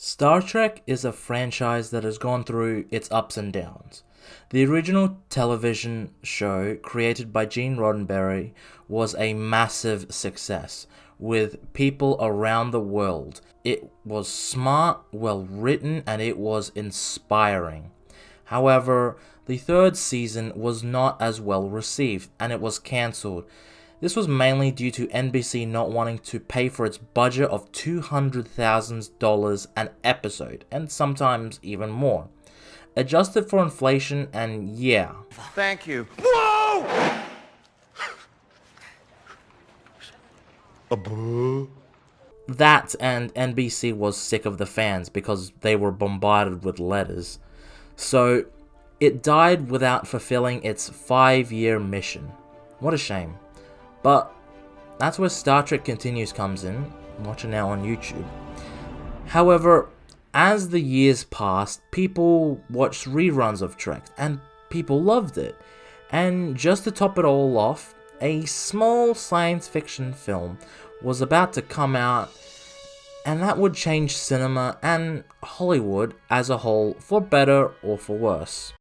Star Trek is a franchise that has gone through its ups and downs. The original television show, created by Gene Roddenberry, was a massive success with people around the world. It was smart, well written, and it was inspiring. However, the third season was not as well received and it was cancelled. This was mainly due to NBC not wanting to pay for its budget of $200,000 an episode, and sometimes even more. Adjusted for inflation, and yeah. Thank you. Whoa! That and NBC was sick of the fans because they were bombarded with letters. So, it died without fulfilling its 5-year mission. What a shame. But that's where Star Trek Continues comes in. Watch it now on YouTube. However, as the years passed, people watched reruns of Trek and people loved it. And just to top it all off, a small science fiction film was about to come out, and that would change cinema and Hollywood as a whole, for better or for worse.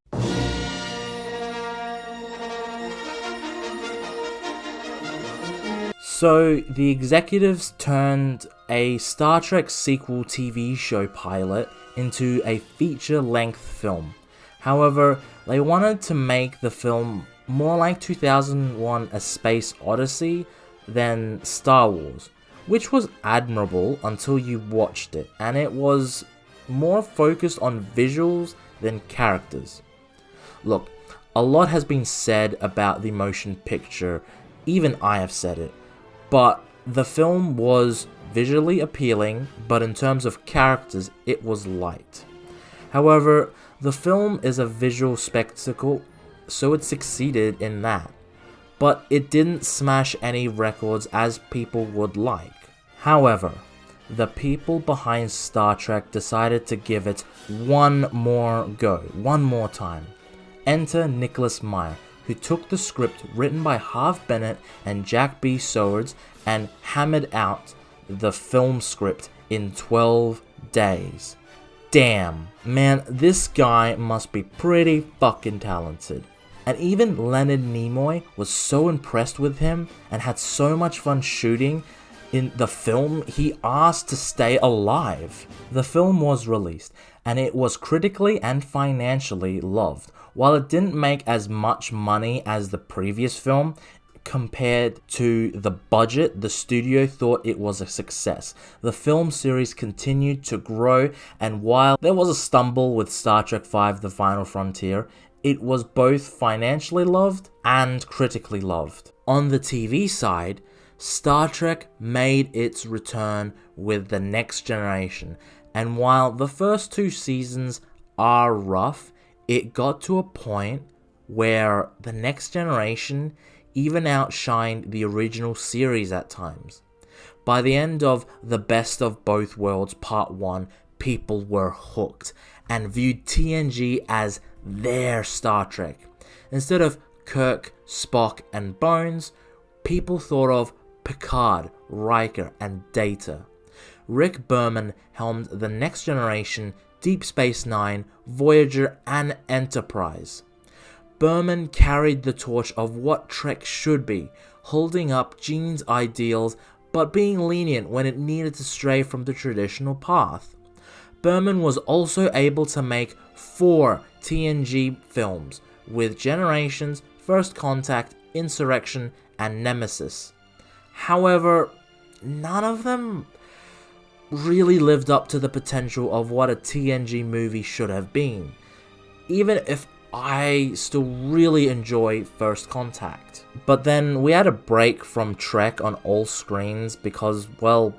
So, the executives turned a Star Trek sequel TV show pilot into a feature-length film. However, they wanted to make the film more like 2001: A Space Odyssey than Star Wars, which was admirable until you watched it, and it was more focused on visuals than characters. Look, a lot has been said about the motion picture, even I have said it. But the film was visually appealing, but in terms of characters, it was light. However, the film is a visual spectacle, so it succeeded in that. But it didn't smash any records as people would like. However, the people behind Star Trek decided to give it one more go, one more time. Enter Nicholas Meyer, who took the script written by Harve Bennett and Jack B. Swords and hammered out the film script in 12 days. Damn, man, this guy must be pretty fucking talented. And even Leonard Nimoy was so impressed with him and had so much fun shooting in the film, he asked to stay alive. The film was released, and it was critically and financially loved. While it didn't make as much money as the previous film, compared to the budget, the studio thought it was a success. The film series continued to grow, and while there was a stumble with Star Trek V: The Final Frontier, it was both financially loved and critically loved. On the TV side, Star Trek made its return with The Next Generation, and while the first 2 seasons are rough, it got to a point where The Next Generation even outshined the original series at times. By the end of The Best of Both Worlds Part 1, people were hooked and viewed TNG as their Star Trek. Instead of Kirk, Spock, and Bones, people thought of Picard, Riker, and Data. Rick Berman helmed The Next Generation, Deep Space Nine, Voyager, and Enterprise. Berman carried the torch of what Trek should be, holding up Gene's ideals but being lenient when it needed to stray from the traditional path. Berman was also able to make 4 TNG films, with Generations, First Contact, Insurrection, and Nemesis. However, none of them really lived up to the potential of what a TNG movie should have been, even if I still really enjoy First Contact. But then we had a break from Trek on all screens because, well,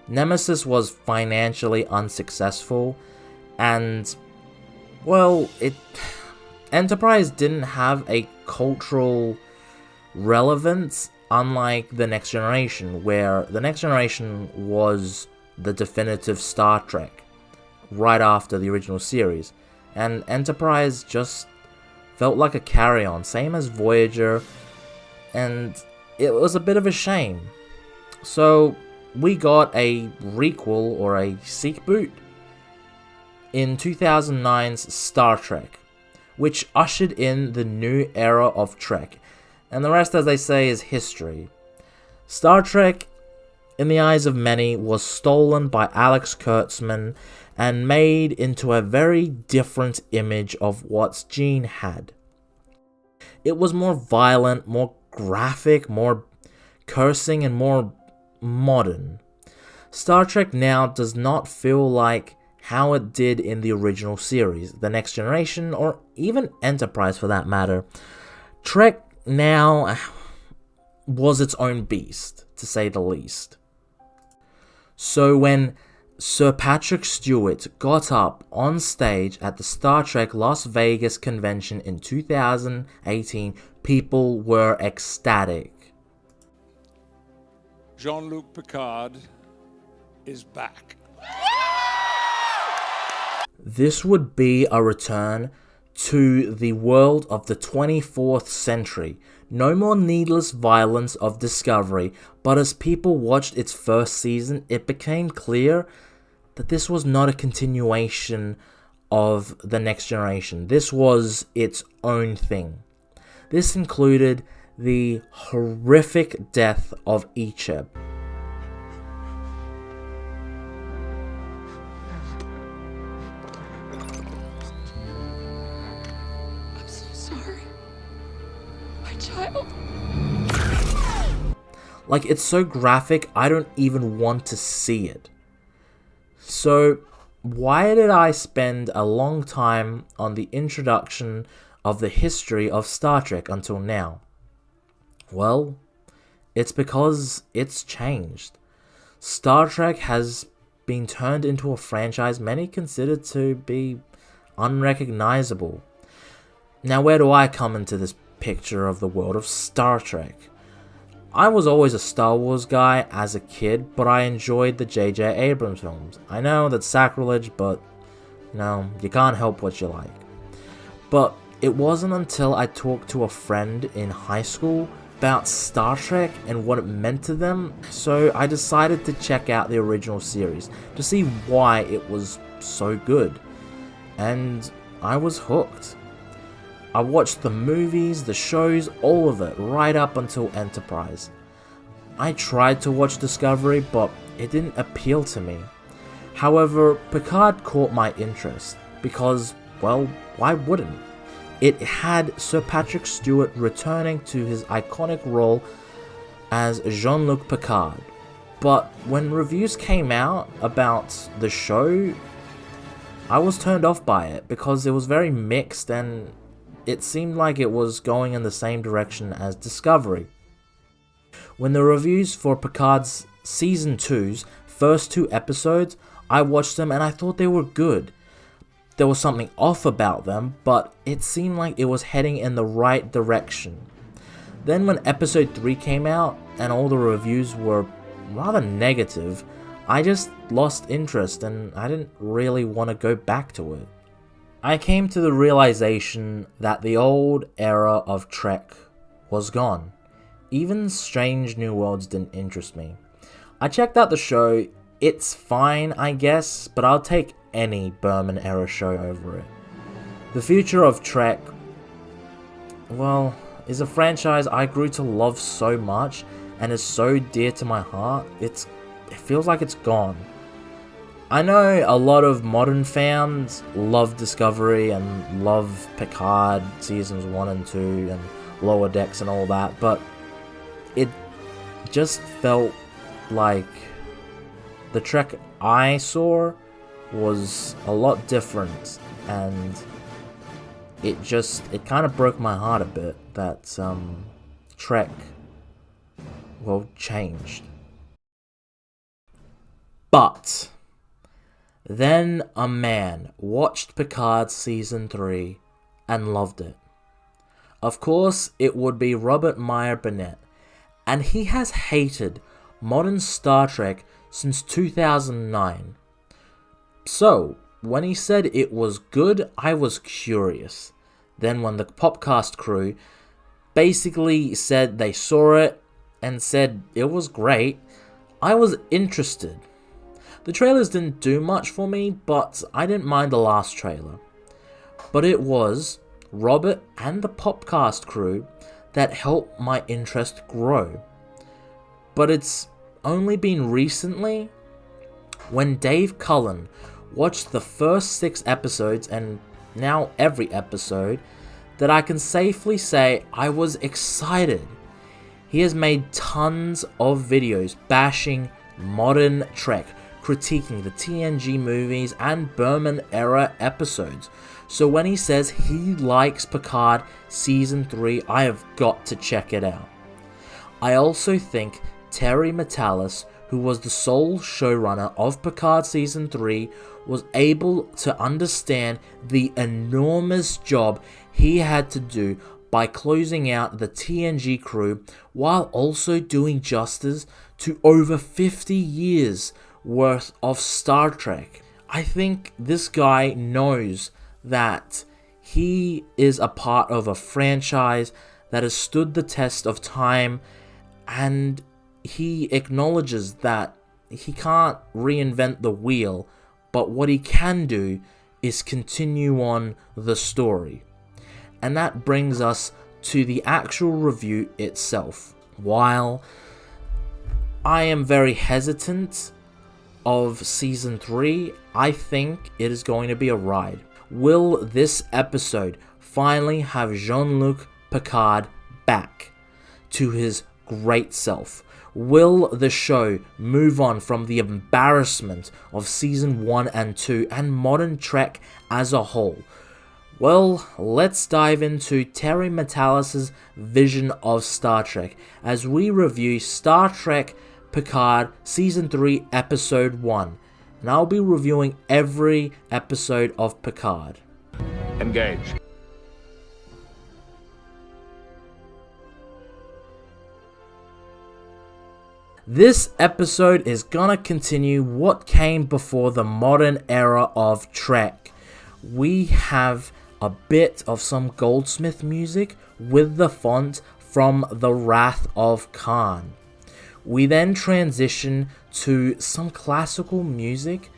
Nemesis was financially unsuccessful, and, well, Enterprise didn't have a cultural relevance, unlike The Next Generation, where The Next Generation was the definitive Star Trek right after the original series, and Enterprise just felt like a carry-on, same as Voyager, and it was a bit of a shame. So we got a requel or a sequel in 2009's Star Trek, which ushered in the new era of Trek, and the rest, as they say, is history. Star Trek, in the eyes of many, was stolen by Alex Kurtzman and made into a very different image of what Gene had. It was more violent, more graphic, more cursing, and more modern. Star Trek now does not feel like how it did in the original series, The Next Generation, or even Enterprise for that matter. Trek now was its own beast, to say the least. So when Sir Patrick Stewart got up on stage at the Star Trek Las Vegas convention in 2018, people were ecstatic. Jean-Luc Picard is back. This would be a return to the world of the 24th century. No more needless violence of Discovery, but as people watched its first season, it became clear that this was not a continuation of The Next Generation. This was its own thing. This included the horrific death of Icheb. Child. Like, it's so graphic, I don't even want to see it. So, why did I spend a long time on the introduction of the history of Star Trek until now? Well, it's because it's changed. Star Trek has been turned into a franchise many consider to be unrecognizable. Now, where do I come into this picture of the world of Star Trek? I was always a Star Wars guy as a kid, but I enjoyed the J.J. Abrams films. I know that's sacrilege, but you can't help what you like. But it wasn't until I talked to a friend in high school about Star Trek and what it meant to them, so I decided to check out the original series to see why it was so good. And I was hooked. I watched the movies, the shows, all of it, right up until Enterprise. I tried to watch Discovery, but it didn't appeal to me. However, Picard caught my interest, because, well, why wouldn't? It had Sir Patrick Stewart returning to his iconic role as Jean-Luc Picard. But when reviews came out about the show, I was turned off by it, because it was very mixed and it seemed like it was going in the same direction as Discovery. When the reviews for Picard's Season 2's first 2 episodes, I watched them and I thought they were good. There was something off about them, but it seemed like it was heading in the right direction. Then when episode 3 came out and all the reviews were rather negative, I just lost interest and I didn't really want to go back to it. I came to the realization that the old era of Trek was gone. Even Strange New Worlds didn't interest me. I checked out the show. It's fine, I guess, but I'll take any Berman era show over it. The future of Trek, well, is a franchise I grew to love so much and is so dear to my heart. It feels like it's gone. I know a lot of modern fans love Discovery and love Picard seasons 1 and 2 and Lower Decks and all that, but it just felt like the Trek I saw was a lot different, and it kind of broke my heart a bit that Trek, well, changed. But then a man watched Picard Season 3 and loved it. Of course, it would be Robert Meyer Burnett, and he has hated modern Star Trek since 2009. So, when he said it was good, I was curious. Then when the Popcast crew basically said they saw it and said it was great, I was interested. The trailers didn't do much for me, but I didn't mind the last trailer. But it was Robert and the Popcast crew that helped my interest grow. But it's only been recently, when Dave Cullen watched the first 6 episodes and now every episode, that I can safely say I was excited. He has made tons of videos bashing modern Trek, critiquing the TNG movies and Berman era episodes. So when he says he likes Picard Season 3, I have got to check it out. I also think Terry Matalas, who was the sole showrunner of Picard Season 3, was able to understand the enormous job he had to do by closing out the TNG crew while also doing justice to over 50 years worth of Star Trek. I think this guy knows that he is a part of a franchise that has stood the test of time, and he acknowledges that he can't reinvent the wheel, but what he can do is continue on the story. And that brings us to the actual review itself. While I am very hesitant of Season 3, I think it is going to be a ride. Will this episode finally have Jean-Luc Picard back to his great self? Will the show move on from the embarrassment of Season 1 and 2 and modern Trek as a whole? Well, let's dive into Terry Matalas' vision of Star Trek as we review Star Trek Picard Season 3 Episode 1. And I'll be reviewing every episode of Picard. Engage. This episode is gonna continue what came before the modern era of Trek. We have a bit of some Goldsmith music with the font from The Wrath of Khan. We then transition to some classical music,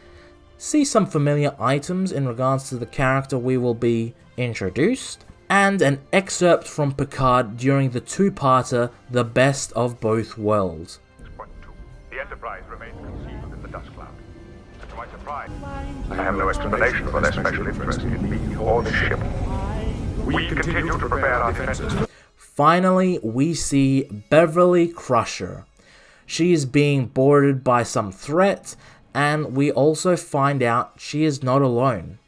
see some familiar items in regards to the character we will be introduced, and an excerpt from Picard during the two-parter The Best of Both Worlds. Point 2. The Enterprise remains concealed in the dust cloud. To my surprise, I have no explanation for their special interest in me or the ship. We continue to prepare our defenses. Finally, we see Beverly Crusher. She is being boarded by some threat, and we also find out she is not alone.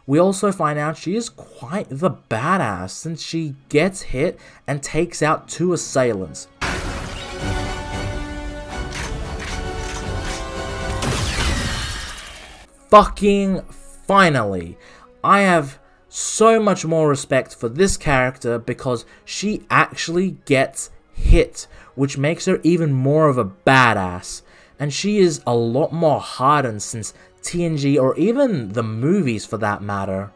We also find out she is quite the badass since she gets hit and takes out 2 assailants. Fucking finally! I have so much more respect for this character because she actually gets hit, which makes her even more of a badass. And she is a lot more hardened since TNG, or even the movies for that matter.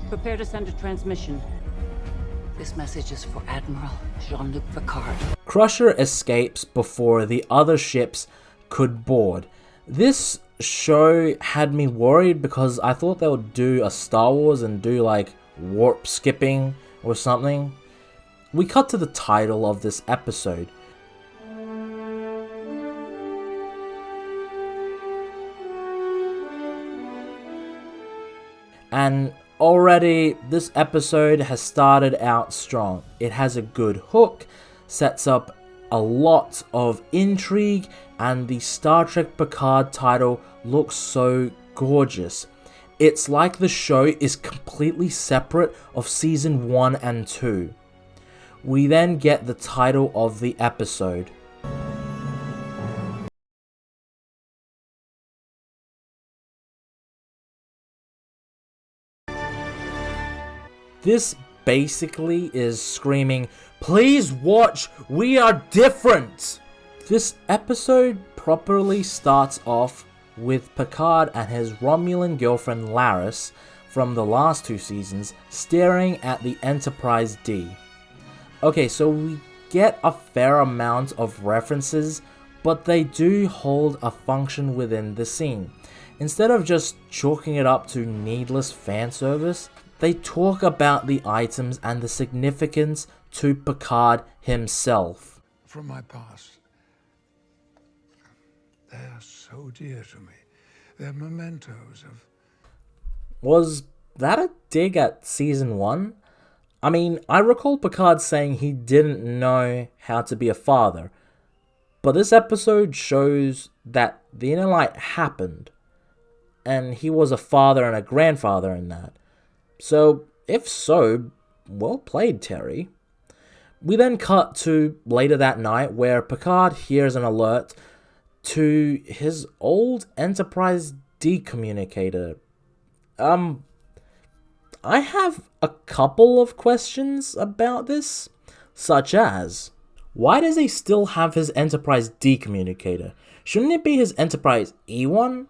Prepare to send a transmission. This message is for Admiral Jean-Luc Picard. Crusher escapes before the other ships could board. This show had me worried because I thought they would do a Star Wars and do like warp skipping or something. We cut to the title of this episode. And already this episode has started out strong. It has a good hook, sets up a lot of intrigue, and the Star Trek Picard title looks so gorgeous. It's like the show is completely separate of Season 1 and 2. We then get the title of the episode. This basically is screaming, "Please watch, we are different!" This episode properly starts off with Picard and his Romulan girlfriend Laris from the last 2 seasons staring at the Enterprise D. Okay, so we get a fair amount of references, but they do hold a function within the scene. Instead of just chalking it up to needless fan service, they talk about the items and the significance to Picard himself. From my past. They are so dear to me. They're mementos of... Was that a dig at season 1? I mean, I recall Picard saying he didn't know how to be a father, but this episode shows that the Inner Light happened, and he was a father and a grandfather in that. So, if so, well played, Terry. We then cut to later that night where Picard hears an alert to his old Enterprise decommunicator. I have a couple of questions about this, such as, why does he still have his Enterprise decommunicator? Shouldn't it be his Enterprise E1?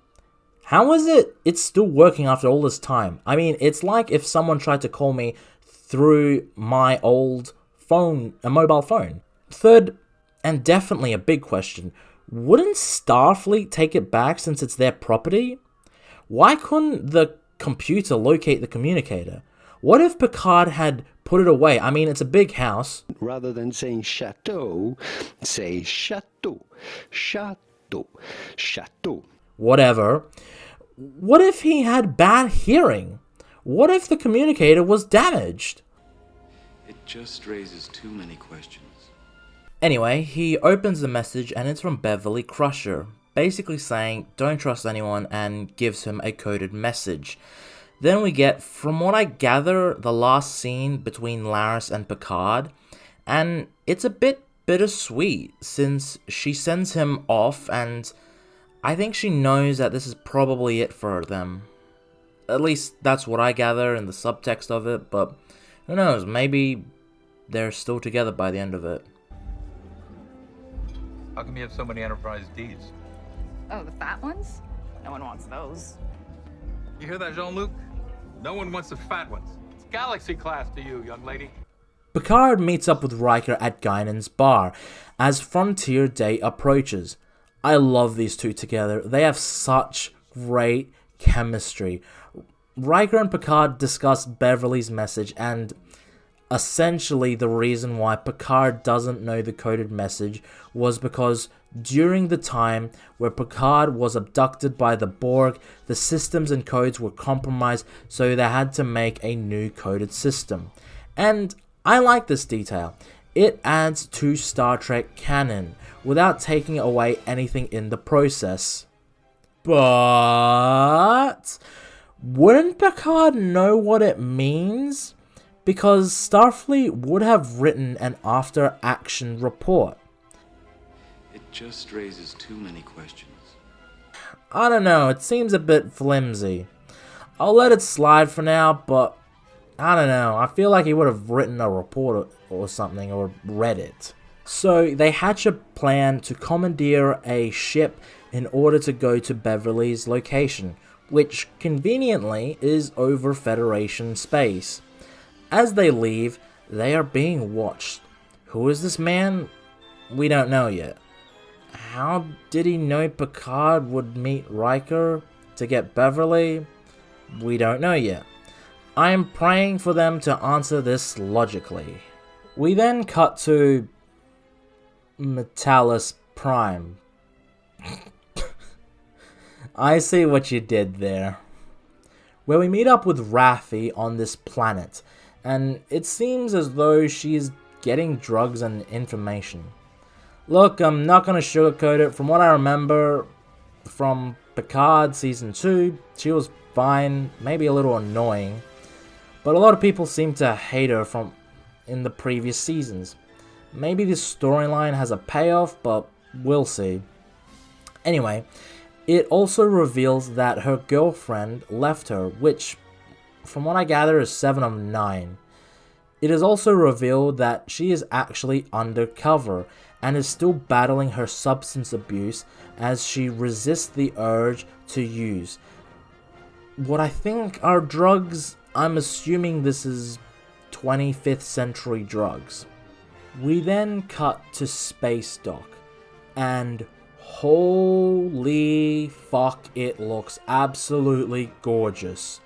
How is it's still working after all this time? I mean, it's like if someone tried to call me through my old phone, a mobile phone. Third, and definitely a big question, wouldn't Starfleet take it back since it's their property? Why couldn't the computer locate the communicator? What if Picard had put it away? I mean, it's a big house. Rather than saying chateau, say chateau, chateau, chateau. Whatever. What if he had bad hearing? What if the communicator was damaged? It just raises too many questions. Anyway, he opens the message and it's from Beverly Crusher, basically saying don't trust anyone and gives him a coded message. Then we get, from what I gather, the last scene between Laris and Picard, and it's a bit bittersweet since she sends him off and I think she knows that this is probably it for them. At least that's what I gather in the subtext of it, but who knows, maybe they're still together by the end of it. How come you have so many Enterprise Ds? Oh, the fat ones? No one wants those. You hear that, Jean-Luc? No one wants the fat ones. It's Galaxy class to you, young lady. Picard meets up with Riker at Guinan's bar as Frontier Day approaches. I love these two together. They have such great chemistry. Riker and Picard discuss Beverly's message and essentially the reason why Picard doesn't know the coded message was because during the time where Picard was abducted by the Borg, the systems and codes were compromised, so they had to make a new coded system. And I like this detail. It adds to Star Trek canon without taking away anything in the process. But wouldn't Picard know what it means? Because Starfleet would have written an after-action report. It just raises too many questions. I don't know, it seems a bit flimsy. I'll let it slide for now, but I don't know, I feel like he would have written a report or something, or read it. So they hatch a plan to commandeer a ship in order to go to Beverly's location, which conveniently is over Federation space. As they leave, they are being watched. Who is this man? We don't know yet. How did he know Picard would meet Riker to get Beverly? We don't know yet. I am praying for them to answer this logically. We then cut to Metallus Prime. I see what you did there. Where we meet up with Raffi on this planet, and it seems as though she's getting drugs and information. Look, I'm not going to sugarcoat it. From what I remember from Picard Season 2, she was fine, maybe a little annoying, but a lot of people seem to hate her from in the previous seasons. Maybe this storyline has a payoff, but we'll see. Anyway, it also reveals that her girlfriend left her, which, from what I gather, is 7 of 9. It is also revealed that she is actually undercover and is still battling her substance abuse as she resists the urge to use what I think are drugs. I'm assuming this is 25th century drugs. We then cut to Space Dock, and Holy fuck, it looks absolutely gorgeous.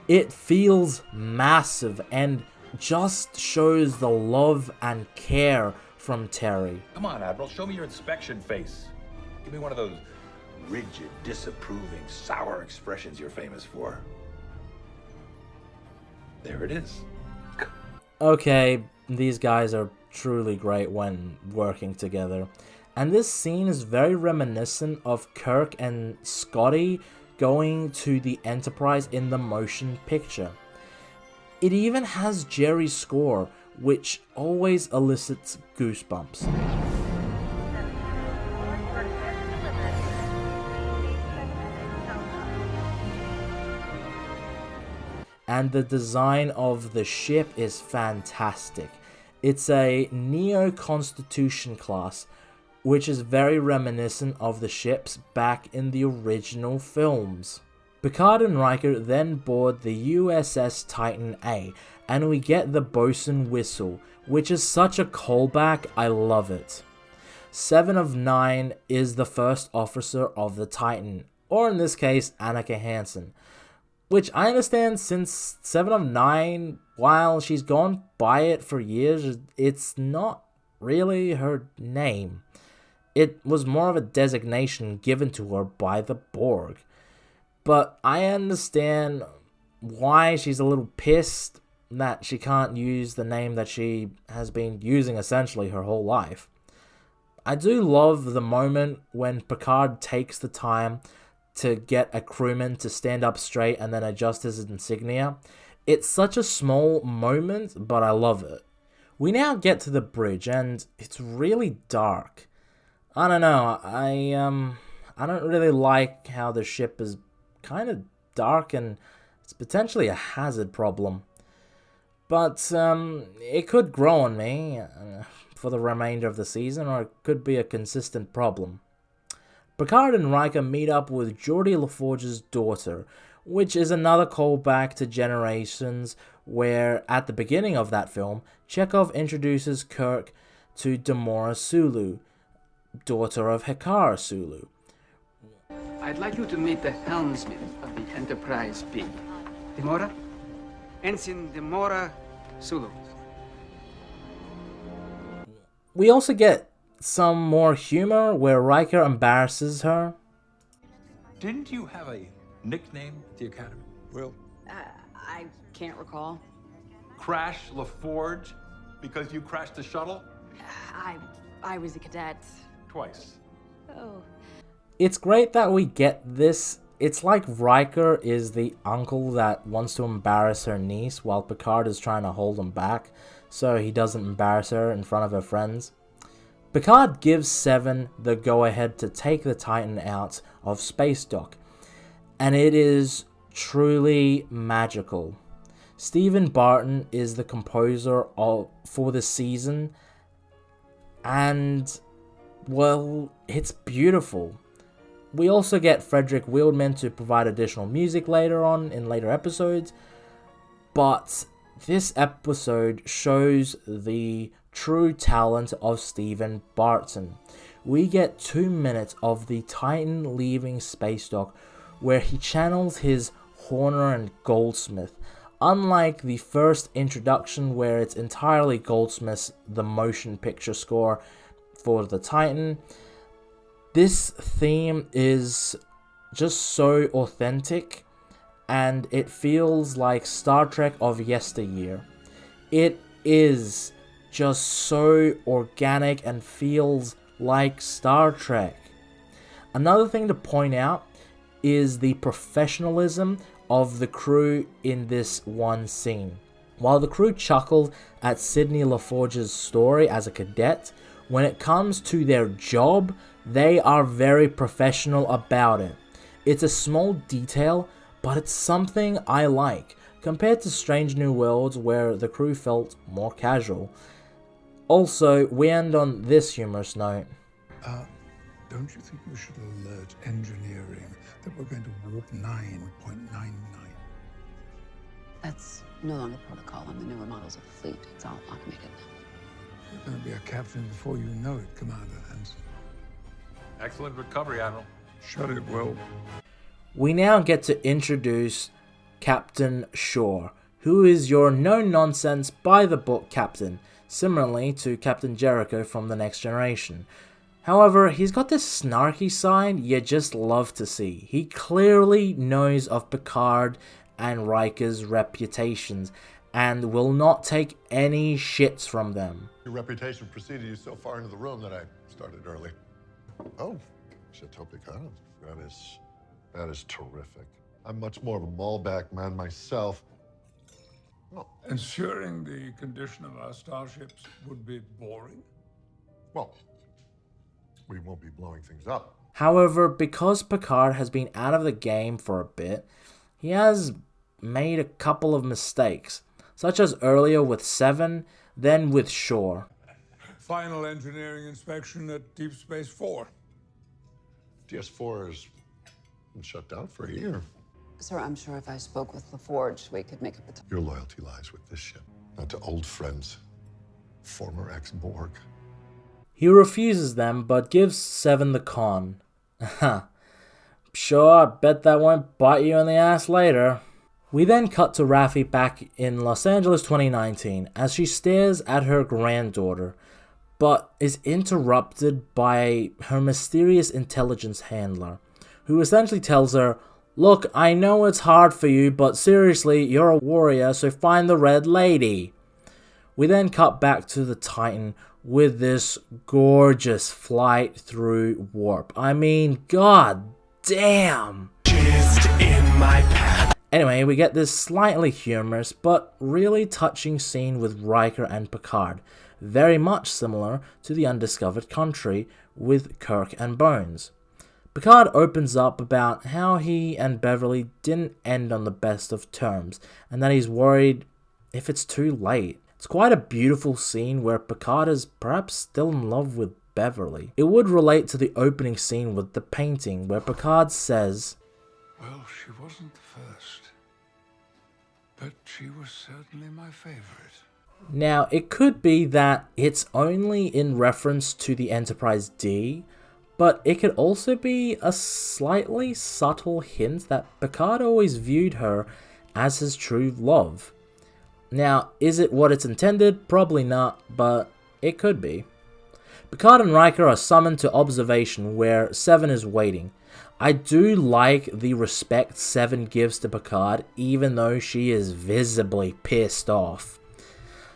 It feels massive and just shows the love and care from Terry. Come on, Admiral, show me your inspection face. Give me one of those Rigid, disapproving, sour expressions you're famous for. There it is. Okay, these guys are truly great when working together. And this scene is very reminiscent of Kirk and Scotty going to the Enterprise in the motion picture. It even has Jerry's score, which always elicits goosebumps. And the design of the ship is fantastic. It's a Neo-Constitution class, which is very reminiscent of the ships back in the original films. Picard and Riker then board the USS Titan A, and we get the bosun whistle, which is such a callback, I love it. 7 of 9 is the first officer of the Titan, or in this case, Annika Hansen. Which I understand, since 7 of 9, while she's gone by it for years, it's not really her name. It was more of a designation given to her by the Borg. But I understand why she's a little pissed that she can't use the name that she has been using essentially her whole life. I do love the moment when Picard takes the time to get a crewman to stand up straight and then adjust his insignia. It's such a small moment, but I love it. We now get to the bridge, and it's really dark. I don't know, I don't really like how the ship is kind of dark, and it's potentially a hazard problem. But it could grow on me for the remainder of the season, or it could be a consistent problem. Picard and Riker meet up with Geordi LaForge's daughter, which is another callback to Generations, where at the beginning of that film, Chekhov introduces Kirk to Demora Sulu, daughter of Hekara Sulu. I'd like you to meet the helmsman of the Enterprise B. Demora? Ensign Demora Sulu. We also get some more humor where Riker embarrasses her. Didn't you have a nickname at the Academy? Well, I can't recall. Crash LaForge? Because you crashed the shuttle? I was a cadet. Twice. Oh. It's great that we get this. It's like Riker is the uncle that wants to embarrass her niece while Picard is trying to hold him back so he doesn't embarrass her in front of her friends. Picard gives 7 the go-ahead to take the Titan out of space dock, and it is truly magical. Stephen Barton is the composer for the season, and, well, it's beautiful. We also get Frederick Wildman to provide additional music later on in later episodes, but this episode shows the true talent of Stephen Barton. We get 2 minutes of the Titan leaving space dock where he channels his Horner and Goldsmith. Unlike the first introduction where it's entirely Goldsmith's the motion picture score for the Titan, this theme is just so authentic and it feels like Star Trek of yesteryear. It is just so organic and feels like Star Trek. Another thing to point out is the professionalism of the crew in this one scene. While the crew chuckled at Sidney LaForge's story as a cadet, when it comes to their job, they are very professional about it. It's a small detail, but it's something I like, compared to Strange New Worlds where the crew felt more casual. Also, we end on this humorous note. Don't you think we should alert engineering that we're going to warp 9.99? That's no longer protocol on the newer models of the fleet. It's all automated now. You're going to be a captain before you know it, Commander Hansen. Excellent recovery, Admiral. Shut it, Will. We now get to introduce Captain Shaw, who is your no-nonsense, by-the-book captain, similarly to Captain Jericho from The Next Generation. However, he's got this snarky side you just love to see. He clearly knows of Picard and Riker's reputations, and will not take any shits from them. Your reputation preceded you so far into the room that I started early. Oh, Chateau Picard. That is terrific. I'm much more of a Malbec man myself. Oh. Ensuring the condition of our starships would be boring? Well, we won't be blowing things up. However, because Picard has been out of the game for a bit, he has made a couple of mistakes, such as earlier with Seven, then with Shaw. Final engineering inspection at Deep Space 4. DS4 has been shut down for a year. Sir, I'm sure if I spoke with LaForge, we could make up the Your loyalty lies with this ship, not to old friends, former ex-Borg. He refuses them, but gives Seven the con. Sure, I bet that won't bite you in the ass later. We then cut to Raffi back in Los Angeles 2019 as she stares at her granddaughter, but is interrupted by her mysterious intelligence handler, who essentially tells her, "Look, I know it's hard for you, but seriously, you're a warrior, so find the Red Lady." We then cut back to the Titan with this gorgeous flight through warp. I mean, god damn! Anyway, we get this slightly humorous but really touching scene with Riker and Picard, very much similar to The Undiscovered Country with Kirk and Bones. Picard opens up about how he and Beverly didn't end on the best of terms, and that he's worried if it's too late. It's quite a beautiful scene where Picard is perhaps still in love with Beverly. It would relate to the opening scene with the painting, where Picard says, Well, she wasn't the first, but she was certainly my favorite. Now, it could be that it's only in reference to the Enterprise D, but it could also be a slightly subtle hint that Picard always viewed her as his true love. Now, is it what it's intended? Probably not, but it could be. Picard and Riker are summoned to observation where Seven is waiting. I do like the respect Seven gives to Picard, even though she is visibly pissed off.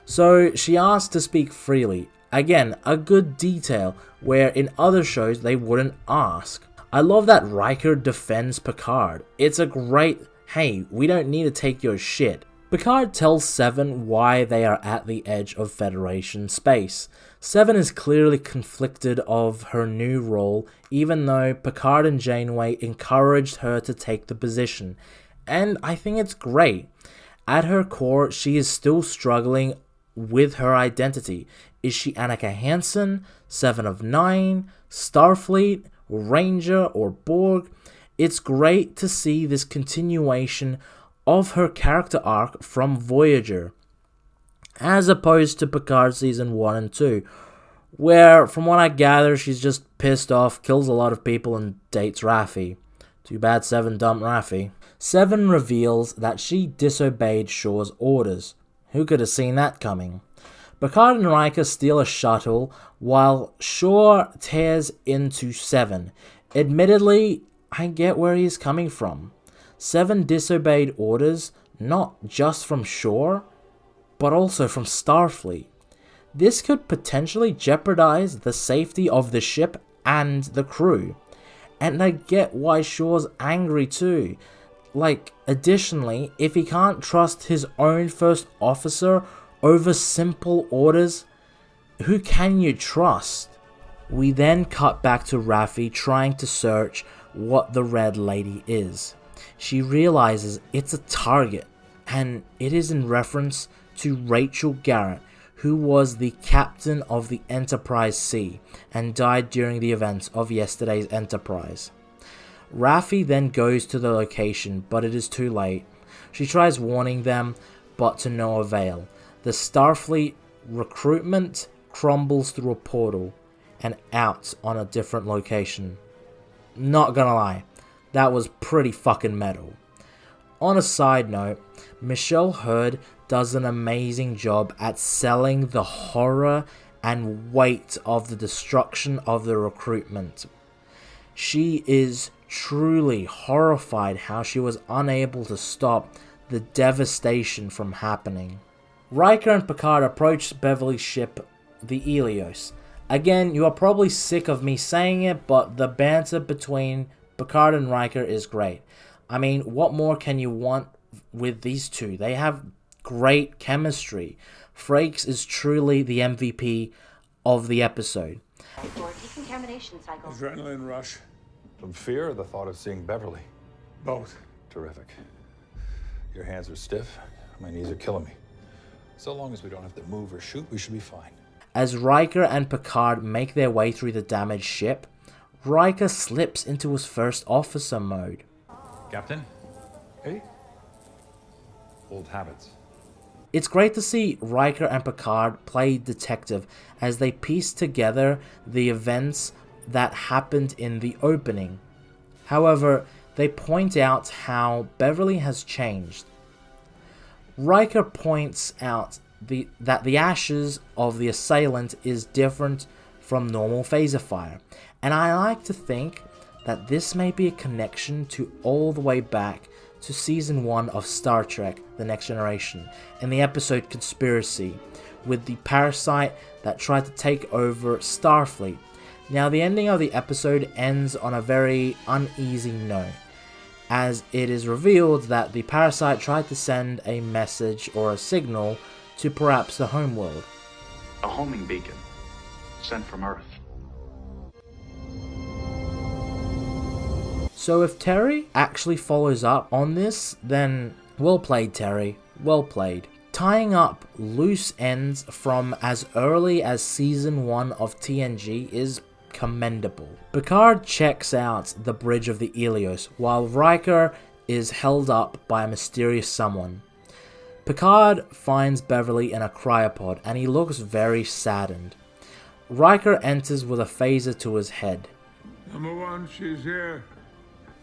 So she asks to speak freely. Again, a good detail where in other shows they wouldn't ask. I love that Riker defends Picard. It's a great, hey, we don't need to take your shit. Picard tells Seven why they are at the edge of Federation space. Seven is clearly conflicted of her new role, even though Picard and Janeway encouraged her to take the position. And I think it's great. At her core, she is still struggling with her identity. Is she Annika Hansen, Seven of Nine, Starfleet, Ranger, or Borg? It's great to see this continuation of her character arc from Voyager, as opposed to Picard Season 1 and 2, where, from what I gather, she's just pissed off, kills a lot of people, and dates Raffi. Too bad Seven dumped Raffi. Seven reveals that she disobeyed Shaw's orders. Who could have seen that coming? Picard and Riker steal a shuttle, while Shaw tears into Seven. Admittedly, I get where he's coming from. Seven disobeyed orders, not just from Shaw, but also from Starfleet. This could potentially jeopardize the safety of the ship and the crew. And I get why Shaw's angry too. Additionally, if he can't trust his own first officer over simple orders, who can you trust? We then cut back to Raffi trying to search what the Red Lady is. She realizes it's a target, and it is in reference to Rachel Garrett, who was the captain of the Enterprise C and died during the events of yesterday's Enterprise. Raffi then goes to the location, but it is too late. She tries warning them, but to no avail. The Starfleet recruitment crumbles through a portal, and out on a different location. Not gonna lie, that was pretty fucking metal. On a side note, Michelle Hurd does an amazing job at selling the horror and weight of the destruction of the recruitment. She is truly horrified how she was unable to stop the devastation from happening. Riker and Picard approach Beverly's ship, the Helios. Again, you are probably sick of me saying it, but the banter between Picard and Riker is great. I mean, what more can you want with these two? They have great chemistry. Frakes is truly the MVP of the episode. Decontamination cycle. Adrenaline rush. From fear or the thought of seeing Beverly? Both. Terrific. Your hands are stiff. My knees are killing me. So long as we don't have to move or shoot, we should be fine. As Riker and Picard make their way through the damaged ship, Riker slips into his first officer mode. Captain? Hey? Old habits. It's great to see Riker and Picard play detective as they piece together the events that happened in the opening. However, they point out how Beverly has changed. Riker points out that the ashes of the assailant is different from normal phaser fire, and I like to think that this may be a connection to all the way back to Season 1 of Star Trek The Next Generation, in the episode Conspiracy, with the parasite that tried to take over Starfleet. Now, the ending of the episode ends on a very uneasy note, as it is revealed that the parasite tried to send a message or a signal to perhaps the homeworld. A homing beacon sent from Earth. So if Terry actually follows up on this, then well played, Terry, well played. Tying up loose ends from as early as Season 1 of TNG is commendable. Picard checks out the bridge of the Helios while Riker is held up by a mysterious someone. Picard finds Beverly in a cryopod and he looks very saddened. Riker enters with a phaser to his head. Number one, she's here.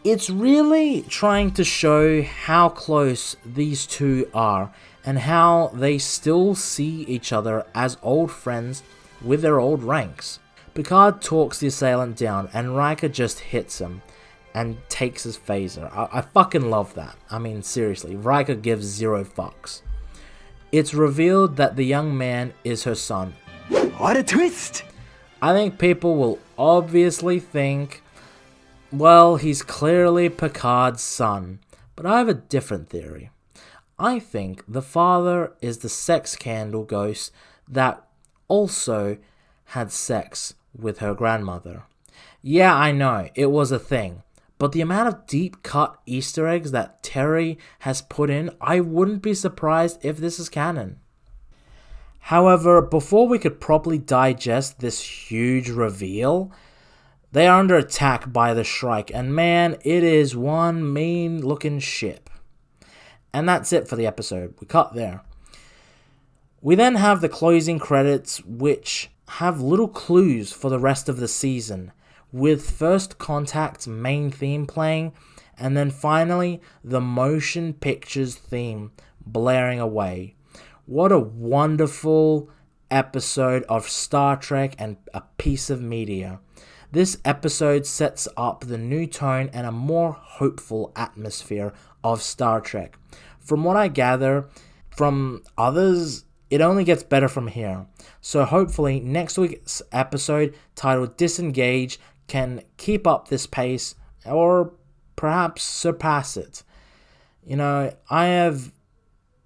It's really trying to show how close these two are and how they still see each other as old friends with their old ranks. Picard talks the assailant down and Riker just hits him and takes his phaser. I fucking love that. I mean, seriously, Riker gives zero fucks. It's revealed that the young man is her son. What a twist! I think people will obviously think, well, he's clearly Picard's son, but I have a different theory. I think the father is the sex candle ghost that also had sex with her grandmother. Yeah, I know, it was a thing, but the amount of deep cut Easter eggs that Terry has put in, I wouldn't be surprised if this is canon. However, before we could properly digest this huge reveal, they are under attack by the Shrike, and man, it is one mean looking ship. And that's it for the episode. We cut there. We then have the closing credits, which have little clues for the rest of the season, with First Contact's main theme playing, and then finally the motion pictures theme blaring away. What a wonderful episode of Star Trek and a piece of media. This episode sets up the new tone and a more hopeful atmosphere of Star Trek. From what I gather from others, it only gets better from here. So hopefully next week's episode titled Disengage can keep up this pace or perhaps surpass it. You know, I have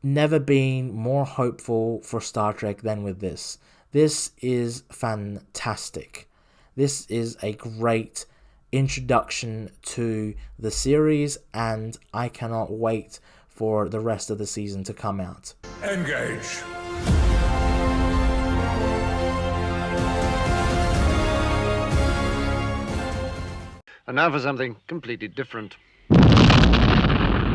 never been more hopeful for Star Trek than with this. This is fantastic. This is a great introduction to the series, and I cannot wait for the rest of the season to come out. Engage. And now for something completely different.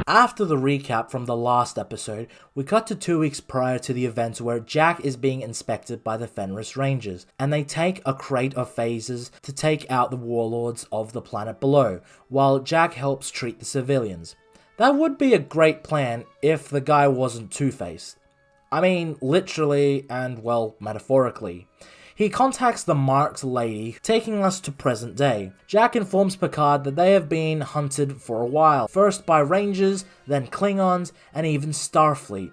After the recap from the last episode, we cut to 2 weeks prior to the events where Jack is being inspected by the Fenris Rangers, and they take a crate of phasers to take out the warlords of the planet below, while Jack helps treat the civilians. That would be a great plan if the guy wasn't two-faced. I mean, literally and, well, metaphorically. He contacts the marked lady, taking us to present day. Jack informs Picard that they have been hunted for a while, first by Rangers, then Klingons, and even Starfleet.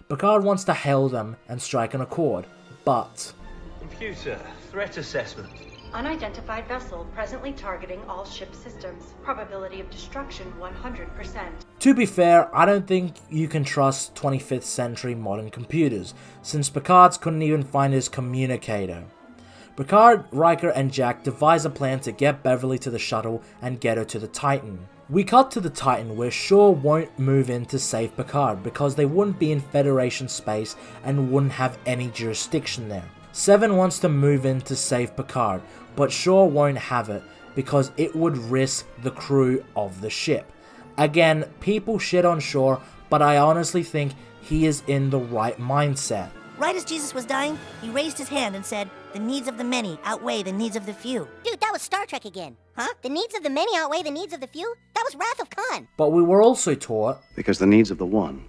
Picard wants to hail them and strike an accord, but... Computer, threat assessment. Unidentified vessel presently targeting all ship systems. Probability of destruction 100%. To be fair, I don't think you can trust 25th century modern computers, since Picard couldn't even find his communicator. Picard, Riker, and Jack devise a plan to get Beverly to the shuttle and get her to the Titan. We cut to the Titan where Shaw won't move in to save Picard because they wouldn't be in Federation space and wouldn't have any jurisdiction there. Seven wants to move in to save Picard, but Shaw won't have it because it would risk the crew of the ship. Again, people shit on Shaw, but I honestly think he is in the right mindset. Right as Jesus was dying, he raised his hand and said, "The needs of the many outweigh the needs of the few." Dude, that was Star Trek again. Huh? The needs of the many outweigh the needs of the few? That was Wrath of Khan. But we were also taught... because the needs of the one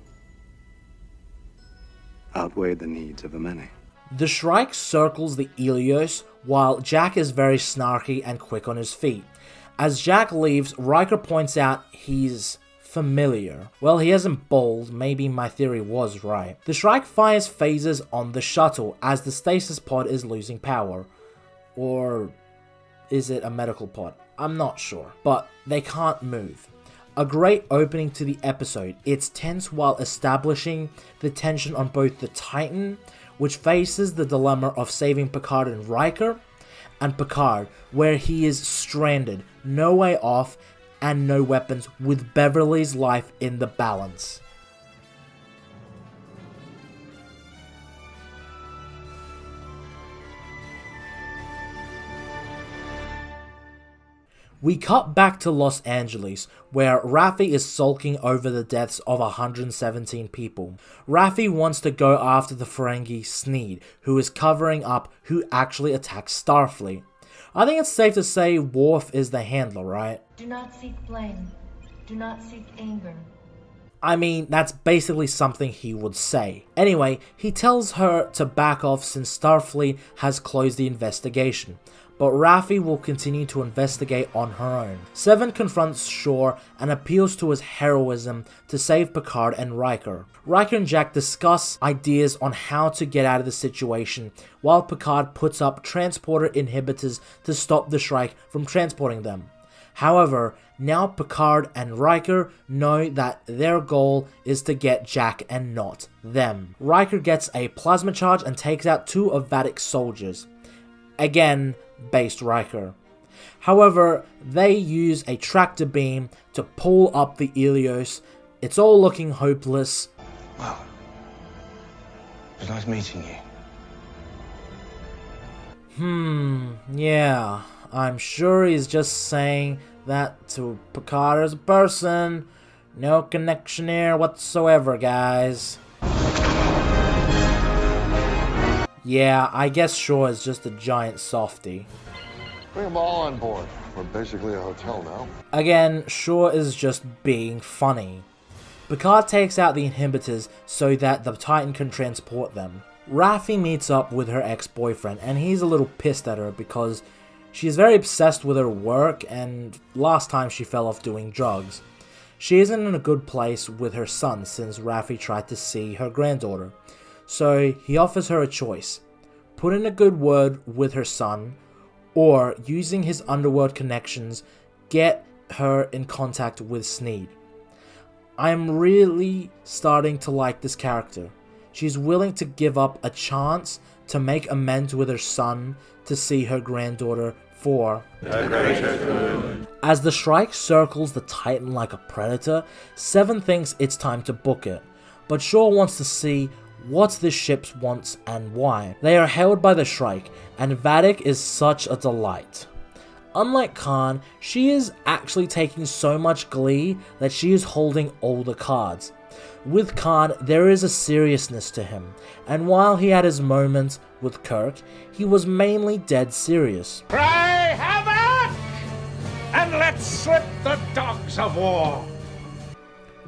outweigh the needs of the many. The Shrike circles the Ilios, while Jack is very snarky and quick on his feet. As Jack leaves, Riker points out he's familiar. Well, he isn't bold, maybe my theory was right. The Shrike fires phasers on the shuttle as the stasis pod is losing power. Or is it a medical pod? I'm not sure. But they can't move. A great opening to the episode. It's tense while establishing the tension on both the Titan, which faces the dilemma of saving Picard and Riker, and Picard, where he is stranded, no way off, and no weapons, with Beverly's life in the balance. We cut back to Los Angeles, where Raffi is sulking over the deaths of 117 people. Raffi wants to go after the Ferengi Sneed, who is covering up who actually attacked Starfleet. I think it's safe to say Worf is the handler, right? Do not seek blame. Do not seek anger. I mean, that's basically something he would say. Anyway, he tells her to back off since Starfleet has closed the investigation. But Raffi will continue to investigate on her own. Seven confronts Shaw and appeals to his heroism to save Picard and Riker. Riker and Jack discuss ideas on how to get out of the situation, while Picard puts up transporter inhibitors to stop the Shrike from transporting them. However, now Picard and Riker know that their goal is to get Jack and not them. Riker gets a plasma charge and takes out 2 of Vadic's soldiers. Again, based Riker. However, they use a tractor beam to pull up the Ilios. It's all looking hopeless. Well, it was nice meeting you. Yeah, I'm sure he's just saying that to Picard as a person. No connection here whatsoever, guys. Yeah, I guess Shaw is just a giant softie. Bring them all on board. We're basically a hotel now. Again, Shaw is just being funny. Picard takes out the inhibitors so that the Titan can transport them. Raffi meets up with her ex-boyfriend and he's a little pissed at her because she's very obsessed with her work and last time she fell off doing drugs. She isn't in a good place with her son since Raffi tried to see her granddaughter. So he offers her a choice. Put in a good word with her son, or using his underworld connections, get her in contact with Sneed. I'm really starting to like this character. She's willing to give up a chance to make amends with her son to see her granddaughter for the greater good. As the Shrike circles the Titan like a predator, Seven thinks it's time to book it, but Shaw wants to see what this ship wants and why. They are held by the Shrike, and Vadic is such a delight. Unlike Khan, she is actually taking so much glee that she is holding all the cards. With Khan, there is a seriousness to him, and while he had his moments with Kirk, he was mainly dead serious. Cry havoc! And let's slip the dogs of war!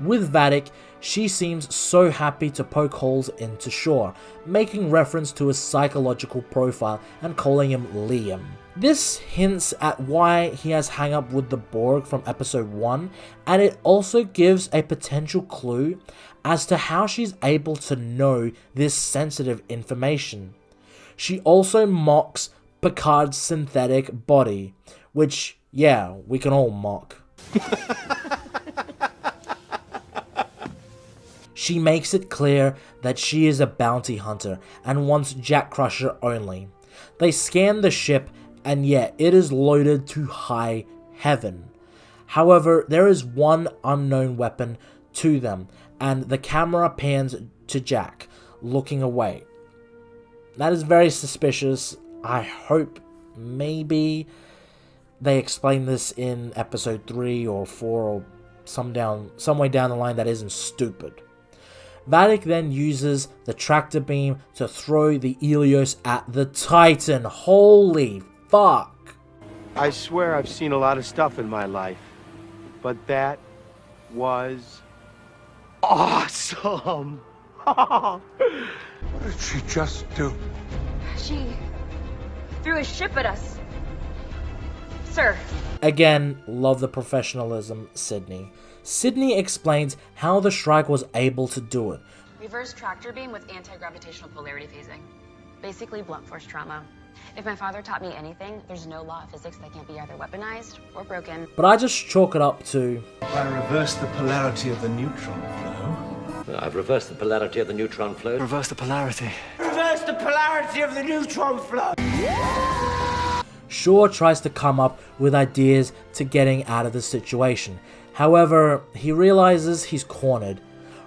With Vadic, she seems so happy to poke holes into Shaw, making reference to his psychological profile and calling him Liam. This hints at why he has hang up with the Borg from episode 1, and it also gives a potential clue as to how she's able to know this sensitive information. She also mocks Picard's synthetic body, which, yeah, we can all mock. She makes it clear that she is a bounty hunter and wants Jack Crusher only. They scan the ship, and yeah, it is loaded to high heaven. However, there is one unknown weapon to them, and the camera pans to Jack, looking away. That is very suspicious. I hope maybe they explain this in episode 3 or 4 or some way down the line that isn't stupid. Vadic then uses the tractor beam to throw the Helios at the Titan. Holy fuck. I swear I've seen a lot of stuff in my life, but that was awesome. What did she just do? She threw a ship at us. Sir. Again, love the professionalism, Sydney. Sydney explains how the Shrike was able to do it. Reverse tractor beam with anti-gravitational polarity phasing. Basically blunt force trauma. If my father taught me anything, there's no law of physics that can't be either weaponized or broken. But I just chalk it up to... I reversed the polarity of the neutron flow. I've reversed the polarity of the neutron flow. Reverse the polarity. Reverse the polarity of the neutron flow! Shaw tries to come up with ideas to getting out of the situation. However, he realizes he's cornered.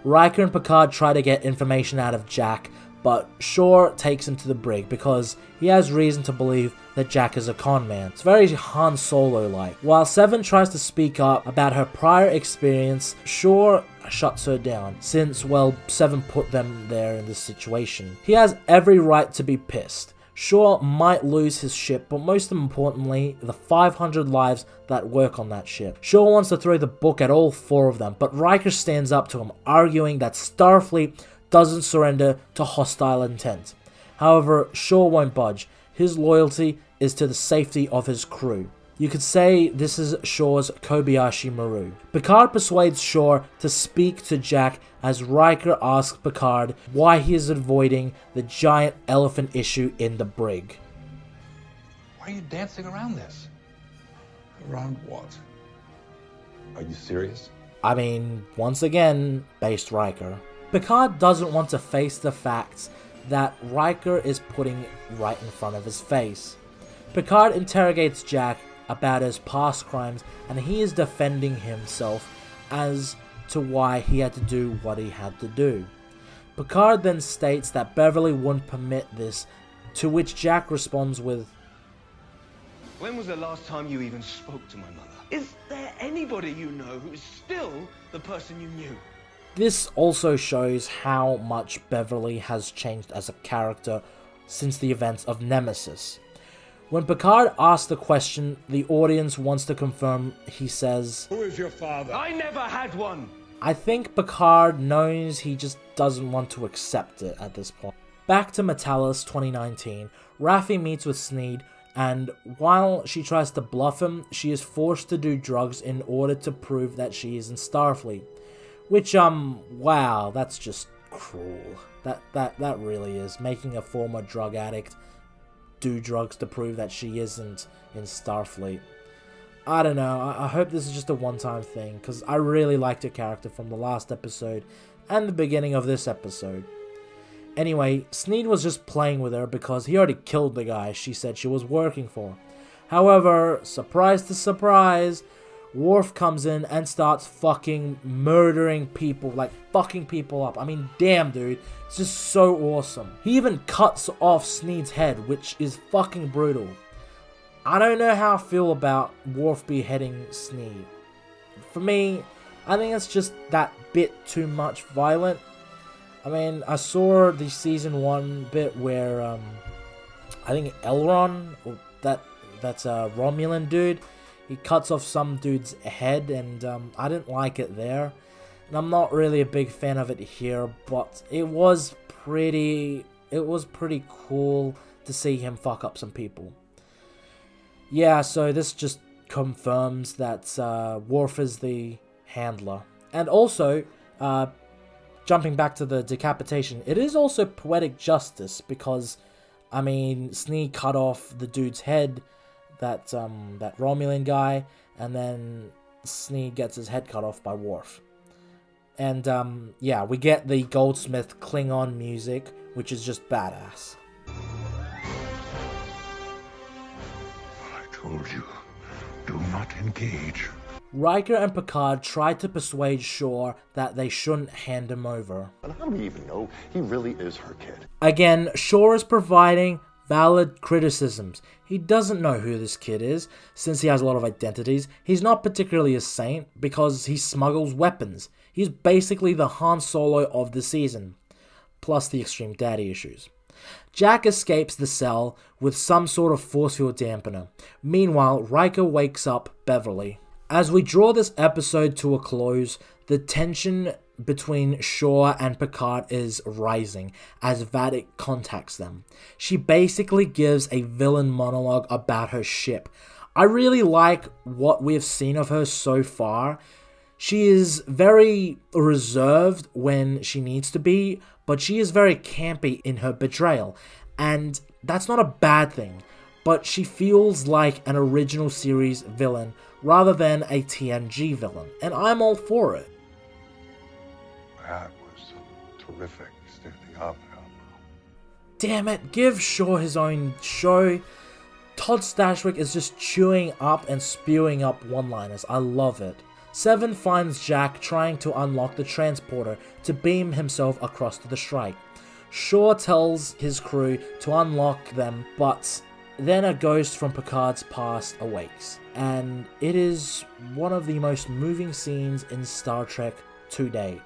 Riker and Picard try to get information out of Jack, but Shaw takes him to the brig because he has reason to believe that Jack is a con man. It's very Han Solo-like. While Seven tries to speak up about her prior experience, Shaw shuts her down, since, well, Seven put them there in this situation. He has every right to be pissed. Shaw might lose his ship, but most importantly, the 500 lives that work on that ship. Shaw wants to throw the book at all 4 of them, but Riker stands up to him, arguing that Starfleet doesn't surrender to hostile intent. However, Shaw won't budge. His loyalty is to the safety of his crew. You could say this is Shaw's Kobayashi Maru. Picard persuades Shaw to speak to Jack as Riker asks Picard why he is avoiding the giant elephant issue in the brig. Why are you dancing around this? Around what? Are you serious? I mean, once again, based Riker. Picard doesn't want to face the facts that Riker is putting right in front of his face. Picard interrogates Jack about his past crimes, and he is defending himself as to why he had to do what he had to do. Picard then states that Beverly wouldn't permit this, to which Jack responds with, When was the last time you even spoke to my mother? Is there anybody you know who is still the person you knew? This also shows how much Beverly has changed as a character since the events of Nemesis. When Picard asks the question, the audience wants to confirm. He says, Who is your father? I never had one! I think Picard knows, he just doesn't want to accept it at this point. Back to Metalis 2019, Raffi meets with Sneed, and while she tries to bluff him, she is forced to do drugs in order to prove that she is in Starfleet. Which, wow, that's just cruel. That really is. Making a former drug addict do drugs to prove that she isn't in Starfleet. I don't know, I hope this is just a one-time thing, because I really liked her character from the last episode and the beginning of this episode. Anyway, Sneed was just playing with her because he already killed the guy she said she was working for. However, surprise to surprise, Worf comes in and starts fucking murdering people, like fucking people up. I mean, damn dude, it's just so awesome. He even cuts off Sneed's head, which is fucking brutal. I don't know how I feel about Worf beheading Sneed. For me, I think it's just that bit too much violent. I mean, I saw the season 1 bit where I think Elrond, or that's a Romulan dude, he cuts off some dude's head, and I didn't like it there. And I'm not really a big fan of it here, but it was pretty cool to see him fuck up some people. Yeah, so this just confirms that Worf is the handler. And also, jumping back to the decapitation, it is also poetic justice because, I mean, Sneed cut off the dude's head, that Romulan guy, and then Sneed gets his head cut off by Worf. And yeah, we get the Goldsmith Klingon music, which is just badass. I told you, do not engage. Riker and Picard try to persuade Shaw that they shouldn't hand him over. And how do we even know he really is her kid? Again, Shaw is providing valid criticisms. He doesn't know who this kid is, since he has a lot of identities. He's not particularly a saint, because he smuggles weapons. He's basically the Han Solo of the season, plus the extreme daddy issues. Jack escapes the cell with some sort of force field dampener. Meanwhile, Riker wakes up Beverly. As we draw this episode to a close, the tension between Shaw and Picard is rising as Vadic contacts them. She basically gives a villain monologue about her ship. I really like what we have seen of her so far. She is very reserved when she needs to be, but she is very campy in her betrayal, and that's not a bad thing, but she feels like an original series villain rather than a TNG villain, and I'm all for it. That was terrific, standing up. Damn it, give Shaw his own show. Todd Stashwick is just chewing up and spewing up one-liners. I love it. Seven finds Jack trying to unlock the transporter to beam himself across to the strike. Shaw tells his crew to unlock them, but then a ghost from Picard's past awakes. And it is one of the most moving scenes in Star Trek to date.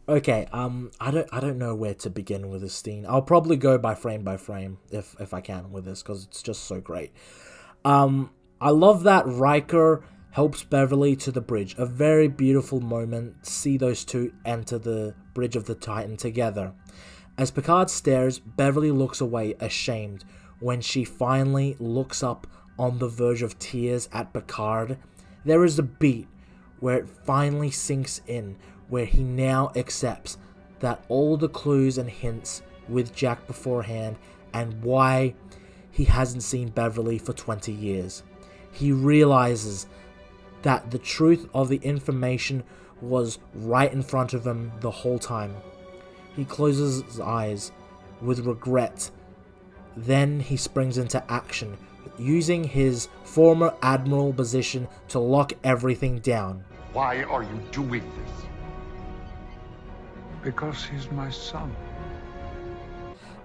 Okay, I don't know where to begin with this scene. I'll probably go by frame if I can with this, because it's just so great. I love that Riker helps Beverly to the bridge. A very beautiful moment to see those two enter the bridge of the Titan together. As Picard stares, Beverly looks away, ashamed, when she finally looks up on the verge of tears at Picard. There is a beat where it finally sinks in, where he now accepts that all the clues and hints with Jack beforehand and why he hasn't seen Beverly for 20 years. He realizes that the truth of the information was right in front of him the whole time. He closes his eyes with regret. Then he springs into action, using his former admiral position to lock everything down. Why are you doing this? Because he's my son.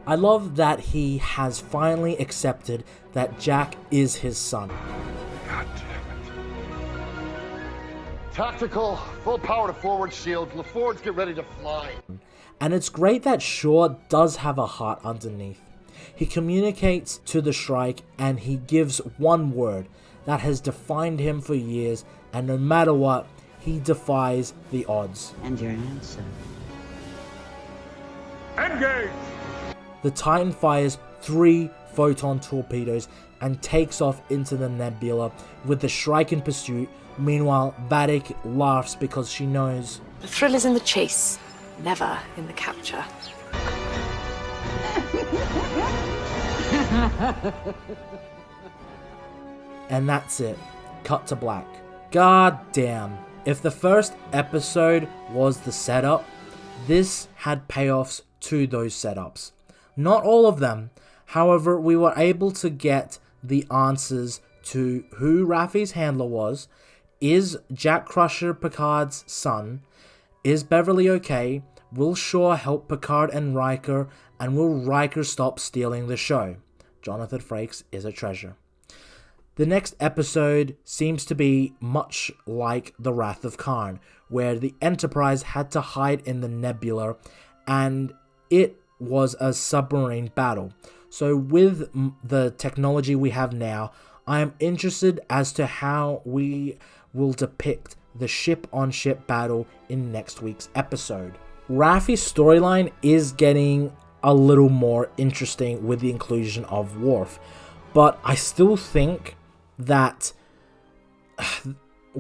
I love that he has finally accepted that Jack is his son. God damn it. Tactical, full power to forward shields. LaForge, get ready to fly. And it's great that Shaw does have a heart underneath. He communicates to the Shrike and he gives one word that has defined him for years, and no matter what, he defies the odds. And your answer? Engage! The Titan fires 3 photon torpedoes and takes off into the nebula with the Shrike in pursuit. Meanwhile, Vadic laughs because she knows the thrill is in the chase, never in the capture. And that's it. Cut to black. God damn. If the first episode was the setup, this had payoffs to those setups. Not all of them. However, we were able to get the answers to who Raffi's handler was. Is Jack Crusher Picard's son? Is Beverly okay? Will Shaw help Picard and Riker? And will Riker stop stealing the show? Jonathan Frakes is a treasure. The next episode seems to be much like The Wrath of Khan, where the Enterprise had to hide in the nebula, and it was a submarine battle. So with the technology we have now, I am interested as to how we will depict the ship-on-ship battle in next week's episode. Raffi's storyline is getting a little more interesting with the inclusion of Worf, but I still think that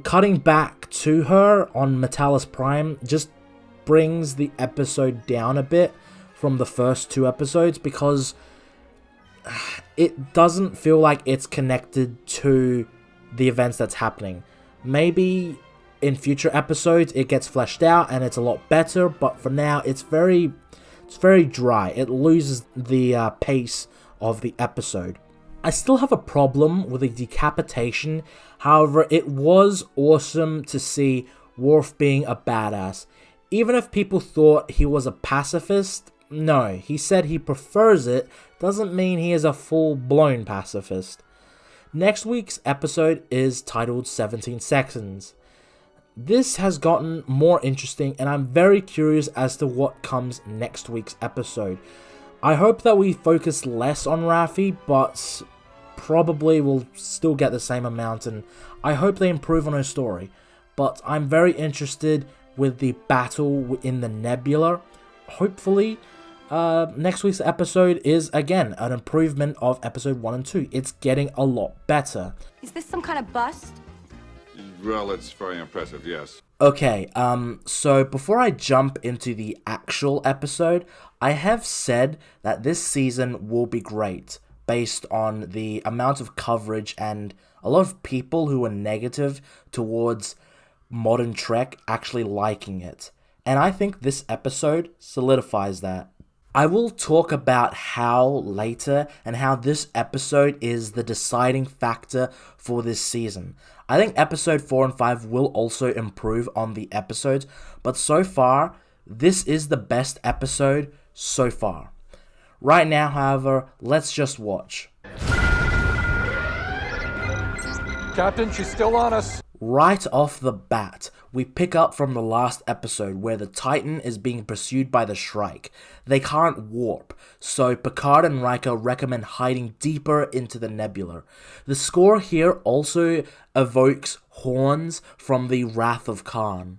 cutting back to her on Metalis Prime just brings the episode down a bit from the first two episodes, because it doesn't feel like it's connected to the events that's happening. Maybe in future episodes it gets fleshed out and it's a lot better, but for now it's very dry. It loses the pace of the episode. I still have a problem with the decapitation. However, it was awesome to see Worf being a badass. Even if people thought he was a pacifist, no, he said he prefers it, doesn't mean he is a full-blown pacifist. Next week's episode is titled 17 Seconds. This has gotten more interesting, and I'm very curious as to what comes next week's episode. I hope that we focus less on Raffi, but probably we'll still get the same amount, and I hope they improve on her story. But I'm very interested with the battle in the nebula. Hopefully, next week's episode is, again, an improvement of episode 1 and 2. It's getting a lot better. Is this some kind of bust? Well, it's very impressive, yes. Okay, so before I jump into the actual episode, I have said that this season will be great based on the amount of coverage and a lot of people who are negative towards modern Trek actually liking it. And I think this episode solidifies that. I will talk about how later and how this episode is the deciding factor for this season. I think episode 4 and 5 will also improve on the episodes, but so far, this is the best episode so far. Right now, however, let's just watch. Captain, she's still on us. Right off the bat, we pick up from the last episode where the Titan is being pursued by the Shrike. They can't warp, so Picard and Riker recommend hiding deeper into the nebula. The score here also evokes horns from the Wrath of Khan.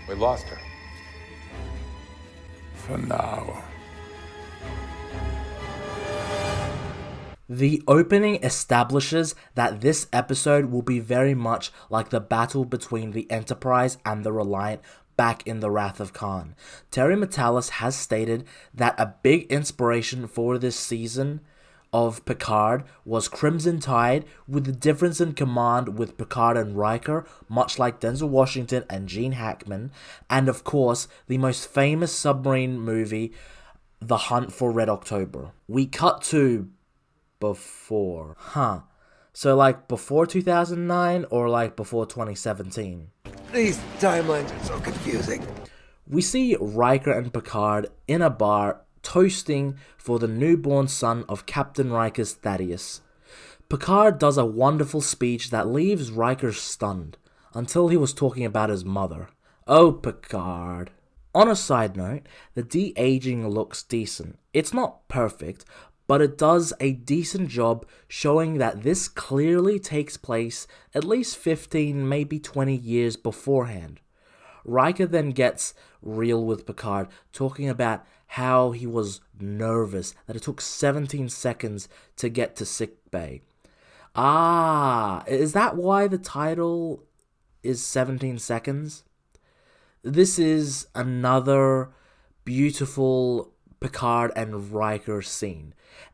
We lost her. For now. The opening establishes that this episode will be very much like the battle between the Enterprise and the Reliant back in the Wrath of Khan. Terry Matalas has stated that a big inspiration for this season of Picard was Crimson Tide, with the difference in command with Picard and Riker, much like Denzel Washington and Gene Hackman, and of course, the most famous submarine movie, The Hunt for Red October. We cut to before. So like before 2009 or like before 2017? These timelines are so confusing. We see Riker and Picard in a bar toasting for the newborn son of Captain Riker's Thaddeus. Picard does a wonderful speech that leaves Riker stunned until he was talking about his mother. Oh, Picard. On a side note, the de-aging looks decent. It's not perfect, but it does a decent job showing that this clearly takes place at least 15, maybe 20 years beforehand. Riker then gets real with Picard, talking about how he was nervous, that it took 17 seconds to get to sickbay. Ah, is that why the title is 17 seconds? This is another beautiful Picard and Riker scene,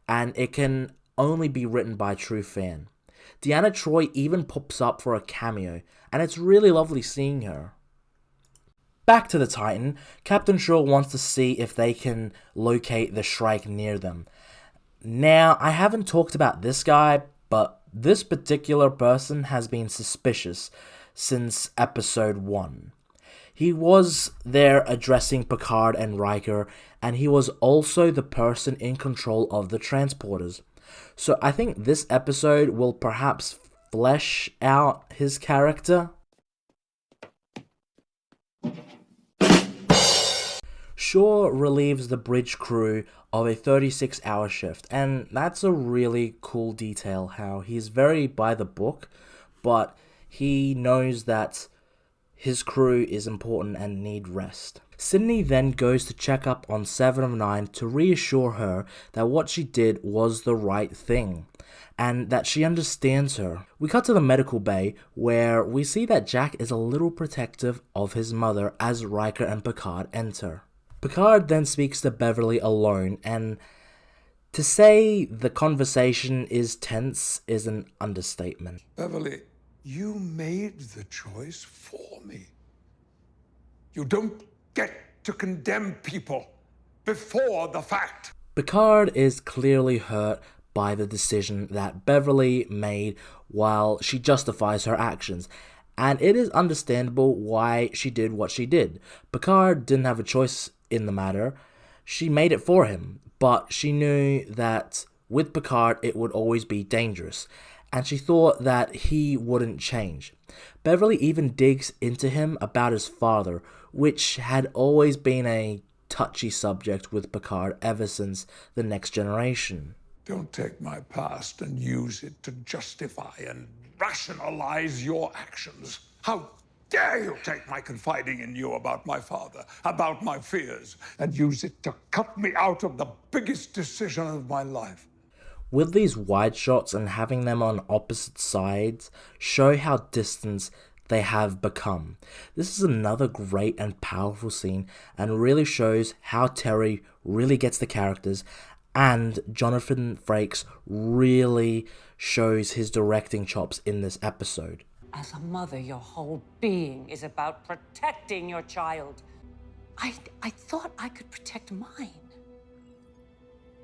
and it can only be written by a true fan. Deanna Troi even pops up for a cameo, and it's really lovely seeing her. Back to the Titan, Captain Shaw wants to see if they can locate the Shrike near them. Now, I haven't talked about this guy, but this particular person has been suspicious since episode 1. He was there addressing Picard and Riker, and he was also the person in control of the transporters. So I think this episode will perhaps flesh out his character. Shaw relieves the bridge crew of a 36-hour shift, and that's a really cool detail, how he's very by the book, but he knows that his crew is important and need rest. Sydney then goes to check up on 7 of 9 to reassure her that what she did was the right thing, and that she understands her. We cut to the medical bay, where we see that Jack is a little protective of his mother as Riker and Picard enter. Picard then speaks to Beverly alone, and to say the conversation is tense is an understatement. Beverly, you made the choice for me. You don't get to condemn people before the fact. Picard is clearly hurt by the decision that Beverly made while she justifies her actions, and it is understandable why she did what she did. Picard didn't have a choice in the matter. She made it for him, but she knew that with Picard it would always be dangerous, and she thought that he wouldn't change. Beverly even digs into him about his father, which had always been a touchy subject with Picard ever since The Next Generation. Don't take my past and use it to justify and rationalize your actions. How dare you take my confiding in you about my father, about my fears, and use it to cut me out of the biggest decision of my life. With these wide shots and having them on opposite sides show how distant they have become. This is another great and powerful scene and really shows how Terry really gets the characters, and Jonathan Frakes really shows his directing chops in this episode. As a mother, your whole being is about protecting your child. I thought I could protect mine.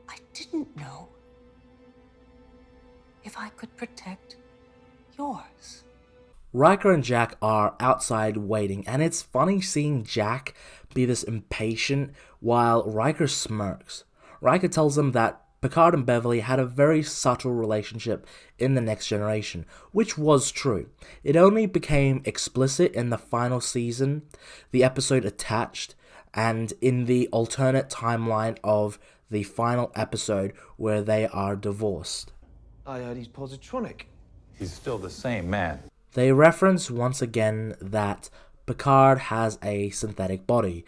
I didn't know if I could protect yours. Riker and Jack are outside waiting, and it's funny seeing Jack be this impatient while Riker smirks. Riker tells him that Picard and Beverly had a very subtle relationship in The Next Generation, which was true. It only became explicit in the final season, the episode Attached, and in the alternate timeline of the final episode where they are divorced. I heard he's positronic. He's still the same man. They reference once again that Picard has a synthetic body,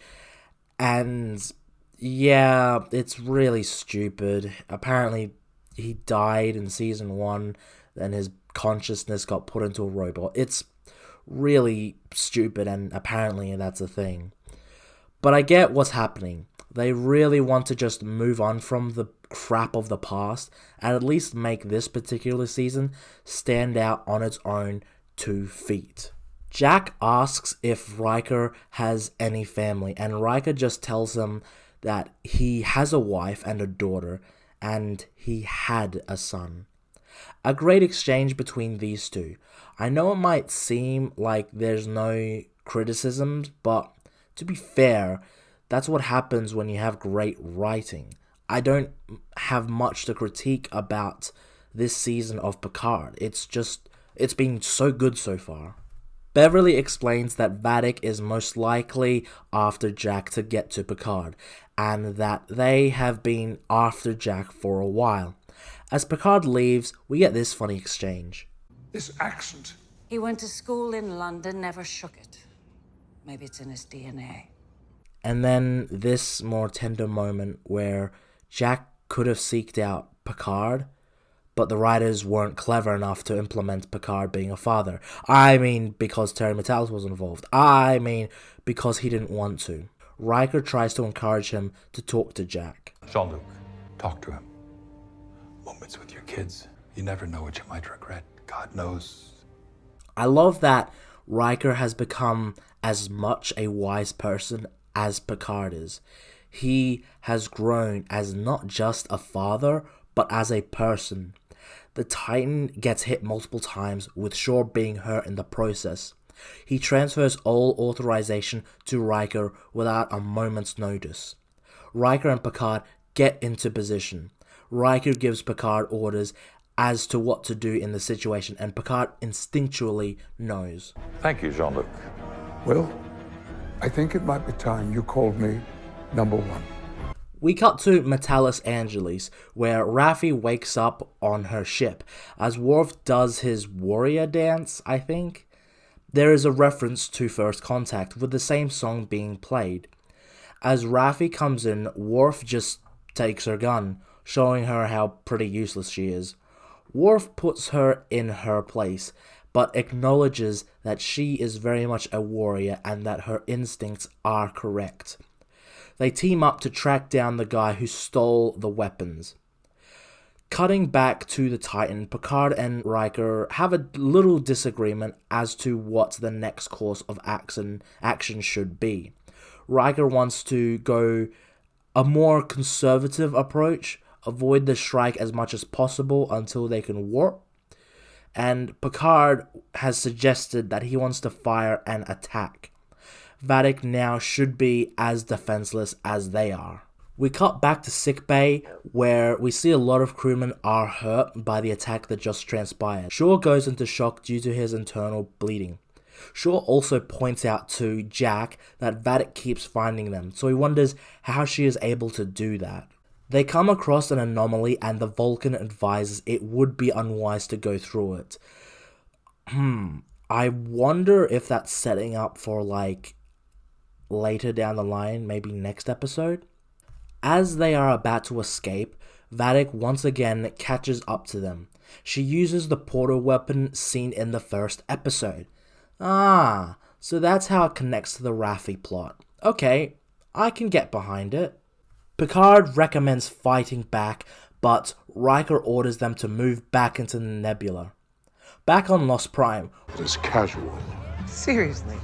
and yeah, it's really stupid. Apparently, he died in season 1, and his consciousness got put into a robot. It's really stupid, and apparently that's a thing. But I get what's happening. They really want to just move on from the crap of the past, and at least make this particular season stand out on its own 2 feet. Jack asks if Riker has any family, and Riker just tells him that he has a wife and a daughter, and he had a son. A great exchange between these two. I know it might seem like there's no criticisms, but to be fair, that's what happens when you have great writing. I don't have much to critique about this season of Picard. It's been so good so far. Beverly explains that Vadic is most likely after Jack to get to Picard, and that they have been after Jack for a while. As Picard leaves, we get this funny exchange. This accent. He went to school in London, never shook it. Maybe it's in his DNA. And then this more tender moment where Jack could have seeked out Picard, but the writers weren't clever enough to implement Picard being a father. I mean, because Terry Matalas was involved. I mean, because he didn't want to. Riker tries to encourage him to talk to Jack. Jean-Luc, talk to him. Moments with your kids. You never know what you might regret. God knows. I love that Riker has become as much a wise person as Picard is. He has grown as not just a father, but as a person. The Titan gets hit multiple times, with Shaw being hurt in the process. He transfers all authorization to Riker without a moment's notice. Riker and Picard get into position. Riker gives Picard orders as to what to do in the situation, and Picard instinctually knows. Thank you, Jean-Luc. Well, I think it might be time you called me number one. We cut to Metalis Angeles, where Raffi wakes up on her ship, as Worf does his warrior dance, I think. There is a reference to First Contact, with the same song being played. As Raffi comes in, Worf just takes her gun, showing her how pretty useless she is. Worf puts her in her place, but acknowledges that she is very much a warrior and that her instincts are correct. They team up to track down the guy who stole the weapons. Cutting back to the Titan, Picard and Riker have a little disagreement as to what the next course of action should be. Riker wants to go a more conservative approach, avoid the strike as much as possible until they can warp, and Picard has suggested that he wants to fire an attack. Vadic now should be as defenseless as they are. We cut back to sickbay, where we see a lot of crewmen are hurt by the attack that just transpired. Shaw goes into shock due to his internal bleeding. Shaw also points out to Jack that Vadic keeps finding them, so he wonders how she is able to do that. They come across an anomaly and the Vulcan advises it would be unwise to go through it. I wonder if that's setting up for later down the line, maybe next episode. As they are about to escape, Vadic once again catches up to them. She uses the portal weapon seen in the first episode. So that's how it connects to the Raffi plot. Okay, I can get behind it. Picard recommends fighting back, but Riker orders them to move back into the nebula. Back on Lost Prime, it is casual. Seriously,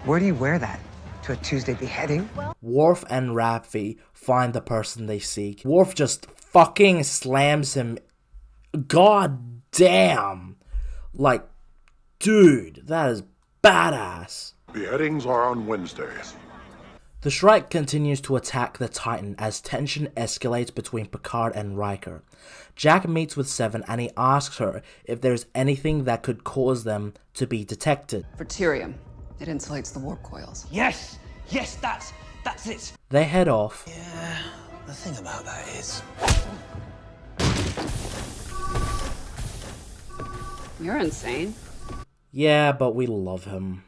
where do you wear that? To a Tuesday beheading? Worf and Raffi find the person they seek. Worf just fucking slams him. God damn. Dude, that is badass. Beheadings are on Wednesdays. The Shrike continues to attack the Titan as tension escalates between Picard and Riker. Jack meets with Seven and he asks her if there's anything that could cause them to be detected. Deuterium. It insulates the warp coils. Yes! Yes, that's it! They head off. Yeah, the thing about that is... You're insane. Yeah, but we love him.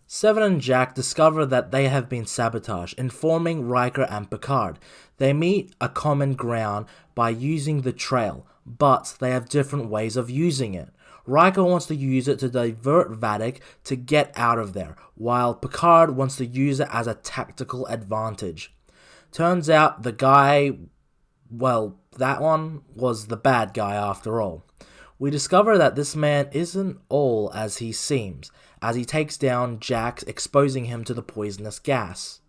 Seven and Jack discover that they have been sabotaged, informing Riker and Picard. They meet a common ground by using the trail, but they have different ways of using it. Riker wants to use it to divert Vadic to get out of there, while Picard wants to use it as a tactical advantage. Turns out the guy, that one was the bad guy after all. We discover that this man isn't all as he seems, as he takes down Jack, exposing him to the poisonous gas.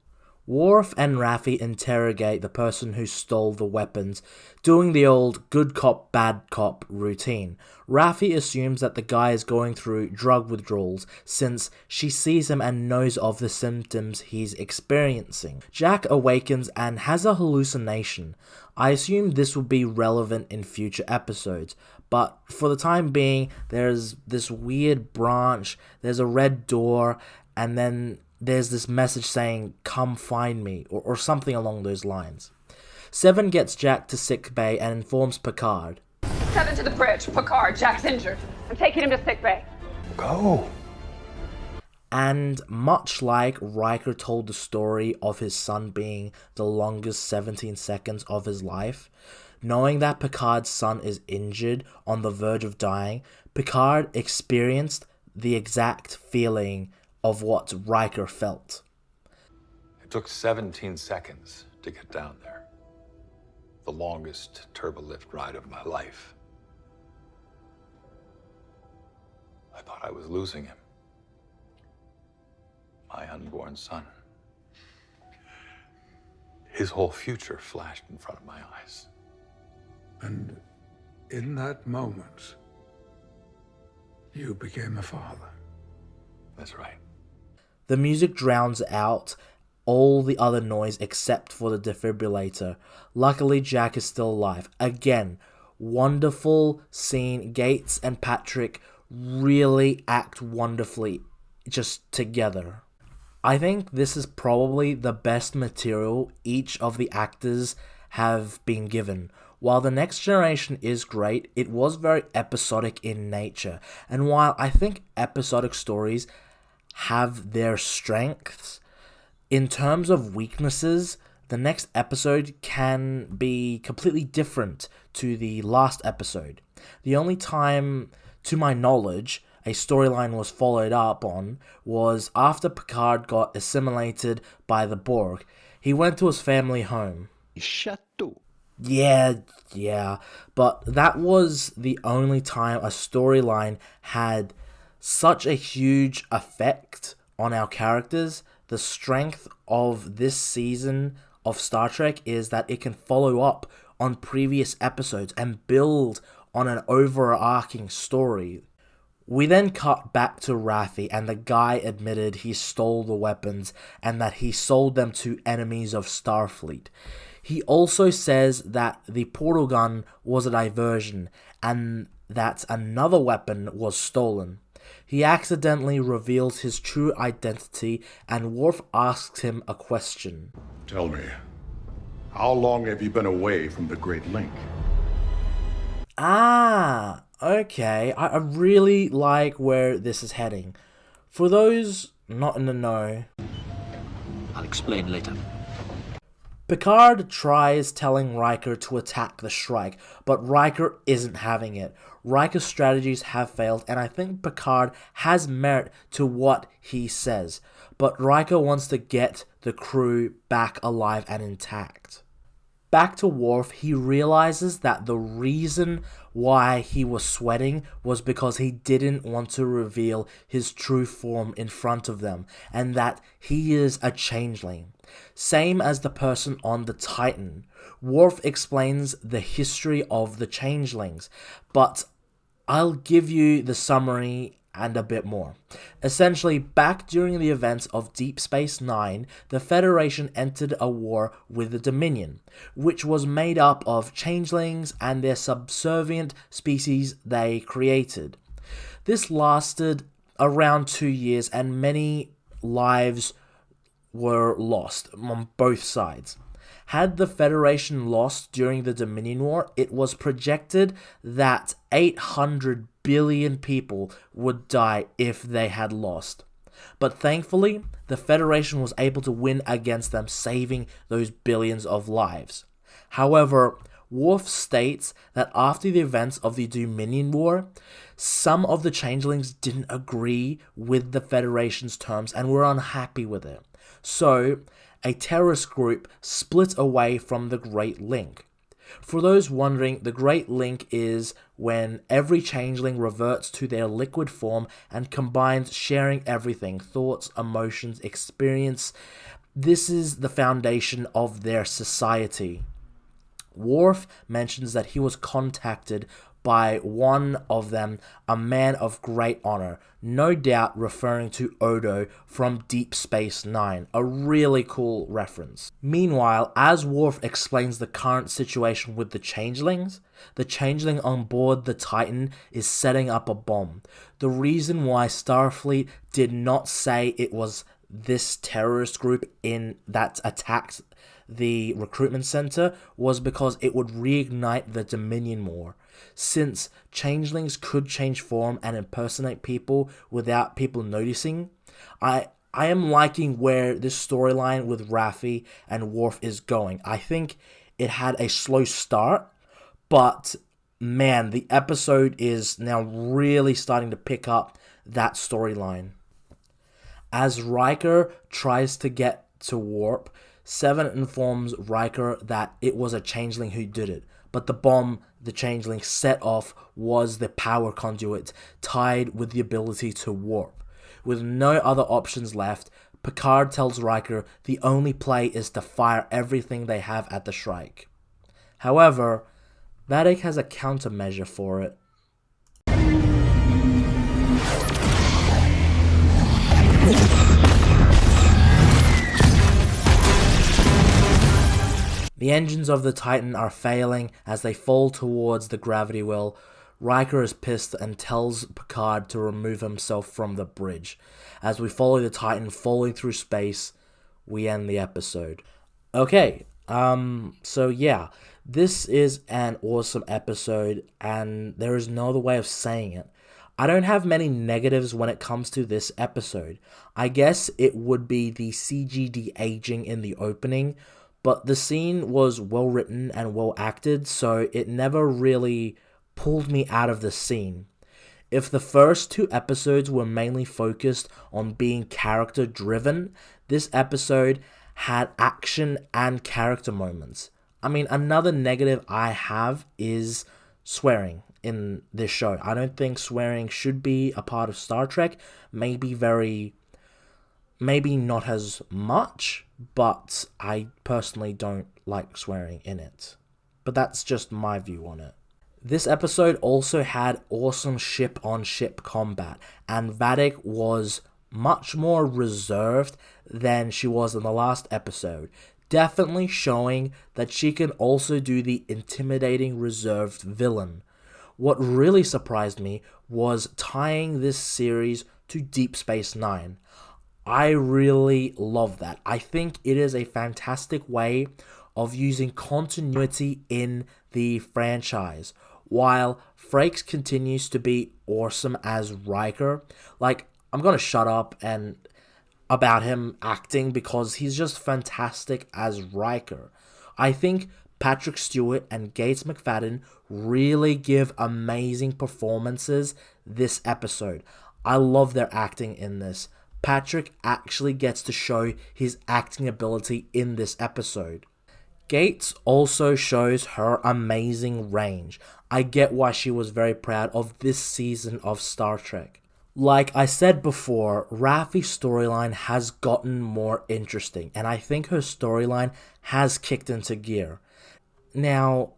Worf and Raffi interrogate the person who stole the weapons, doing the old good cop, bad cop routine. Raffi assumes that the guy is going through drug withdrawals since she sees him and knows of the symptoms he's experiencing. Jack awakens and has a hallucination. I assume this will be relevant in future episodes, but for the time being, there's this weird branch, there's a red door, and then there's this message saying, "Come find me," or something along those lines. Seven gets Jack to sickbay and informs Picard. Seven to the bridge. Picard, Jack's injured. I'm taking him to sickbay. Go. And much like Riker told the story of his son being the longest 17 seconds of his life, knowing that Picard's son is injured on the verge of dying, Picard experienced the exact feeling of what Riker felt. It took 17 seconds to get down there. The longest turbolift ride of my life. I thought I was losing him. My unborn son. His whole future flashed in front of my eyes. And in that moment, you became a father. That's right. The music drowns out all the other noise except for the defibrillator. Luckily, Jack is still alive. Again, wonderful scene. Gates and Patrick really act wonderfully just together. I think this is probably the best material each of the actors have been given. While The Next Generation is great, it was very episodic in nature. And while I think episodic stories have their strengths, in terms of weaknesses, the next episode can be completely different to the last episode. The only time, to my knowledge, a storyline was followed up on was after Picard got assimilated by the Borg. He went to his family home. Chateau. Yeah, but that was the only time a storyline had such a huge effect on our characters. The strength of this season of Star Trek is that it can follow up on previous episodes and build on an overarching story. We then cut back to Raffi, and the guy admitted he stole the weapons and that he sold them to enemies of Starfleet. He also says that the portal gun was a diversion and that another weapon was stolen. He accidentally reveals his true identity, and Worf asks him a question. Tell me, how long have you been away from the Great Link? Okay, I really like where this is heading. For those not in the know, I'll explain later. Picard tries telling Riker to attack the Shrike, but Riker isn't having it. Riker's strategies have failed, and I think Picard has merit to what he says, but Riker wants to get the crew back alive and intact. Back to Worf, he realizes that the reason why he was sweating was because he didn't want to reveal his true form in front of them, and that he is a changeling. Same as the person on the Titan. Worf explains the history of the changelings, but I'll give you the summary and a bit more. Essentially, back during the events of Deep Space Nine, the Federation entered a war with the Dominion, which was made up of changelings and their subservient species they created. This lasted around 2 years, and many lives were lost on both sides. Had the Federation lost during the Dominion War, it was projected that 800 billion people would die if they had lost. But thankfully, the Federation was able to win against them, saving those billions of lives. However, Worf states that after the events of the Dominion War, some of the changelings didn't agree with the Federation's terms and were unhappy with it. So, a terrorist group split away from the Great Link. For those wondering, the Great Link is when every changeling reverts to their liquid form and combines sharing everything, thoughts, emotions, experience. This is the foundation of their society. Worf mentions that he was contacted by one of them, a man of great honor, no doubt referring to Odo from Deep Space Nine, a really cool reference. Meanwhile, as Worf explains the current situation with the changelings, the changeling on board the Titan is setting up a bomb. The reason why Starfleet did not say it was this terrorist group that attacked the recruitment center was because it would reignite the Dominion more. Since changelings could change form and impersonate people without people noticing, I am liking where this storyline with Raffi and Worf is going. I think it had a slow start, but man, the episode is now really starting to pick up that storyline. As Riker tries to get to Warp, Seven informs Riker that it was a changeling who did it, but the bomb the changeling set off was the power conduit tied with the ability to warp. With no other options left, Picard tells Riker the only play is to fire everything they have at the Shrike. However, Vadic has a countermeasure for it. The engines of the Titan are failing as they fall towards the gravity well. Riker is pissed and tells Picard to remove himself from the bridge. As we follow the Titan falling through space, we end the episode. Okay, so yeah, this is an awesome episode, and there is no other way of saying it. I don't have many negatives when it comes to this episode. I guess it would be the CG de-aging in the opening, but the scene was well written and well acted, so it never really pulled me out of the scene. If the first two episodes were mainly focused on being character driven, this episode had action and character moments. I mean, another negative I have is swearing in this show. I don't think swearing should be a part of Star Trek. Maybe not as much, but I personally don't like swearing in it. But that's just my view on it. This episode also had awesome ship-on-ship combat, and Vadic was much more reserved than she was in the last episode, definitely showing that she can also do the intimidating reserved villain. What really surprised me was tying this series to Deep Space Nine. I really love that. I think it is a fantastic way of using continuity in the franchise. While Frakes continues to be awesome as Riker, like, I'm gonna shut up and about him acting because he's just fantastic as Riker. I think Patrick Stewart and Gates McFadden really give amazing performances this episode. I love their acting in this. Patrick actually gets to show his acting ability in this episode. Gates also shows her amazing range. I get why she was very proud of this season of Star Trek. Like I said before, Raffi's storyline has gotten more interesting, and I think her storyline has kicked into gear. Now,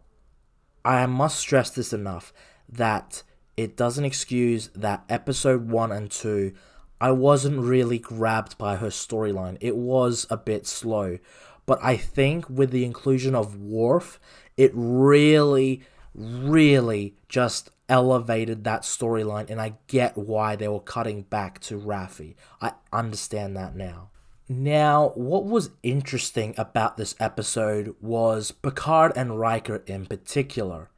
I must stress this enough, that it doesn't excuse that episode 1 and 2, I wasn't really grabbed by her storyline. It was a bit slow. But I think with the inclusion of Worf, it really just elevated that storyline, and I get why they were cutting back to Raffi. I understand that now. Now, what was interesting about this episode was Picard and Riker in particular.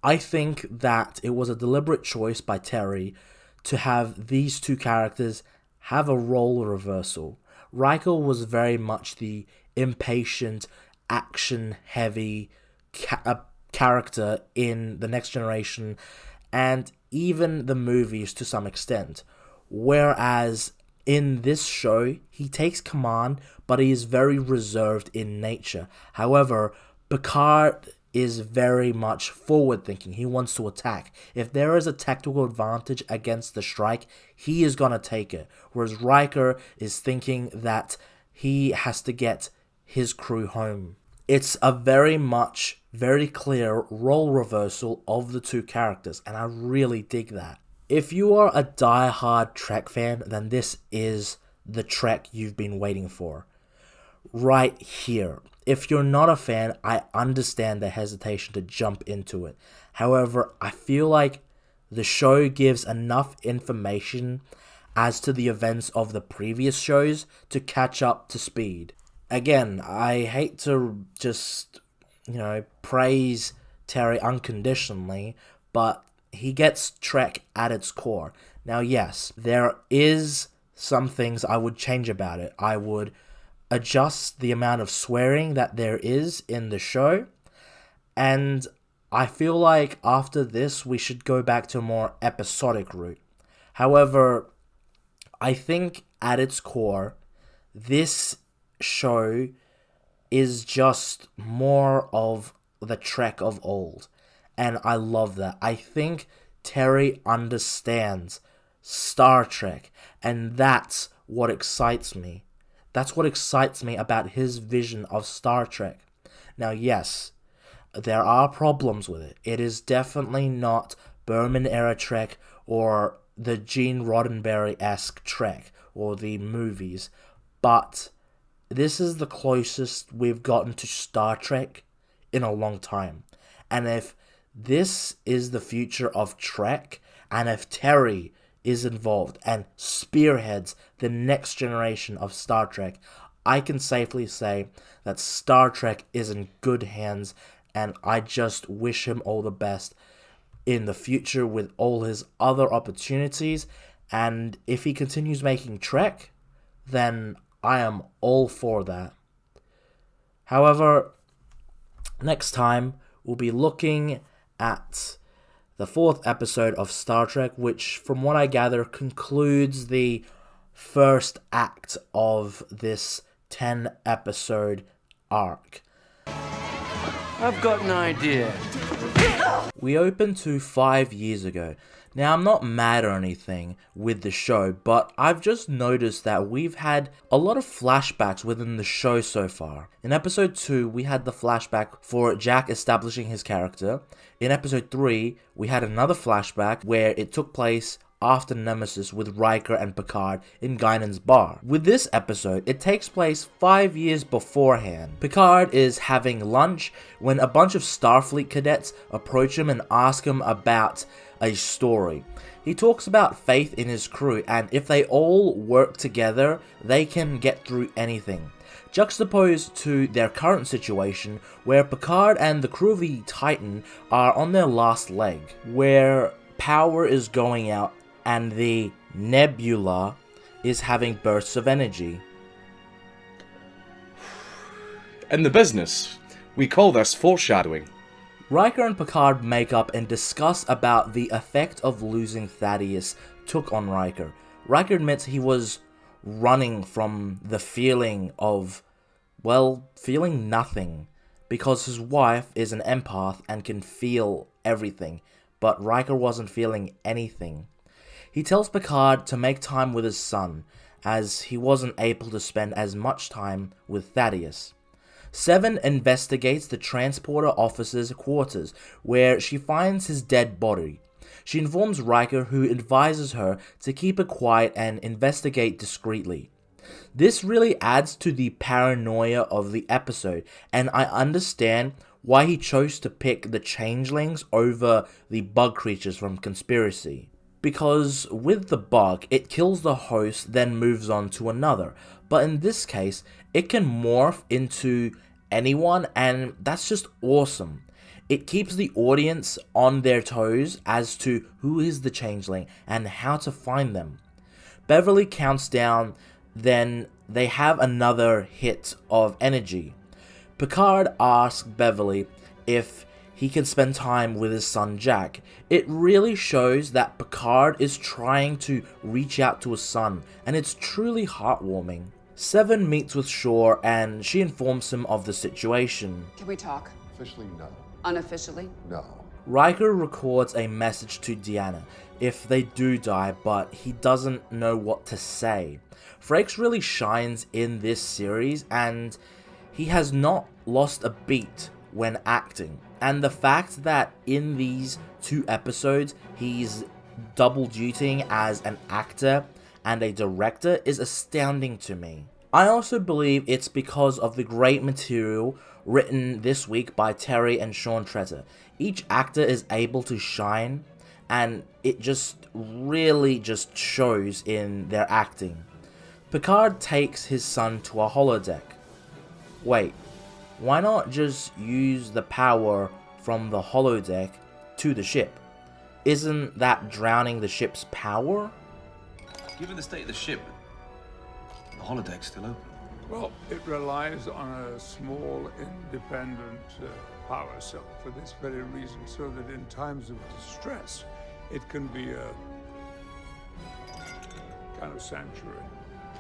I think that it was a deliberate choice by Terry to have these two characters have a role reversal. Riker was very much the impatient, action-heavy character in The Next Generation and even the movies to some extent. Whereas in this show, he takes command, but he is very reserved in nature. However, Picard is very much forward-thinking. He wants to attack. If there is a tactical advantage against the Shrike, he is going to take it. Whereas Riker is thinking that he has to get his crew home. It's a very clear role reversal of the two characters, and I really dig that. If you are a die-hard Trek fan, then this is the Trek you've been waiting for. Right here. If you're not a fan, I understand the hesitation to jump into it. However, I feel like the show gives enough information as to the events of the previous shows to catch up to speed. again, I hate to just, praise Terry unconditionally, but he gets Trek at its core. Now, yes, there is some things I would change about it. I would adjust the amount of swearing that there is in the show, and I feel like after this we should go back to a more episodic route. However, I think at its core, this show is just more of the Trek of old, and I love that. I think Terry understands Star Trek, and that's what excites me. That's what excites me about his vision of Star Trek. Now, yes, there are problems with it. It is definitely not Berman-era Trek or the Gene Roddenberry-esque Trek or the movies, but this is the closest we've gotten to Star Trek in a long time. And if this is the future of Trek, and if Terry is involved and spearheads the next generation of Star Trek, I can safely say that Star Trek is in good hands, and I just wish him all the best in the future with all his other opportunities. And if he continues making Trek, then I am all for that. However, next time we'll be looking at the 4th episode of Star Trek, which, from what I gather, concludes the first act of this 10-episode arc. I've got an idea. We opened to 5 years ago. Now, I'm not mad or anything with the show, but I've just noticed that we've had a lot of flashbacks within the show so far. In episode 2, we had the flashback for Jack establishing his character. In episode 3, we had another flashback where it took place after Nemesis with Riker and Picard in Guinan's bar. With this episode, it takes place 5 years beforehand. Picard is having lunch when a bunch of Starfleet cadets approach him and ask him about a story. He talks about faith in his crew, and if they all work together, they can get through anything. Juxtaposed to their current situation, where Picard and the crew of the Titan are on their last leg, where power is going out and the Nebula is having bursts of energy. In the business, we call this foreshadowing. Riker and Picard make up and discuss about the effect of losing Thaddeus took on Riker. Riker admits he was running from the feeling of, feeling nothing, because his wife is an empath and can feel everything, but Riker wasn't feeling anything. He tells Picard to make time with his son, as he wasn't able to spend as much time with Thaddeus. Seven investigates the transporter officer's quarters, where she finds his dead body. She informs Riker, who advises her to keep it quiet and investigate discreetly. This really adds to the paranoia of the episode, and I understand why he chose to pick the changelings over the bug creatures from Conspiracy. Because with the bug, it kills the host, then moves on to another. But in this case, it can morph into anyone, and that's just awesome. It keeps the audience on their toes as to who is the changeling and how to find them. Beverly counts down, then they have another hit of energy. Picard asks Beverly if he can spend time with his son Jack. It really shows that Picard is trying to reach out to his son, and it's truly heartwarming. Seven meets with Shaw, and she informs him of the situation. Can we talk? Officially, no. Unofficially? No. Riker records a message to Deanna if they do die, but he doesn't know what to say. Frakes really shines in this series, and he has not lost a beat when acting. And the fact that in these 2 episodes he's double dutying as an actor and a director is astounding to me. I also believe it's because of the great material written this week by Terry and Sean Tretter. Each actor is able to shine, and it just really just shows in their acting. Picard takes his son to a holodeck. Wait, why not just use the power from the holodeck to the ship? Isn't that drowning the ship's power? Given the state of the ship, the holodeck's still open. Well, it relies on a small, independent power cell for this very reason, so that in times of distress, it can be a kind of sanctuary.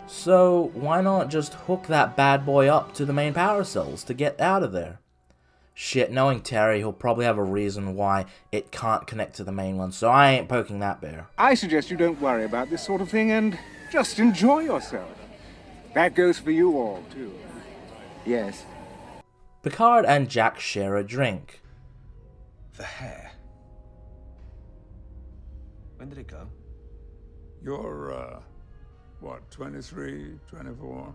So why not just hook that bad boy up to the main power cells to get out of there? Shit, knowing Terry, he'll probably have a reason why it can't connect to the main one, so I ain't poking that bear. I suggest you don't worry about this sort of thing and just enjoy yourself. That goes for you all, too. Yes. Picard and Jack share a drink. The hair. When did it go? You're, what, 23, 24?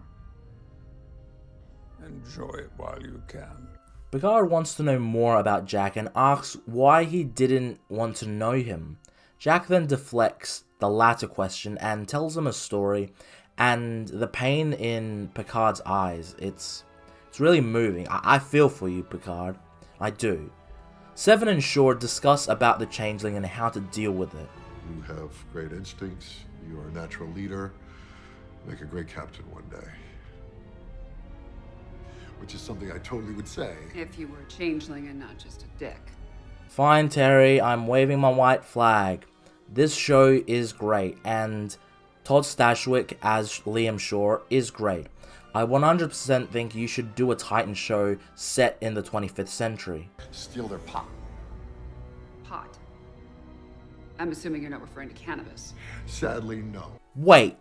Enjoy it while you can. Picard wants to know more about Jack and asks why he didn't want to know him. Jack then deflects the latter question and tells him a story, and the pain in Picard's eyes, it's really moving. I feel for you, Picard. I do. Seven and Shaw discuss about the changeling and how to deal with it. You have great instincts, you are a natural leader, make a great captain one day. Which is something I totally would say. If you were a changeling and not just a dick. Fine, Terry, I'm waving my white flag. This show is great, and Todd Stashwick as Liam Shaw is great. I 100% think you should do a Titan show set in the 25th century. Steal their pot. Pot. I'm assuming you're not referring to cannabis. Sadly, no. Wait,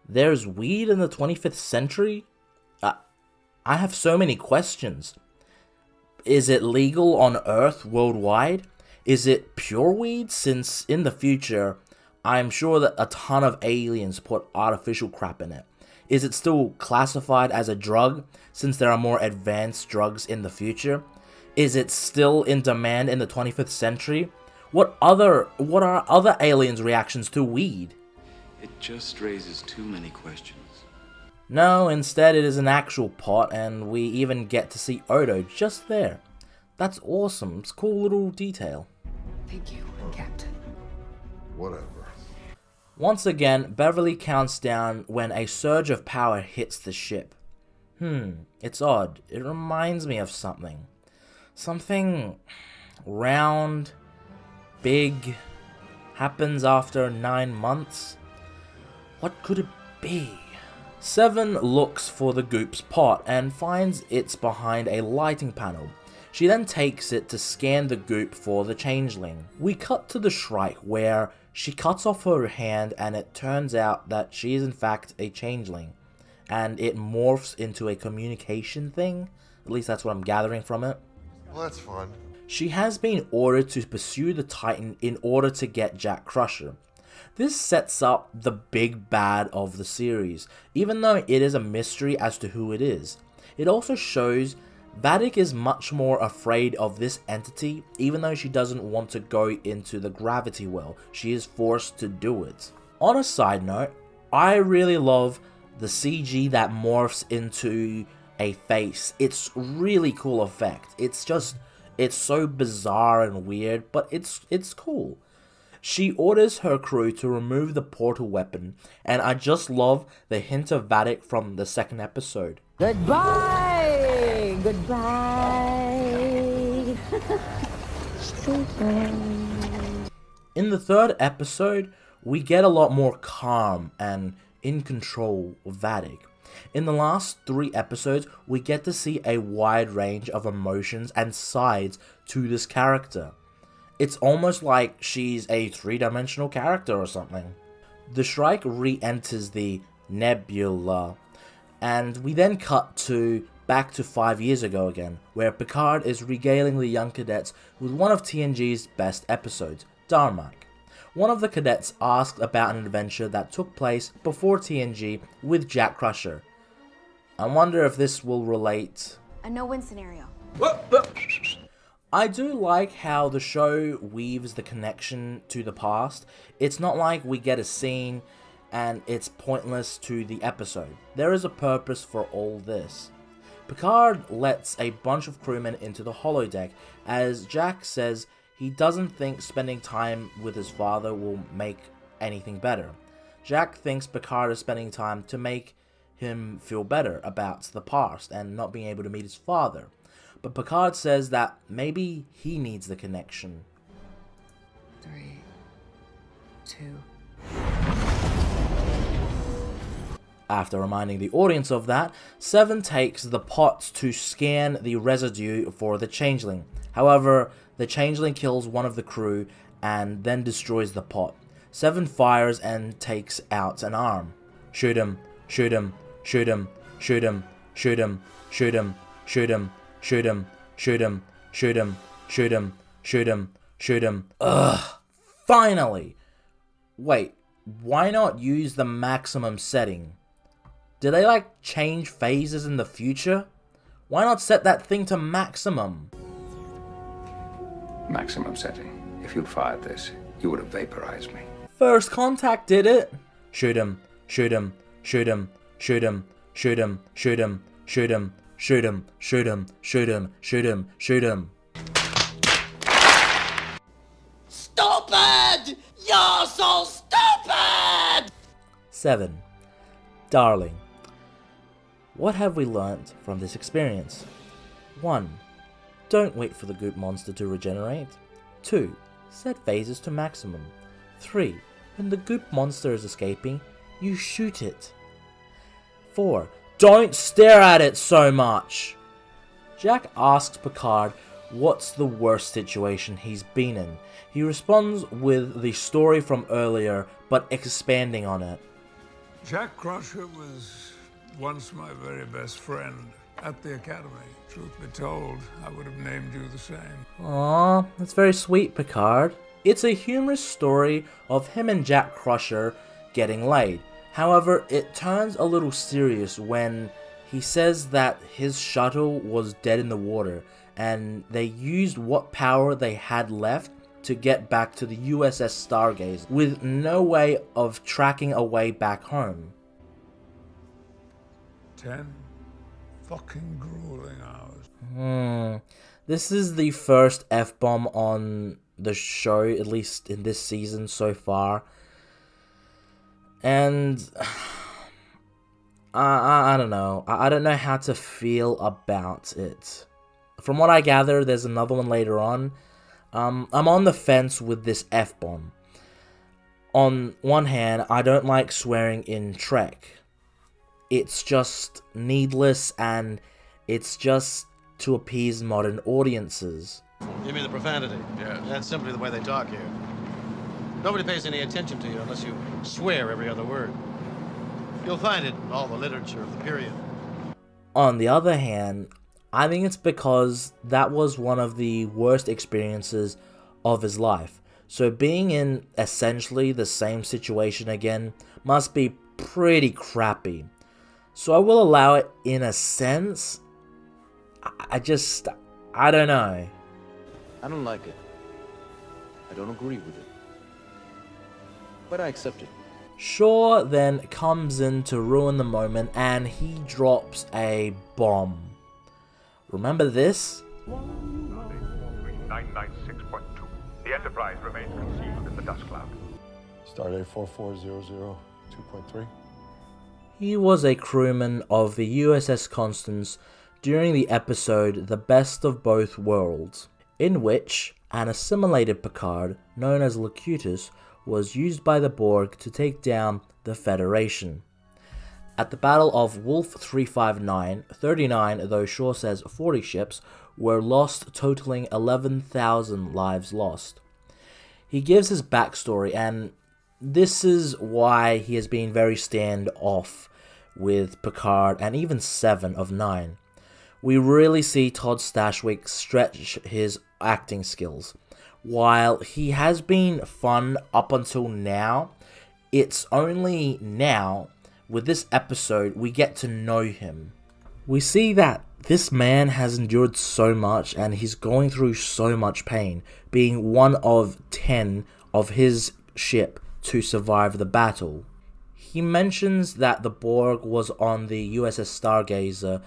there's weed in the 25th century? I have so many questions. Is it legal on Earth worldwide? Is it pure weed? Since in the future, I'm sure that a ton of aliens put artificial crap in it. Is it still classified as a drug, since there are more advanced drugs in the future? Is it still in demand in the 25th century? What are other aliens' reactions to weed? It just raises too many questions. No, instead it is an actual pot, and we even get to see Odo just there. That's awesome. It's a cool little detail. Thank you, Captain. Whatever. Once again, Beverly counts down when a surge of power hits the ship. It's odd. It reminds me of something. Something round, big, happens after 9 months. What could it be? Seven looks for the goop's pot and finds it's behind a lighting panel. She then takes it to scan the goop for the changeling. We cut to the Shrike where she cuts off her hand and it turns out that she is in fact a changeling. And it morphs into a communication thing. At least that's what I'm gathering from it. Well, that's fun. She has been ordered to pursue the Titan in order to get Jack Crusher. This sets up the big bad of the series, even though it is a mystery as to who it is. It also shows Vadic is much more afraid of this entity, even though she doesn't want to go into the gravity well. She is forced to do it. On a side note, I really love the CG that morphs into a face. It's really cool effect. It's so bizarre and weird, but it's cool. She orders her crew to remove the portal weapon, and I just love the hint of Vadic from the second episode. Goodbye! Goodbye! In the third episode, we get a lot more calm and in control of Vadic. In the last 3 episodes, we get to see a wide range of emotions and sides to this character. It's almost like she's a 3-dimensional character or something. The Shrike re-enters the Nebula, and we then cut back to 5 years ago again, where Picard is regaling the young cadets with one of TNG's best episodes, Darmok. One of the cadets asked about an adventure that took place before TNG with Jack Crusher. I wonder if this will relate. A no-win scenario. I do like how the show weaves the connection to the past. It's not like we get a scene and it's pointless to the episode. There is a purpose for all this. Picard lets a bunch of crewmen into the holodeck, as Jack says he doesn't think spending time with his father will make anything better. Jack thinks Picard is spending time to make him feel better about the past and not being able to meet his father. But Picard says that maybe he needs the connection. 3, 2. After reminding the audience of that, Seven takes the pot to scan the residue for the changeling. However, the changeling kills one of the crew and then destroys the pot. Seven fires and takes out an arm. Shoot him, shoot him, shoot him, shoot him, shoot him, shoot him, shoot him, shoot him, shoot him, shoot him, shoot him, shoot him, shoot him. Ugh, finally! Wait, why not use the maximum setting? Did they like change phases in the future? Why not set that thing to maximum? Maximum setting. If you'd fired this, you would have vaporized me. First Contact did it! Shoot him, shoot him, shoot him, shoot him, shoot him, shoot him, shoot him, shoot him, shoot him, shoot him, shoot him, shoot him. Stupid! You're so stupid! 7. Darling. What have we learnt from this experience? 1. Don't wait for the goop monster to regenerate. 2. Set phases to maximum. 3. When the goop monster is escaping, you shoot it. 4. Don't stare at it so much! Jack asks Picard what's the worst situation he's been in. He responds with the story from earlier, but expanding on it. Jack Crusher was once my very best friend at the Academy. Truth be told, I would have named you the same. Aww, that's very sweet, Picard. It's a humorous story of him and Jack Crusher getting laid. However, it turns a little serious when he says that his shuttle was dead in the water, and they used what power they had left to get back to the USS Stargazer, with no way of tracking a way back home. 10 fucking grueling hours. This is the first F-bomb on the show, at least in this season so far. And I don't know. I don't know how to feel about it. From what I gather, there's another one later on. I'm on the fence with this F-bomb. On one hand, I don't like swearing in Trek. It's just needless and it's just to appease modern audiences. You mean the profanity? Yeah. That's simply the way they talk here. Nobody pays any attention to you unless you swear every other word. You'll find it in all the literature of the period. On the other hand, I think it's because that was one of the worst experiences of his life. So being in essentially the same situation again must be pretty crappy. So I will allow it in a sense. I don't know. I don't like it. I don't agree with it. But I accept it. Shaw then comes in to ruin the moment and he drops a bomb. Remember this? 996.2. The Enterprise remains concealed in the dust cloud. Stardate 4400 2.3. He was a crewman of the USS Constance during the episode The Best of Both Worlds, in which an assimilated Picard known as Locutus was used by the Borg to take down the Federation. At the Battle of Wolf 359, 39, though Shaw says 40 ships, were lost, totaling 11,000 lives lost. He gives his backstory, and this is why he has been very standoff with Picard and even 7 of 9. We really see Todd Stashwick stretch his acting skills. While he has been fun up until now, it's only now, with this episode, we get to know him. We see that this man has endured so much and he's going through so much pain, being one of 10 of his ship to survive the battle. He mentions that the Borg was on the USS Stargazer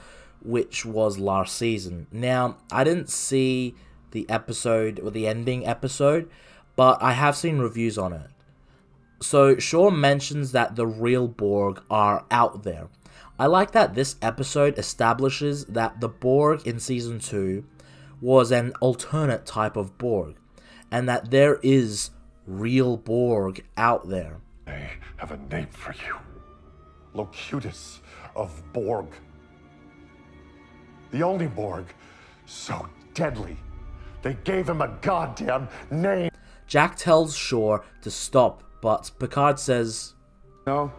which was last season. Now, I didn't see the episode, or the ending episode, but I have seen reviews on it. So Shaw mentions that the real Borg are out there. I like that this episode establishes that the Borg in Season 2 was an alternate type of Borg, and that there is real Borg out there. I have a name for you. Locutus of Borg. The only Borg so deadly, they gave him a goddamn name. Jack tells Shaw to stop, but Picard says, No.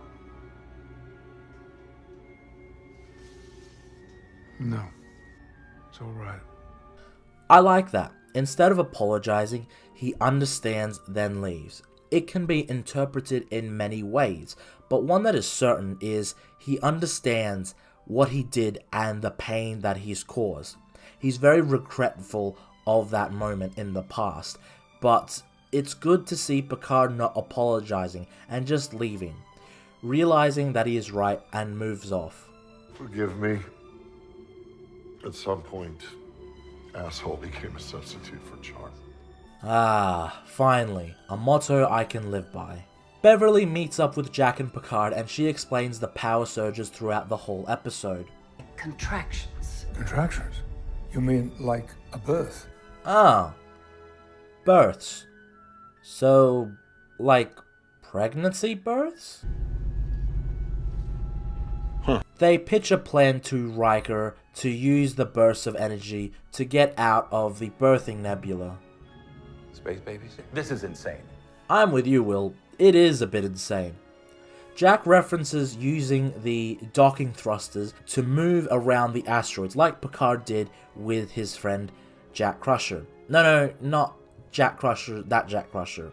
No. It's all right. I like that. Instead of apologizing, he understands, then leaves. It can be interpreted in many ways, but one that is certain is he understands what he did and the pain that he's caused. He's very regretful of that moment in the past, but it's good to see Picard not apologizing and just leaving, realizing that he is right, and moves off. Forgive me. At some point, asshole became a substitute for charm. Ah, finally, a motto I can live by. Beverly meets up with Jack and Picard, and she explains the power surges throughout the whole episode. Contractions. Contractions? You mean like a birth? Ah, births. So, like pregnancy births? They pitch a plan to Riker to use the bursts of energy to get out of the birthing nebula. Space babies? This is insane. I'm with you, Will. It is a bit insane. Jack references using the docking thrusters to move around the asteroids like Picard did with his friend Jack Crusher. No, not Jack Crusher, that Jack Crusher.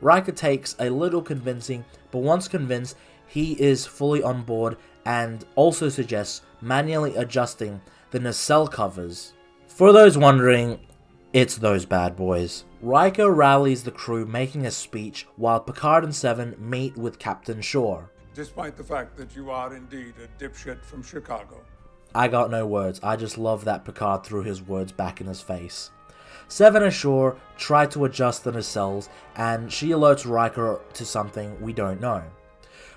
Riker takes a little convincing, but once convinced, he is fully on board and also suggests manually adjusting the nacelle covers. For those wondering, it's those bad boys. Riker rallies the crew, making a speech, while Picard and Seven meet with Captain Shaw. Despite the fact that you are indeed a dipshit from Chicago. I got no words, I just love that Picard threw his words back in his face. Seven and Shaw try to adjust the nacelles, and she alerts Riker to something we don't know.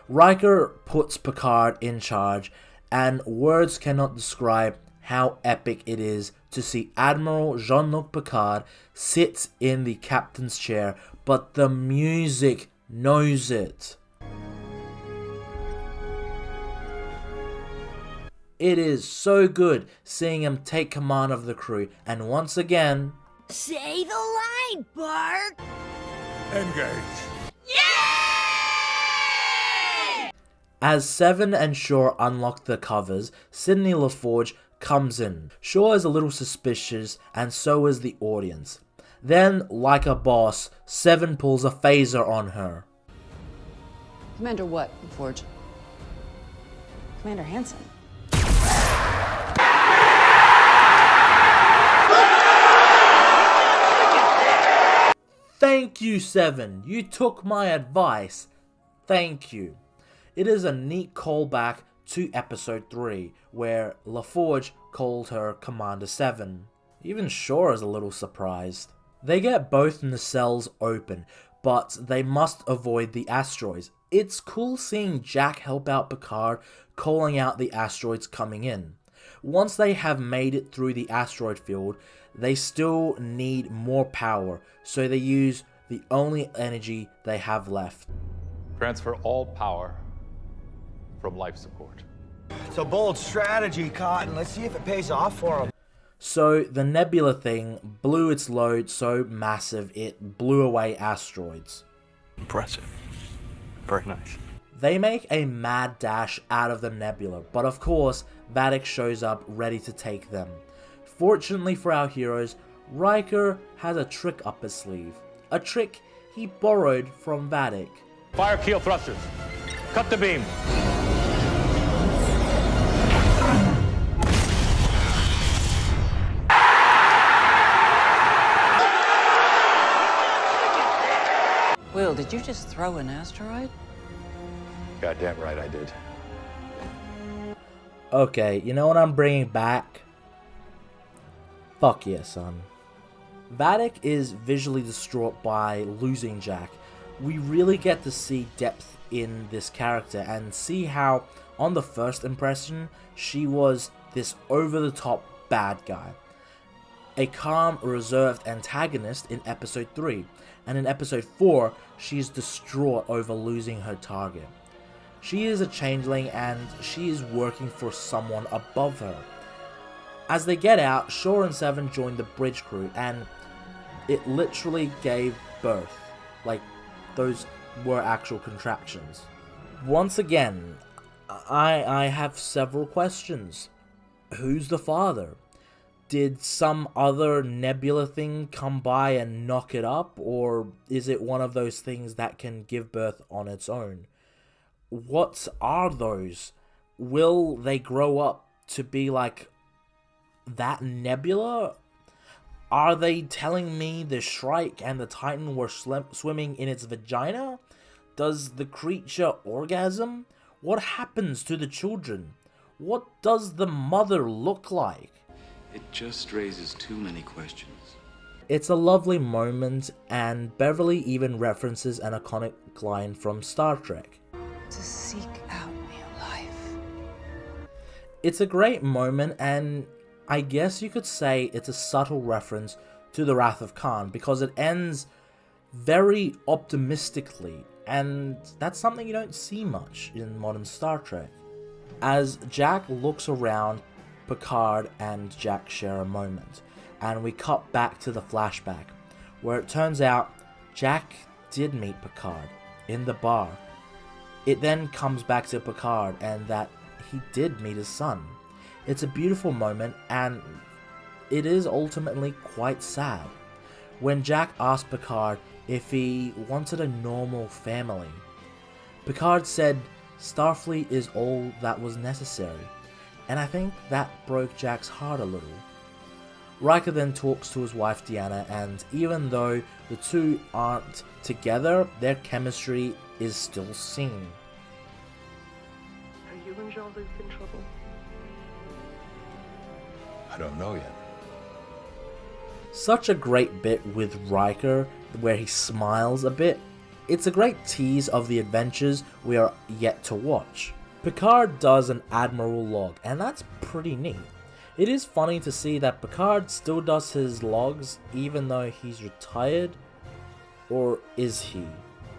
Riker puts Picard in charge, and words cannot describe how epic it is to see Admiral Jean-Luc Picard sit in the captain's chair, but the music knows it. It is so good seeing him take command of the crew, and once again... Say the line, Bart! Engage. As Seven and Shaw unlock the covers, Sidney LaForge comes in. Shaw is a little suspicious, and so is the audience. Then, like a boss, Seven pulls a phaser on her. Commander what, Forge? Commander Hansen. Thank you, Seven. You took my advice. Thank you. It is a neat callback to episode 3, where LaForge called her Commander 7. Even Shaw is a little surprised. They get both nacelles open, but they must avoid the asteroids. It's cool seeing Jack help out Picard, calling out the asteroids coming in. Once they have made it through the asteroid field, they still need more power, so they use the only energy they have left. Transfer all power from life support. It's a bold strategy, Cotton. Let's see if it pays off for them. So the nebula thing blew its load so massive it blew away asteroids. Impressive. Very nice. They make a mad dash out of the nebula, but of course, Vadic shows up ready to take them. Fortunately for our heroes, Riker has a trick up his sleeve. A trick he borrowed from Vadic. Fire keel thrusters. Cut the beam. Will, did you just throw an asteroid? Goddamn right I did. Okay, you know what I'm bringing back? Fuck yeah, son. Vadic is visually distraught by losing Jack. We really get to see depth in this character and see how, on the first impression, she was this over-the-top bad guy. A calm, reserved antagonist in episode 3, and in episode 4, she is distraught over losing her target. She is a changeling and she is working for someone above her. As they get out, Shaw and Seven join the bridge crew and it literally gave birth. Like, those were actual contractions. Once again, I have several questions. Who's the father? Did some other nebula thing come by and knock it up? Or is it one of those things that can give birth on its own? What are those? Will they grow up to be like that nebula? Are they telling me the Shrike and the Titan were swimming in its vagina? Does the creature orgasm? What happens to the children? What does the mother look like? It just raises too many questions. It's a lovely moment, and Beverly even references an iconic line from Star Trek. To seek out new life. It's a great moment, and I guess you could say it's a subtle reference to the Wrath of Khan, because it ends very optimistically, and that's something you don't see much in modern Star Trek. As Jack looks around, Picard and Jack share a moment, and we cut back to the flashback, where it turns out Jack did meet Picard in the bar. It then comes back to Picard and that he did meet his son. It's a beautiful moment, and it is ultimately quite sad. When Jack asked Picard if he wanted a normal family, Picard said Starfleet is all that was necessary, and I think that broke Jack's heart a little. Riker then talks to his wife Deanna, and even though the two aren't together, their chemistry is still seen. Are you and Jean-Luc in trouble? I don't know yet. Such a great bit with Riker, where he smiles a bit. It's a great tease of the adventures we are yet to watch. Picard does an Admiral log, and that's pretty neat. It is funny to see that Picard still does his logs even though he's retired. Or is he?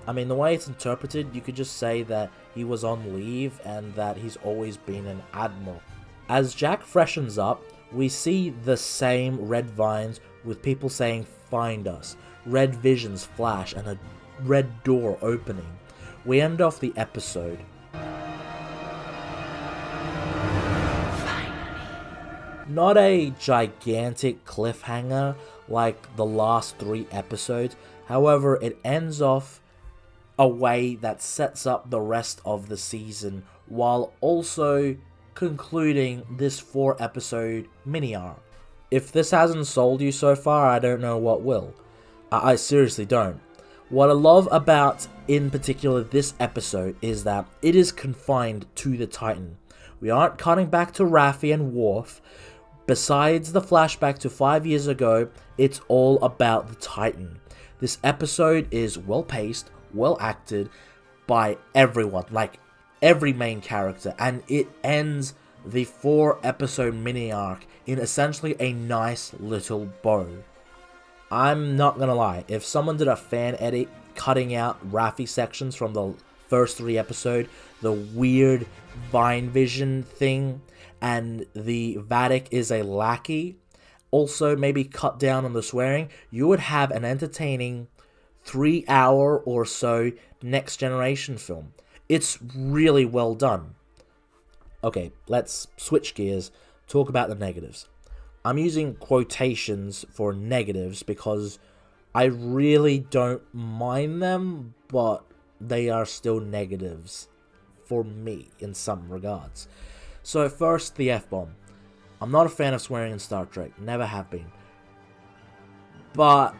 I mean, the way it's interpreted, you could just say that he was on leave and that he's always been an Admiral. As Jack freshens up, we see the same red vines with people saying "find us," red visions flash, and a red door opening. We end off the episode. Not a gigantic cliffhanger like the last 3 episodes, however it ends off a way that sets up the rest of the season while also concluding this 4-episode mini-arc. If this hasn't sold you so far, I don't know what will. I seriously don't. What I love about, in particular, this episode is that it is confined to the Titan. We aren't cutting back to Raffi and Worf. Besides the flashback to 5 years ago, it's all about the Titan. This episode is well paced, well acted by everyone, like every main character, and it ends the 4-episode mini arc in essentially a nice little bow. I'm not gonna lie, if someone did a fan edit cutting out Raffi sections from the first 3 episodes, the weird Vine Vision thing, and the Vadic is a lackey, also maybe cut down on the swearing, you would have an entertaining 3-hour or so Next Generation film. It's really well done. Okay, let's switch gears, talk about the negatives. I'm using quotations for negatives because I really don't mind them, but they are still negatives for me in some regards. So first, the F-bomb. I'm not a fan of swearing in Star Trek, never have been. But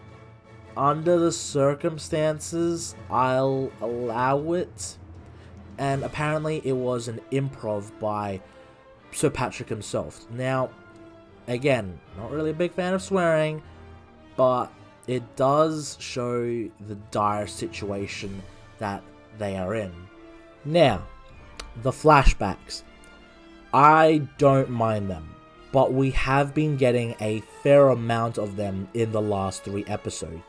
under the circumstances, I'll allow it. And apparently it was an improv by Sir Patrick himself. Now, again, not really a big fan of swearing, but it does show the dire situation that they are in. Now, the flashbacks. I don't mind them, but we have been getting a fair amount of them in the last 3 episodes.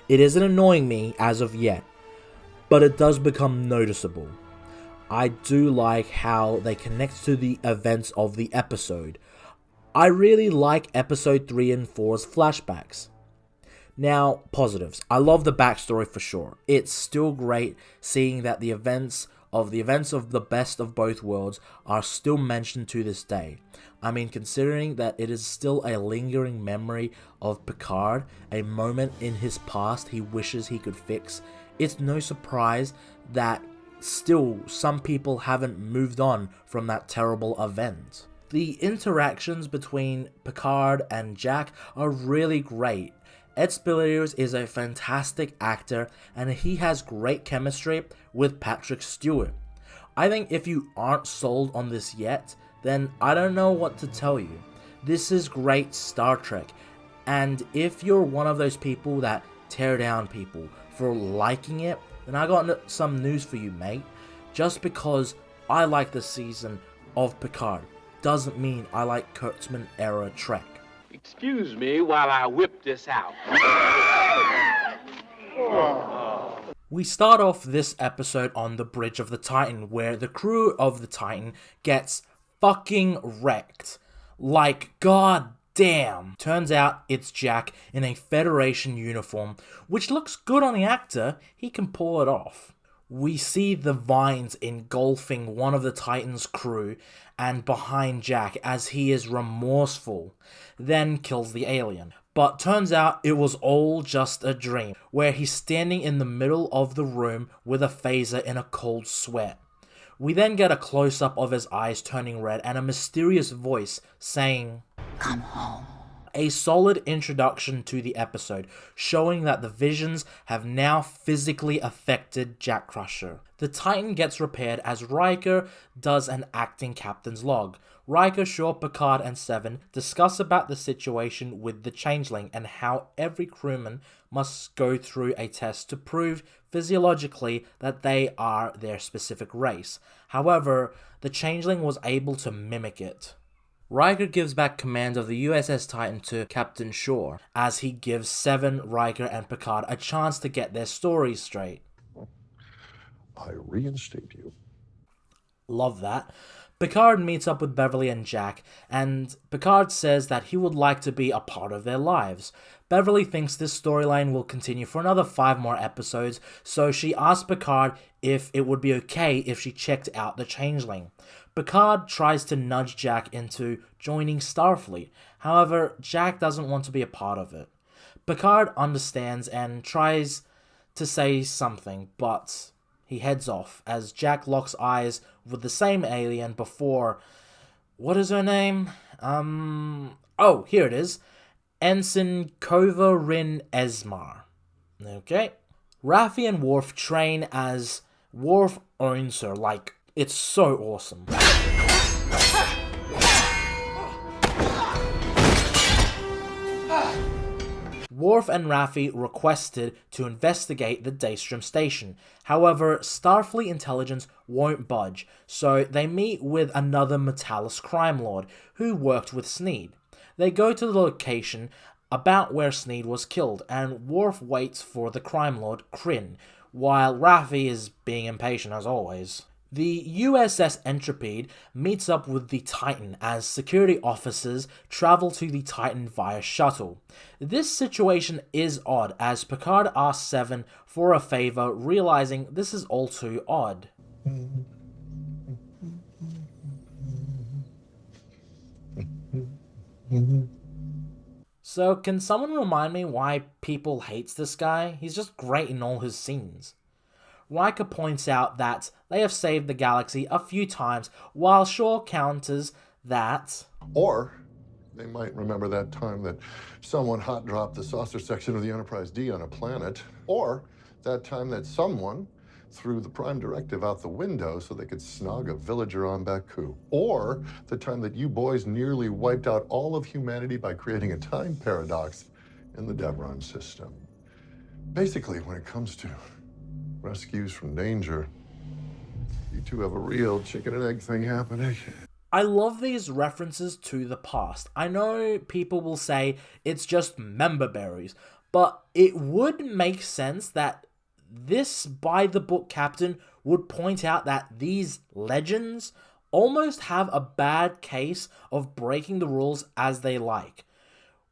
It isn't annoying me as of yet, but it does become noticeable. I do like how they connect to the events of the episode. I really like episode 3 and 4's flashbacks. Now, positives. I love the backstory for sure. It's still great seeing that the events of the best of both worlds are still mentioned to this day. I mean, considering that it is still a lingering memory of Picard, a moment in his past he wishes he could fix, it's no surprise that still some people haven't moved on from that terrible event. The interactions between Picard and Jack are really great. Ed Spilliers is a fantastic actor and he has great chemistry with Patrick Stewart. I think if you aren't sold on this yet, then I don't know what to tell you. This is great Star Trek, and if you're one of those people that tear down people for liking it, then I got some news for you, mate. Just because I like the season of Picard doesn't mean I like Kurtzman era Trek. Excuse me while I whip this out. We start off this episode on the bridge of the Titan, where the crew of the Titan gets fucking wrecked. Like, god damn. Turns out it's Jack in a Federation uniform, which looks good on the actor. He can pull it off. We see the vines engulfing one of the Titan's crew and behind Jack as he is remorseful, then kills the alien. But turns out it was all just a dream, where he's standing in the middle of the room with a phaser in a cold sweat. We then get a close-up of his eyes turning red and a mysterious voice saying, "Come home." A solid introduction to the episode, showing that the visions have now physically affected Jack Crusher. The Titan gets repaired as Riker does an acting captain's log. Riker, Shaw, Picard, and Seven discuss about the situation with the Changeling and how every crewman must go through a test to prove physiologically that they are their specific race. However, the Changeling was able to mimic it. Riker gives back command of the USS Titan to Captain Shaw, as he gives Seven, Riker, and Picard a chance to get their stories straight. I reinstate you. Love that. Picard meets up with Beverly and Jack, and Picard says that he would like to be a part of their lives. Beverly thinks this storyline will continue for another 5 more episodes, so she asks Picard if it would be okay if she checked out the Changeling. Picard tries to nudge Jack into joining Starfleet, however, Jack doesn't want to be a part of it. Picard understands and tries to say something, but he heads off as Jack locks eyes with the same alien before... What is her name? Oh, here it is. Ensign Kova Rin Esmar. Okay. Raffi and Worf train as Worf owns her, like, it's so awesome. Worf and Raffi requested to investigate the Daystrom station. However, Starfleet intelligence won't budge, so they meet with another Metalis crime lord who worked with Sneed. They go to the location about where Sneed was killed, and Worf waits for the crime lord, Kryn, while Raffi is being impatient as always. The USS Intrepid meets up with the Titan as security officers travel to the Titan via shuttle. This situation is odd as Picard asks Seven for a favor, realizing this is all too odd. So can someone remind me why people hates this guy? He's just great in all his scenes. Riker points out that they have saved the galaxy a few times, while Shaw counters that... Or they might remember that time that someone hot dropped the saucer section of the Enterprise D on a planet. Or that time that someone threw the Prime Directive out the window so they could snog a villager on Baku. Or the time that you boys nearly wiped out all of humanity by creating a time paradox in the Devron system. Basically, when it comes to rescues from danger, you two have a real chicken and egg thing happening. I love these references to the past. I know people will say it's just member berries, but it would make sense that this by-the-book captain would point out that these legends almost have a bad case of breaking the rules as they like.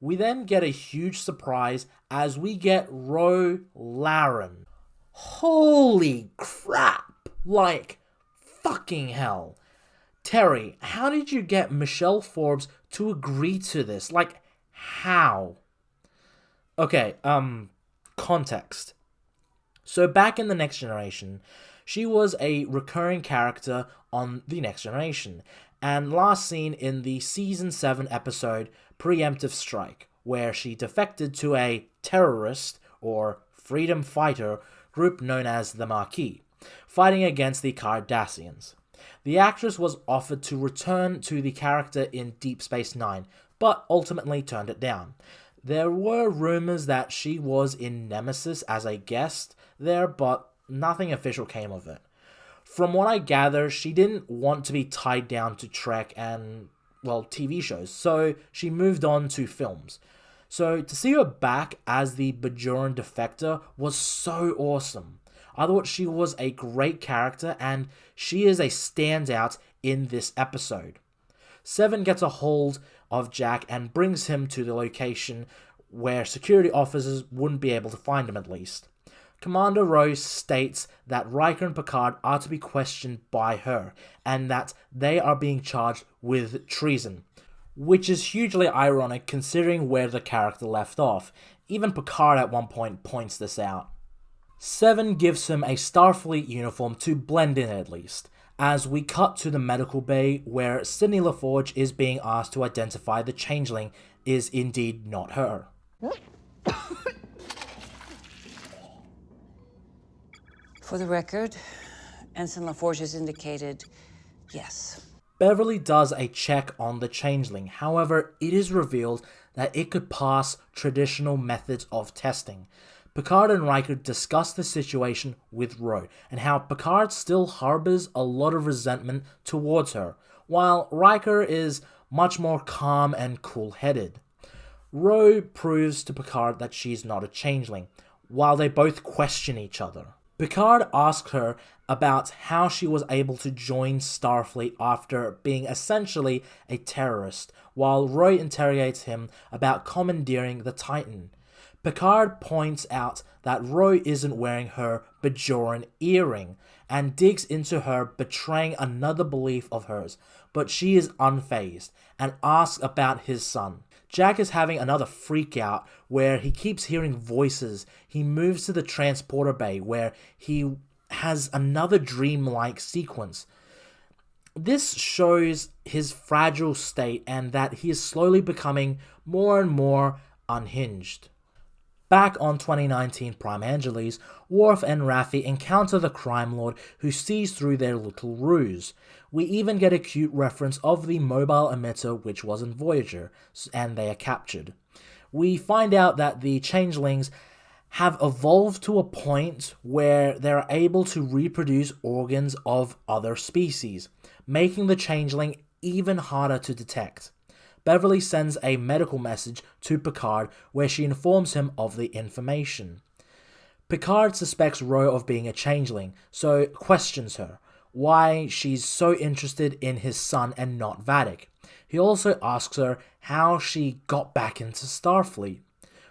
We then get a huge surprise as we get Ro Laren. Holy crap! Like, fucking hell. Terry, how did you get Michelle Forbes to agree to this? Like, how? Okay, context. So back in The Next Generation, she was a recurring character on The Next Generation, and last seen in the Season 7 episode Preemptive Strike, where she defected to a terrorist, or freedom fighter, group known as the Maquis, fighting against the Cardassians. The actress was offered to return to the character in Deep Space Nine, but ultimately turned it down. There were rumors that she was in Nemesis as a guest there, but nothing official came of it. From what I gather, she didn't want to be tied down to Trek and, well, TV shows, so she moved on to films. So to see her back as the Bajoran defector was so awesome. I thought she was a great character, and she is a standout in this episode. Seven gets a hold of Jack and brings him to the location where security officers wouldn't be able to find him, at least. Commander Rose states that Riker and Picard are to be questioned by her, and that they are being charged with treason, which is hugely ironic considering where the character left off. Even Picard at one point points this out. Seven gives him a Starfleet uniform to blend in, at least, as we cut to the medical bay where Sidney LaForge is being asked to identify the changeling is indeed not her. For the record, Ensign LaForge has indicated yes. Beverly does a check on the changeling, however, it is revealed that it could pass traditional methods of testing. Picard and Riker discuss the situation with Ro, and how Picard still harbors a lot of resentment towards her, while Riker is much more calm and cool-headed. Ro proves to Picard that she's not a changeling, while they both question each other. Picard asks her about how she was able to join Starfleet after being essentially a terrorist, while Roy interrogates him about commandeering the Titan. Picard points out that Roy isn't wearing her Bajoran earring, and digs into her betraying another belief of hers, but she is unfazed, and asks about his son. Jack is having another freak out where he keeps hearing voices. He moves to the transporter bay where he has another dreamlike sequence. This shows his fragile state and that he is slowly becoming more and more unhinged. Back on 2019 Prime Angeles, Worf and Raffi encounter the crime lord who sees through their little ruse. We even get a cute reference of the mobile emitter which was in Voyager, and they are captured. We find out that the changelings have evolved to a point where they're able to reproduce organs of other species, making the changeling even harder to detect. Beverly sends a medical message to Picard where she informs him of the information. Picard suspects Ro of being a changeling, so questions her, why she's so interested in his son and not Vadic. He also asks her how she got back into Starfleet.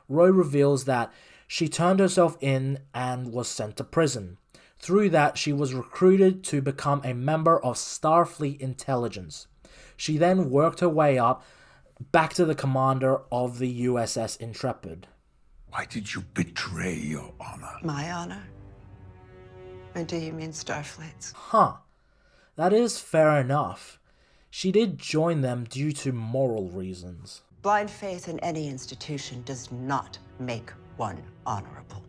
Ro reveals that she turned herself in and was sent to prison. Through that, she was recruited to become a member of Starfleet Intelligence. She then worked her way up back to the commander of the USS Intrepid. Why did you betray your honor? My honor? Or do you mean Starfleet's? Huh. That is fair enough. She did join them due to moral reasons. Blind faith in any institution does not make one honorable.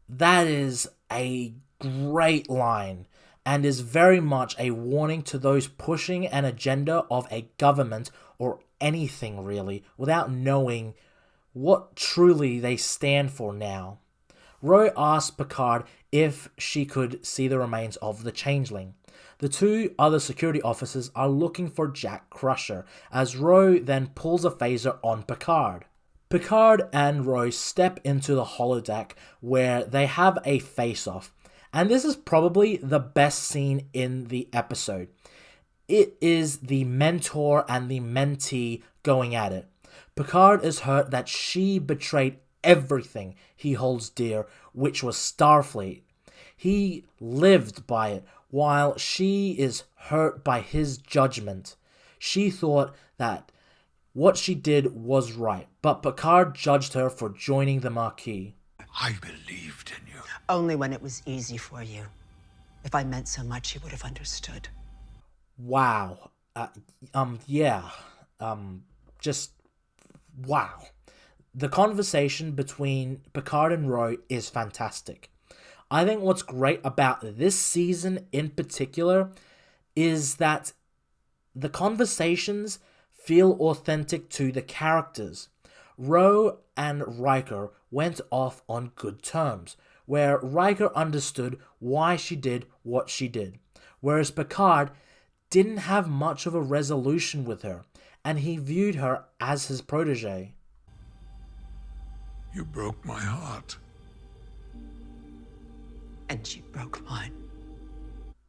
That is a great line and is very much a warning to those pushing an agenda of a government or anything really without knowing what truly they stand for now. Ro asks Picard if she could see the remains of the Changeling. The two other security officers are looking for Jack Crusher, as Ro then pulls a phaser on Picard. Picard and Ro step into the holodeck where they have a face-off, and this is probably the best scene in the episode. It is the mentor and the mentee going at it. Picard is hurt that she betrayed everything he holds dear, which was Starfleet. He lived by it, while she is hurt by his judgment. She thought that what she did was right, but Picard judged her for joining the Maquis. I believed in you. Only when it was easy for you. If I meant so much, you would have understood. Wow. Just wow. The conversation between Picard and Ro is fantastic. I think what's great about this season in particular is that the conversations feel authentic to the characters. Ro and Riker went off on good terms, where Riker understood why she did what she did, whereas Picard didn't have much of a resolution with her, and he viewed her as his protege. You broke my heart. And she broke mine.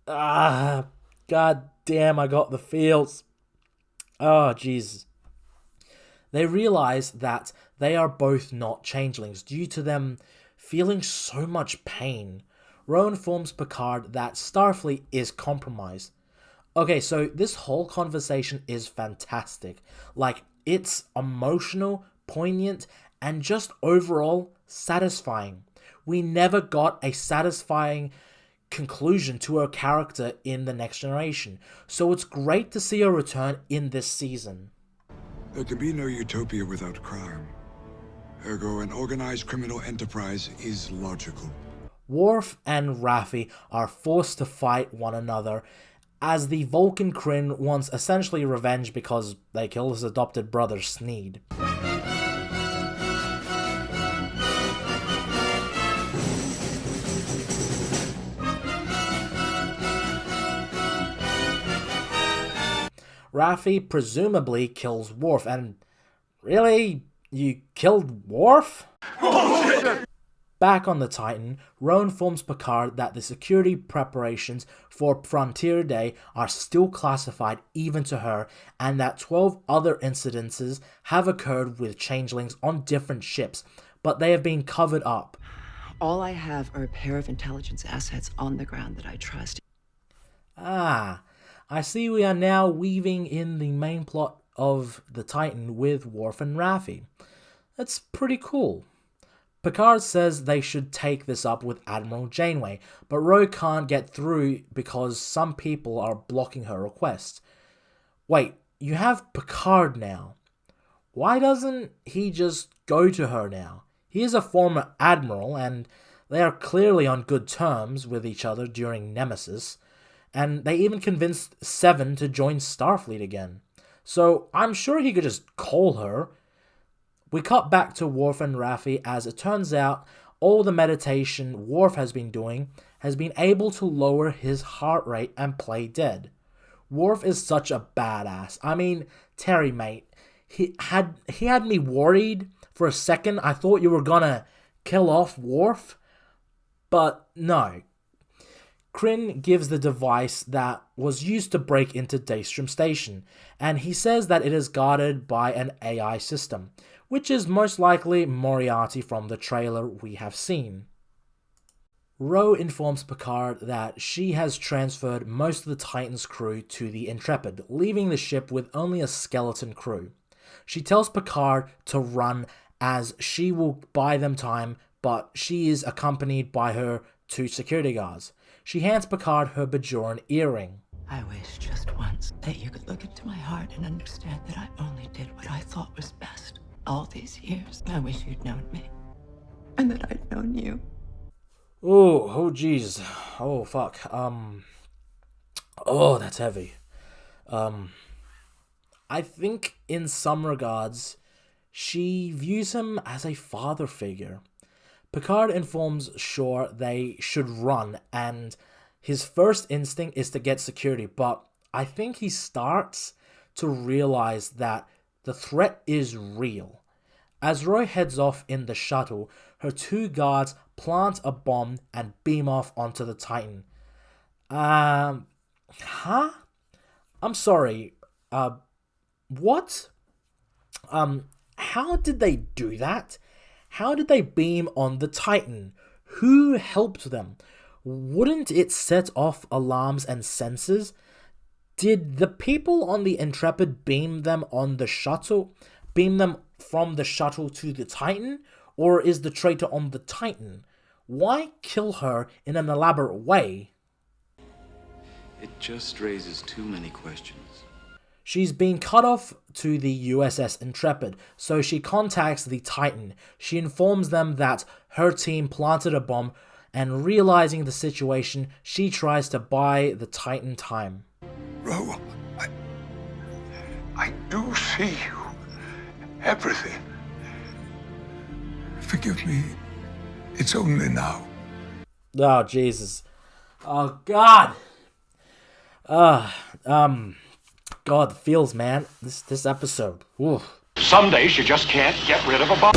God damn, I got the feels. Oh, Jesus. They realize that they are both not changelings due to them feeling so much pain. Ro informs Picard that Starfleet is compromised. Okay, so this whole conversation is fantastic. Like, it's emotional, poignant, and just overall satisfying. We never got a satisfying conclusion to her character in The Next Generation, so it's great to see her return in this season. There can be no utopia without crime. Ergo, an organized criminal enterprise is logical. Worf and Raffi are forced to fight one another as the Vulcan Kryn wants essentially revenge because they killed his adopted brother Sneed. Raffi presumably kills Worf, and really? You killed Worf? Back on the Titan, Ro informs Picard that the security preparations for Frontier Day are still classified even to her, and that 12 other incidences have occurred with changelings on different ships, but they have been covered up. All I have are a pair of intelligence assets on the ground that I trust. I see we are now weaving in the main plot of the Titan with Worf and Raffi. That's pretty cool. Picard says they should take this up with Admiral Janeway, but Ro can't get through because some people are blocking her request. Wait, you have Picard now. Why doesn't he just go to her now? He is a former admiral, and they are clearly on good terms with each other during Nemesis, and they even convinced Seven to join Starfleet again. So I'm sure he could just call her. We cut back to Worf and Raffi as it turns out all the meditation Worf has been doing has been able to lower his heart rate and play dead. Worf is such a badass. I mean, Terry, mate, he had me worried for a second. I thought you were gonna kill off Worf, but no. Kryn gives the device that was used to break into Daystrom Station, and he says that it is guarded by an AI system, which is most likely Moriarty from the trailer we have seen. Ro informs Picard that she has transferred most of the Titan's crew to the Intrepid, leaving the ship with only a skeleton crew. She tells Picard to run as she will buy them time, but she is accompanied by her two security guards. She hands Picard her Bajoran earring. I wish just once that you could look into my heart and understand that I only did what I thought was best. All these years, I wish you'd known me. And that I'd known you. Oh, jeez. Oh, fuck. Oh, that's heavy. I think in some regards, she views him as a father figure. Picard informs Shaw they should run, and his first instinct is to get security, but I think he starts to realize that the threat is real. As Roy heads off in the shuttle, her two guards plant a bomb and beam off onto the Titan. Huh? I'm sorry. What? How did they do that? How did they beam on the Titan? Who helped them? Wouldn't it set off alarms and sensors? Did the people on the Intrepid beam them on the shuttle? Beam them from the shuttle to the Titan? Or is the traitor on the Titan? Why kill her in an elaborate way? It just raises too many questions. She's been cut off to the USS Intrepid, so she contacts the Titan. She informs them that her team planted a bomb, and realizing the situation, she tries to buy the Titan time. Ro, I do see you. Everything. Forgive me. It's only now. Oh, Jesus. Oh, God. God, the feels, man. This episode. Oof. Some days you just can't get rid of a bomb.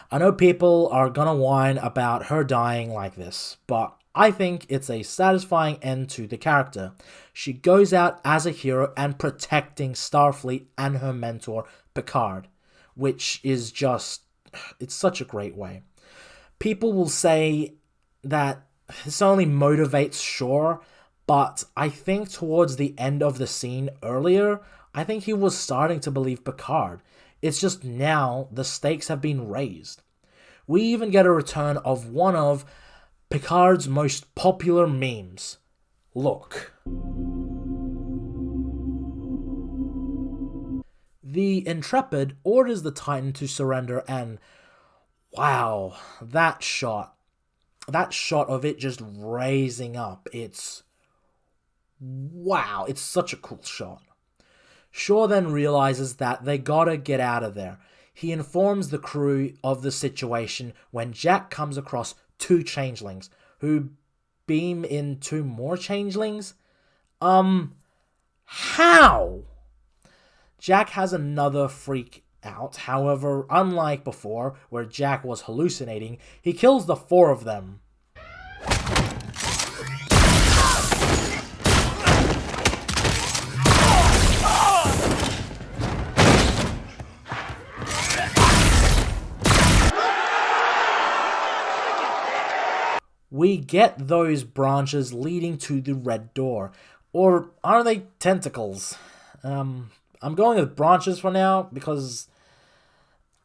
I know people are gonna whine about her dying like this, but I think it's a satisfying end to the character. She goes out as a hero and protecting Starfleet and her mentor, Picard, which is just, it's such a great way. People will say that this only motivates Shaw, but I think towards the end of the scene earlier, I think he was starting to believe Picard. It's just now the stakes have been raised. We even get a return of one of Picard's most popular memes. Look. The Intrepid orders the Titan to surrender, and wow, that shot of it just raising up, it's wow, it's such a cool shot. Shaw then realizes that they gotta get out of there. He informs the crew of the situation when Jack comes across two changelings who beam in two more changelings. How? Jack has another freak out. However, unlike before, where Jack was hallucinating, he kills the four of them. We get those branches leading to the red door. Or are they tentacles? I'm going with branches for now because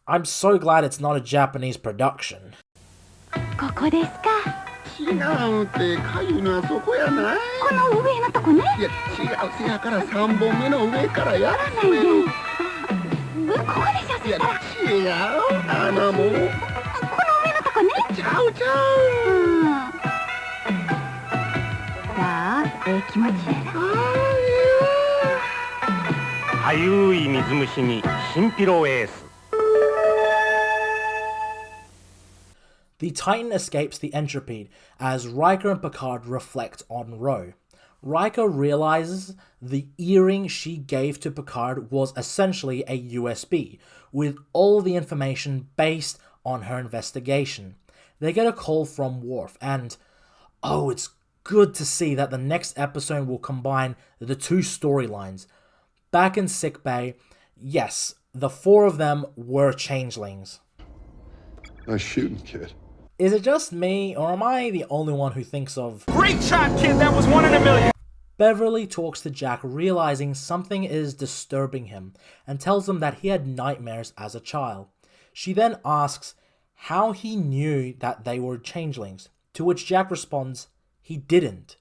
I'm so glad it's not a Japanese production. ここですか。違うってかゆいのはそこやない。この上のとこね。いや違うせやから3本目の上からやらないで。ここでしょそしたら。違う穴も。この上のとこね。ちゃうちゃう。さあ、気持ちいい。かゆい水虫にシンピロエース。The Titan escapes the Intrepid as Riker and Picard reflect on Ro. Riker realizes the earring she gave to Picard was essentially a USB, with all the information based on her investigation. They get a call from Worf, and oh, it's good to see that the next episode will combine the two storylines. Back in sickbay, yes, the four of them were changelings. Nice shooting, kid. Is it just me, or am I the only one who thinks of Great shot, kid! That was 1 in a million! Beverly talks to Jack, realizing something is disturbing him, and tells him that he had nightmares as a child. She then asks how he knew that they were changelings, to which Jack responds, he didn't.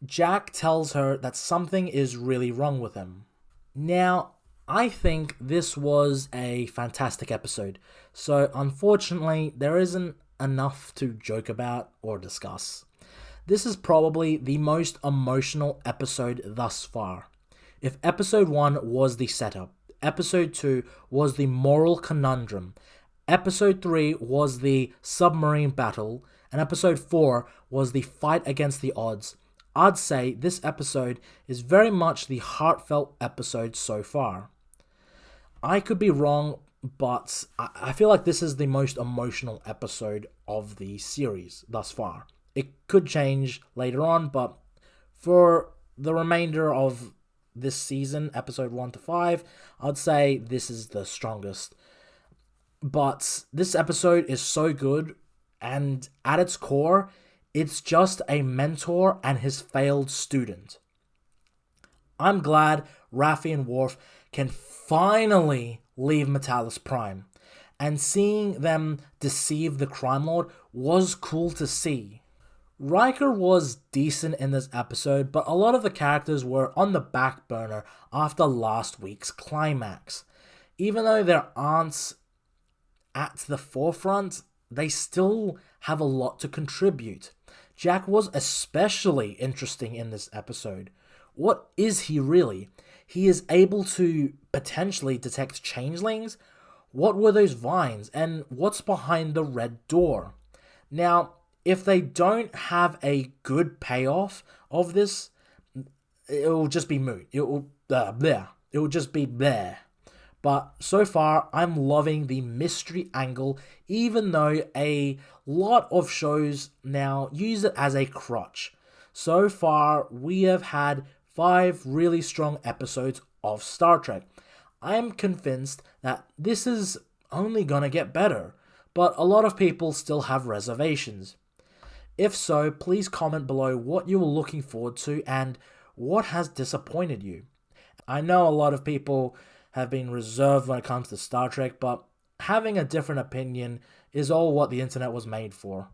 Jack tells her that something is really wrong with him. Now, I think this was a fantastic episode, so unfortunately there isn't enough to joke about or discuss. This is probably the most emotional episode thus far. If episode 1 was the setup, episode 2 was the moral conundrum, episode 3 was the submarine battle, and episode 4 was the fight against the odds, I'd say this episode is very much the heartfelt episode so far. I could be wrong, but I feel like this is the most emotional episode of the series thus far. It could change later on, but for the remainder of this season, episode 1 to 5, I'd say this is the strongest. But this episode is so good, and at its core, it's just a mentor and his failed student. I'm glad Raffi and Worf can finally leave Metalis Prime, and seeing them deceive the Crime Lord was cool to see. Riker was decent in this episode, but a lot of the characters were on the back burner after last week's climax. Even though they aren't at the forefront, they still have a lot to contribute. Jack was especially interesting in this episode. What is he really? He is able to potentially detect changelings? What were those vines? And what's behind the red door? Now, if they don't have a good payoff of this, it will just be moot. It will just be bleh. But so far, I'm loving the mystery angle, even though a lot of shows now use it as a crutch. So far, we have had 5 really strong episodes of Star Trek. I am convinced that this is only gonna get better, but a lot of people still have reservations. If so, please comment below what you were looking forward to and what has disappointed you. I know a lot of people have been reserved when it comes to Star Trek, but having a different opinion is all what the internet was made for.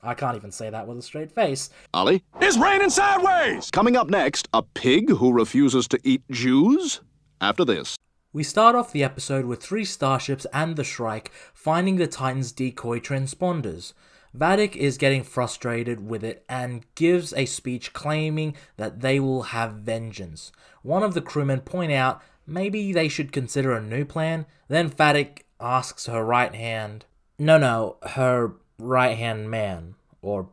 I can't even say that with a straight face. Ollie? It's raining sideways! Coming up next, a pig who refuses to eat Jews? After this. We start off the episode with 3 starships and the Shrike finding the Titan's decoy transponders. Vadic is getting frustrated with it and gives a speech claiming that they will have vengeance. One of the crewmen point out maybe they should consider a new plan. Then Vadic asks her right-hand man, or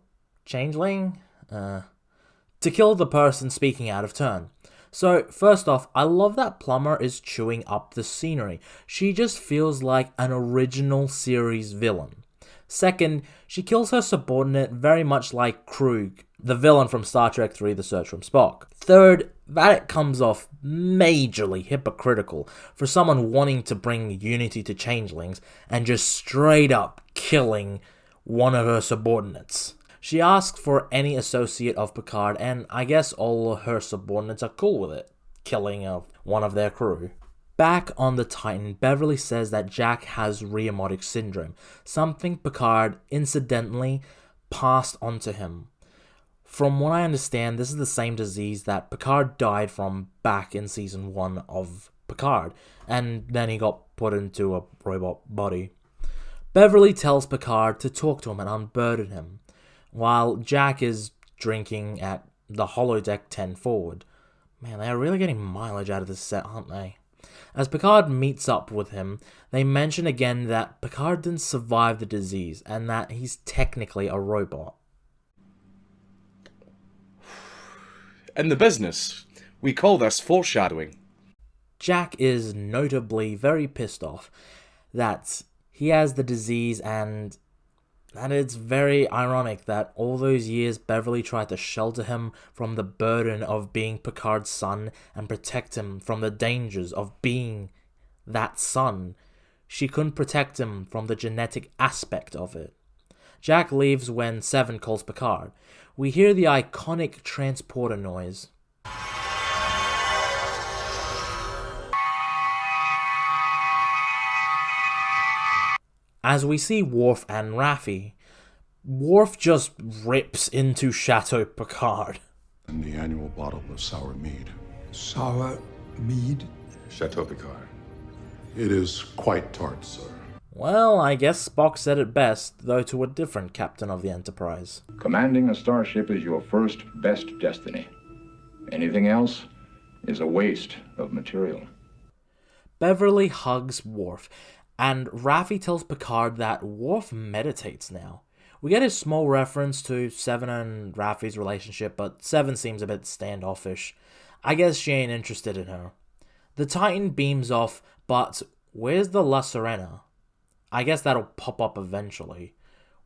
changeling, to kill the person speaking out of turn. So, first off, I love that Plummer is chewing up the scenery. She just feels like an original series villain. Second, she kills her subordinate very much like Krug, the villain from Star Trek 3, The Search for Spock. Third, Vadic comes off majorly hypocritical for someone wanting to bring unity to changelings and just straight up killing one of her subordinates. She asks for any associate of Picard, and I guess all her subordinates are cool with it, killing one of their crew. Back on the Titan, Beverly says that Jack has Rheumatic syndrome, something Picard incidentally passed on to him. From what I understand, this is the same disease that Picard died from back in season 1 of Picard, and then he got put into a robot body. Beverly tells Picard to talk to him and unburden him, while Jack is drinking at the holodeck 10 forward. Man, they are really getting mileage out of this set, aren't they? As Picard meets up with him, they mention again that Picard didn't survive the disease and that he's technically a robot. In the business, we call this foreshadowing. Jack is notably very pissed off that he has the disease, and it's very ironic that all those years Beverly tried to shelter him from the burden of being Picard's son and protect him from the dangers of being that son. She couldn't protect him from the genetic aspect of it. Jack leaves when Seven calls Picard. We hear the iconic transporter noise. As we see Worf and Raffi, Worf just rips into Chateau Picard. And the annual bottle of sour mead. Sour mead? Chateau Picard. It is quite tart, sir. Well, I guess Spock said it best, though to a different captain of the Enterprise. Commanding a starship is your first best destiny. Anything else is a waste of material. Beverly hugs Worf, and Raffi tells Picard that Worf meditates now. We get a small reference to Seven and Raffi's relationship, but Seven seems a bit standoffish. I guess she ain't interested in her. The Titan beams off, but where's the La Sirena? I guess that'll pop up eventually.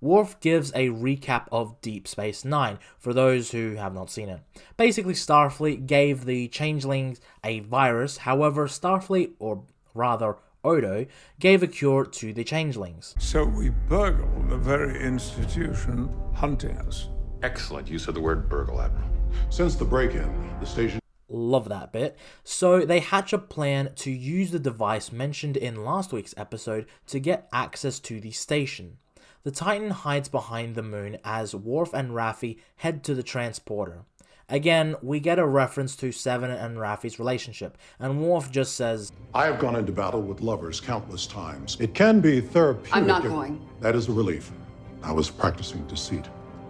Worf gives a recap of Deep Space Nine for those who have not seen it. Basically, Starfleet gave the changelings a virus, however, Starfleet, or rather Odo, gave a cure to the changelings. So we burgle the very institution hunting us. Excellent use of the word burgle, Admiral. Since the break-in, the station... Love that bit. So they hatch a plan to use the device mentioned in last week's episode to get access to the station. The Titan hides behind the moon as Worf and Raffi head to the transporter. Again, we get a reference to Seven and Raffi's relationship, and Worf just says, I have gone into battle with lovers countless times. It can be therapeutic. I'm not going. That is a relief. I was practicing deceit.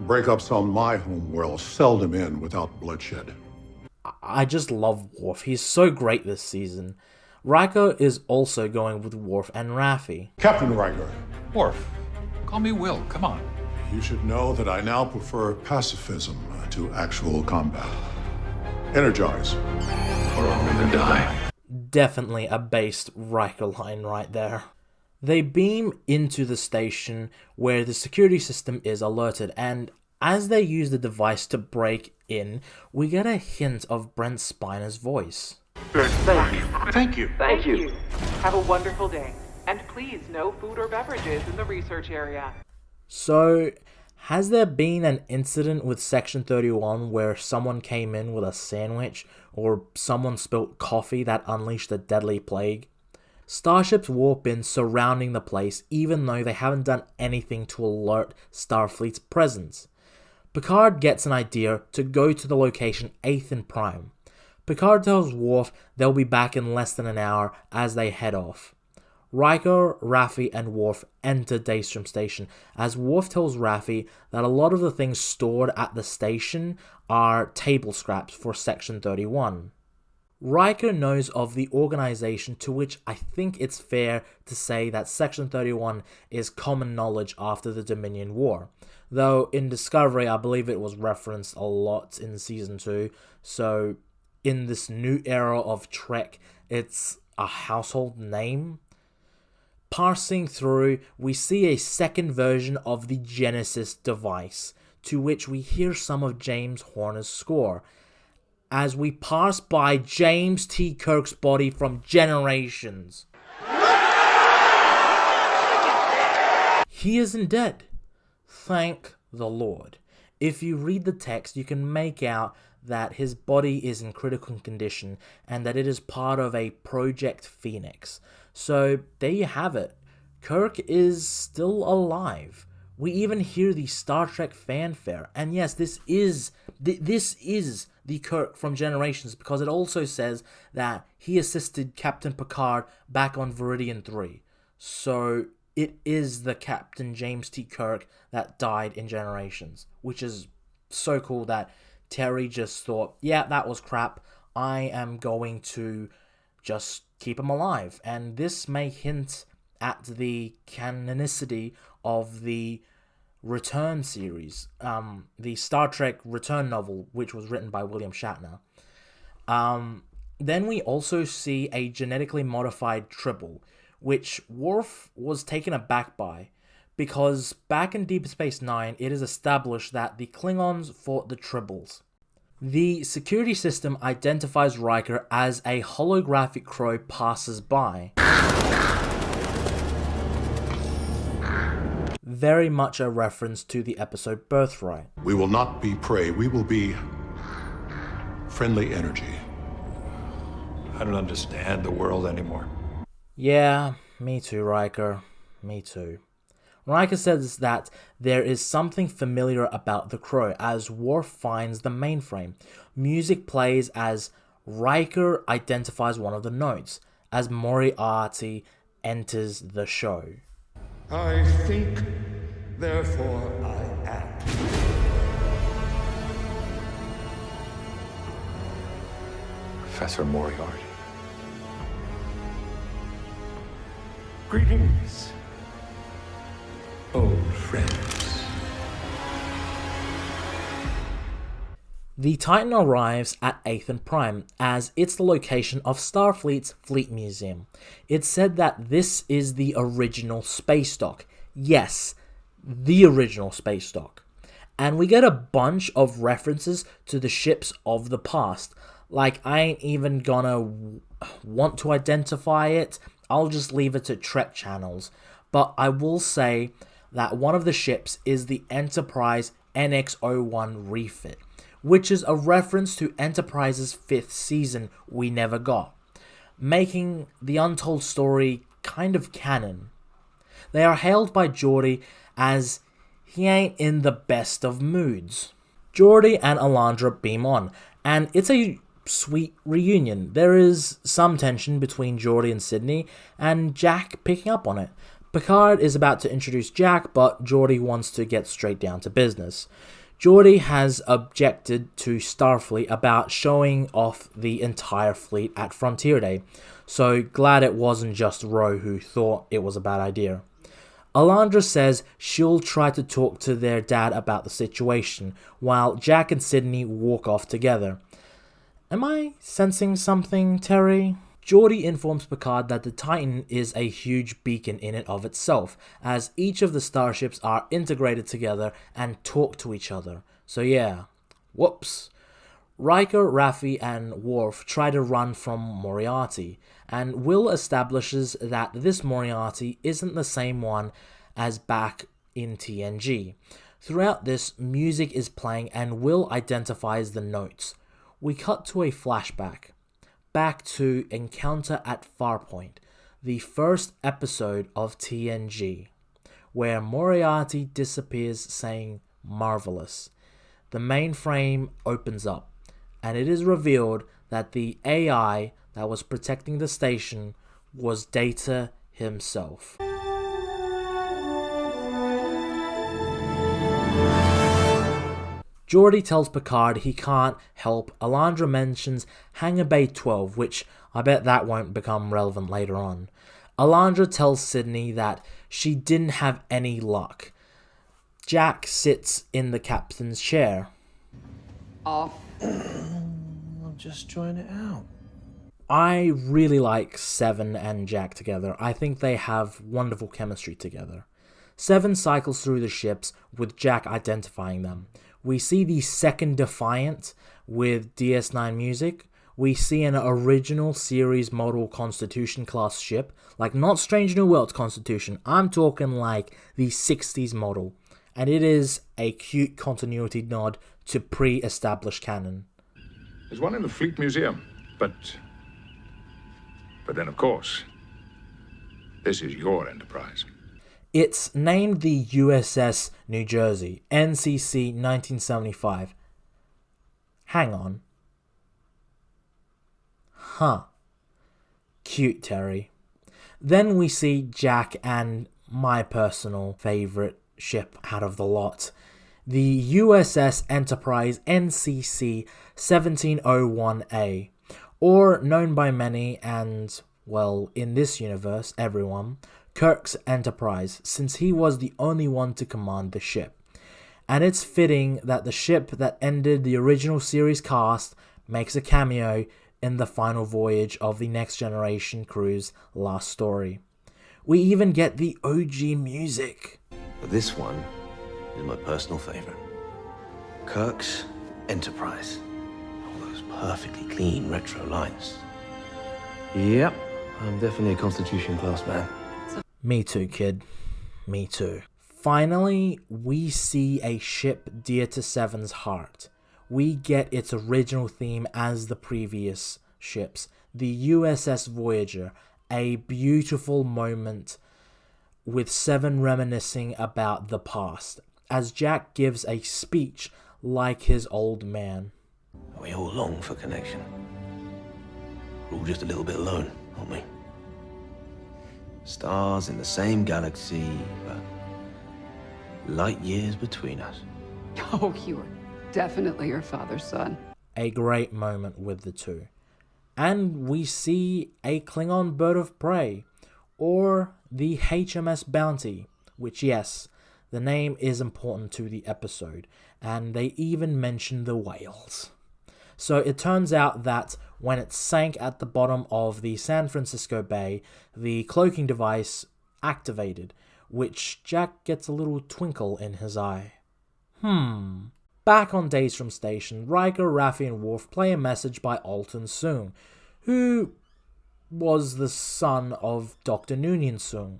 Breakups on my homeworld seldom end without bloodshed. I just love Worf. He's so great this season. Riker is also going with Worf and Raffi. Captain Riker. Worf, call me Will, come on. You should know that I now prefer pacifism to actual combat. Energize. Or I'm gonna die. Definitely a based Riker line right there. They beam into the station where the security system is alerted, and as they use the device to break in, we get a hint of Brent Spiner's voice. Thank you. Thank you. Thank you. Have a wonderful day. And please, no food or beverages in the research area. So, has there been an incident with Section 31 where someone came in with a sandwich, or someone spilt coffee that unleashed a deadly plague? Starships warp in surrounding the place even though they haven't done anything to alert Starfleet's presence. Picard gets an idea to go to the location 8th and Prime. Picard tells Worf they'll be back in less than an hour as they head off. Riker, Raffi, and Worf enter Daystrom Station as Worf tells Raffi that a lot of the things stored at the station are table scraps for Section 31. Riker knows of the organization, to which I think it's fair to say that Section 31 is common knowledge after the Dominion War. Though in Discovery, I believe it was referenced a lot in Season 2, so in this new era of Trek, it's a household name. Parsing through, we see a second version of the Genesis device, to which we hear some of James Horner's score, as we pass by James T. Kirk's body from Generations. He isn't dead. Thank the Lord. If you read the text, you can make out that his body is in critical condition and that it is part of a Project Phoenix. So there you have it. Kirk is still alive. We even hear the Star Trek fanfare. And yes, this is the Kirk from Generations, because it also says that he assisted Captain Picard back on Viridian 3. So it is the Captain James T. Kirk that died in Generations, which is so cool that Terry just thought, yeah, that was crap. I am going to just keep him alive. And this may hint at the canonicity of the Return series, the Star Trek Return novel, which was written by William Shatner. Then we also see a genetically modified Tribble, which Worf was taken aback by, because back in Deep Space Nine, it is established that the Klingons fought the Tribbles. The security system identifies Riker as a holographic crow passes by. Very much a reference to the episode Birthright. We will not be prey, we will be friendly energy. I don't understand the world anymore. Yeah, me too, Riker. Me too. Riker says that there is something familiar about the crow as Worf finds the mainframe. Music plays as Riker identifies one of the notes as Moriarty enters the show. I think, therefore I act. Professor Moriarty. Greetings, old friends. The Titan arrives at Athon Prime, as it's the location of Starfleet's Fleet Museum. It's said that this is the original space dock. Yes, the original space dock. And we get a bunch of references to the ships of the past. Like, I ain't even gonna want to identify it. I'll just leave it to Trek channels. But I will say that one of the ships is the Enterprise NX-01 refit, which is a reference to Enterprise's 5th season we never got, making the untold story kind of canon. They are hailed by Geordi as he ain't in the best of moods. Geordi and Alondra beam on, and it's a sweet reunion. There is some tension between Geordi and Sydney, and Jack picking up on it. Picard is about to introduce Jack, but Geordi wants to get straight down to business. Geordi has objected to Starfleet about showing off the entire fleet at Frontier Day, so glad it wasn't just Ro who thought it was a bad idea. Alondra says she'll try to talk to their dad about the situation, while Jack and Sydney walk off together. Am I sensing something, Terry? Geordi informs Picard that the Titan is a huge beacon in and of itself, as each of the starships are integrated together and talk to each other. So yeah, whoops. Riker, Raffi, and Worf try to run from Moriarty, and Will establishes that this Moriarty isn't the same one as back in TNG. Throughout this, music is playing and Will identifies the notes. We cut to a flashback, back to Encounter at Farpoint, the first episode of TNG, where Moriarty disappears saying "marvelous." The mainframe opens up, and it is revealed that the AI that was protecting the station was Data himself. Geordi tells Picard he can't help. Alondra mentions Hangar Bay 12, which I bet that won't become relevant later on. Alondra tells Sydney that she didn't have any luck. Jack sits in the captain's chair. Off. I'm just trying it out. I really like Seven and Jack together. I think they have wonderful chemistry together. Seven cycles through the ships with Jack identifying them. We see the second Defiant with DS9 music. We see an original series model Constitution class ship, like not Strange New Worlds Constitution, I'm talking like the 60s model. And it is a cute continuity nod to pre-established canon. There's one in the Fleet Museum, but then of course, this is your Enterprise. It's named the USS New Jersey, NCC 1975. Hang on. Huh. Cute, Terry. Then we see Jack and my personal favorite ship out of the lot, the USS Enterprise NCC 1701A, or known by many and, well, in this universe, everyone, Kirk's Enterprise, since he was the only one to command the ship. And it's fitting that the ship that ended the original series cast makes a cameo in the final voyage of the Next Generation crew's last story. We even get the OG music. This one is my personal favorite. Kirk's Enterprise. All those perfectly clean retro lines. Yep, I'm definitely a Constitution class man. Me too, kid. Me too. Finally, we see a ship dear to Seven's heart. We get its original theme as the previous ships, the USS Voyager, a beautiful moment with Seven reminiscing about the past, as Jack gives a speech like his old man. We all long for connection. We're all just a little bit alone, aren't we? Stars in the same galaxy, but light years between us. Oh, you are definitely your father's son. A great moment with the two. And we see a Klingon bird of prey, or the HMS Bounty, which, yes, the name is important to the episode, and they even mention the whales. So it turns out that when it sank at the bottom of the San Francisco Bay, the cloaking device activated, which Jack gets a little twinkle in his eye. Back on Days from Station, Riker, Raffi, and Worf play a message by Alton Soong, who was the son of Dr. Noonien Soong.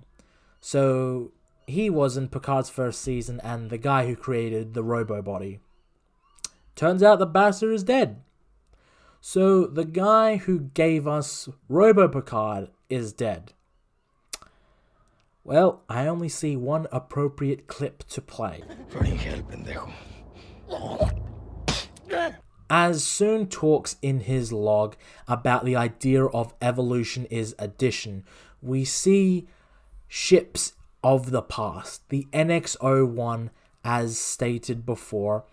So he was in Picard's first season and the guy who created the robo-body. Turns out the bastard is dead. So the guy who gave us Robo-Picard is dead. Well, I only see one appropriate clip to play. As Soong talks in his log about the idea of evolution is addition, we see ships of the past, the NX-01 as stated before,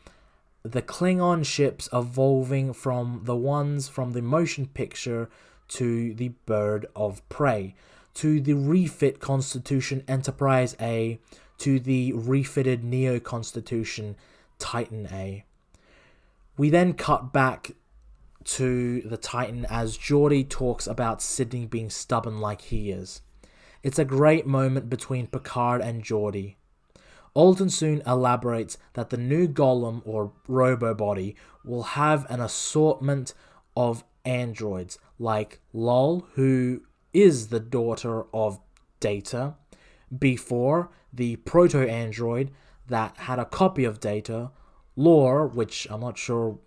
the Klingon ships evolving from the ones from the motion picture to the Bird of Prey, to the refit Constitution Enterprise A, to the refitted Neo Constitution Titan A. We then cut back to the Titan as Geordi talks about Sydney being stubborn like he is. It's a great moment between Picard and Geordi. Alton soon elaborates that the new Golem or Robo-Body will have an assortment of androids like Lol, who is the daughter of Data, before the proto-android that had a copy of Data, Lore, which I'm not sure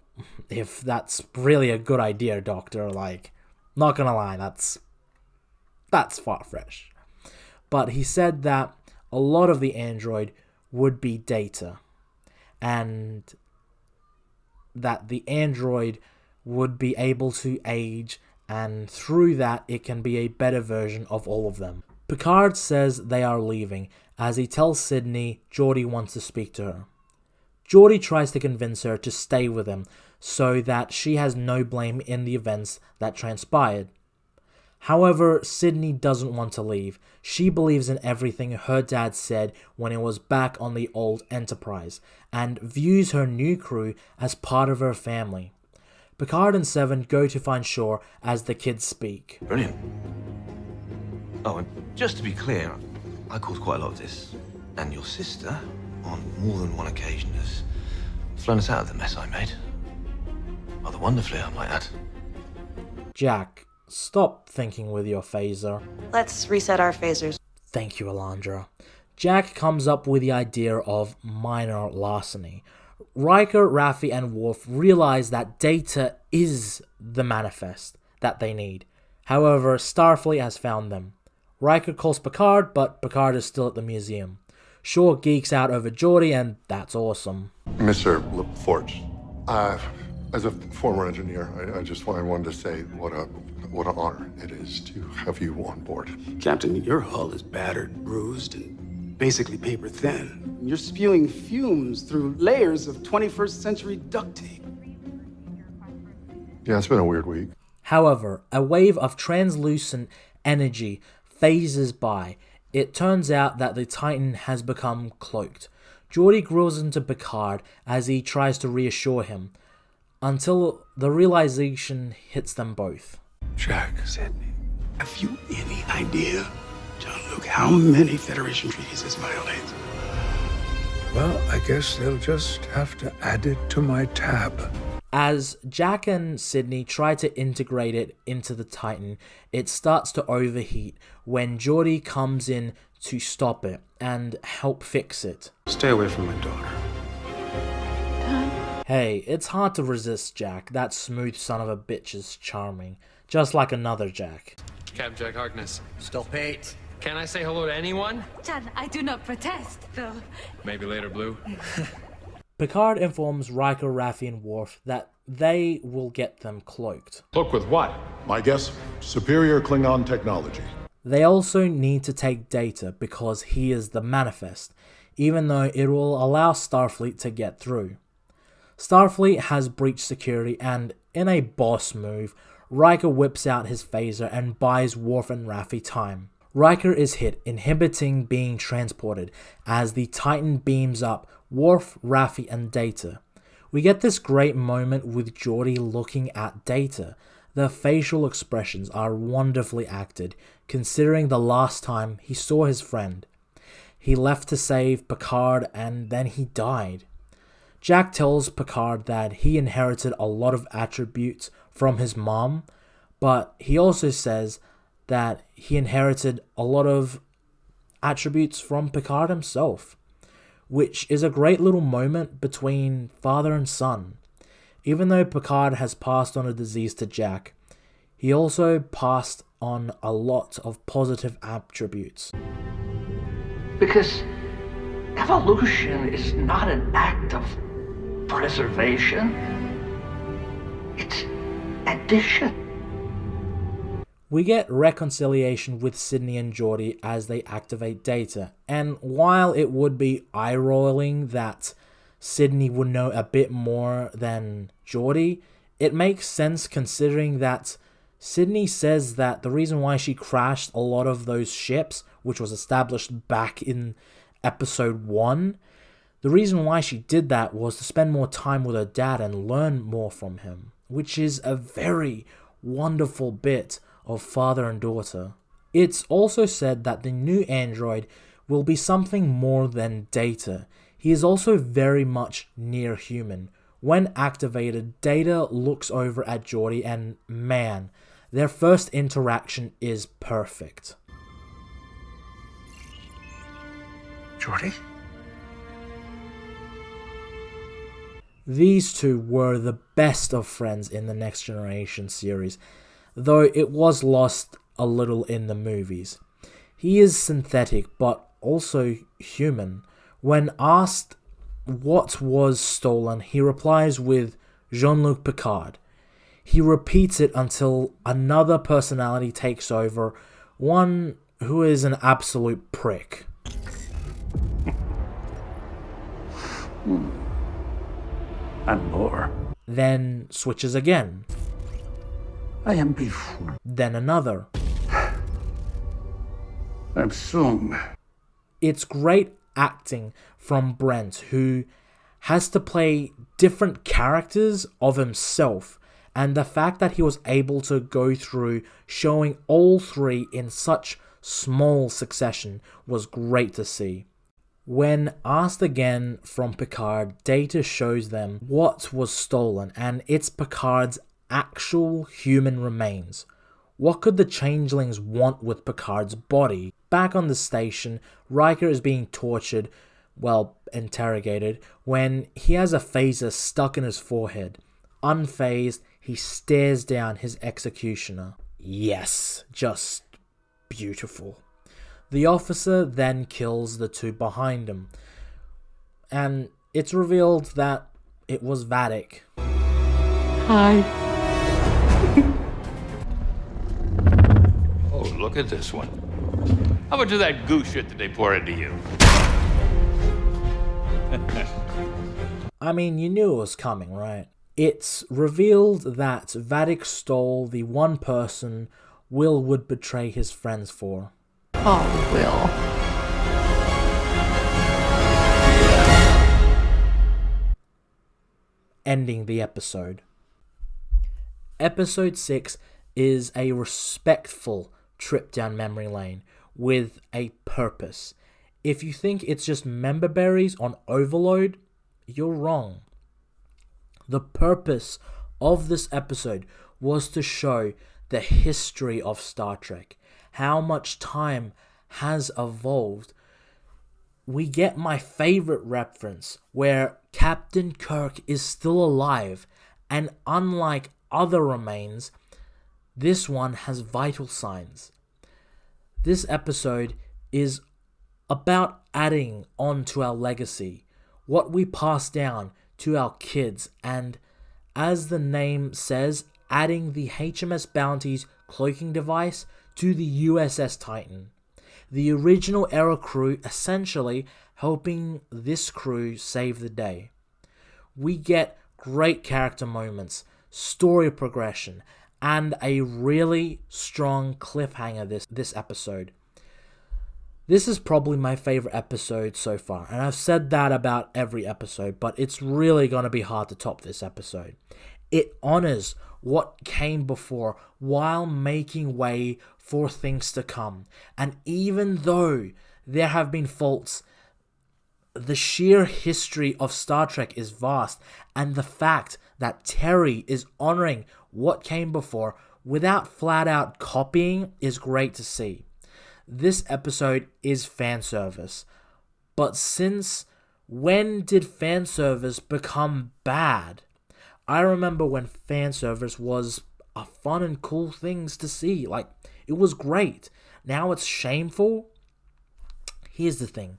if that's really a good idea, Doctor, like, not gonna lie, that's far-fetched. But he said that a lot of the android would be Data, and that the android would be able to age, and through that it can be a better version of all of them. Picard says they are leaving, as he tells Sydney Geordi wants to speak to her. Geordi tries to convince her to stay with him, so that she has no blame in the events that transpired. However, Sydney doesn't want to leave. She believes in everything her dad said when he was back on the old Enterprise, and views her new crew as part of her family. Picard and Seven go to find Shaw as the kids speak. Brilliant. Oh, and just to be clear, I caused quite a lot of this. And your sister, on more than one occasion, has flown us out of the mess I made. Rather wonderfully, I might add. Jack, stop thinking with your phaser. Let's reset our phasers. Thank you, Alondra. Jack comes up with the idea of minor larceny. Riker, Raffi, and Worf realize that Data is the manifest that they need. However, Starfleet has found them. Riker calls Picard, but Picard is still at the museum. Shaw geeks out over Geordi, and that's awesome. Mr. LaForge, as a former engineer, I just wanted to say what an honor it is to have you on board. Captain, your hull is battered, bruised, and basically paper thin. You're spewing fumes through layers of 21st century duct tape. Yeah, it's been a weird week. However, a wave of translucent energy phases by. It turns out that the Titan has become cloaked. Geordi grills into Picard as he tries to reassure him, until the realization hits them both. Jack, Sydney, have you any idea, Jean-Luc, how many Federation treaties this violates? Well, I guess they'll just have to add it to my tab. As Jack and Sydney try to integrate it into the Titan, it starts to overheat when Geordi comes in to stop it and help fix it. Stay away from my daughter. Hey, it's hard to resist Jack. That smooth son of a bitch is charming. Just like another Jack. Captain Jack Harkness. Still Pate. Can I say hello to anyone? John, I do not protest, though. Maybe later, Blue. Picard informs Riker, Raffi, and Worf that they will get them cloaked. Cloaked with what? My guess, superior Klingon technology. They also need to take Data because he is the manifest, even though it will allow Starfleet to get through. Starfleet has breached security, and in a boss move, Riker whips out his phaser and buys Worf and Raffi time. Riker is hit, inhibiting being transported, as the Titan beams up Worf, Raffi, and Data. We get this great moment with Geordi looking at Data. The facial expressions are wonderfully acted, considering the last time he saw his friend. He left to save Picard and then he died. Jack tells Picard that he inherited a lot of attributes from his mom, but he also says that he inherited a lot of attributes from Picard himself, which is a great little moment between father and son. Even though Picard has passed on a disease to Jack, he also passed on a lot of positive attributes. Because evolution is not an act of preservation, it's addition. We get reconciliation with Sydney and Geordi as they activate Data, and while it would be eye-rolling that Sydney would know a bit more than Geordi, it makes sense considering that Sydney says that the reason why she crashed a lot of those ships, which was established back in episode 1, the reason why she did that was to spend more time with her dad and learn more from him, which is a very wonderful bit of father and daughter. It's also said that the new android will be something more than Data. He is also very much near human. When activated, Data looks over at Geordi and man, their first interaction is perfect. Geordi? These two were the best of friends in the Next Generation series, though it was lost a little in the movies. He is synthetic but also human. When asked what was stolen, he replies with Jean-Luc Picard. He repeats it until another personality takes over, one who is an absolute prick. And more. Then switches again. I am before. Then another. I'm soon. It's great acting from Brent, who has to play different characters of himself, and the fact that he was able to go through showing all three in such small succession was great to see. When asked again from Picard, Data shows them what was stolen, and it's Picard's actual human remains. What could the changelings want with Picard's body? Back on the station, Riker is being tortured, interrogated, when he has a phaser stuck in his forehead. Unfazed, he stares down his executioner. Yes, just beautiful. The officer then kills the two behind him, and it's revealed that it was Vadic. Hi. Oh, look at this one. How much of that goose shit did they pour into you? I mean, you knew it was coming, right? It's revealed that Vadic stole the one person Will would betray his friends for. Oh, Will. Ending the episode. Episode 6 is a respectful trip down memory lane with a purpose. If you think it's just member berries on overload, you're wrong. The purpose of this episode was to show the history of Star Trek, how much time has evolved. We get my favorite reference where Captain Kirk is still alive, and unlike other remains, this one has vital signs. This episode is about adding on to our legacy. what we pass down to our kids, and as the name says, adding the HMS Bounty's cloaking device to the USS Titan. The original era crew essentially helping this crew save the day. We get great character moments, story progression, and a really strong cliffhanger this episode. This is probably my favorite episode so far, and I've said that about every episode, but it's really going to be hard to top this episode. It honors what came before while making way for things to come. And even though there have been faults, the sheer history of Star Trek is vast, and the fact that Terry is honoring what came before without flat out copying is great to see. This episode is fan service, but since when did fan service become bad? I remember when fan service was a fun and cool things to see. Like, it was great. Now it's shameful. Here's the thing.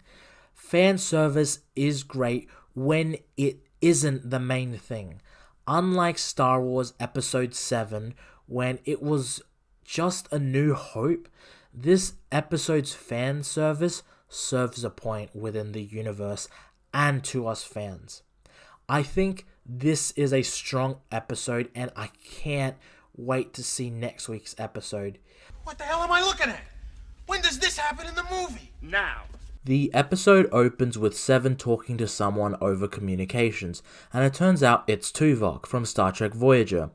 Fan service is great when it isn't the main thing. Unlike Star Wars Episode 7, when it was just a new hope, this episode's fan service serves a point within the universe and to us fans. I think this is a strong episode, and I can't wait to see next week's episode. What the hell am I looking at? When does this happen in the movie? Now. The episode opens with Seven talking to someone over communications, and it turns out it's Tuvok from Star Trek Voyager.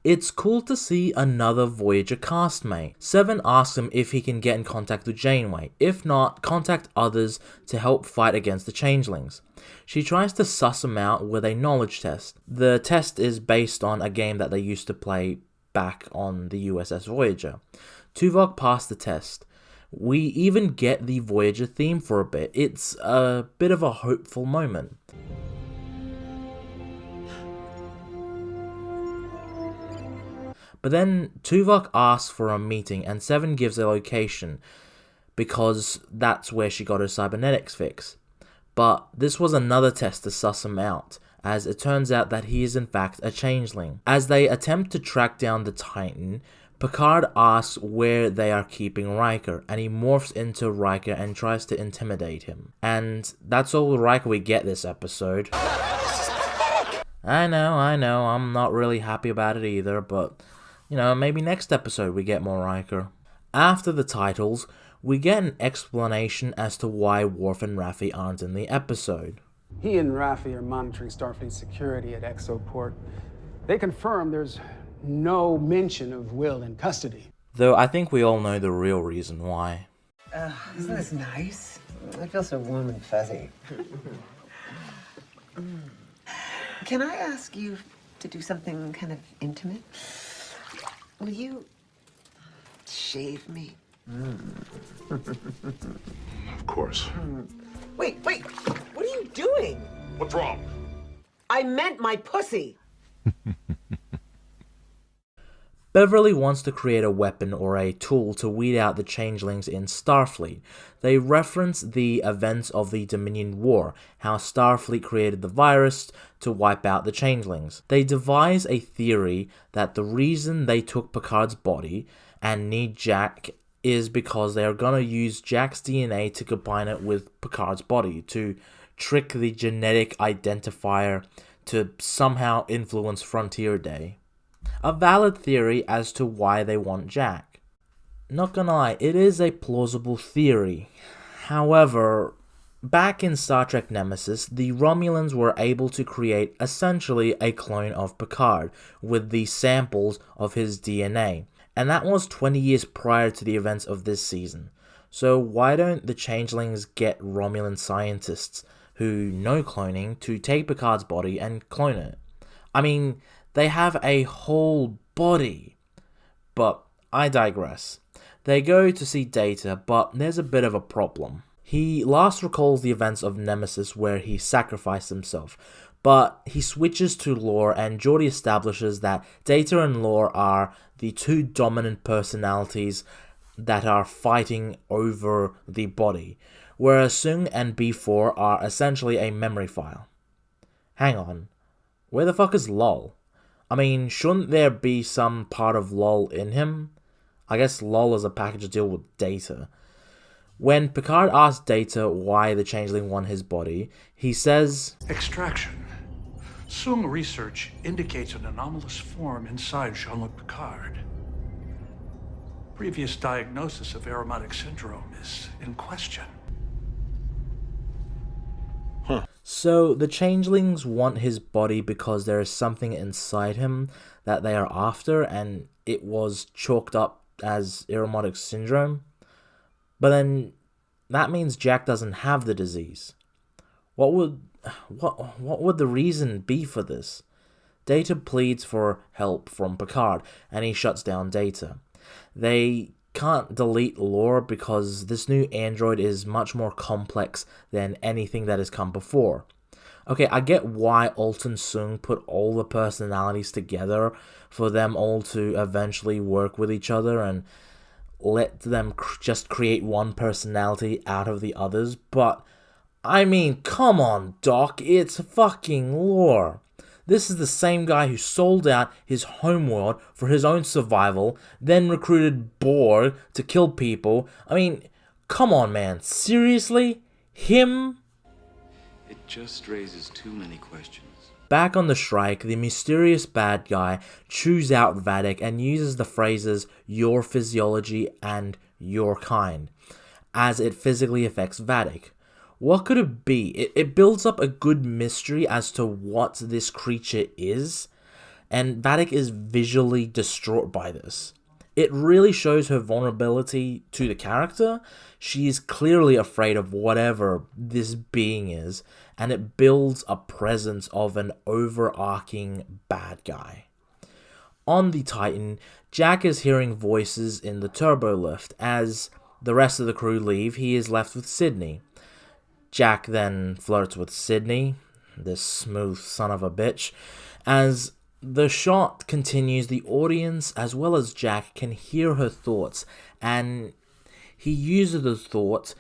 It's cool to see another Voyager castmate. Seven asks him if he can get in contact with Janeway. If not, contact others to help fight against the changelings. She tries to suss him out with a knowledge test. The test is based on a game that they used to play back on the USS Voyager. Tuvok passed the test. We even get the Voyager theme for a bit. It's a bit of a hopeful moment. But then Tuvok asks for a meeting and Seven gives a location because that's where she got her cybernetics fix. But this was another test to suss him out, as it turns out that he is in fact a changeling. As they attempt to track down the Titan, Picard asks where they are keeping Riker, and he morphs into Riker and tries to intimidate him. And that's all the Riker we get this episode. I know, I'm not really happy about it either, but, maybe next episode we get more Riker. After the titles, we get an explanation as to why Worf and Raffi aren't in the episode. He and Raffi are monitoring Starfleet security at Exoport. They confirm there's no mention of Will in custody. Though I think we all know the real reason why. Isn't this nice? I feel so warm and fuzzy. Can I ask you to do something kind of intimate? Will you shave me? Of course. Wait, what are you doing? What's wrong? I meant my pussy. Beverly wants to create a weapon or a tool to weed out the changelings in Starfleet. They reference the events of the Dominion War, how Starfleet created the virus to wipe out the changelings. They devise a theory that the reason they took Picard's body and need Jack is because they are gonna use Jack's DNA to combine it with Picard's body to trick the genetic identifier to somehow influence Frontier Day. A valid theory as to why they want Jack. Not gonna lie, it is a plausible theory. However, back in Star Trek Nemesis, the Romulans were able to create essentially a clone of Picard with the samples of his DNA, and that was 20 years prior to the events of this season. So why don't the changelings get Romulan scientists who know cloning to take Picard's body and clone it? I mean, they have a whole body. But I digress. They go to see Data, but there's a bit of a problem. He last recalls the events of Nemesis where he sacrificed himself, but he switches to Lore and Geordi establishes that Data and Lore are the two dominant personalities that are fighting over the body, whereas Sung and B4 are essentially a memory file. Hang on, where the fuck is LOL? I mean, shouldn't there be some part of LOL in him? I guess LOL is a package deal with Data. When Picard asks Data why the changeling won his body, he says, Extraction. Sung research indicates an anomalous form inside Jean-Luc Picard. Previous diagnosis of aromatic syndrome is in question. So the changelings want his body because there is something inside him that they are after, and it was chalked up as aromatic syndrome. But then that means Jack doesn't have the disease. What would the reason be for this? Data pleads for help from Picard, and he shuts down Data. They can't delete Lore because this new android is much more complex than anything that has come before. Okay, I get why Alton Sung put all the personalities together for them all to eventually work with each other and let them just create one personality out of the others, but I mean, come on, Doc, it's fucking Lore. This is the same guy who sold out his homeworld for his own survival, then recruited Borg to kill people. I mean, come on, man. Seriously? Him? It just raises too many questions. Back on the strike, the mysterious bad guy chews out Vadic and uses the phrases your physiology and your kind, as it physically affects Vadic. What could it be? It builds up a good mystery as to what this creature is, and Vadic is visually distraught by this. It really shows her vulnerability to the character. She is clearly afraid of whatever this being is, and it builds a presence of an overarching bad guy. On the Titan, Jack is hearing voices in the turbo lift. As the rest of the crew leave, he is left with Sydney. Jack then flirts with Sydney, this smooth son of a bitch. As the shot continues, the audience as well as Jack can hear her thoughts, and he uses the thought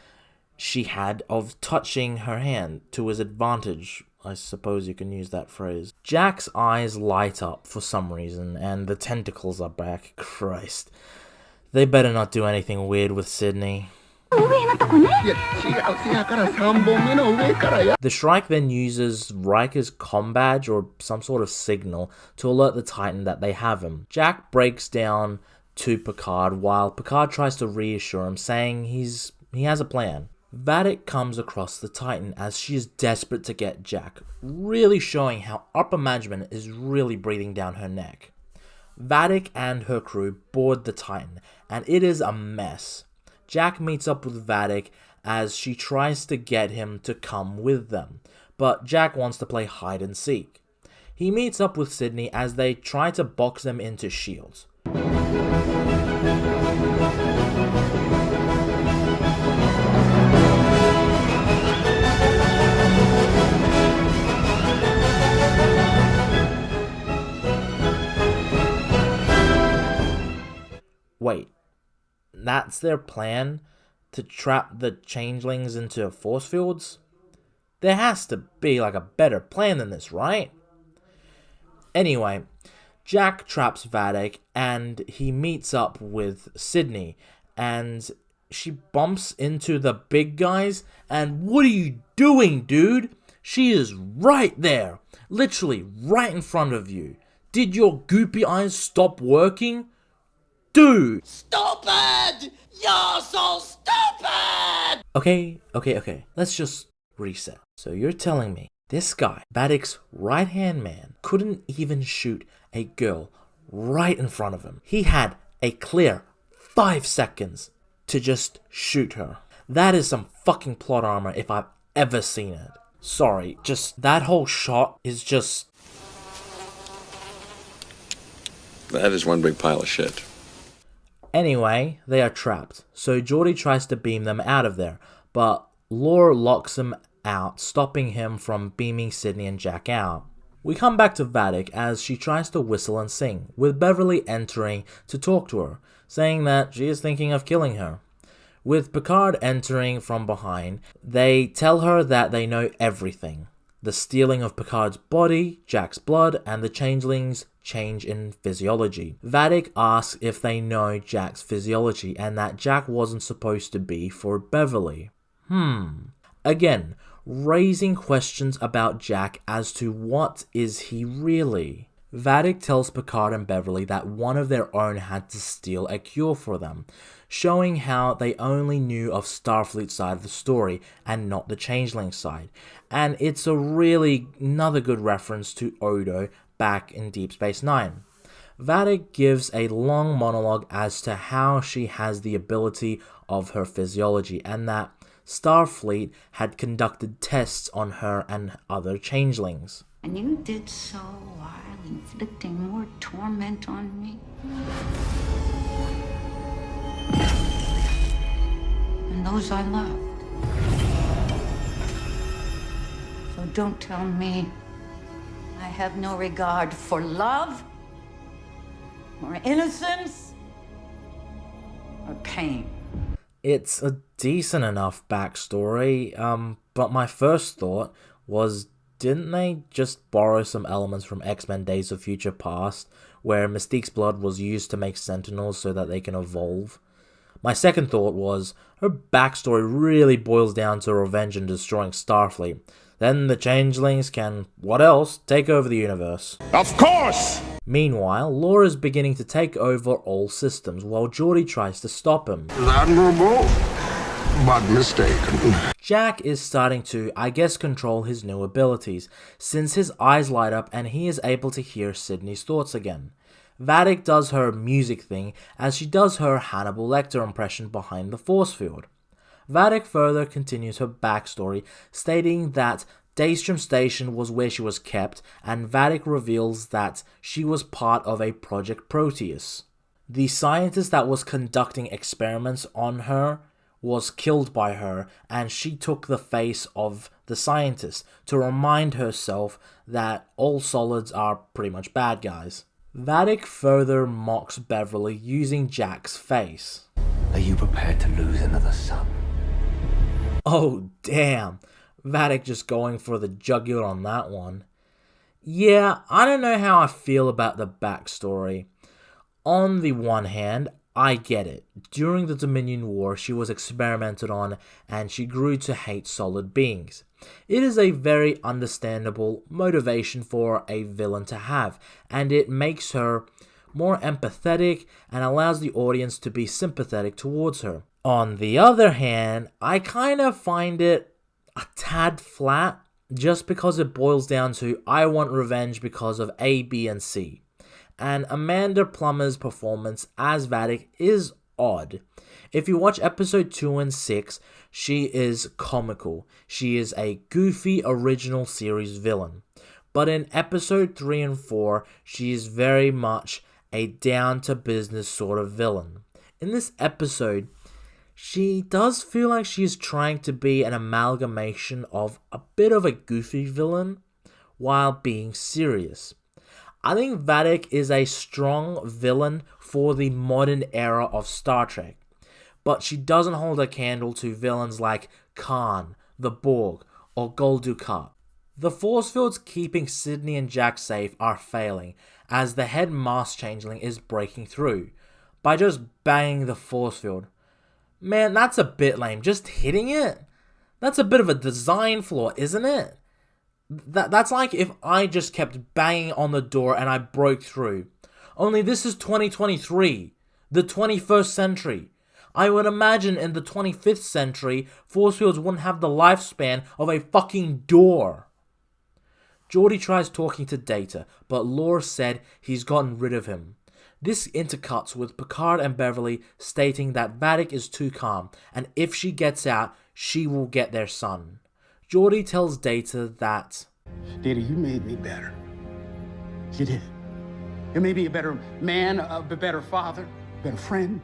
she had of touching her hand to his advantage. I suppose you can use that phrase. Jack's eyes light up for some reason, and the tentacles are back. Christ. They better not do anything weird with Sydney. The Shrike then uses Riker's comm badge or some sort of signal to alert the Titan that they have him. Jack breaks down to Picard while Picard tries to reassure him, saying he has a plan. Vadic comes across the Titan as she is desperate to get Jack, really showing how upper management is really breathing down her neck. Vadic and her crew board the Titan, and it is a mess. Jack meets up with Vadic as she tries to get him to come with them, but Jack wants to play hide and seek. He meets up with Sydney as they try to box them into shields. Wait, that's their plan? To trap the changelings into force fields? There has to be like a better plan than this, right? Anyway, Jack traps Vadic and he meets up with Sydney, and she bumps into the big guys, and what are you doing, dude? She is right there, literally right in front of you. Did your goopy eyes stop working? Dude! Stupid! You're so stupid! Okay. Let's just reset. So you're telling me this guy, Vadic's right-hand man, couldn't even shoot a girl right in front of him. He had a clear 5 seconds to just shoot her. That is some fucking plot armor if I've ever seen it. Sorry, just that whole shot is just... That is one big pile of shit. Anyway, they are trapped, so Geordi tries to beam them out of there, but Lore locks him out, stopping him from beaming Sydney and Jack out. We come back to Vadic as she tries to whistle and sing, with Beverly entering to talk to her. saying that she is thinking of killing her. With Picard entering from behind, they tell her that they know everything. The stealing of Picard's body, Jack's blood, and the changeling's change in physiology. Vadic asks if they know Jack's physiology and that Jack wasn't supposed to be for Beverly. Again, raising questions about Jack as to what is he really. Vadic tells Picard and Beverly that one of their own had to steal a cure for them, showing how they only knew of Starfleet's side of the story and not the Changeling side. And it's another good reference to Odo back in Deep Space Nine. Vadic gives a long monologue as to how she has the ability of her physiology and that Starfleet had conducted tests on her and other changelings. And you did so while inflicting more torment on me. And those I loved. So don't tell me I have no regard for love, or innocence, or pain. It's a decent enough backstory, but my first thought was, didn't they just borrow some elements from X-Men Days of Future Past, where Mystique's blood was used to make Sentinels so that they can evolve? My second thought was, her backstory really boils down to revenge and destroying Starfleet. Then the Changelings can, what else, take over the universe. Of course! Meanwhile, Laura's beginning to take over all systems while Geordi tries to stop him. Admirable, but mistaken. Jack is starting to, I guess, control his new abilities, since his eyes light up and he is able to hear Sydney's thoughts again. Vadic does her music thing as she does her Hannibal Lecter impression behind the force field. Vadic further continues her backstory, stating that Daystrom Station was where she was kept, and Vadic reveals that she was part of a Project Proteus. The scientist that was conducting experiments on her was killed by her, and she took the face of the scientist to remind herself that all solids are pretty much bad guys. Vadic further mocks Beverly using Jack's face. Are you prepared to lose another son? Oh damn, Vadic just going for the jugular on that one. Yeah, I don't know how I feel about the backstory. On the one hand, I get it. During the Dominion War, she was experimented on and she grew to hate solid beings. It is a very understandable motivation for a villain to have, and it makes her more empathetic and allows the audience to be sympathetic towards her. On the other hand, I kind of find it a tad flat just because it boils down to I want revenge because of A, B, and C. And Amanda Plummer's performance as Vadic is odd. If you watch episode 2 and 6, she is comical. She is a goofy original series villain. But in episode 3 and 4, she is very much a down-to-business sort of villain. In this episode, she does feel like she is trying to be an amalgamation of a bit of a goofy villain while being serious. I think Vadic is a strong villain for the modern era of Star Trek, but she doesn't hold a candle to villains like Khan, the Borg, or Gul Dukat. The force fields keeping Sydney and Jack safe are failing, as the head mass changeling is breaking through by just banging the force field. Man, that's a bit lame. Just hitting it? That's a bit of a design flaw, isn't it? That's like if I just kept banging on the door and I broke through. Only this is 2023, the 21st century. I would imagine in the 25th century, force fields wouldn't have the lifespan of a fucking door. Geordi tries talking to Data, but Lore said he's gotten rid of him. This intercuts with Picard and Beverly stating that Vadic is too calm, and if she gets out, she will get their son. Geordi tells Data that... Data, you made me better. You did. You made me a better man, a better father, a better friend.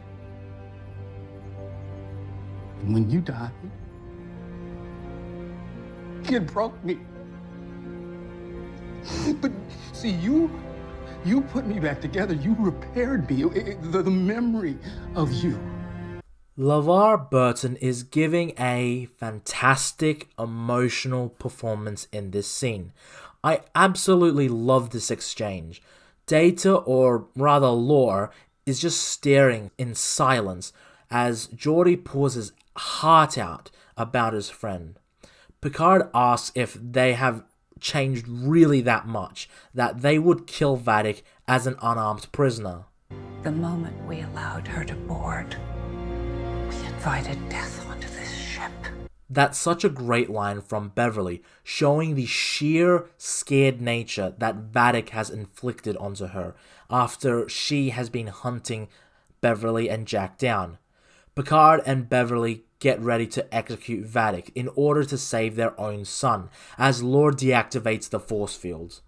And when you died, it broke me. But see, you You put me back together. You repaired me. The memory of you. LeVar Burton is giving a fantastic emotional performance in this scene. I absolutely love this exchange. Data, or rather Lore, is just staring in silence as Geordi pours his heart out about his friend. Picard asks if they have changed really that much, that they would kill Vadic as an unarmed prisoner. The moment we allowed her to board, we invited death onto this ship. That's such a great line from Beverly, showing the sheer scared nature that Vadic has inflicted onto her after she has been hunting Beverly and Jack down. Picard and Beverly get ready to execute Vadic in order to save their own son, as Lore deactivates the force fields.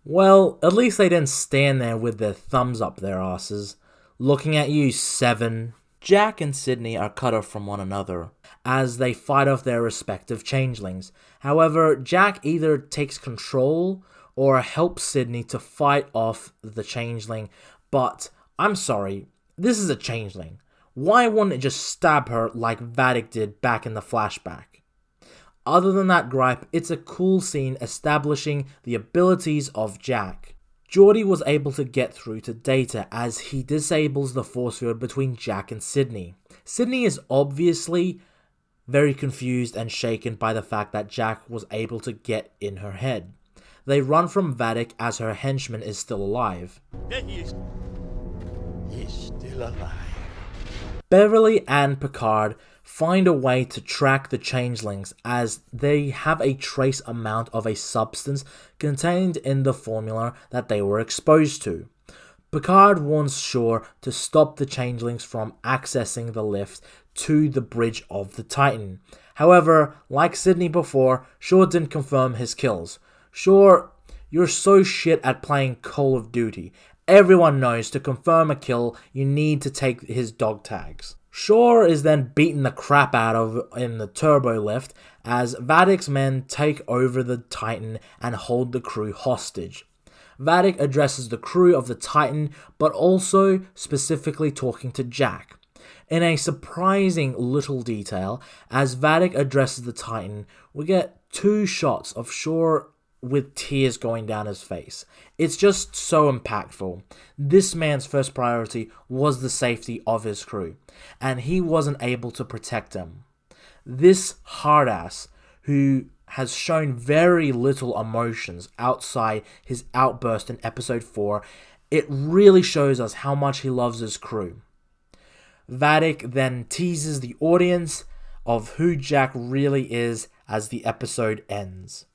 Well, at least they didn't stand there with their thumbs up their asses. Looking at you, Seven. Jack and Sydney are cut off from one another as they fight off their respective changelings. However, Jack either takes control or helps Sydney to fight off the changeling, but I'm sorry, this is a changeling. Why wouldn't it just stab her like Vadic did back in the flashback? Other than that gripe, it's a cool scene establishing the abilities of Jack. Geordi was able to get through to Data as he disables the force field between Jack and Sydney. Sydney is obviously very confused and shaken by the fact that Jack was able to get in her head. They run from Vadic as her henchman is still alive. He's still alive. Beverly and Picard find a way to track the changelings as they have a trace amount of a substance contained in the formula that they were exposed to. Picard warns Shaw to stop the changelings from accessing the lift to the bridge of the Titan. However, like Sydney before, Shaw didn't confirm his kills. Shaw, you're so shit at playing Call of Duty. Everyone knows to confirm a kill, you need to take his dog tags. Shaw is then beaten the crap out of in the turbo lift as Vadic's men take over the Titan and hold the crew hostage. Vadic addresses the crew of the Titan, but also specifically talking to Jack. In a surprising little detail, as Vadic addresses the Titan, we get 2 shots of Shaw with tears going down his face. It's just so impactful. This man's first priority was the safety of his crew, and he wasn't able to protect them. This hard ass, who has shown very little emotions outside his outburst in episode 4, it really shows us how much he loves his crew. Vadic then teases the audience of who Jack really is as the episode ends.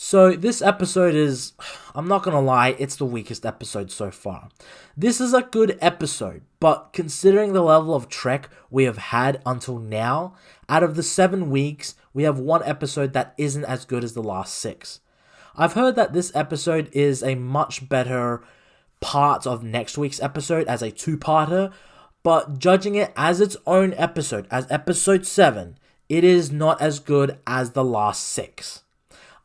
So this episode is, I'm not gonna lie, it's the weakest episode so far. This is a good episode, but considering the level of Trek we have had until now, out of the 7 weeks, we have 1 episode that isn't as good as the last 6. I've heard that this episode is a much better part of next week's episode as a 2-parter, but judging it as its own episode, as episode 7, it is not as good as the last 6.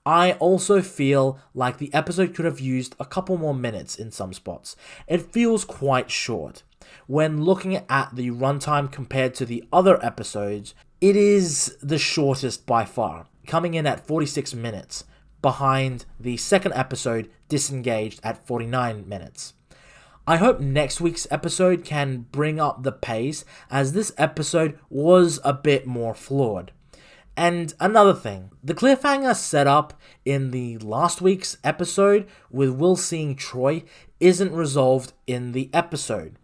I also feel like the episode could have used a couple more minutes in some spots. It feels quite short. When looking at the runtime compared to the other episodes, it is the shortest by far, coming in at 46 minutes, behind the second episode, Disengaged, at 49 minutes. I hope next week's episode can bring up the pace, as this episode was a bit more flawed. And another thing, the cliffhanger set up in the last week's episode with Will seeing Troy isn't resolved in the episode.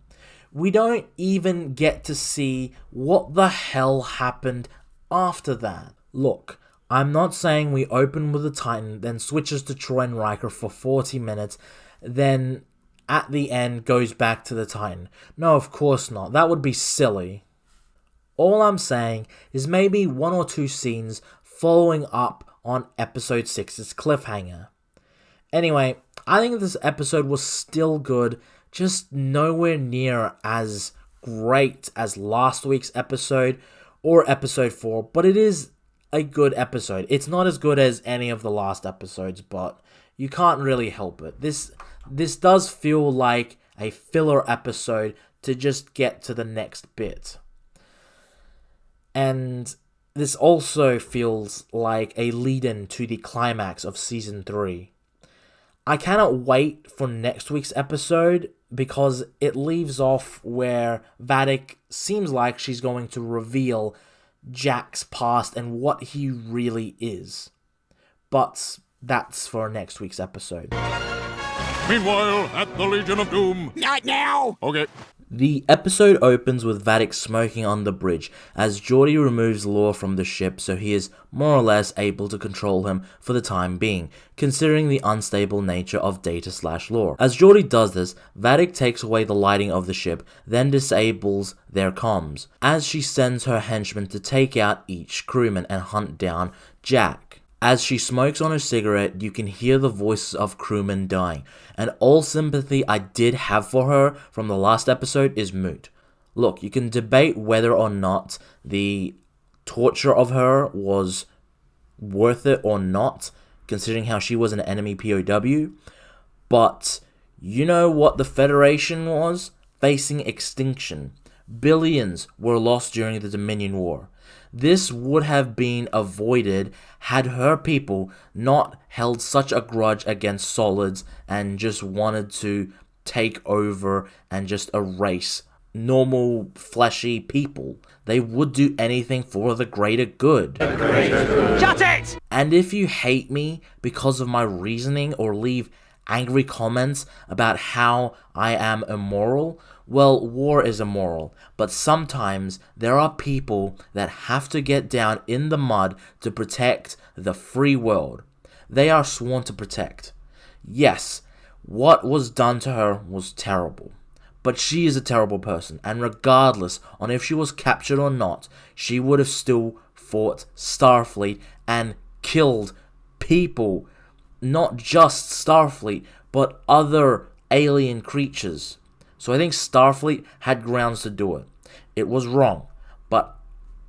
We don't even get to see what the hell happened after that. Look, I'm not saying we open with the Titan, then switches to Troy and Riker for 40 minutes, then at the end goes back to the Titan. No, of course not. That would be silly. All I'm saying is maybe 1 or 2 scenes following up on episode 6's cliffhanger. Anyway, I think this episode was still good, just nowhere near as great as last week's episode or episode 4, but it is a good episode. It's not as good as any of the last episodes, but you can't really help it. This does feel like a filler episode to just get to the next bit. And this also feels like a lead-in to the climax of Season 3. I cannot wait for next week's episode because it leaves off where Vadic seems like she's going to reveal Jack's past and what he really is. But that's for next week's episode. Meanwhile, at the Legion of Doom. Not now! Okay. The episode opens with Vadic smoking on the bridge as Geordi removes Lore from the ship so he is more or less able to control him for the time being, considering the unstable nature of Data/Lore. As Geordi does this, Vadic takes away the lighting of the ship, then disables their comms, as she sends her henchmen to take out each crewman and hunt down Jack. As she smokes on her cigarette, you can hear the voices of crewmen dying, and all sympathy I did have for her from the last episode is moot. Look, you can debate whether or not the torture of her was worth it or not, considering how she was an enemy POW, but you know what the Federation was? Facing extinction. Billions were lost during the Dominion War. This would have been avoided had her people not held such a grudge against Solids and just wanted to take over and just erase normal fleshy people. They would do anything for the greater good. Shut it! And if you hate me because of my reasoning or leave angry comments about how I am immoral, well, war is immoral, but sometimes there are people that have to get down in the mud to protect the free world. They are sworn to protect. Yes, what was done to her was terrible, but she is a terrible person, and regardless on if she was captured or not, she would have still fought Starfleet and killed people, not just Starfleet, but other alien creatures. So I think Starfleet had grounds to do it. It was wrong, but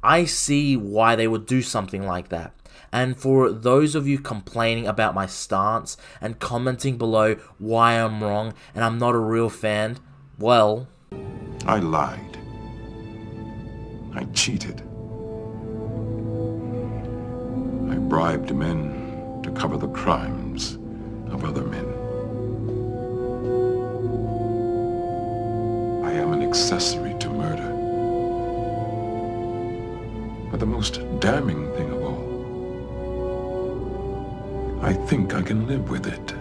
I see why they would do something like that. And for those of you complaining about my stance and commenting below why I'm wrong and I'm not a real fan, well... I lied. I cheated. I bribed men to cover the crimes of other men. I am an accessory to murder. But the most damning thing of all, I think I can live with it.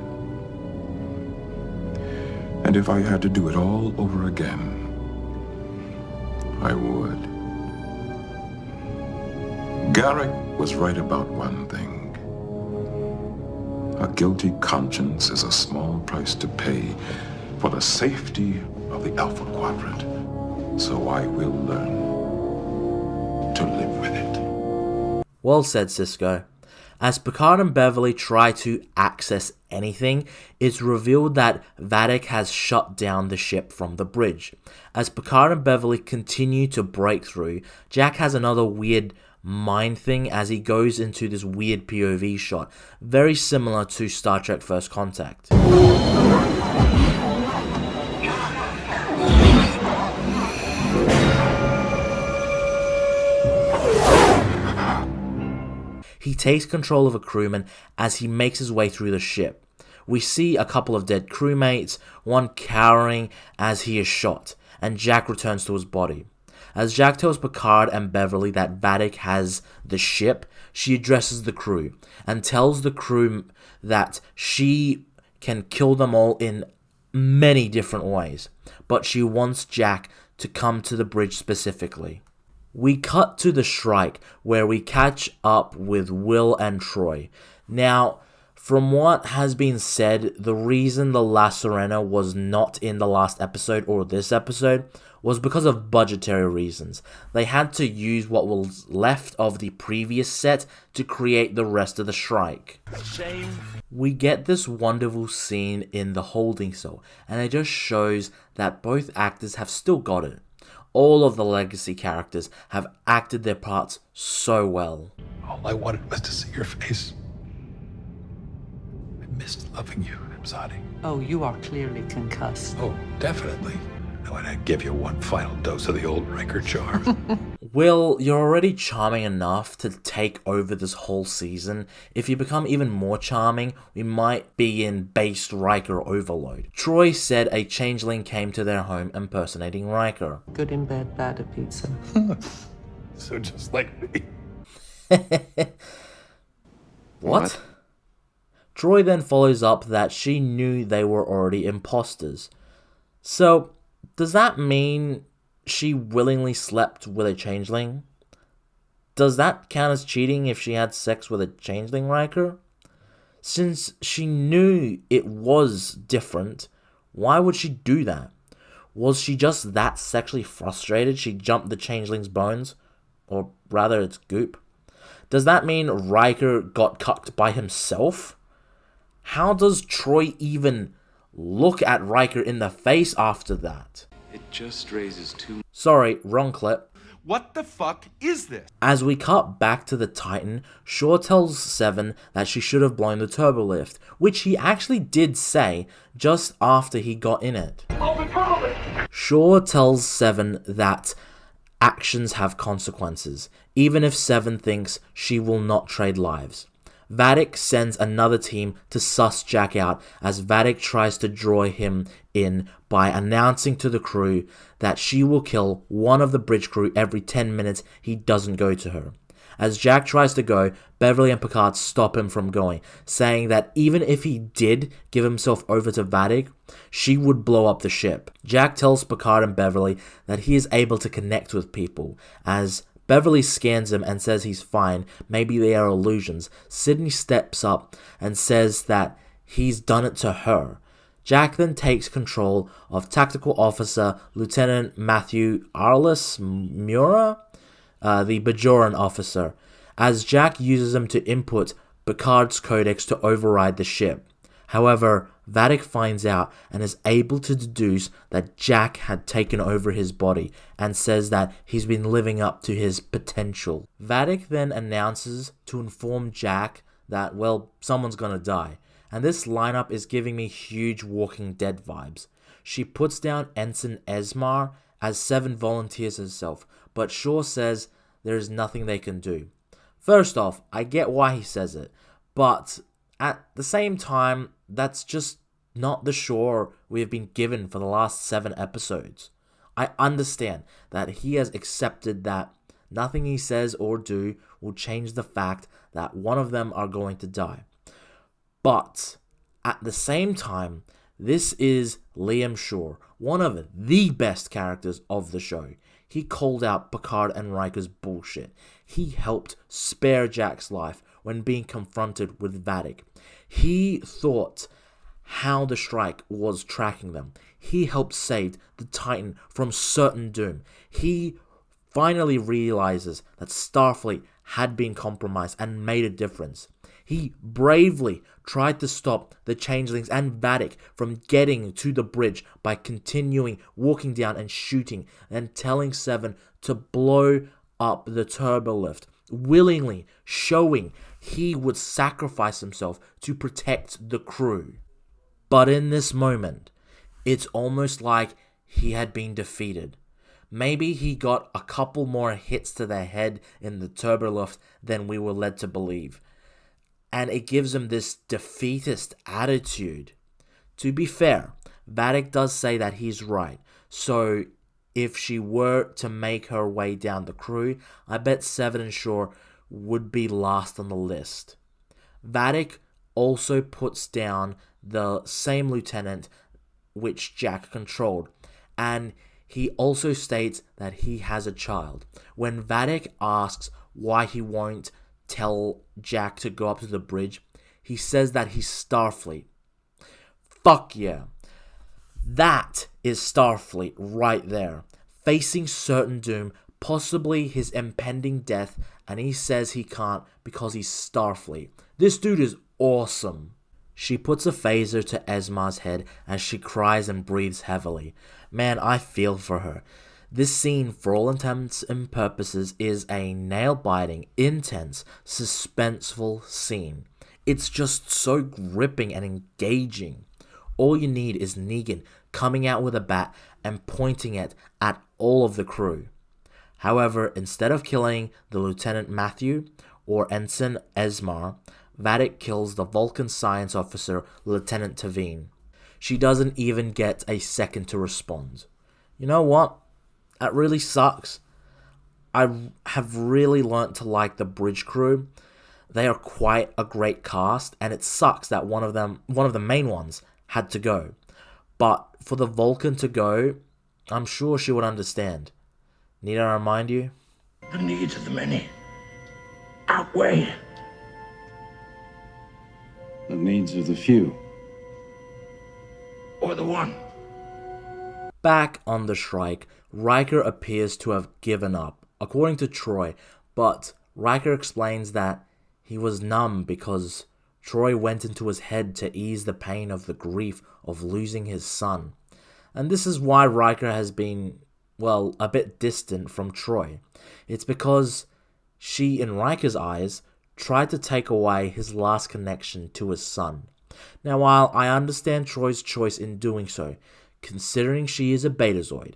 And if I had to do it all over again, I would. Garrick was right about one thing. A guilty conscience is a small price to pay for the safety of the Alpha Quadrant. So I will learn to live with it. Well said, Sisko. As Picard and Beverly try to access anything, it's revealed that Vadic has shut down the ship from the bridge. As Picard and Beverly continue to break through, Jack has another weird mind thing as he goes into this weird POV shot, very similar to Star Trek First Contact. He takes control of a crewman as he makes his way through the ship. We see a couple of dead crewmates, one cowering as he is shot, and Jack returns to his body. As Jack tells Picard and Beverly that Vadic has the ship, she addresses the crew and tells the crew that she can kill them all in many different ways, but she wants Jack to come to the bridge specifically. We cut to the Shrike, where we catch up with Will and Troy. Now, from what has been said, the reason the La Sirena was not in the last episode or this episode was because of budgetary reasons. They had to use what was left of the previous set to create the rest of the Shrike. Shame. We get this wonderful scene in the holding cell, and it just shows that both actors have still got it. All of the legacy characters have acted their parts so well. All I wanted was to see your face. I missed loving you, Imzadi. Oh, you are clearly concussed. Oh, definitely. I want to give you one final dose of the old Riker charm. Will, you're already charming enough to take over this whole season. If you become even more charming, we might be in based Riker overload. Troy said a changeling came to their home impersonating Riker. Good in bed, bad at pizza. So just like me. What? Troy then follows up that she knew they were already imposters. So, does that mean she willingly slept with a changeling? Does that count as cheating if she had sex with a changeling Riker? Since she knew it was different, why would she do that? Was she just that sexually frustrated she jumped the changeling's bones? Or rather, its goop? Does that mean Riker got cucked by himself? How does Troy even look at Riker in the face after that? It just raises too... Sorry, wrong clip. What the fuck is this? As we cut back to the Titan, Shaw tells Seven that she should have blown the turbo lift, which he actually did say just after he got in it. Shaw tells Seven that actions have consequences, even if Seven thinks she will not trade lives. Vadic sends another team to suss Jack out as Vadic tries to draw him in by announcing to the crew that she will kill one of the bridge crew every 10 minutes he doesn't go to her. As Jack tries to go, Beverly and Picard stop him from going, saying that even if he did give himself over to Vadic, she would blow up the ship. Jack tells Picard and Beverly that he is able to connect with people. As Beverly scans him and says he's fine, maybe they are illusions. Sydney steps up and says that he's done it to her. Jack then takes control of Tactical Officer Lieutenant Matthew Arliss Mura, the Bajoran officer, as Jack uses him to input Picard's codex to override the ship. However, Vadic finds out and is able to deduce that Jack had taken over his body and says that he's been living up to his potential. Vadic then announces to inform Jack that, well, someone's gonna die. And this lineup is giving me huge Walking Dead vibes. She puts down Ensign Esmar as Seven volunteers herself, but Shaw says there is nothing they can do. First off, I get why he says it, but at the same time, that's just not the Shaw we have been given for the last 7 episodes. I understand that he has accepted that nothing he says or do will change the fact that one of them are going to die. But at the same time, this is Liam Shaw, one of the best characters of the show. He called out Picard and Riker's bullshit. He helped spare Jack's life when being confronted with Vadic. He thought how the strike was tracking them. He helped save the Titan from certain doom. He finally realizes that Starfleet had been compromised and made a difference. He bravely tried to stop the changelings and Vadic from getting to the bridge by continuing walking down and shooting and telling Seven to blow up the turbo lift, willingly showing he would sacrifice himself to protect the crew. But in this moment, it's almost like he had been defeated. Maybe he got a couple more hits to the head in the turbo lift than we were led to believe. And it gives him this defeatist attitude. To be fair, Vadic does say that he's right. So if she were to make her way down the crew, I bet Seven and Shaw would be last on the list. Vadic also puts down the same lieutenant which Jack controlled, and he also states that he has a child. When Vadic asks why he won't tell Jack to go up to the bridge, he says that he's Starfleet. Fuck yeah. That is Starfleet right there. Facing certain doom, possibly his impending death, and he says he can't because he's Starfleet. This dude is awesome. She puts a phaser to Esmar's head as she cries and breathes heavily. Man, I feel for her. This scene, for all intents and purposes, is a nail-biting, intense, suspenseful scene. It's just so gripping and engaging. All you need is Negan coming out with a bat and pointing it at all of the crew. However, instead of killing the Lieutenant Matthew or Ensign Esmar, Vadic kills the Vulcan science officer Lieutenant Tavine. She doesn't even get a second to respond. You know what? That really sucks. I have really learnt to like the bridge crew. They are quite a great cast, and it sucks that one of the main ones, had to go. But for the Vulcan to go, I'm sure she would understand. Need I remind you? The needs of the many outweigh the needs of the few. Or the one. Back on the Shrike, Riker appears to have given up, according to Troy, but Riker explains that he was numb because Troy went into his head to ease the pain of the grief of losing his son. And this is why Riker has been, well, a bit distant from Troy. It's because she, in Riker's eyes, tried to take away his last connection to his son. Now, while I understand Troy's choice in doing so, considering she is a Betazoid,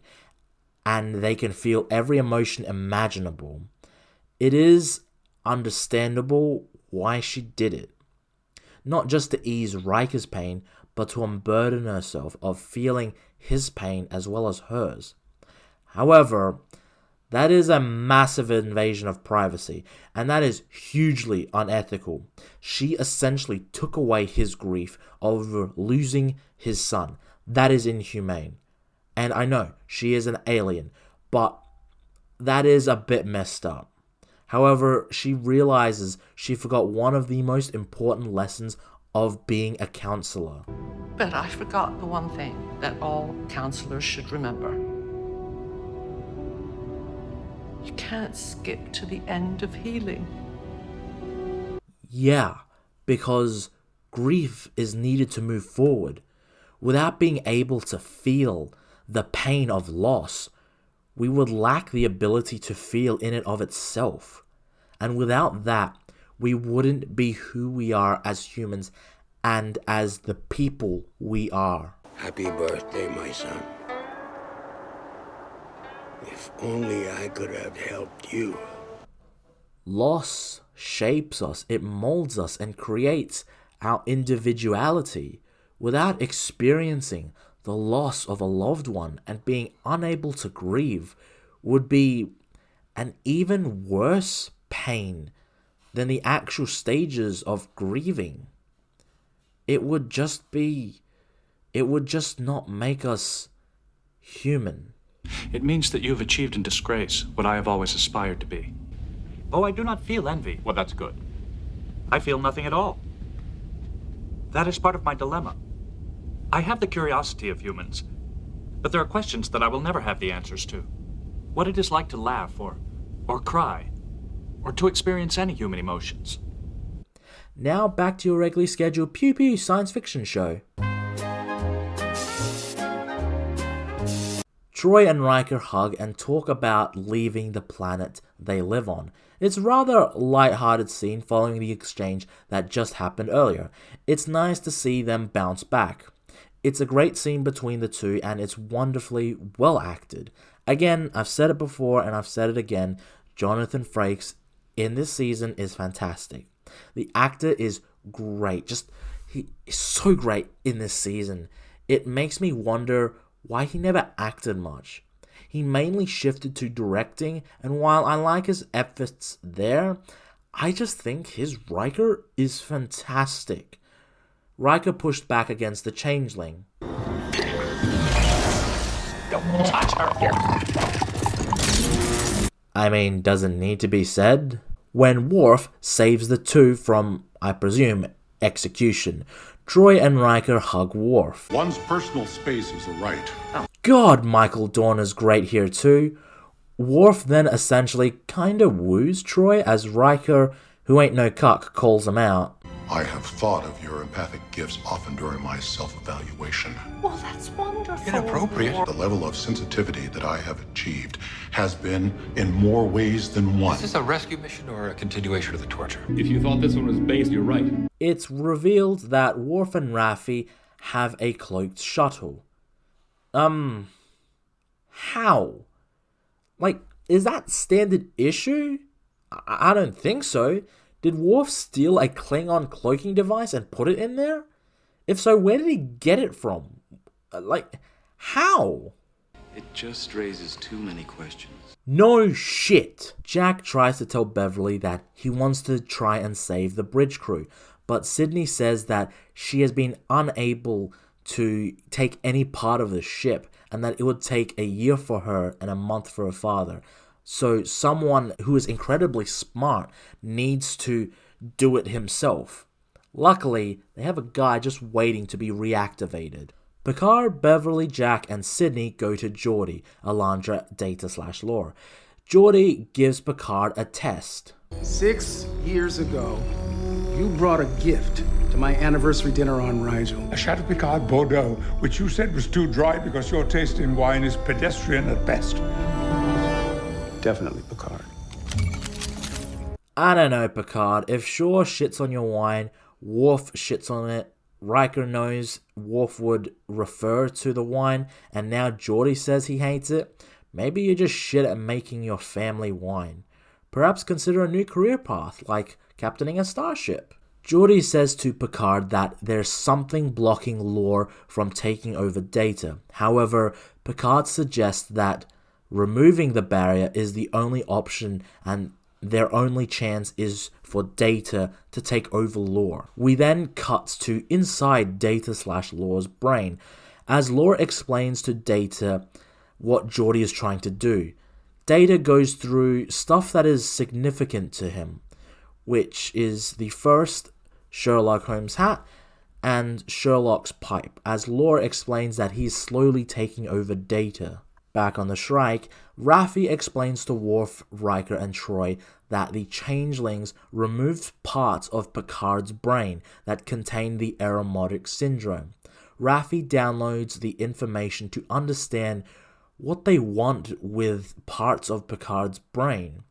and they can feel every emotion imaginable, it is understandable why she did it. Not just to ease Riker's pain, but to unburden herself of feeling his pain as well as hers. However, that is a massive invasion of privacy, and that is hugely unethical. She essentially took away his grief over losing his son. That is inhumane. And I know, she is an alien, but that is a bit messed up. However, she realizes she forgot one of the most important lessons of being a counselor. But I forgot the one thing that all counselors should remember. You can't skip to the end of healing. Yeah, because grief is needed to move forward. Without being able to feel the pain of loss, we would lack the ability to feel in and of itself. And without that, we wouldn't be who we are as humans and as the people we are. Happy birthday, my son. If only I could have helped you. Loss shapes us, it molds us and creates our individuality. Without experiencing the loss of a loved one and being unable to grieve would be an even worse pain than the actual stages of grieving. It would just not make us human. It means that you have achieved in disgrace what I have always aspired to be. Oh, I do not feel envy. Well, that's good. I feel nothing at all. That is part of my dilemma. I have the curiosity of humans, but there are questions that I will never have the answers to. What it is like to laugh or cry, or to experience any human emotions. Now back to your regularly scheduled Pew Pew science fiction show. Troy and Riker hug and talk about leaving the planet they live on. It's rather a light-hearted scene following the exchange that just happened earlier. It's nice to see them bounce back. It's a great scene between the two and it's wonderfully well acted. Again, I've said it before and I've said it again, Jonathan Frakes in this season is fantastic. The actor is great. He is so great in this season. It makes me wonder why he never acted much. He mainly shifted to directing, and while I like his efforts there, I just think his Riker is fantastic. Riker pushed back against the changeling. Don't touch her. I mean, doesn't need to be said. When Worf saves the two from, I presume, execution, Troy and Riker hug Worf. One's personal space is a right. God, Michael Dorn is great here too. Worf then essentially kinda woos Troy as Riker, who ain't no cuck, calls him out. I have thought of your empathic gifts often during my self-evaluation. Well, that's wonderful. Inappropriate. The level of sensitivity that I have achieved has been in more ways than one. Is this a rescue mission or a continuation of the torture? If you thought this one was based, you're right. It's revealed that Worf and Raffi have a cloaked shuttle. How? Like, is that standard issue? I don't think so. Did Worf steal a Klingon cloaking device and put it in there? If so, where did he get it from? Like, how? It just raises too many questions. No shit! Jack tries to tell Beverly that he wants to try and save the bridge crew, but Sydney says that she has been unable to take any part of the ship and that it would take a year for her and a month for her father. So someone who is incredibly smart needs to do it himself. Luckily, they have a guy just waiting to be reactivated. Picard, Beverly, Jack, and Sydney go to Geordi, Alondra, Data/Lore. Geordi gives Picard a test. 6 years ago, you brought a gift to my anniversary dinner on Rigel. A Chateau Picard Bordeaux, which you said was too dry because your taste in wine is pedestrian at best. Definitely Picard. I don't know, Picard. If Shaw shits on your wine, Worf shits on it, Riker knows Worf would refer to the wine, and now Geordi says he hates it, maybe you're just shit at making your family wine. Perhaps consider a new career path, like captaining a starship. Geordi says to Picard that there's something blocking Lore from taking over Data. However, Picard suggests that removing the barrier is the only option and their only chance is for Data to take over Lore. We then cut to inside Data/Lore's brain as Lore explains to Data what Geordi is trying to do. Data goes through stuff that is significant to him, which is the first Sherlock Holmes hat and Sherlock's pipe, as Lore explains that he's slowly taking over Data. Back on the Shrike, Raffi explains to Worf, Riker, and Troy that the changelings removed parts of Picard's brain that contain the Aromatic syndrome. Raffi downloads the information to understand what they want with parts of Picard's brain.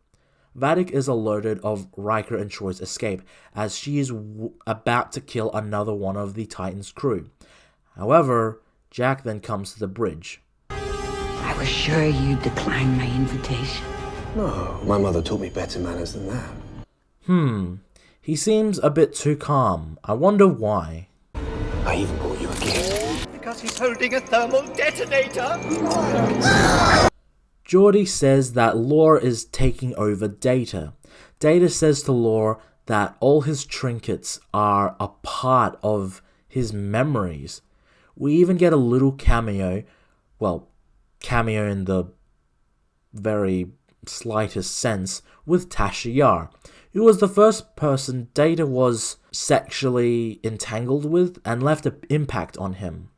Vadic is alerted of Riker and Troy's escape as she is about to kill another one of the Titan's crew. However, Jack then comes to the bridge. I was sure you'd decline my invitation. No, my mother taught me better manners than that. He seems a bit too calm. I wonder why. I even bought you a gift. Because he's holding a thermal detonator. Geordi says that Lore is taking over Data. Data says to Lore that all his trinkets are a part of his memories. We even get a little cameo, cameo in the very slightest sense, with Tasha Yar, who was the first person Data was sexually entangled with and left an impact on him.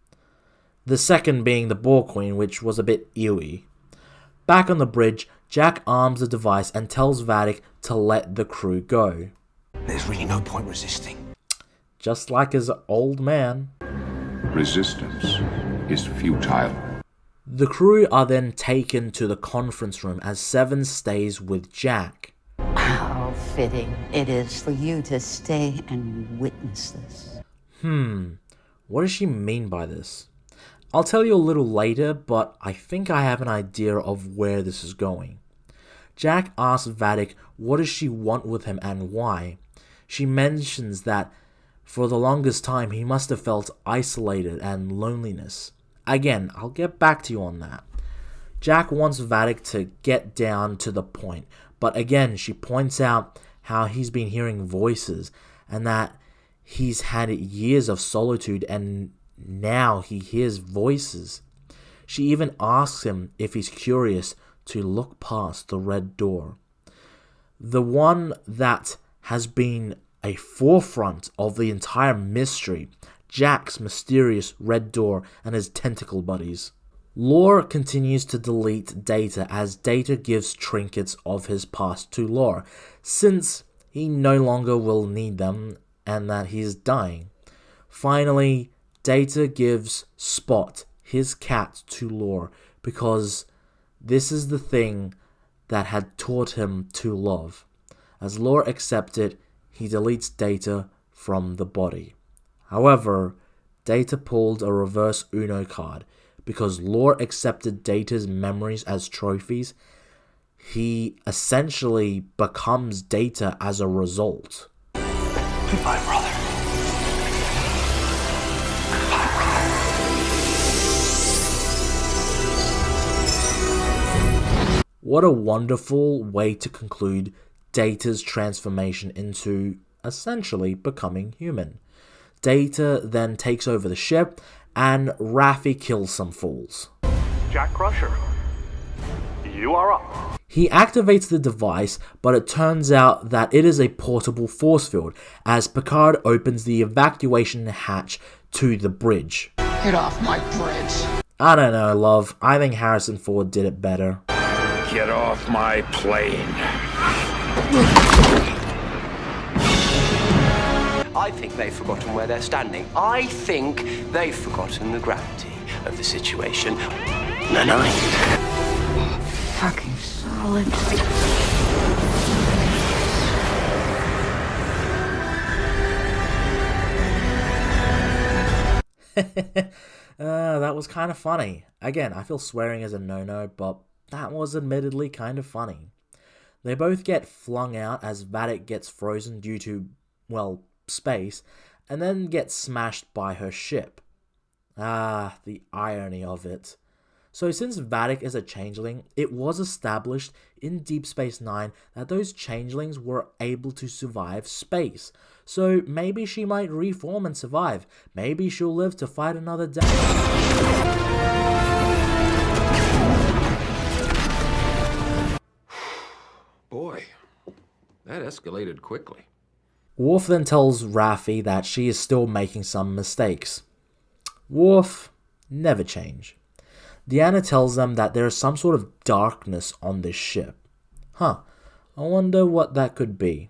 The second being the Borg Queen, which was a bit ewy. Back on the bridge, Jack arms the device and tells Vadic to let the crew go. There's really no point resisting. Just like his old man. Resistance is futile. The crew are then taken to the conference room as Seven stays with Jack. How fitting it is for you to stay and witness this. What does she mean by this? I'll tell you a little later, but I think I have an idea of where this is going. Jack asks Vadic what does she want with him and why. She mentions that for the longest time he must have felt isolated and loneliness. Again, I'll get back to you on that. Jack wants Vadic to get down to the point, but again she points out how he's been hearing voices and that he's had years of solitude and now he hears voices. She even asks him if he's curious to look past the red door. The one that has been a forefront of the entire mystery, Jack's mysterious red door and his tentacle buddies. Lore continues to delete Data as Data gives trinkets of his past to Lore, since he no longer will need them and that he's dying. Finally, Data gives Spot, his cat, to Lore because this is the thing that had taught him to love. As Lore accepts it, he deletes Data from the body. However, Data pulled a reverse Uno card. Because Lore accepted Data's memories as trophies, he essentially becomes Data as a result. Goodbye, brother. Goodbye, brother. What a wonderful way to conclude Data's transformation into essentially becoming human. Data then takes over the ship, and Raffi kills some fools. Jack Crusher, you are up. He activates the device, but it turns out that it is a portable force field, as Picard opens the evacuation hatch to the bridge. Get off my bridge. I don't know, love. I think Harrison Ford did it better. Get off my plane. I think they've forgotten where they're standing. I think they've forgotten the gravity of the situation. Night-night. Fucking solid. That was kind of funny. Again, I feel swearing is a no-no, but that was admittedly kind of funny. They both get flung out as Vadic gets frozen due to, well, space, and then gets smashed by her ship. Ah, the irony of it. So since Vadic is a changeling, it was established in Deep Space Nine that those changelings were able to survive space. So maybe she might reform and survive. Maybe she'll live to fight another day. Boy, that escalated quickly. Worf then tells Raffi that she is still making some mistakes. Worf never change. Deanna tells them that there is some sort of darkness on this ship. I wonder what that could be.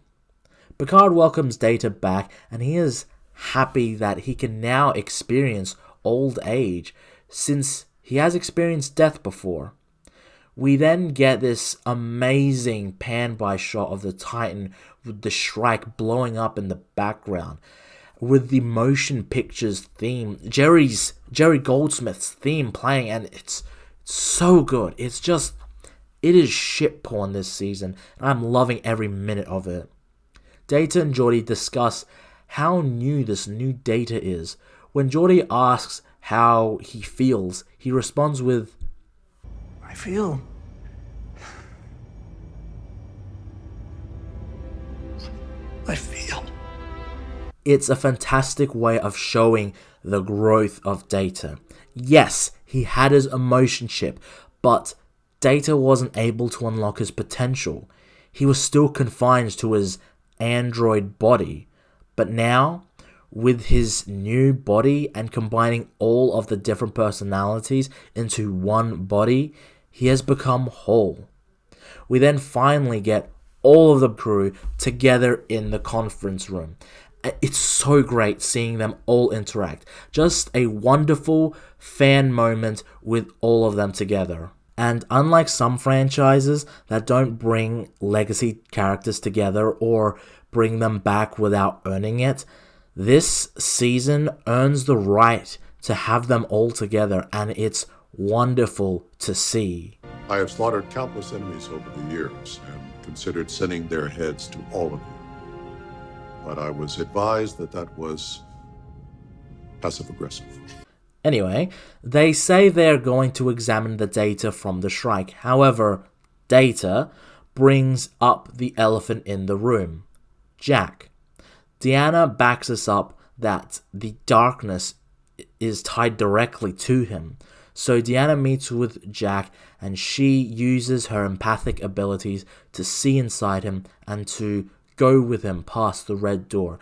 Picard welcomes Data back, and he is happy that he can now experience old age, since he has experienced death before. We then get this amazing pan-by shot of the Titan with the Shrike blowing up in the background, with the motion pictures theme, Jerry Goldsmith's theme playing, and it's so good. It is shit porn this season, and I'm loving every minute of it. Data and Geordi discuss how new this new Data is. When Geordi asks how he feels, he responds with, I feel It's a fantastic way of showing the growth of Data. Yes, he had his emotion chip, but Data wasn't able to unlock his potential. He was still confined to his android body. But now, with his new body and combining all of the different personalities into one body, he has become whole. We then finally get all of the crew together in the conference room. It's so great seeing them all interact. Just a wonderful fan moment with all of them together. And unlike some franchises that don't bring legacy characters together or bring them back without earning it, this season earns the right to have them all together, and it's wonderful to see. I have slaughtered countless enemies over the years and considered sending their heads to all of you. But I was advised that that was passive-aggressive. Anyway, they say they're going to examine the data from the Shrike. However, Data brings up the elephant in the room, Jack. Deanna backs us up that the darkness is tied directly to him. So Deanna meets with Jack, and she uses her empathic abilities to see inside him and to go with him past the red door.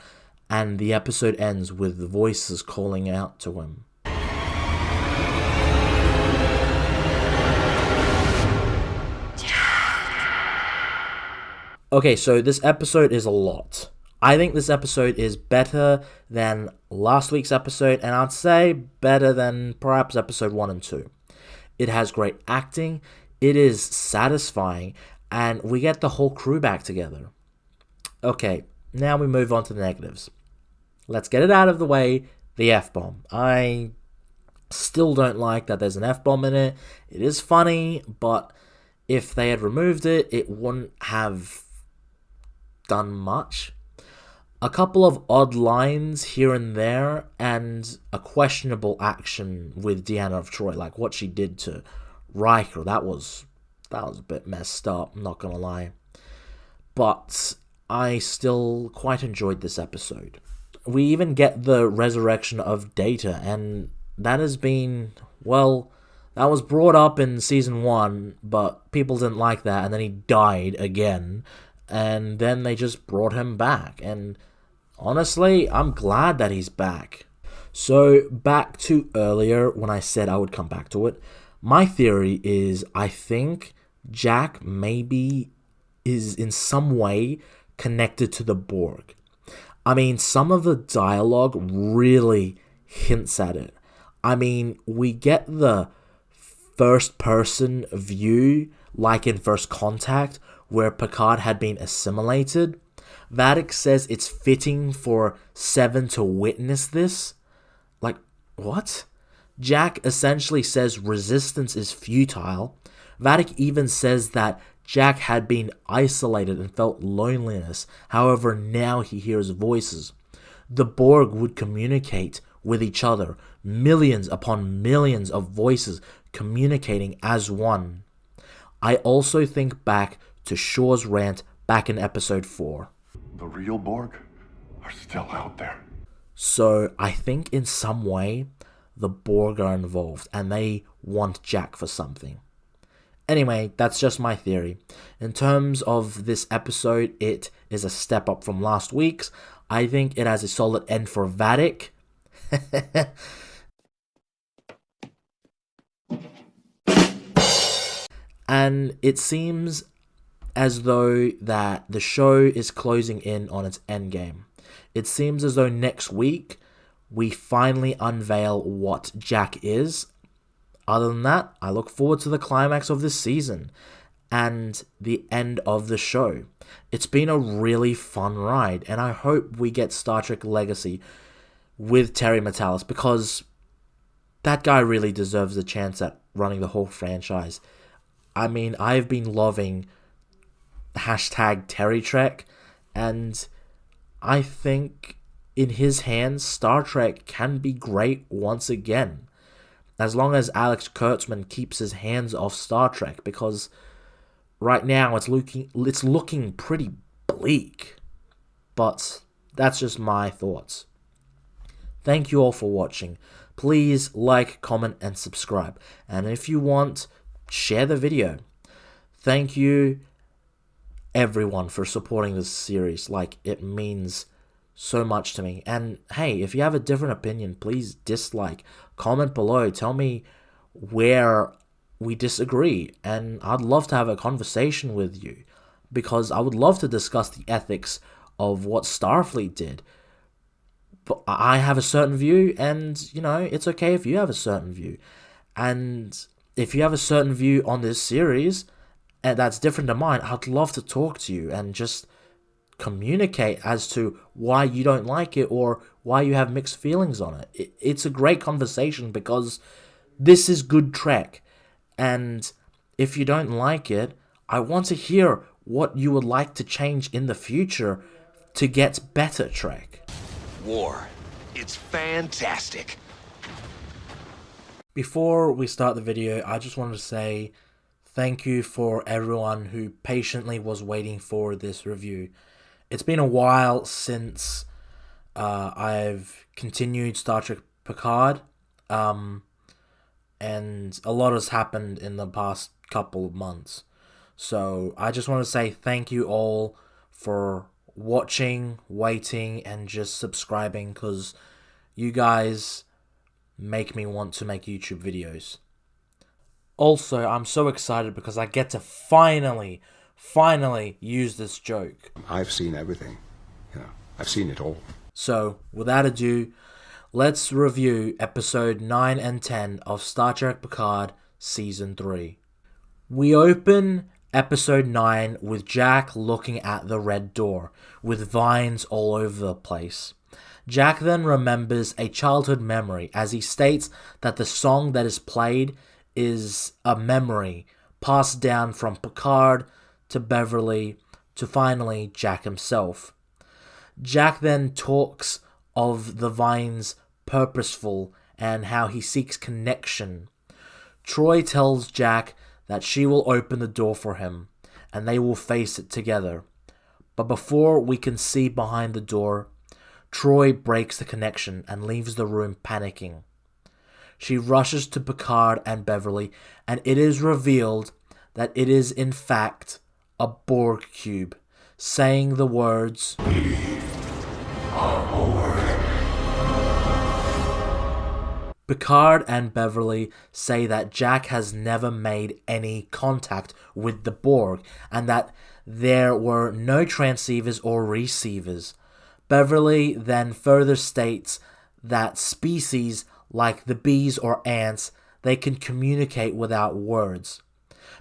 And the episode ends with the voices calling out to him. Okay, so this episode is a lot. I think this episode is better than last week's episode, and I'd say better than perhaps episode 1 and 2. It has great acting, it is satisfying, and we get the whole crew back together. Okay, now we move on to the negatives. Let's get it out of the way, the F-bomb. I still don't like that there's an F-bomb in it. It is funny, but if they had removed it, it wouldn't have done much. A couple of odd lines here and there, and a questionable action with Deanna of Troy, like what she did to Riker. That was a bit messed up, I'm not gonna lie. But I still quite enjoyed this episode. We even get the resurrection of Data, and that has been, well, that was brought up in season 1, but people didn't like that, and then he died again, and then they just brought him back, and honestly, I'm glad that he's back. So, back to earlier when I said I would come back to it, my theory is I think Jack maybe is in some way connected to the Borg. I mean, some of the dialogue really hints at it. I mean, we get the first-person view, like in First Contact, where Picard had been assimilated. Vadic says it's fitting for Seven to witness this. Like, what? Jack essentially says resistance is futile. Vadic even says that Jack had been isolated and felt loneliness. However, now he hears voices. The Borg would communicate with each other, millions upon millions of voices communicating as one. I also think back to Shaw's rant back in episode 4. The real Borg are still out there. So I think in some way the Borg are involved and they want Jack for something. Anyway, that's just my theory. In terms of this episode, it is a step up from last week's. I think it has a solid end for Vadic. And it seems as though that the show is closing in on its endgame. It seems as though next week we finally unveil what Jack is. Other than that, I look forward to the climax of this season and the end of the show. It's been a really fun ride, and I hope we get Star Trek Legacy with Terry Matalas, because that guy really deserves a chance at running the whole franchise. I mean, I've been loving #TerryTrek, and I think in his hands, Star Trek can be great once again. As long as Alex Kurtzman keeps his hands off Star Trek, because right now it's looking pretty bleak. But that's just my thoughts. Thank you all for watching. Please like, comment, and subscribe. And if you want, share the video. Thank you, everyone, for supporting this series. Like, it means so much to me. And hey, if you have a different opinion, please dislike, comment below, tell me where we disagree, and I'd love to have a conversation with you, because I would love to discuss the ethics of what Starfleet did. But I have a certain view, and you know, it's okay if you have a certain view. And if you have a certain view on this series and that's different to mine, I'd love to talk to you and just communicate as to why you don't like it or why you have mixed feelings on it. It's a great conversation, because this is good Trek, and if you don't like it, I want to hear what you would like to change in the future to get better Trek. War. It's fantastic. Before we start the video, I just wanted to say thank you for everyone who patiently was waiting for this review. It's been a while since I've continued Star Trek Picard, and a lot has happened in the past couple of months. So I just want to say thank you all for watching, waiting, and just subscribing, because you guys make me want to make YouTube videos. Also, I'm so excited because I get to finally use this joke. I've seen everything. You know, I've seen it all. So, without ado, let's review episode 9 and 10 of Star Trek Picard Season 3. We open episode 9 with Jack looking at the red door, with vines all over the place. Jack then remembers a childhood memory as he states that the song that is played is a memory passed down from Picard to Beverly to finally Jack himself. Jack then talks of the vines purposeful and how he seeks connection. Troy tells Jack that she will open the door for him and they will face it together. But before we can see behind the door, Troy breaks the connection and leaves the room panicking. She rushes to Picard and Beverly, and it is revealed that it is in fact a Borg cube, saying the words, "We are Borg." Picard and Beverly say that Jack has never made any contact with the Borg, and that there were no transceivers or receivers. Beverly then further states that species like the bees or ants, they can communicate without words.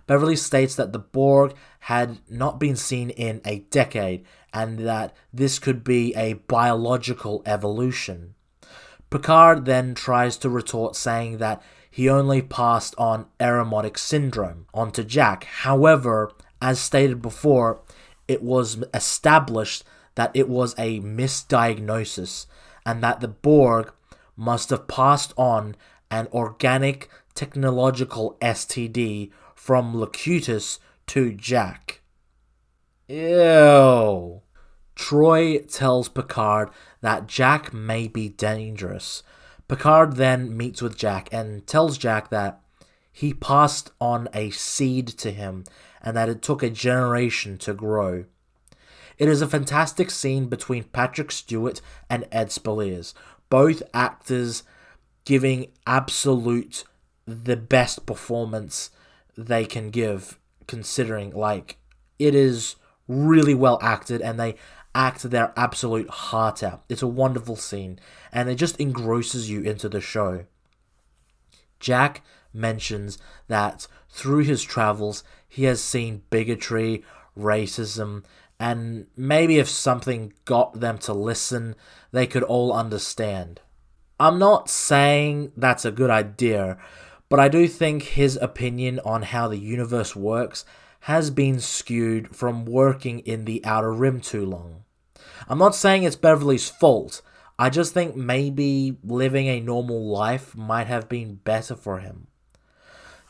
Beverly states that the Borg had not been seen in a decade and that this could be a biological evolution. Picard then tries to retort saying that he only passed on aromatic syndrome onto Jack. However, as stated before, it was established that it was a misdiagnosis and that the Borg must have passed on an organic technological STD from Locutus to Jack. Ew. Troy tells Picard that Jack may be dangerous. Picard then meets with Jack and tells Jack that he passed on a seed to him and that it took a generation to grow. It is a fantastic scene between Patrick Stewart and Ed Speleers, both actors giving absolute the best performance they can give, considering it is really well acted and they act their absolute heart out. It's a wonderful scene and it just engrosses you into the show. Jack mentions that through his travels he has seen bigotry, racism, and maybe if something got them to listen, they could all understand. I'm not saying that's a good idea, but I do think his opinion on how the universe works has been skewed from working in the Outer Rim too long. I'm not saying it's Beverly's fault, I just think maybe living a normal life might have been better for him.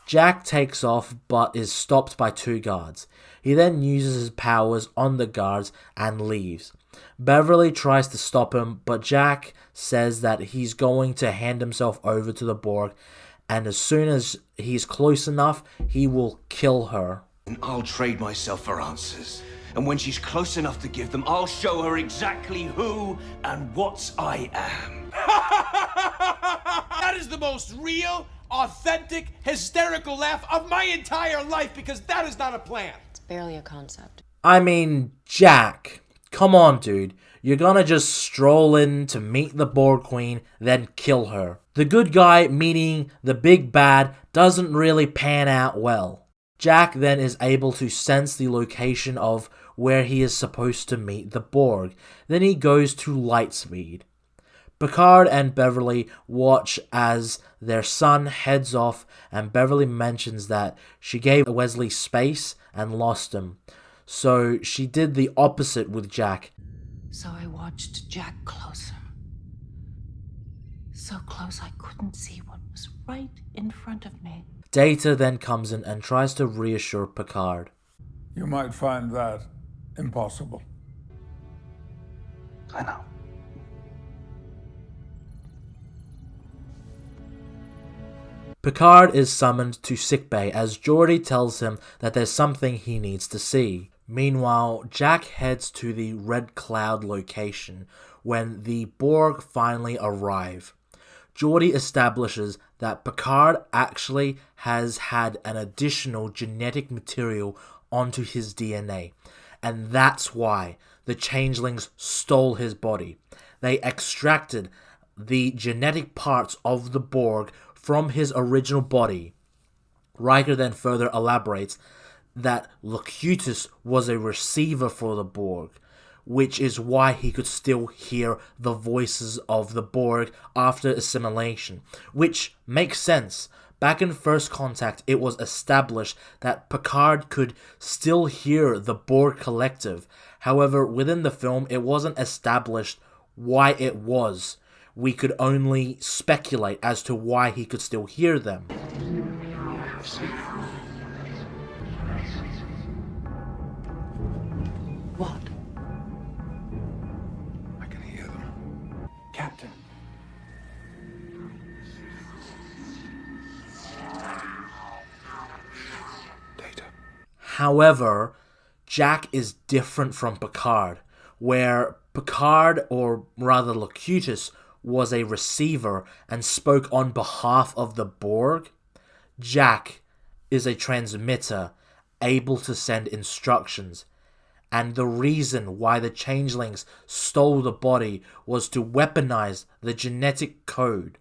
Jack takes off but is stopped by two guards. He then uses his powers on the guards and leaves. Beverly tries to stop him, but Jack says that he's going to hand himself over to the Borg, and as soon as he's close enough, he will kill her. I'll trade myself for answers. And when she's close enough to give them, I'll show her exactly who and what I am. That is the most real, authentic, hysterical laugh of my entire life, because that is not a plan. It's barely a concept. I mean, Jack, come on, dude. You're gonna just stroll in to meet the Borg Queen, then kill her. The good guy meeting the big bad doesn't really pan out well. Jack then is able to sense the location of where he is supposed to meet the Borg. Then he goes to Lightspeed. Picard and Beverly watch as their son heads off, and Beverly mentions that she gave Wesley space and lost him. So she did the opposite with Jack. So I watched Jack closer. So close I couldn't see what was right in front of me. Data then comes in and tries to reassure Picard. You might find that impossible. I know. Picard is summoned to sickbay as Geordi tells him that there's something he needs to see. Meanwhile, Jack heads to the Red Cloud location when the Borg finally arrive. Geordi establishes that Picard actually has had an additional genetic material onto his DNA, and that's why the changelings stole his body. They extracted the genetic parts of the Borg from his original body. Riker then further elaborates that Locutus was a receiver for the Borg, which is why he could still hear the voices of the Borg after assimilation, which makes sense. Back in First Contact, it was established that Picard could still hear the Borg collective. However, within the film, it wasn't established why it was. We could only speculate as to why he could still hear them. What? I can hear them. Captain. However, Jack is different from Picard, where Picard, or rather Locutus, was a receiver and spoke on behalf of the Borg. Jack is a transmitter, able to send instructions, and the reason why the changelings stole the body was to weaponize the genetic code.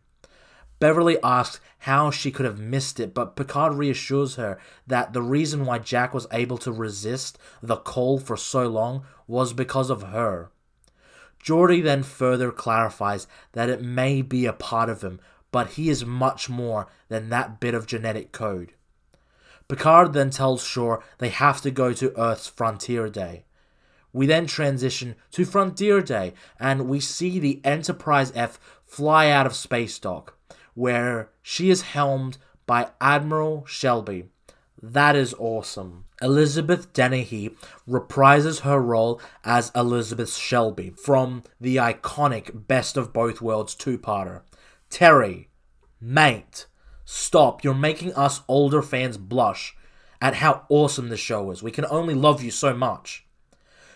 Beverly asks how she could have missed it, but Picard reassures her that the reason why Jack was able to resist the call for so long was because of her. Geordi then further clarifies that it may be a part of him, but he is much more than that bit of genetic code. Picard then tells Shaw they have to go to Earth's Frontier Day. We then transition to Frontier Day, and we see the Enterprise F fly out of space dock, where she is helmed by Admiral Shelby. That is awesome. Elizabeth Dennehy reprises her role as Elizabeth Shelby from the iconic Best of Both Worlds two-parter. Terry, mate, stop. You're making us older fans blush at how awesome the show is. We can only love you so much.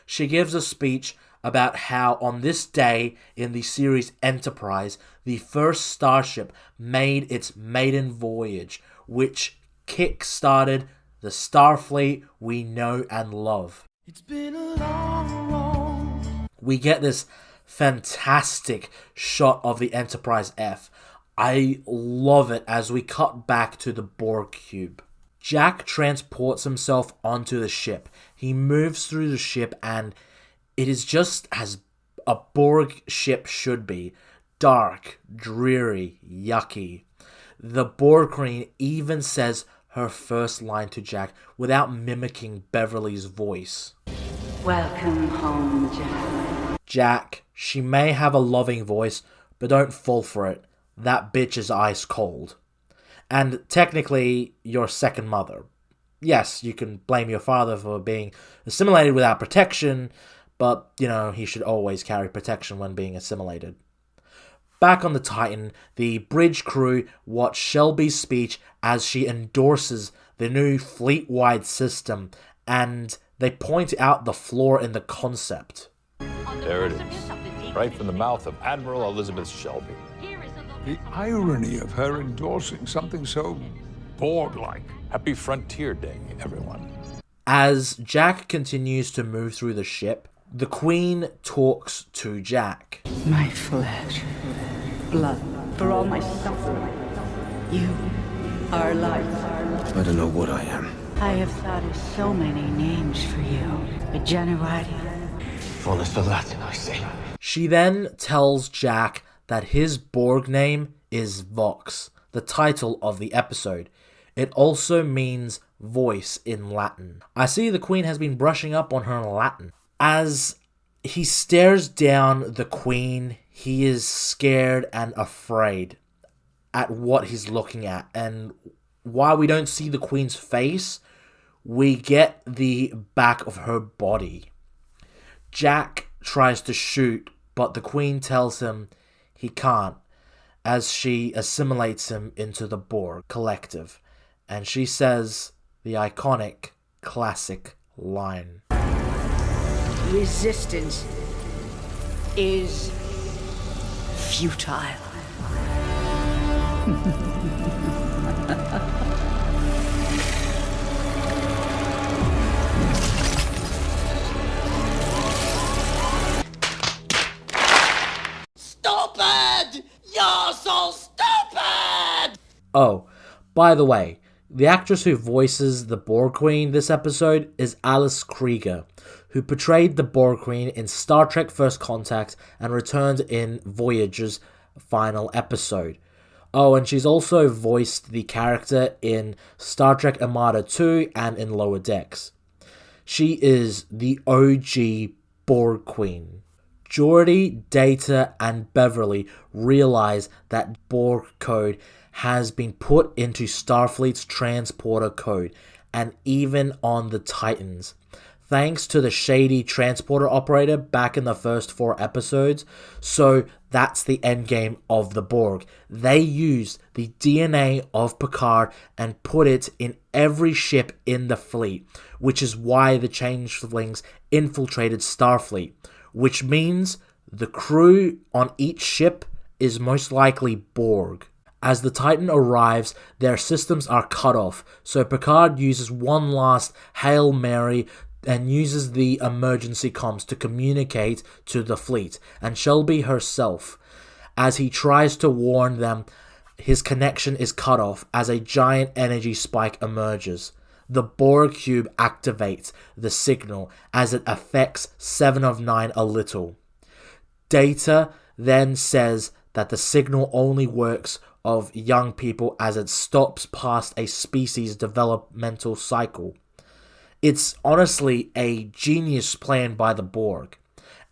She gives a speech about how on this day in the series Enterprise, the first starship made its maiden voyage, which kick-started the Starfleet we know and love. It's been a long, long... We get this fantastic shot of the Enterprise F. I love it as we cut back to the Borg cube. Jack transports himself onto the ship. He moves through the ship and it is just as a Borg ship should be. Dark, dreary, yucky. The Borg Queen even says her first line to Jack without mimicking Beverly's voice. Welcome home, Jack. Jack, she may have a loving voice, but don't fall for it. That bitch is ice cold. And technically, your second mother. Yes, you can blame your father for being assimilated without protection, but, you know, he should always carry protection when being assimilated. Back on the Titan, the bridge crew watch Shelby's speech as she endorses the new fleet-wide system, and they point out the flaw in the concept. There it is, right from the mouth of Admiral Elizabeth Shelby. The irony of her endorsing something so Borg-like. Happy Frontier Day, everyone. As Jack continues to move through the ship, the Queen talks to Jack. My flesh, blood, for all my suffering. You are life. I don't know what I am. I have thought of so many names for you. A generati. Honest for Latin, I say. She then tells Jack that his Borg name is Vox, the title of the episode. It also means voice in Latin. I see the Queen has been brushing up on her Latin. As he stares down the Queen, he is scared and afraid at what he's looking at. And while we don't see the Queen's face, we get the back of her body. Jack tries to shoot, but the Queen tells him he can't, as she assimilates him into the Borg collective. And she says the iconic, classic line. Resistance is futile. Oh, by the way, the actress who voices the Borg Queen this episode is Alice Krieger, who portrayed the Borg Queen in Star Trek First Contact and returned in Voyager's final episode. Oh, and she's also voiced the character in Star Trek Armada 2 and in Lower Decks. She is the OG Borg Queen. Geordi, Data, and Beverly realize that Borg code has been put into Starfleet's transporter code, and even on the Titans. Thanks to the shady transporter operator back in the first 4 episodes, so that's the endgame of the Borg. They used the DNA of Picard and put it in every ship in the fleet, which is why the Changelings infiltrated Starfleet, which means the crew on each ship is most likely Borg. As the Titan arrives, their systems are cut off, so Picard uses one last Hail Mary and uses the emergency comms to communicate to the fleet and Shelby herself. As he tries to warn them, his connection is cut off as a giant energy spike emerges. The Borg cube activates the signal as it affects 7 of 9 a little. Data then says that the signal only works of young people as it stops past a species' developmental cycle. It's honestly a genius plan by the Borg,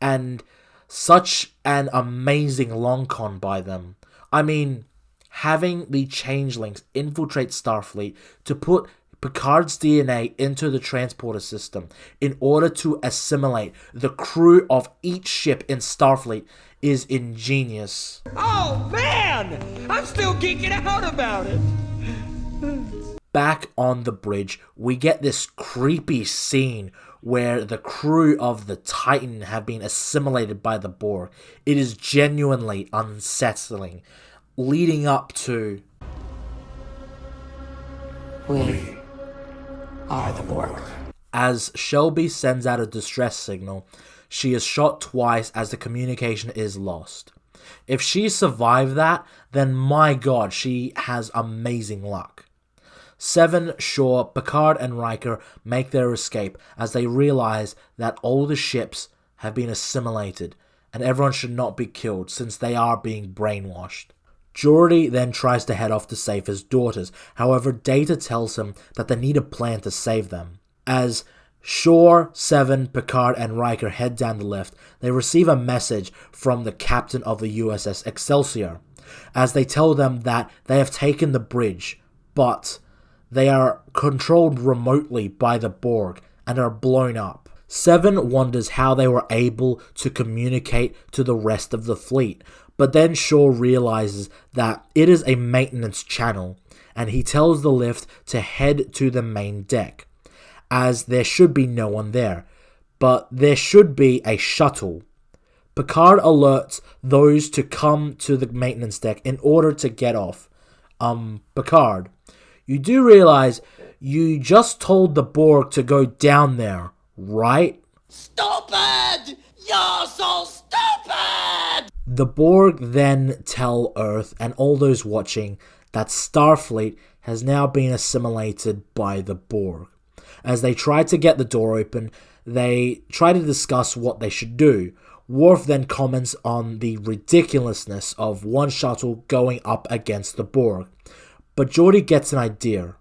and such an amazing long con by them. I mean, having the Changelings infiltrate Starfleet to put Picard's DNA into the transporter system in order to assimilate the crew of each ship in Starfleet is ingenious. Oh man! I'm still geeking out about it! Back on the bridge, we get this creepy scene where the crew of the Titan have been assimilated by the Borg. It is genuinely unsettling, leading up to... We are the Borg. As Shelby sends out a distress signal, she is shot twice as the communication is lost. If she survived that, then my god, she has amazing luck. Seven, Shaw, Picard, and Riker make their escape as they realize that all the ships have been assimilated and everyone should not be killed since they are being brainwashed. Geordi then tries to head off to save his daughters, however Data tells him that they need a plan to save them. As Shaw, Seven, Picard, and Riker head down the lift, they receive a message from the captain of the USS Excelsior, as they tell them that they have taken the bridge, but they are controlled remotely by the Borg and are blown up. Seven wonders how they were able to communicate to the rest of the fleet, but then Shaw realizes that it is a maintenance channel, and he tells the lift to head to the main deck, as there should be no one there, but there should be a shuttle. Picard alerts those to come to the maintenance deck in order to get off. Picard, you do realize you just told the Borg to go down there, right? Stupid! You're so stupid! The Borg then tell Earth and all those watching that Starfleet has now been assimilated by the Borg. As they try to get the door open, they try to discuss what they should do. Worf then comments on the ridiculousness of one shuttle going up against the Borg, but Geordi gets an idea.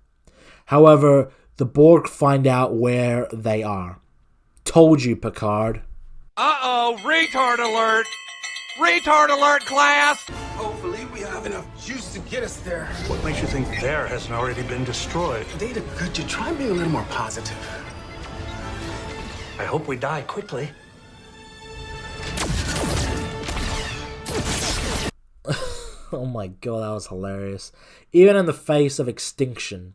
However, the Borg find out where they are. Told you, Picard. Uh-oh, retard alert! Retard alert, class! Hopefully we have enough juice to get us there. What makes you think there hasn't already been destroyed? Data, could you try being a little more positive? I hope we die quickly. Oh my god, that was hilarious. Even in the face of extinction.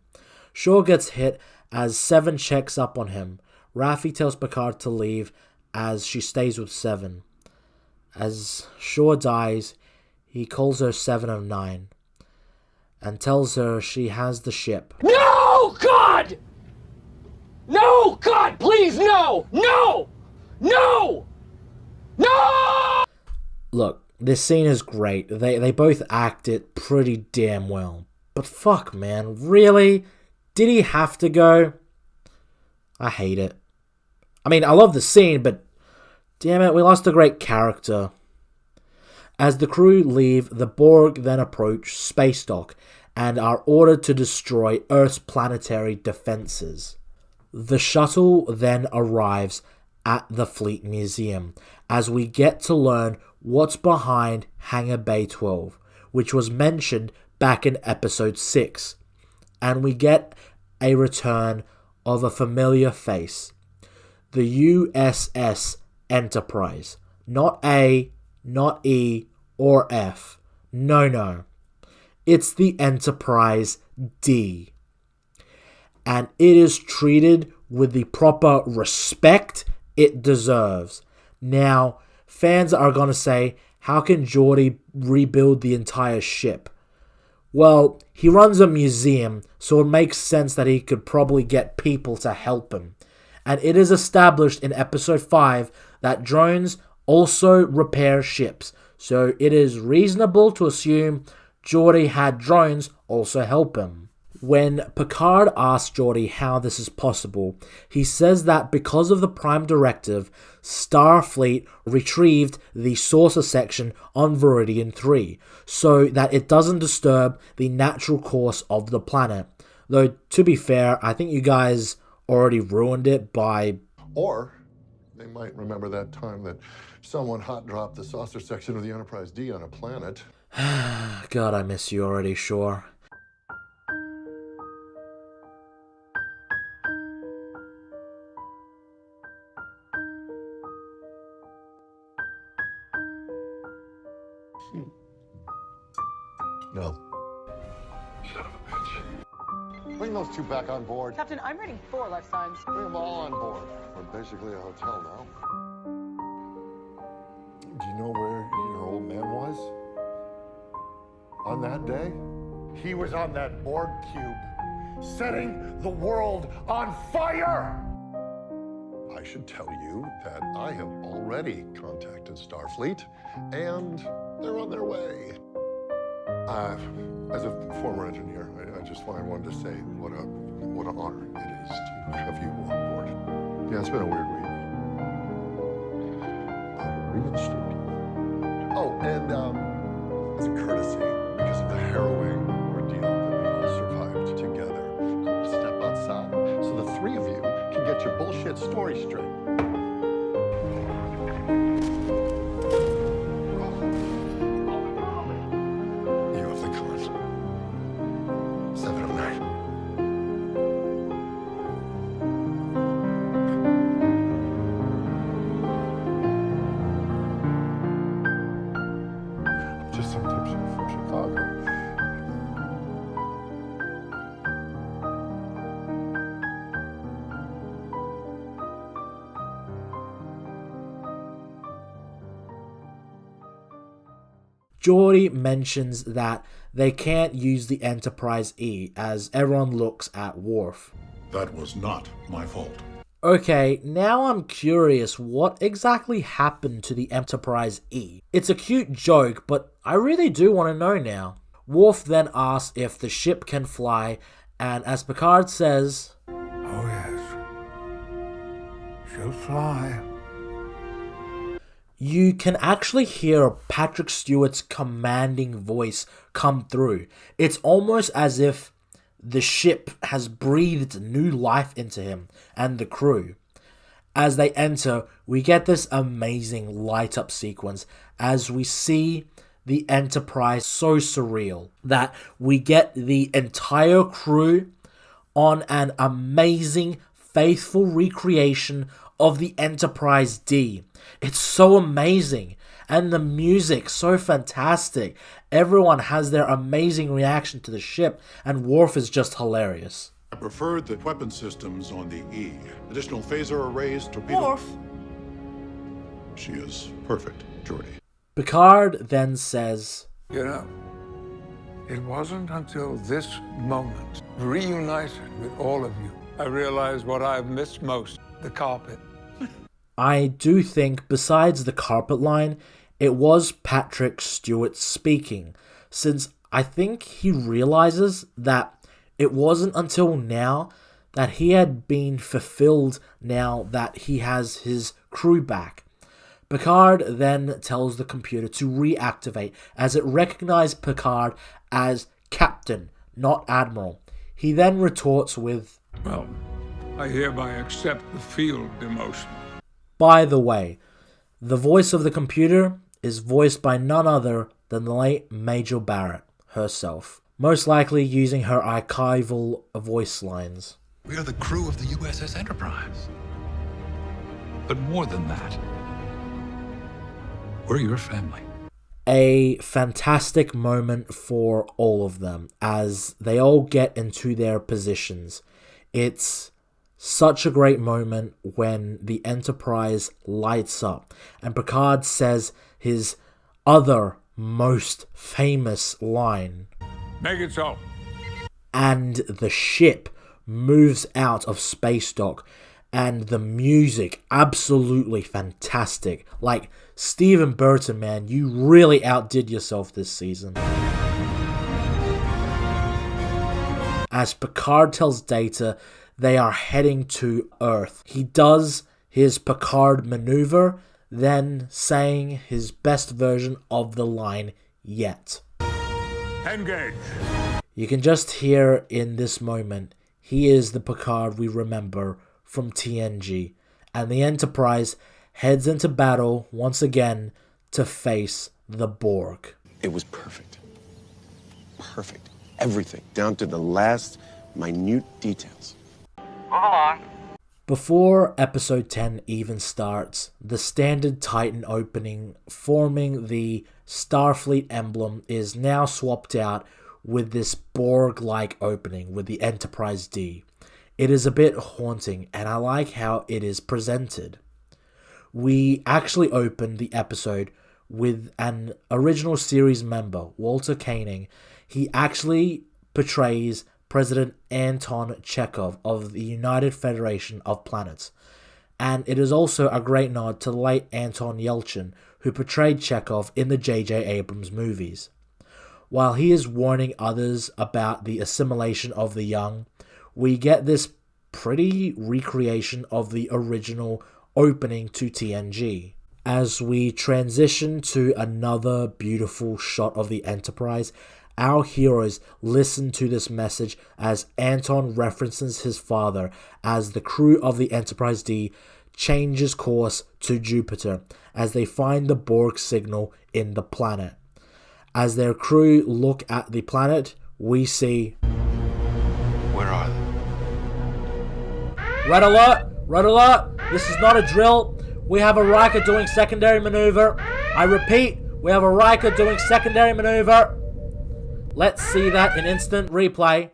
Shaw gets hit as Seven checks up on him. Raffi tells Picard to leave as she stays with Seven. As Shaw dies, he calls her 7 of 9 and tells her she has the ship. No, God! No, God, please, no! No! No! No! Look, this scene is great. They both act it pretty damn well. But fuck, man, really? Did he have to go? I hate it. I mean, I love the scene, but damn it, we lost a great character. As the crew leave, the Borg then approach Space Dock and are ordered to destroy Earth's planetary defenses. The shuttle then arrives at the Fleet Museum as we get to learn what's behind Hangar Bay 12, which was mentioned back in episode 6, and we get a return of a familiar face, the USS Enterprise. Not A, not E, or F. No. It's the Enterprise D. And it is treated with the proper respect it deserves. Now, fans are going to say, how can Geordi rebuild the entire ship? Well, he runs a museum, so it makes sense that he could probably get people to help him. And it is established in episode 5 that drones also repair ships, so it is reasonable to assume Geordi had drones also help him. When Picard asks Geordi how this is possible, he says that because of the Prime Directive, Starfleet retrieved the saucer section on Viridian 3, so that it doesn't disturb the natural course of the planet. Though, to be fair, I think you guys already ruined it by... Or they might remember that time that someone hot-dropped the saucer section of the Enterprise D on a planet. God, I miss you already, sure. No. Son of a bitch. Bring those two back on board. Captain, I'm reading 4 life signs. Bring them all on board. We're basically a hotel now. Do you know where your old man was? On that day? He was on that Borg cube, setting the world on fire! I should tell you that I have already contacted Starfleet, and they're on their way. As a former engineer, I just wanted to say what an honor it is to have you on board. Yeah, it's been a weird week. Reinstated. Oh, and as a courtesy, because of the harrowing ordeal that we all survived together, step outside so the three of you can get your bullshit story straight. Geordi mentions that they can't use the Enterprise E as everyone looks at Worf. That was not my fault. Okay, now I'm curious what exactly happened to the Enterprise E. It's a cute joke, but I really do want to know now. Worf then asks if the ship can fly, and as Picard says, "Oh yes, she'll fly." You can actually hear Patrick Stewart's commanding voice come through. It's almost as if the ship has breathed new life into him and the crew. As they enter, we get this amazing light-up sequence as we see the Enterprise so surreal that we get the entire crew on an amazing, faithful recreation of the Enterprise D. It's so amazing, and the music so fantastic. Everyone has their amazing reaction to the ship, and Worf is just hilarious. I preferred the weapon systems on the E. Additional phaser arrays, torpedo... Worf. She is perfect, Geordi. Picard then says, You know, it wasn't until this moment, reunited with all of you, I realized what I've missed most, the carpet. I do think, besides the carpet line, it was Patrick Stewart speaking, since I think he realizes that it wasn't until now that he had been fulfilled now that he has his crew back. Picard then tells the computer to reactivate as it recognized Picard as Captain, not Admiral. He then retorts with, Well, I hereby accept the field demotion. By the way, the voice of the computer is voiced by none other than the late Major Barrett herself, most likely using her archival voice lines. We are the crew of the USS Enterprise. But more than that, we're your family. A fantastic moment for all of them as they all get into their positions. It's such a great moment when the Enterprise lights up and Picard says his other most famous line. Make it so. And the ship moves out of space dock and the music, absolutely fantastic. Like, Stephen Burton, man, you really outdid yourself this season. As Picard tells Data they are heading to Earth, he does his Picard maneuver, then saying his best version of the line yet. Engage. You can just hear in this moment, he is the Picard we remember from TNG, and the Enterprise heads into battle once again to face the Borg. It was perfect. Perfect. Everything, down to the last minute details. Move along. Before episode 10 even starts, the standard Titan opening forming the Starfleet emblem is now swapped out with this Borg-like opening with the Enterprise D. It is a bit haunting, and I like how it is presented. We actually opened the episode with an original series member, Walter Koenig. He actually portrays President Anton Chekhov of the United Federation of Planets. And it is also a great nod to the late Anton Yelchin, who portrayed Chekhov in the J.J. Abrams movies. While he is warning others about the assimilation of the young, we get this pretty recreation of the original opening to TNG. As we transition to another beautiful shot of the Enterprise, our heroes listen to this message as Anton references his father as the crew of the Enterprise D changes course to Jupiter as they find the Borg signal in the planet. As their crew look at the planet, we see... Where are they? Red alert! Red alert! This is not a drill. We have a Riker doing secondary maneuver. I repeat, we have a Riker doing secondary maneuver. Let's see that in instant replay.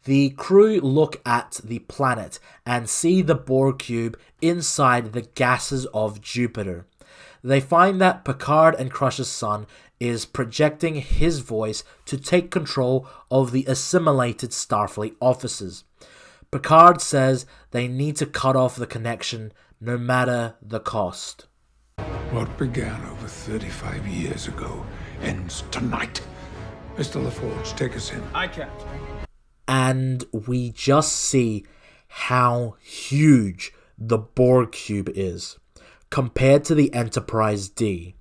The crew look at the planet and see the Borg cube inside the gases of Jupiter. They find that Picard and Crusher's son is projecting his voice to take control of the assimilated Starfleet officers. Picard says they need to cut off the connection no matter the cost. What began over 35 years ago ends tonight. Mr. LaForge, take us in. I can't. And we just see how huge the Borg cube is compared to the Enterprise D.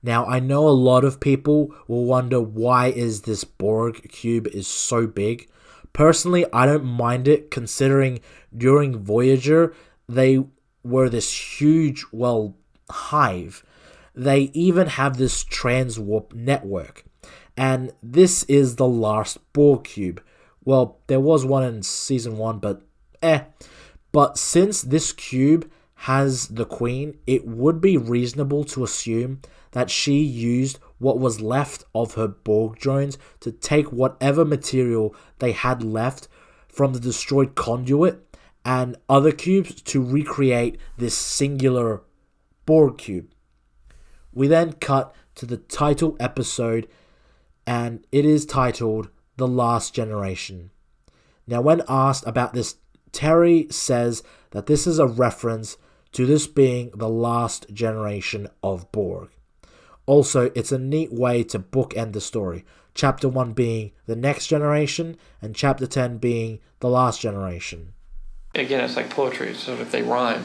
Now, I know a lot of people will wonder why is this Borg cube is so big. Personally, I don't mind it considering during Voyager, they were this huge, hive. They even have this transwarp network. And this is the last Borg cube. Well, there was one in season 1, but But since this cube has the Queen, it would be reasonable to assume that she used what was left of her Borg drones to take whatever material they had left from the destroyed conduit and other cubes to recreate this singular Borg cube. We then cut to the title episode, and it is titled The Last Generation. Now, when asked about this Terry says that this is a reference to this being the last generation of Borg. Also, it's a neat way to bookend the story. Chapter 1 being the next generation, and Chapter 10 being the last generation. Again, it's like poetry, so if they rhyme.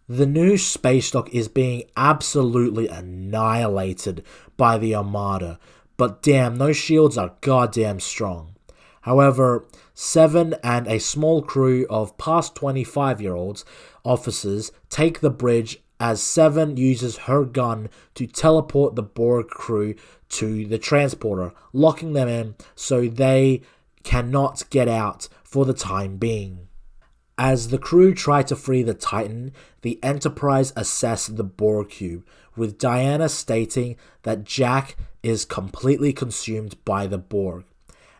The new space dock is being absolutely annihilated by the Armada, but damn, those shields are goddamn strong. However, Seven and a small crew of past 25-year-olds officers take the bridge as Seven uses her gun to teleport the Borg crew to the transporter, locking them in so they cannot get out for the time being. As the crew try to free the Titan, the Enterprise assess the Borg cube, with Diana stating that Jack is completely consumed by the Borg,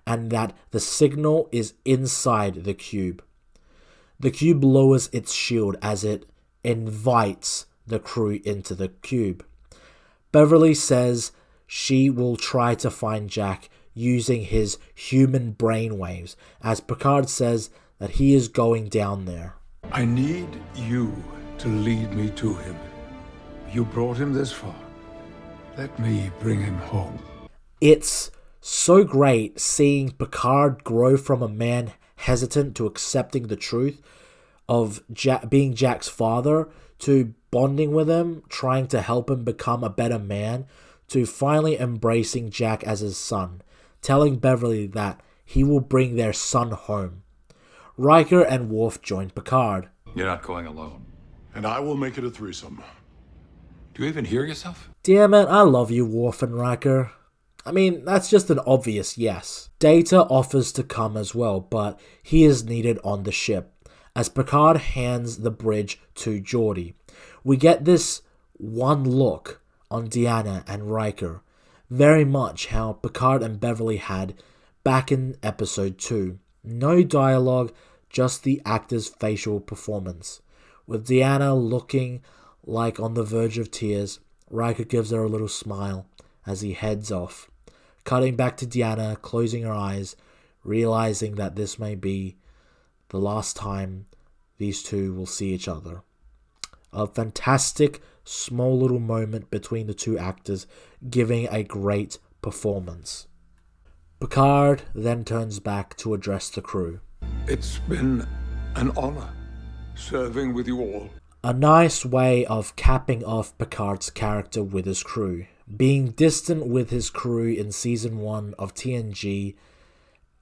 and that the signal is inside the cube. The cube lowers its shield as it invites the crew into the cube. Beverly says she will try to find Jack using his human brainwaves, as Picard says that he is going down there. I need you to lead me to him. You brought him this far. Let me bring him home. It's so great seeing Picard grow from a man hesitant to accepting the truth of being Jack's father, to bonding with him, trying to help him become a better man, to finally embracing Jack as his son, telling Beverly that he will bring their son home. Riker and Worf join Picard. You're not going alone. And I will make it a threesome. Do you even hear yourself? Damn it, I love you, Worf and Riker. I mean, that's just an obvious yes. Data offers to come as well, but he is needed on the ship, as Picard hands the bridge to Geordi. We get this one look on Deanna and Riker, very much how Picard and Beverly had back in episode 2. No dialogue, just the actor's facial performance. With Deanna looking like on the verge of tears, Riker gives her a little smile as he heads off. Cutting back to Deanna, closing her eyes, realizing that this may be the last time these two will see each other. A fantastic, small little moment between the two actors, giving a great performance. Picard then turns back to address the crew. It's been an honor serving with you all. A nice way of capping off Picard's character with his crew. Being distant with his crew in Season 1 of TNG,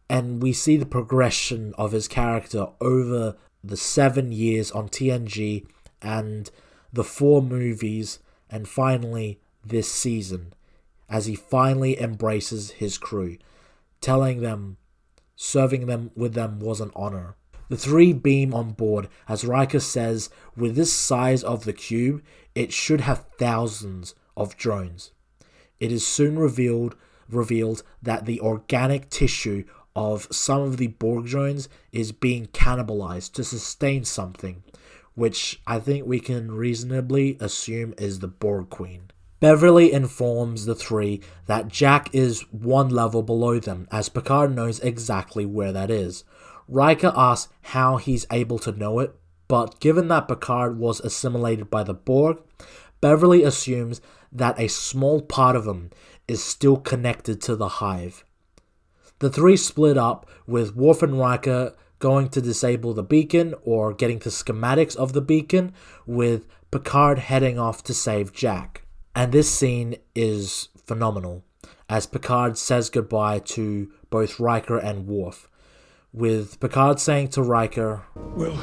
and we see the progression of his character over the 7 years on TNG and the 4 movies, and finally this season, as he finally embraces his crew, telling them serving them with them was an honor. The 3 beam on board, as Riker says, with this size of the cube, it should have thousands of drones. It is soon revealed that the organic tissue of some of the Borg drones is being cannibalized to sustain something, which I think we can reasonably assume is the Borg Queen. Beverly informs the 3 that Jack is 1 level below them, as Picard knows exactly where that is. Riker asks how he's able to know it, but given that Picard was assimilated by the Borg, Beverly assumes that a small part of him is still connected to the hive. The 3 split up, with Worf and Riker going to disable the beacon or getting the schematics of the beacon, with Picard heading off to save Jack. And this scene is phenomenal, as Picard says goodbye to both Riker and Worf, with Picard saying to Riker, Well,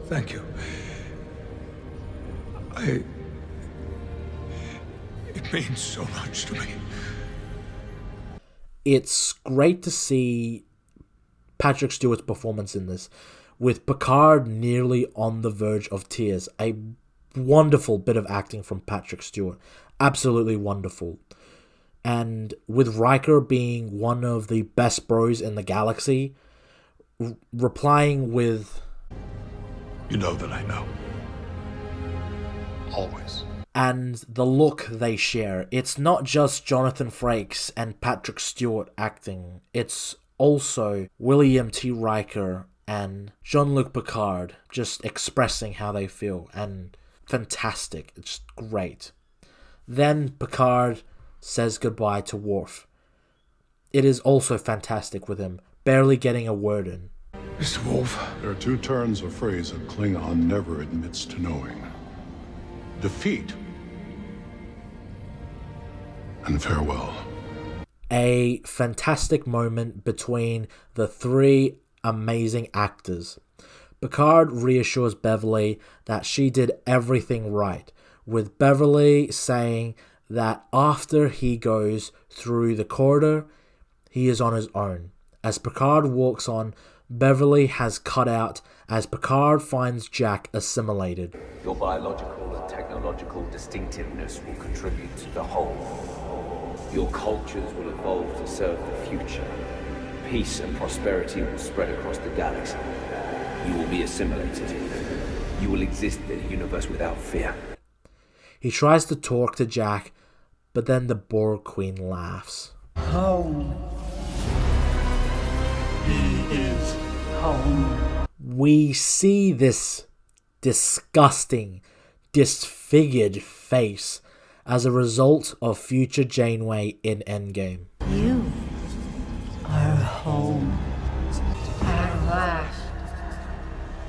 thank you. It means so much to me. It's great to see Patrick Stewart's performance in this, with Picard nearly on the verge of tears. A wonderful bit of acting from Patrick Stewart. Absolutely wonderful. And with Riker being one of the best bros in the galaxy, replying with, You know that I know. Always. And the look they share. It's not just Jonathan Frakes and Patrick Stewart acting. It's also William T. Riker and Jean-Luc Picard just expressing how they feel, and fantastic. It's great. Then Picard says goodbye to Worf. It is also fantastic with him, barely getting a word in. Mr. Wolf, there are two turns of phrase a Klingon never admits to knowing. Defeat and farewell. A fantastic moment between the three amazing actors. Picard reassures Beverly that she did everything right, with Beverly saying that after he goes through the corridor, he is on his own. As Picard walks on, Beverly has cut out as Picard finds Jack assimilated. Your biological and technological distinctiveness will contribute to the whole. Your cultures will evolve to serve the future. Peace and prosperity will spread across the galaxy. You will be assimilated. You will exist in a universe without fear. He tries to talk to Jack, but then the Borg Queen laughs. Home. He is home. We see this disgusting, disfigured face as a result of future Janeway in Endgame. You are home. At last,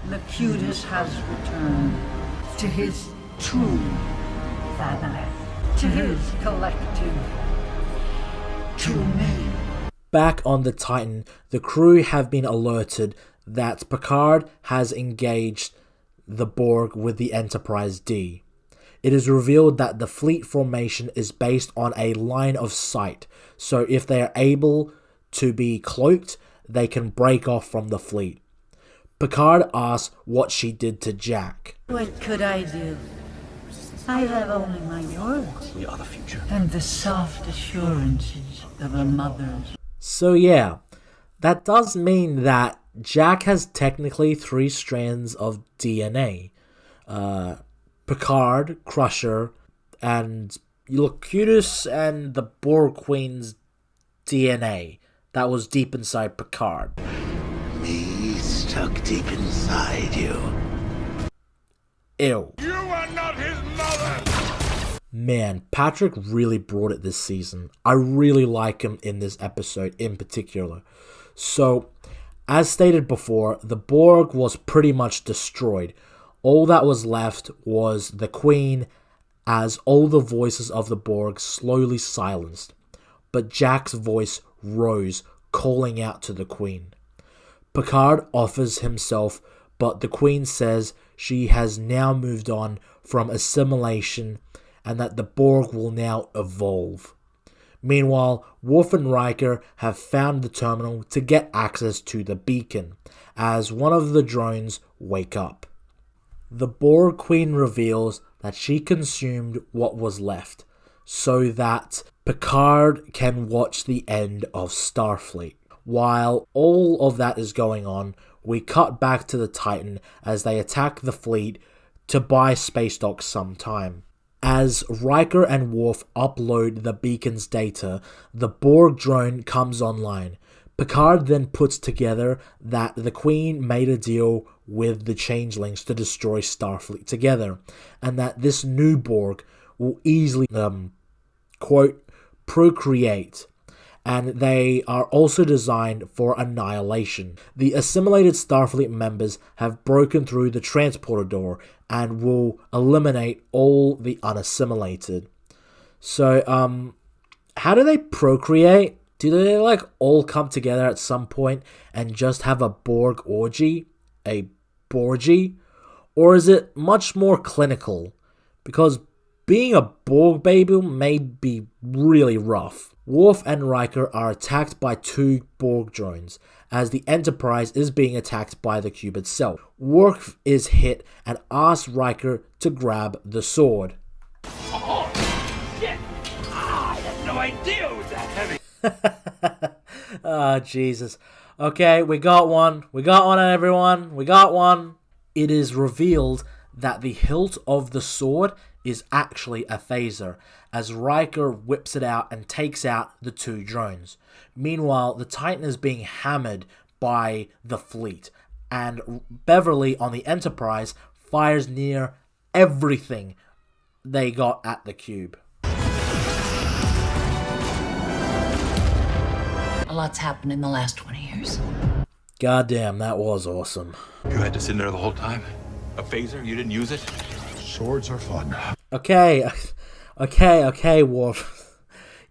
Locutus has returned to his true family, to his collective, to me. Back on the Titan, the crew have been alerted that Picard has engaged the Borg with the Enterprise D. It is revealed that the fleet formation is based on a line of sight, so if they are able to be cloaked, they can break off from the fleet. Picard asks what she did to Jack. What could I do? I have only my words. We are the future. And the soft assurances of a mother's. So yeah, that does mean that Jack has technically 3 strands of DNA. Picard, Crusher, and Locutus and the Borg Queen's DNA that was deep inside Picard. Me stuck deep inside you. Ew. You are not his mother! Man, Patrick really brought it this season. I really like him in this episode in particular. So, as stated before, the Borg was pretty much destroyed. All that was left was the Queen, as all the voices of the Borg slowly silenced. But Jack's voice rose, calling out to the Queen. Picard offers himself, but the Queen says she has now moved on from assimilation and that the Borg will now evolve. Meanwhile, Worf and Riker have found the terminal to get access to the beacon, as one of the drones wake up. The Borg Queen reveals that she consumed what was left, so that Picard can watch the end of Starfleet. While all of that is going on, we cut back to the Titan as they attack the fleet to buy space docks some time. As Riker and Worf upload the beacon's data, the Borg drone comes online. Picard then puts together that the Queen made a deal with the Changelings to destroy Starfleet together, and that this new Borg will easily, quote, procreate, and they are also designed for annihilation. The assimilated Starfleet members have broken through the transporter door and will eliminate all the unassimilated. So, how do they procreate? Do they like all come together at some point and just have a Borg orgy? A Borgie? Or is it much more clinical? Because being a Borg baby may be really rough. Worf and Riker are attacked by 2 Borg drones, as the Enterprise is being attacked by the cube itself. Worf is hit and asks Riker to grab the sword. Oh, shit! I had no idea it was that heavy. Ah, Jesus. Okay, we got one. We got one, everyone. We got one. It is revealed that the hilt of the sword is actually a phaser, as Riker whips it out and takes out the 2 drones. Meanwhile, the Titan is being hammered by the fleet, and Beverly on the Enterprise fires near everything they got at the cube. A lot's happened in the last 20 years. Goddamn, that was awesome. You had to sit there the whole time? A phaser? You didn't use it? Swords are fun. Okay, Worf.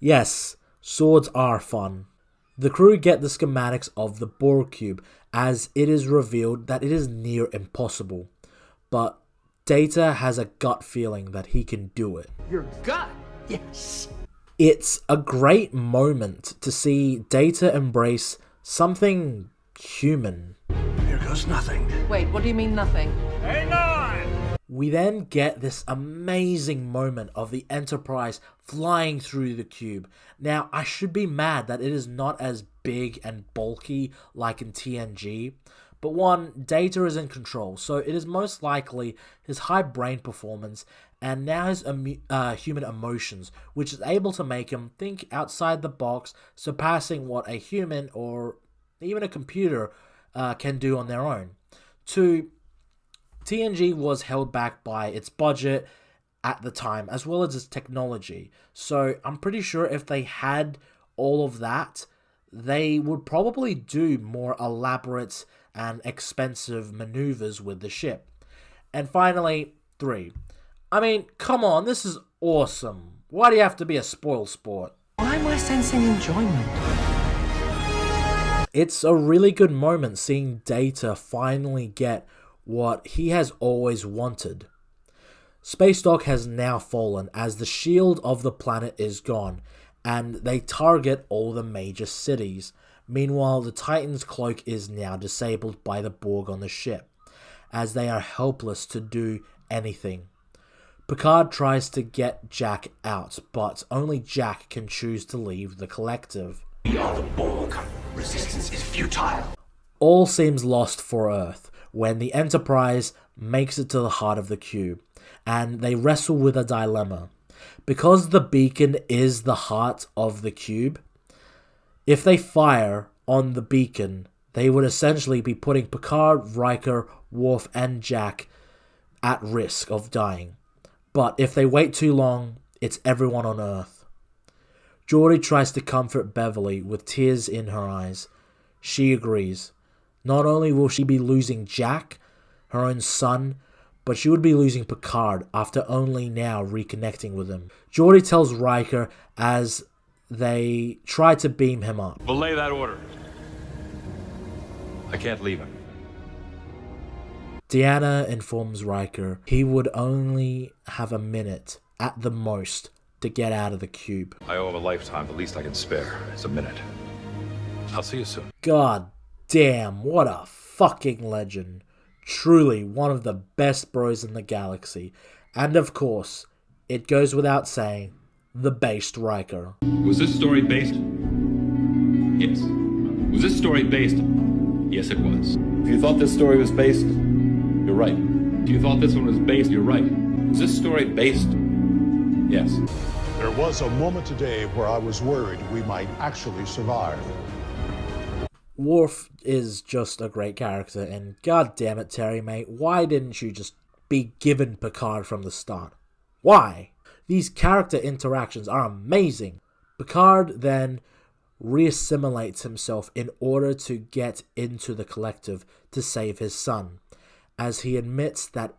Yes, swords are fun. The crew get the schematics of the Borg cube, as it is revealed that it is near impossible. But Data has a gut feeling that he can do it. Your gut? Yes. It's a great moment to see Data embrace something human. Here goes nothing. Wait, what do you mean nothing? We then get this amazing moment of the Enterprise flying through the cube. Now, I should be mad that it is not as big and bulky like in TNG, but one, Data is in control, so it is most likely his high brain performance and now his human emotions, which is able to make him think outside the box, surpassing what a human or even a computer can do on their own. Two, TNG was held back by its budget at the time, as well as its technology. So I'm pretty sure if they had all of that, they would probably do more elaborate and expensive maneuvers with the ship. And finally, 3. I mean, come on, this is awesome. Why do you have to be a spoil sport? Why am I sensing enjoyment? It's a really good moment seeing Data finally get what he has always wanted. Space Dock has now fallen as the shield of the planet is gone, and they target all the major cities. Meanwhile, the Titan's cloak is now disabled by the Borg on the ship, as they are helpless to do anything. Picard tries to get Jack out, but only Jack can choose to leave the collective. We are the Borg. Resistance is futile. All seems lost for Earth when the Enterprise makes it to the heart of the cube, and they wrestle with a dilemma. Because the beacon is the heart of the cube, if they fire on the beacon, they would essentially be putting Picard, Riker, Worf, and Jack at risk of dying. But if they wait too long, it's everyone on Earth. Geordi tries to comfort Beverly with tears in her eyes. She agrees. Not only will she be losing Jack, her own son, but she would be losing Picard after only now reconnecting with him. Geordi tells Riker as they try to beam him up. Belay that order. I can't leave him. Deanna informs Riker he would only have a minute, at the most, to get out of the cube. I owe him a lifetime. The least I can spare is a minute. I'll see you soon. God damn, what a fucking legend. Truly one of the best bros in the galaxy. And of course, it goes without saying, the based Riker. Was this story based? Yes. Was this story based? Yes, it was. If you thought this story was based, you're right. If you thought this one was based, you're right. Was this story based? Yes. There was a moment today where I was worried we might actually survive. Worf is just a great character, and god damn it, Terry, mate, why didn't you just be given Picard from the start? Why? These character interactions are amazing. Picard then reassimilates himself in order to get into the collective to save his son, as he admits that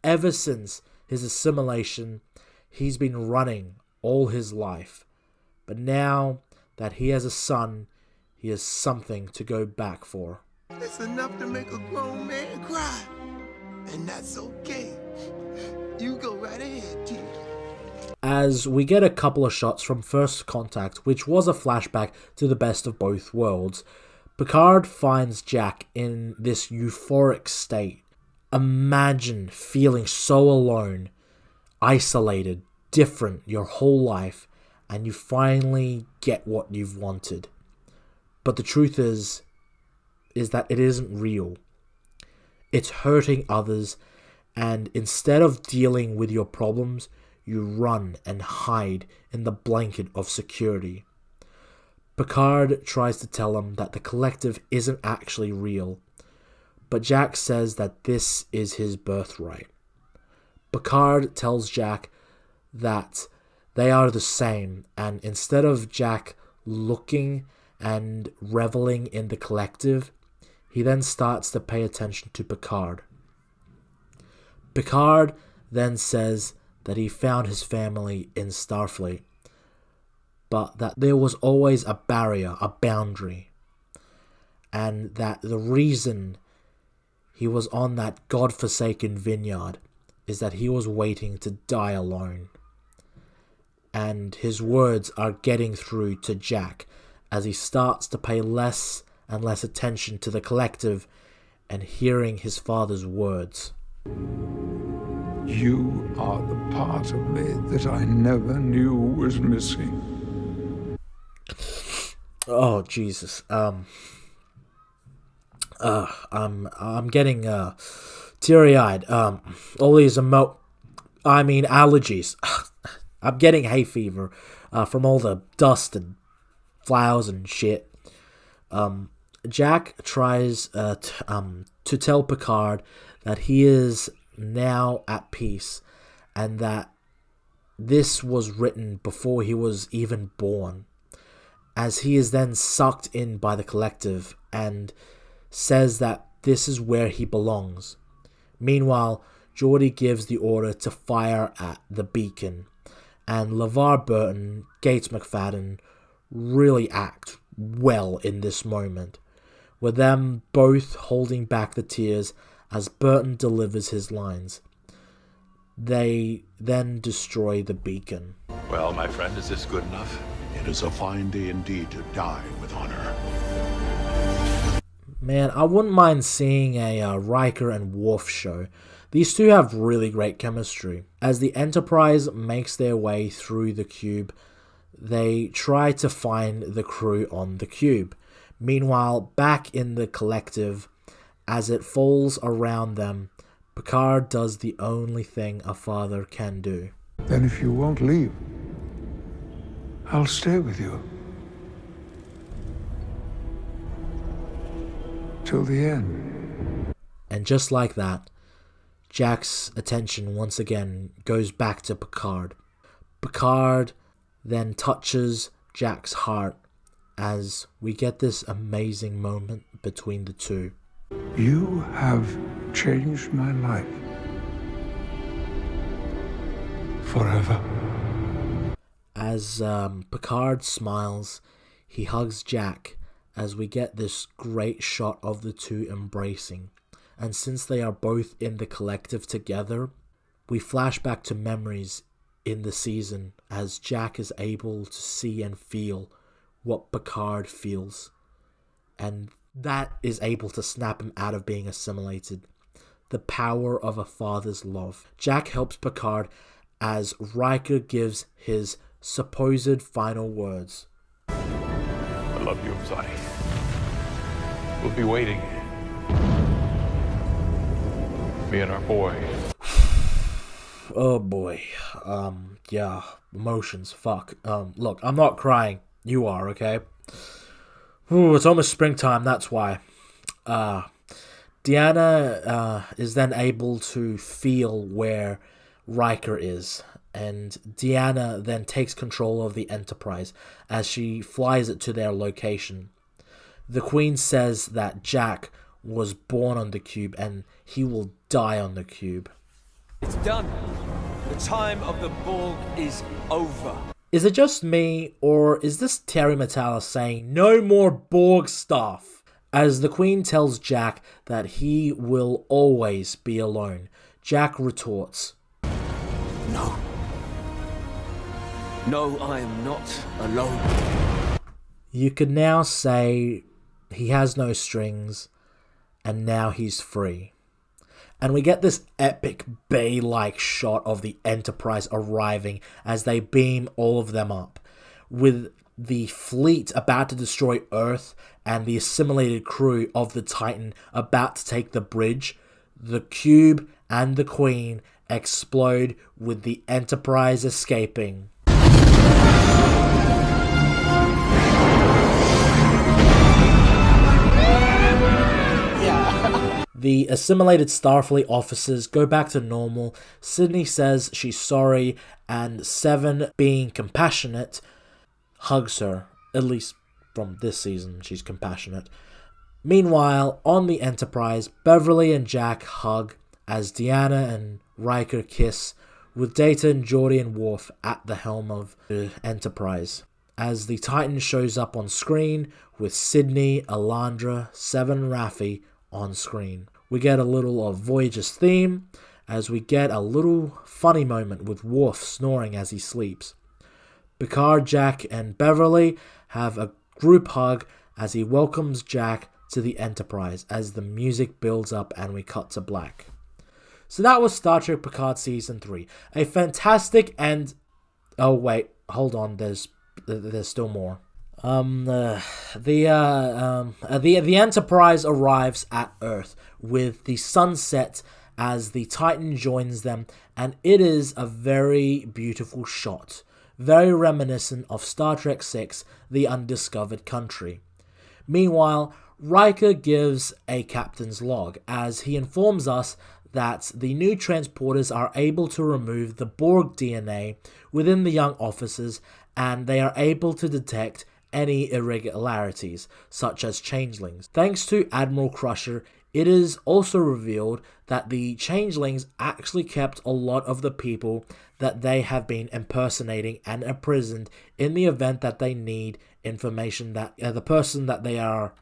ever since his assimilation, he's been running all his life. But now that he has a son, he has something to go back for. It's enough to make a grown man cry. And that's okay. You go right ahead, T. As we get a couple of shots from First Contact, which was a flashback to the best of both worlds, Picard finds Jack in this euphoric state. Imagine feeling so alone, isolated, different your whole life, and you finally get what you've wanted. But the truth is that it isn't real. It's hurting others, and instead of dealing with your problems, you run and hide in the blanket of security. Picard tries to tell him that the collective isn't actually real, but Jack says that this is his birthright. Picard tells Jack that they are the same, and instead of Jack looking and reveling in the collective, he then starts to pay attention to Picard. Picard then says that he found his family in Starfleet, but that there was always a barrier, a boundary, and that the reason he was on that godforsaken vineyard is that he was waiting to die alone. And his words are getting through to Jack as he starts to pay less and less attention to the collective and hearing his father's words. You are the part of me that I never knew was missing. Oh, Jesus. I'm getting teary-eyed. All these allergies. I'm getting hay fever from all the dust and flowers and shit. Jack tries to tell Picard that he is now at peace and that this was written before he was even born, as he is then sucked in by the collective and says that this is where he belongs. Meanwhile, Geordi gives the order to fire at the beacon, and LeVar Burton, Gates McFadden really act well in this moment, with them both holding back the tears as Burton delivers his lines. They then destroy the beacon. Well, my friend, is this good enough? It is a fine day indeed to die with honor. Man, I wouldn't mind seeing a Riker and Worf show. These two have really great chemistry. As the Enterprise makes their way through the cube, they try to find the crew on the cube. Meanwhile, back in the collective, as it falls around them, Picard does the only thing a father can do. Then if you won't leave, I'll stay with you. Till the end. And just like that, Jack's attention once again goes back to Picard. Picard then touches Jack's heart as we get this amazing moment between the two. You have changed my life. Forever. As Picard smiles, he hugs Jack as we get this great shot of the two embracing. And since they are both in the collective together, we flash back to memories in the season as Jack is able to see and feel what Picard feels. And that is able to snap him out of being assimilated. The power of a father's love. Jack helps Picard as Riker gives his supposed final words. I love you, Sonny. We'll be waiting. Me and our boy. Oh boy. Yeah. Emotions. Fuck. Look, I'm not crying. You are, okay? Ooh, it's almost springtime, that's why. Deanna is then able to feel where Riker is, and Deanna then takes control of the Enterprise as she flies it to their location. The Queen says that Jack was born on the cube and he will die on the cube. It's done. The time of the Borg is over. Is it just me, or is this Terry Matalas saying no more Borg stuff? As the Queen tells Jack that he will always be alone, Jack retorts, No. No, I am not alone. You could now say he has no strings, and now he's free. And we get this epic bay-like shot of the Enterprise arriving as they beam all of them up, with the fleet about to destroy Earth and the assimilated crew of the Titan about to take the bridge. The cube and the Queen explode with the Enterprise escaping. The assimilated Starfleet officers go back to normal. Sydney says she's sorry, and Seven, being compassionate, hugs her. At least from this season, she's compassionate. Meanwhile, on the Enterprise, Beverly and Jack hug as Deanna and Riker kiss, with Data and Geordi and Worf at the helm of the Enterprise. As the Titan shows up on screen with Sydney, Alandra, Seven and Raffi on screen. We get a little of Voyager's theme, as we get a little funny moment with Worf snoring as he sleeps. Picard, Jack and Beverly have a group hug as he welcomes Jack to the Enterprise as the music builds up and we cut to black. So that was Star Trek Picard Season 3. A fantastic and... Oh wait, hold on, there's still more. The Enterprise arrives at Earth with the sunset as the Titan joins them, and it is a very beautiful shot, very reminiscent of Star Trek VI, The Undiscovered Country. Meanwhile, Riker gives a captain's log as he informs us that the new transporters are able to remove the Borg DNA within the young officers, and they are able to detect any irregularities, such as changelings. Thanks to Admiral Crusher, it is also revealed that the changelings actually kept a lot of the people that they have been impersonating and imprisoned in the event that they need information that the person that they are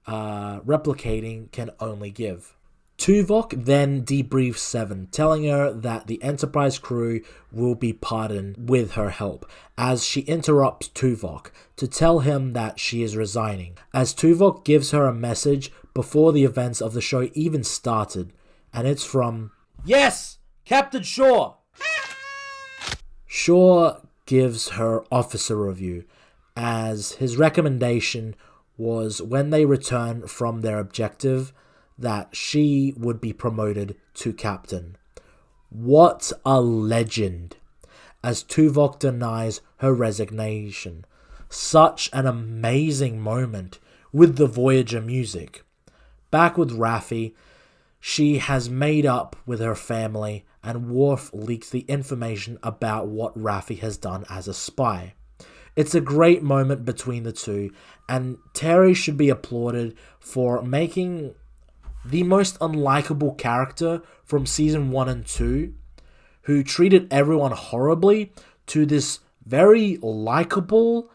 replicating can only give. Tuvok then debriefs Seven, telling her that the Enterprise crew will be pardoned with her help, as she interrupts Tuvok to tell him that she is resigning, as Tuvok gives her a message before the events of the show even started, and it's from... Yes! Captain Shaw! Shaw gives her officer review, as his recommendation was when they return from their objective that she would be promoted to captain. What a legend, as Tuvok denies her resignation. Such an amazing moment with the Voyager music. Back with Raffi, she has made up with her family, and Worf leaks the information about what Raffi has done as a spy. It's a great moment between the two, and Terry should be applauded for making the most unlikable character from season 1 and 2, who treated everyone horribly, to this very likable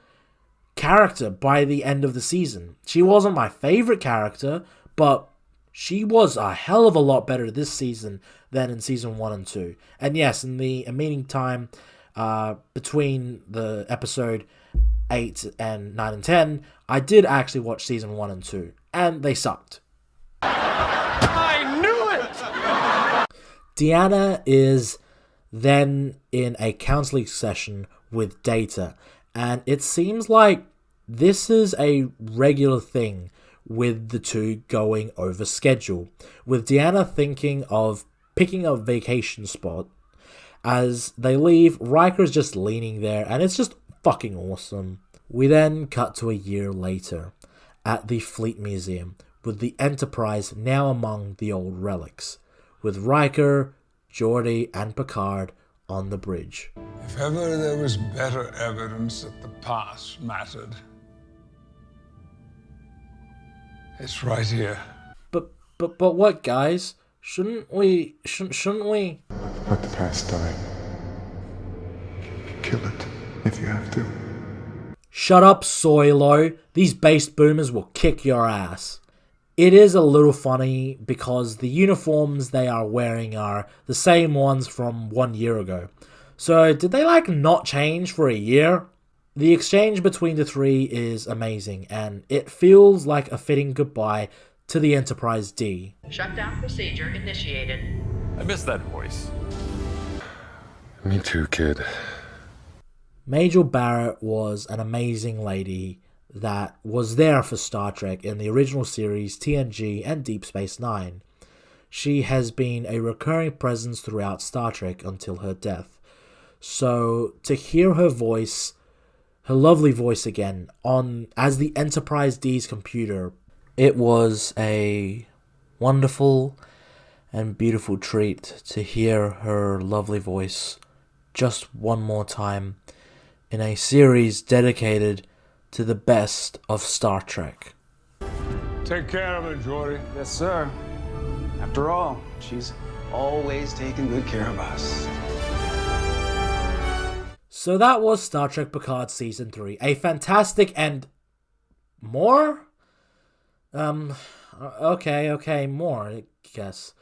character by the end of the season. She wasn't my favorite character, but she was a hell of a lot better this season than in season 1 and 2. And yes, in the intervening time between the episode 8 and 9 and 10, I did actually watch season 1 and 2, and they sucked. I knew it! Deanna is then in a counseling session with Data, and it seems like this is a regular thing with the two going over schedule, with Deanna thinking of picking a vacation spot. As they leave, Riker's just leaning there, and it's just fucking awesome. We then cut to a year later at the Fleet Museum, with the Enterprise now among the old relics, with Riker, Geordi, and Picard on the bridge. If ever there was better evidence that the past mattered, it's right here. But what, guys? Shouldn't we? Let the past die. Kill it if you have to. Shut up, Soilo. These based boomers will kick your ass. It is a little funny because the uniforms they are wearing are the same ones from 1 year ago. So did they not change for a year? The exchange between the three is amazing, and it feels like a fitting goodbye to the Enterprise D. Shutdown procedure initiated. I miss that voice. Me too, kid. Major Barrett was an amazing lady that was there for Star Trek in the original series, TNG, and Deep Space Nine. She has been a recurring presence throughout Star Trek until her death. So to hear her voice, her lovely voice again, as the Enterprise D's computer, it was a wonderful and beautiful treat to hear her lovely voice just one more time in a series dedicated to the best of Star Trek. Take care of her, Geordi. Yes, sir. After all, she's always taking good care of us. So that was Star Trek Picard Season 3. A fantastic and more? Okay, more, I guess.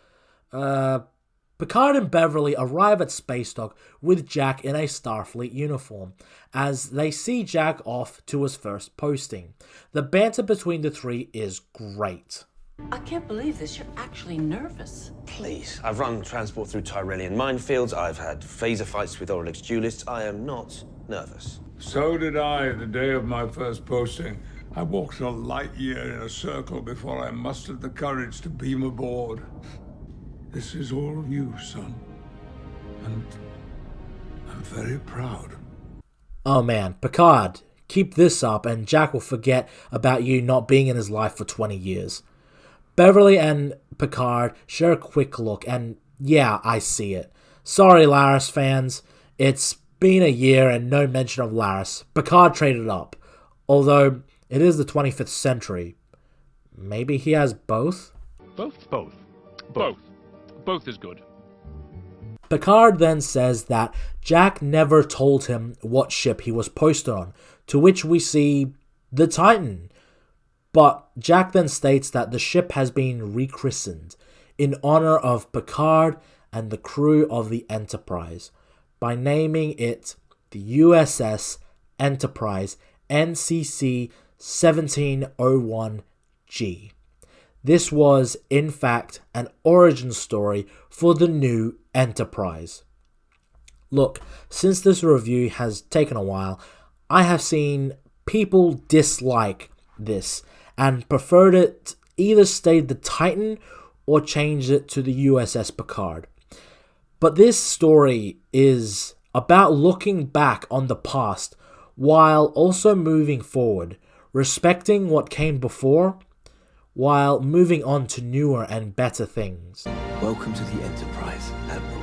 Picard and Beverly arrive at Space Dock with Jack in a Starfleet uniform, as they see Jack off to his first posting. The banter between the three is great. I can't believe this. You're actually nervous. Please. I've run transport through Tyrellian minefields. I've had phaser fights with Orlex duelists. I am not nervous. So did I the day of my first posting. I walked a light year in a circle before I mustered the courage to beam aboard. This is all of you, son. And I'm very proud. Oh man, Picard, keep this up and Jack will forget about you not being in his life for 20 years. Beverly and Picard share a quick look, and yeah, I see it. Sorry, Laris fans. It's been a year and no mention of Laris. Picard traded up. Although, it is the 25th century. Maybe he has both? Both is good. Picard then says that Jack never told him what ship he was posted on, to which we see the Titan. But Jack then states that the ship has been rechristened in honor of Picard and the crew of the Enterprise by naming it the USS Enterprise NCC 1701G. This was, in fact, an origin story for the new Enterprise. Look, since this review has taken a while, I have seen people dislike this and preferred it either stayed the Titan or changed it to the USS Picard. But this story is about looking back on the past while also moving forward, respecting what came before, while moving on to newer and better things. Welcome to the Enterprise, Admiral.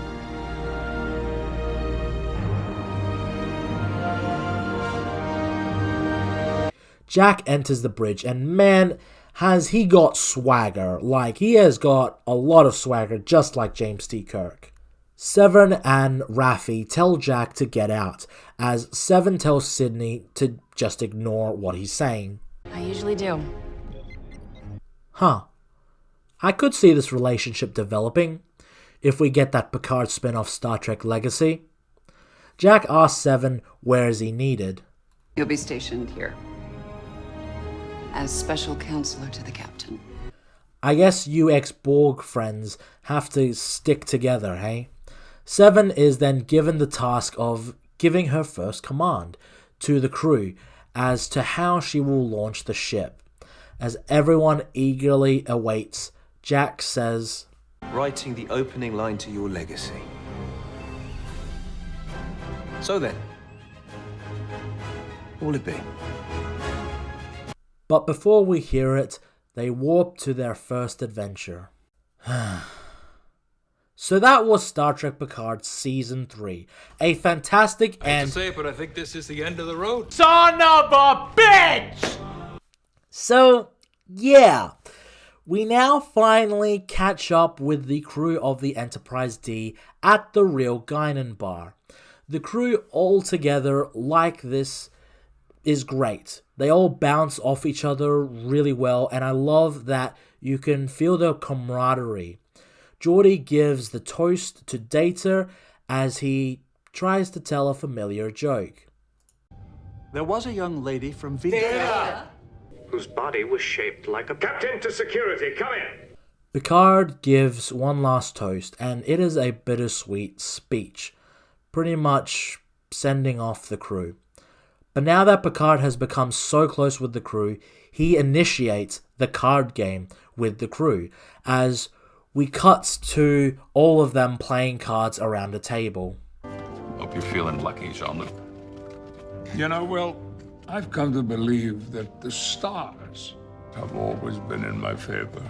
Jack enters the bridge, and man, has he got swagger. Like, he has got a lot of swagger, just like James T. Kirk. Seven and Raffi tell Jack to get out, as Seven tells Sydney to just ignore what he's saying. I usually do. Huh. I could see this relationship developing if we get that Picard spin-off Star Trek Legacy. Jack asks Seven where is he needed. You'll be stationed here as special counselor to the captain. I guess you ex-Borg friends have to stick together, hey? Seven is then given the task of giving her first command to the crew as to how she will launch the ship. As everyone eagerly awaits, Jack says, Writing the opening line to your legacy. So then, what will it be? But before we hear it, they warp to their first adventure. So that was Star Trek Picard Season 3. A fantastic I hate and... to say it, but I think this is the end of the road. Son of a bitch! So, yeah. We now finally catch up with the crew of the Enterprise D at the real Guinan Bar. The crew all together like this is great. They all bounce off each other really well, and I love that you can feel their camaraderie. Geordi gives the toast to Data as he tries to tell a familiar joke. There was a young lady from Vega, whose body was shaped like a... Captain to security, come in! Picard gives one last toast, and it is a bittersweet speech, pretty much sending off the crew. But now that Picard has become so close with the crew, he initiates the card game with the crew, as we cut to all of them playing cards around a table. Hope you're feeling lucky, Jean-Luc. You know, Will, I've come to believe that the stars have always been in my favor.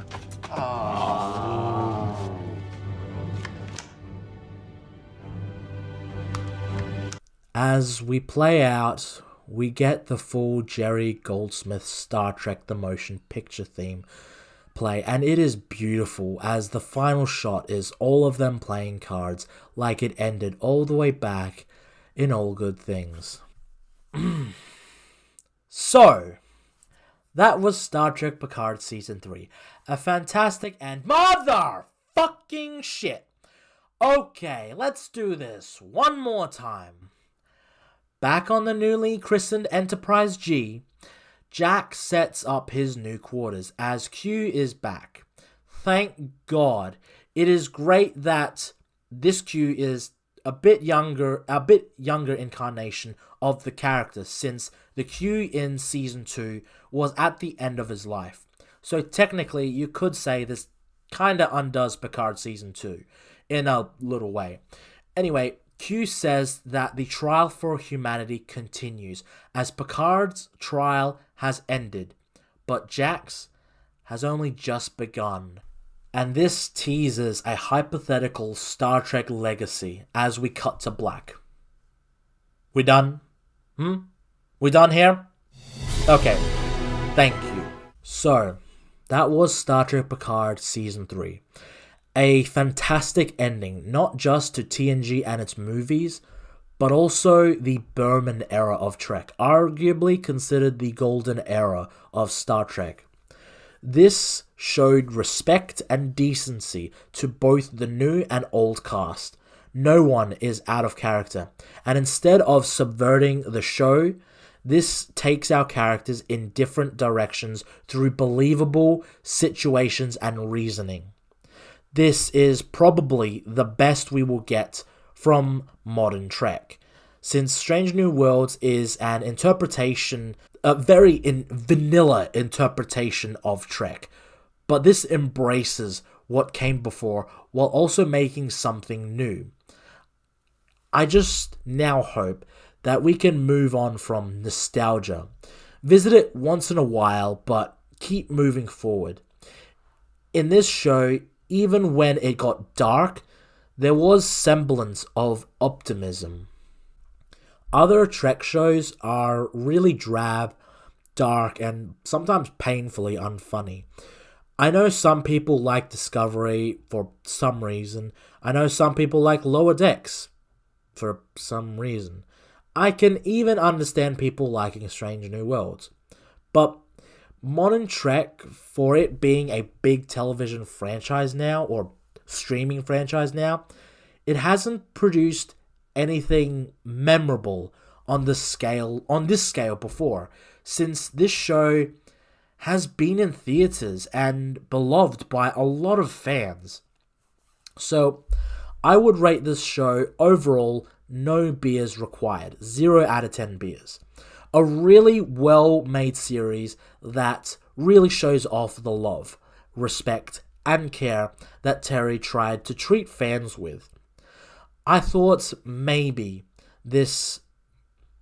As we play out, we get the full Jerry Goldsmith Star Trek The Motion Picture theme play, and it is beautiful as the final shot is all of them playing cards like it ended all the way back in All Good Things. So, that was Star Trek Picard Season 3. A fantastic and motherfucking shit. Okay, let's do this one more time. Back on the newly christened Enterprise G, Jack sets up his new quarters as Q is back. Thank God. It is great that this Q is a bit younger incarnation of the character, since the Q in Season 2 was at the end of his life. So technically, you could say this kinda undoes Picard Season 2 in a little way. Anyway, Q says that the trial for humanity continues, as Picard's trial has ended, but Jack's has only just begun. And this teases a hypothetical Star Trek legacy as we cut to black. We done? We done here? Okay, thank you. So, that was Star Trek Picard Season 3. A fantastic ending, not just to TNG and its movies, but also the Berman era of Trek, arguably considered the golden era of Star Trek. This showed respect and decency to both the new and old cast. No one is out of character, and instead of subverting the show, this takes our characters in different directions through believable situations and reasoning. This is probably the best we will get from modern Trek, since Strange New Worlds is an interpretation, a very vanilla interpretation of Trek, but this embraces what came before while also making something new. I just now hope that we can move on from nostalgia, visit it once in a while, but keep moving forward. In this show, even when it got dark, there was semblance of optimism. Other Trek shows are really drab, dark, and sometimes painfully unfunny. I know some people like Discovery for some reason. I know some people like Lower Decks for some reason. I can even understand people liking Strange New Worlds. But modern Trek, for it being a big television franchise now, or streaming franchise now, it hasn't produced anything memorable on this scale before, since this show has been in theaters and beloved by a lot of fans. So I would rate this show overall no beers required, 0 out of 10 beers. A really well-made series that really shows off the love, respect, and care that Terry tried to treat fans with. I thought maybe this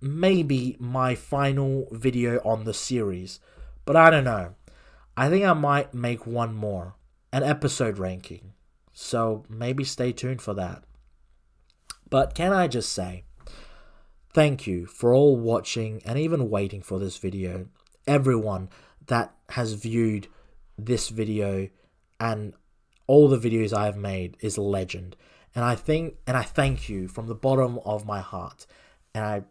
may be my final video on the series, but I don't know. I think I might make one more, an episode ranking, so maybe stay tuned for that. But can I just say, thank you for all watching and even waiting for this video. Everyone that has viewed this video and all the videos I have made is a legend. And I thank you from the bottom of my heart. And I'm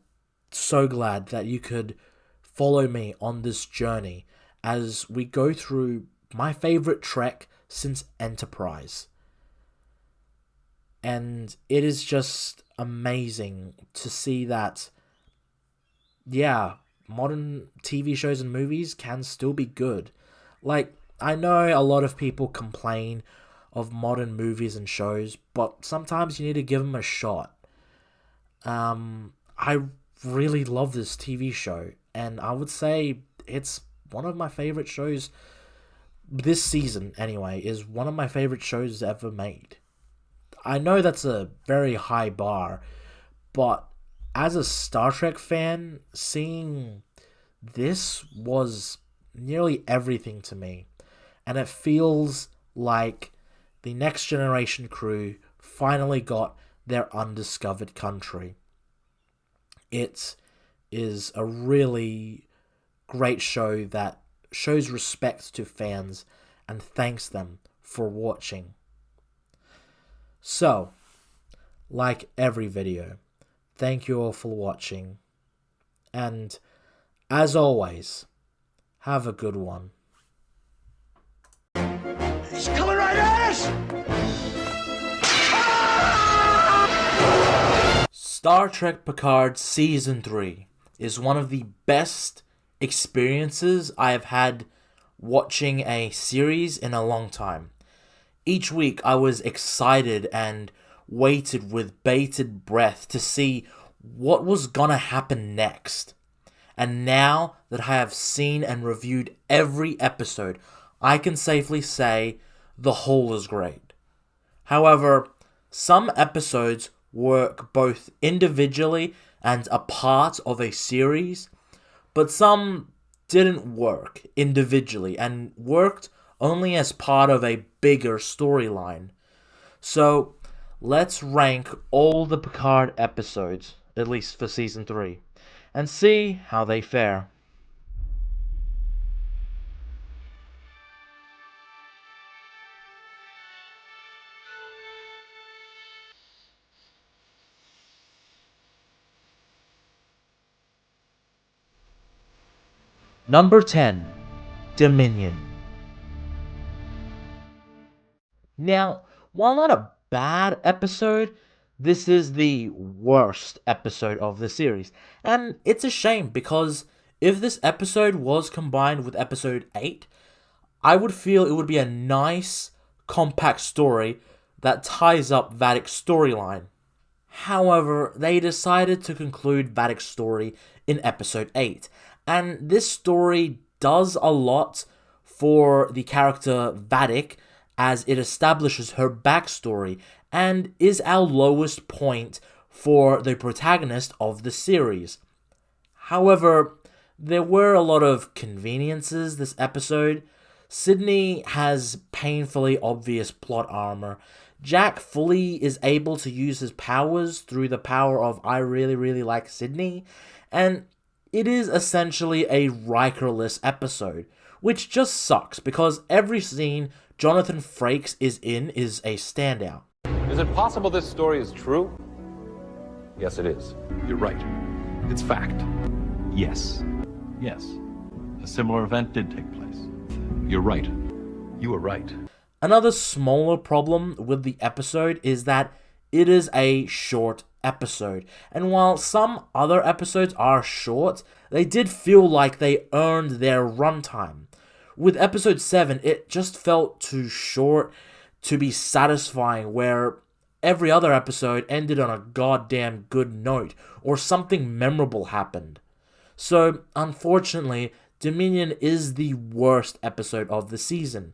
so glad that you could follow me on this journey as we go through my favorite Trek since Enterprise. And it is just amazing to see that, yeah, modern TV shows and movies can still be good. Like, I know a lot of people complain of modern movies and shows, but sometimes you need to give them a shot. I really love this TV show, and I would say it's one of my favorite shows this season, anyway, is one of my favorite shows ever made. I know that's a very high bar, but as a Star Trek fan, seeing this was nearly everything to me, and it feels like the Next Generation crew finally got their undiscovered country. It is a really great show that shows respect to fans and thanks them for watching. So, like every video, thank you all for watching, and as always, have a good one. He's coming right at us! Star Trek Picard Season 3 is one of the best experiences I have had watching a series in a long time. Each week I was excited and waited with bated breath to see what was gonna happen next. And now that I have seen and reviewed every episode, I can safely say the whole is great. However, some episodes work both individually and a part of a series, but some didn't work individually and worked only as part of a bigger storyline. So let's rank all the Picard episodes, at least for Season 3, and see how they fare. Number 10, Dominion. Now, while not a bad episode, this is the worst episode of the series. And it's a shame because if this episode was combined with episode 8, I would feel it would be a nice, compact story that ties up Vadic's storyline. However, they decided to conclude Vadic's story in episode 8, and this story does a lot for the character Vadic as it establishes her backstory and is our lowest point for the protagonist of the series. However, there were a lot of conveniences this episode. Sydney has painfully obvious plot armor. Jack fully is able to use his powers through the power of I really like Sydney, and it is essentially a Rikerless episode, which just sucks because every scene Jonathan Frakes is in is a standout. Is it possible this story is true? Yes, it is. You're right. It's fact. Yes. Yes. A similar event did take place. You're right. You were right. Another smaller problem with the episode is that it is a short episode, and while some other episodes are short, they did feel like they earned their runtime. With episode 7, it just felt too short to be satisfying, where every other episode ended on a goddamn good note, or something memorable happened. So, unfortunately, Dominion is the worst episode of the season.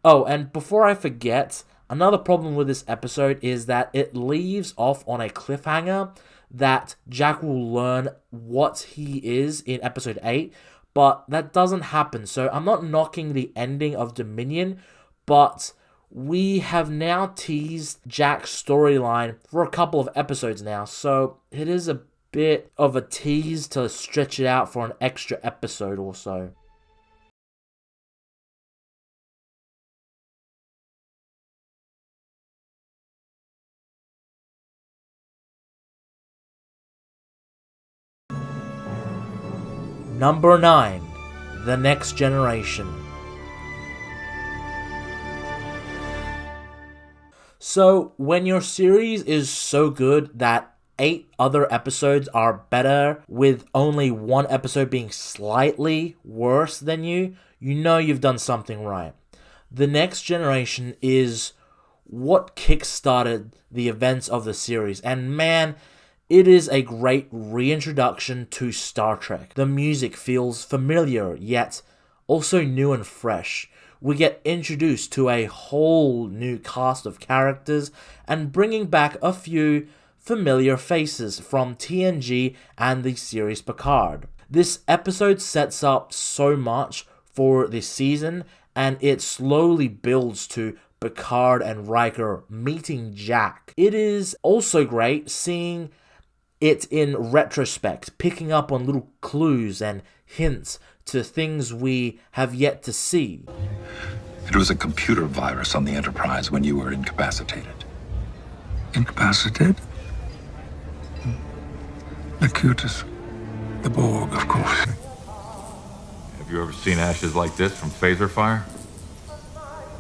Oh, and before I forget, another problem with this episode is that it leaves off on a cliffhanger that Jack will learn what he is in episode 8, but that doesn't happen. So I'm not knocking the ending of Dominion, but we have now teased Jack's storyline for a couple of episodes now, so it is a bit of a tease to stretch it out for an extra episode or so. Number 9, The Next Generation. So, when your series is so good that 8 other episodes are better, with only one episode being slightly worse than you know you've done something right. The Next Generation is what kickstarted the events of the series, and man, it is a great reintroduction to Star Trek. The music feels familiar, yet also new and fresh. We get introduced to a whole new cast of characters and bringing back a few familiar faces from TNG and the series Picard. This episode sets up so much for this season and it slowly builds to Picard and Riker meeting Jack. It is also great seeing it in retrospect, picking up on little clues and hints to things we have yet to see. It was a computer virus on the Enterprise when you were incapacitated. Incapacitated? Locutus. The Borg, of course. Have you ever seen ashes like this from phaser fire?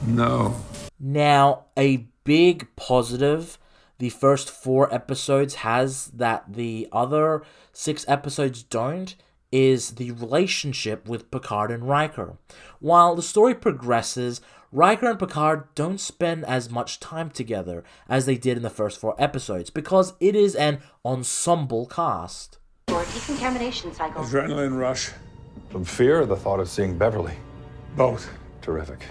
No. Now, a big positive the first 4 episodes has that the other 6 episodes don't is the relationship with Picard and Riker. While the story progresses, Riker and Picard don't spend as much time together as they did in the first 4 episodes because it is an ensemble cast. Or decontamination cycle. Adrenaline rush. From fear or the thought of seeing Beverly? Both. Terrific.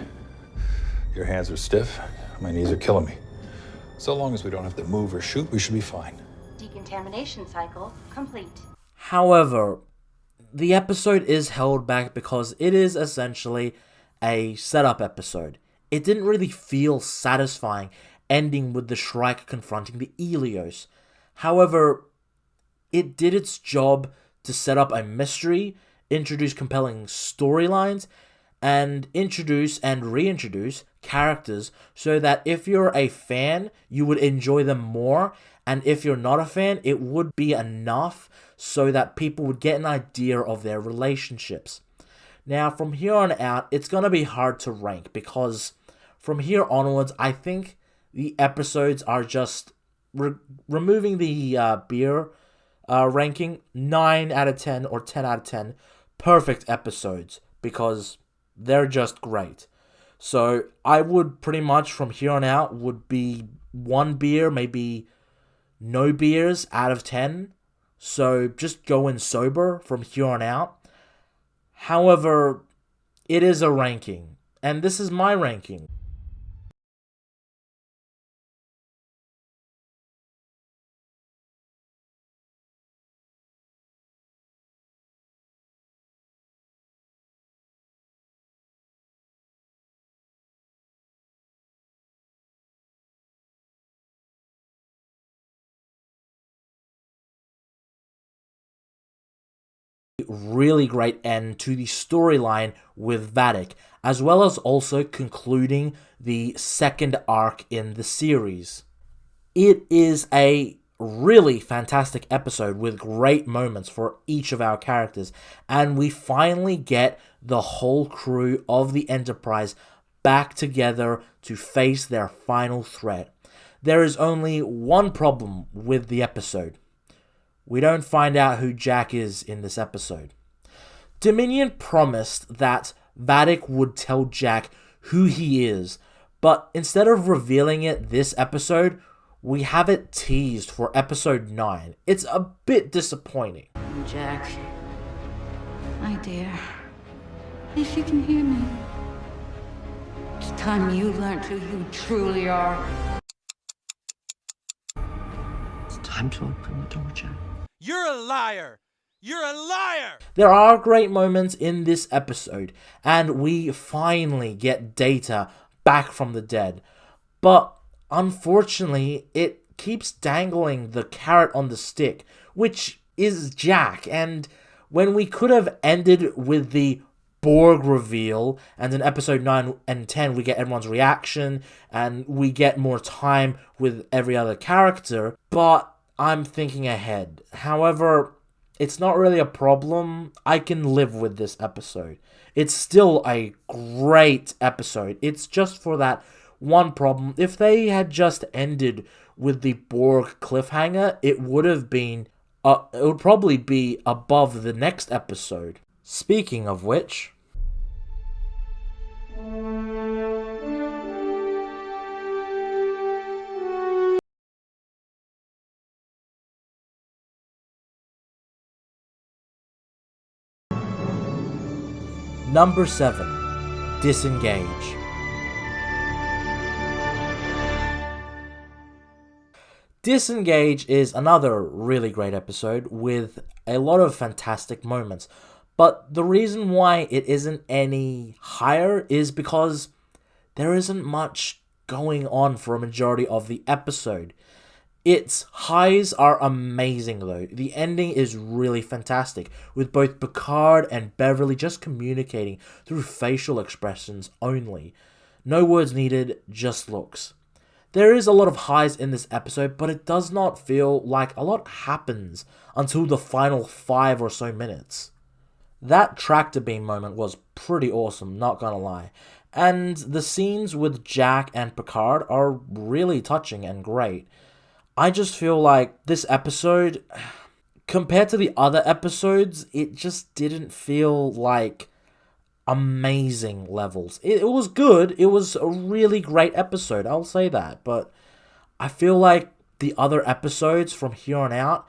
Your hands are stiff. My knees are killing me. So long as we don't have to move or shoot, we should be fine. Decontamination cycle complete. However, the episode is held back because it is essentially a setup episode. It didn't really feel satisfying ending with the Shrike confronting the Helios. However, it did its job to set up a mystery, introduce compelling storylines, and introduce and reintroduce characters so that if you're a fan, you would enjoy them more, and if you're not a fan, it would be enough so that people would get an idea of their relationships. Now, from here on out, it's going to be hard to rank because from here onwards, I think the episodes are just removing the beer ranking 9 out of 10 or 10 out of 10 perfect episodes because they're just great. So I would pretty much from here on out would be 1 beer, maybe no beers out of 10. So just go in sober from here on out. However, it is a ranking, and this is my ranking. Really great end to the storyline with Vadic, as well as also concluding the second arc in the series. It is a really fantastic episode with great moments for each of our characters, and we finally get the whole crew of the Enterprise back together to face their final threat. There is only one problem with the episode. We don't find out who Jack is in this episode. Dominion promised that Vadic would tell Jack who he is, but instead of revealing it this episode, we have it teased for episode 9. It's a bit disappointing. Jack, my dear, if you can hear me, it's time you learned who you truly are. It's time to open the door, Jack. You're a liar! You're a liar! There are great moments in this episode, and we finally get Data back from the dead. But unfortunately, it keeps dangling the carrot on the stick, which is Jack. And when we could have ended with the Borg reveal, and in episode 9 and 10 we get everyone's reaction, and we get more time with every other character, but I'm thinking ahead. However, it's not really a problem. I can live with this episode. It's still a great episode. It's just for that one problem. If they had just ended with the Borg cliffhanger, it would have been, it would probably be above the next episode. Speaking of which, Number 7, Disengage. Disengage is another really great episode with a lot of fantastic moments, But the reason why it isn't any higher is because there isn't much going on for a majority of the episode. Its highs are amazing though. The ending is really fantastic, with both Picard and Beverly just communicating through facial expressions only. No words needed, just looks. There is a lot of highs in this episode, but it does not feel like a lot happens until the final 5 or so minutes. That tractor beam moment was pretty awesome, not gonna lie. And the scenes with Jack and Picard are really touching and great. I just feel like this episode, compared to the other episodes, it just didn't feel like amazing levels. It was good. It was a really great episode, I'll say that. But I feel like the other episodes from here on out,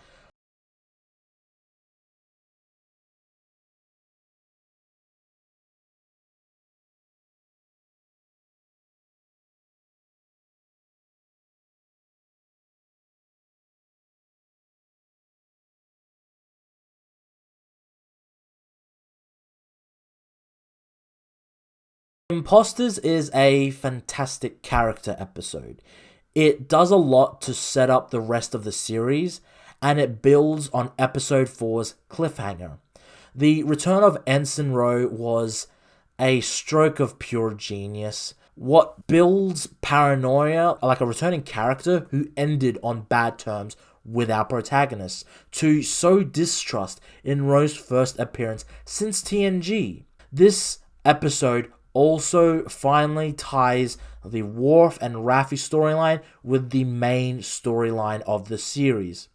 Imposters is a fantastic character episode. It does a lot to set up the rest of the series, and it builds on episode 4's cliffhanger. The return of Ensign Rowe was a stroke of pure genius. What builds paranoia, like a returning character who ended on bad terms with our protagonist, to sow distrust in Rowe's first appearance since TNG. This episode also finally ties the Worf and Raffi storyline with the main storyline of the series.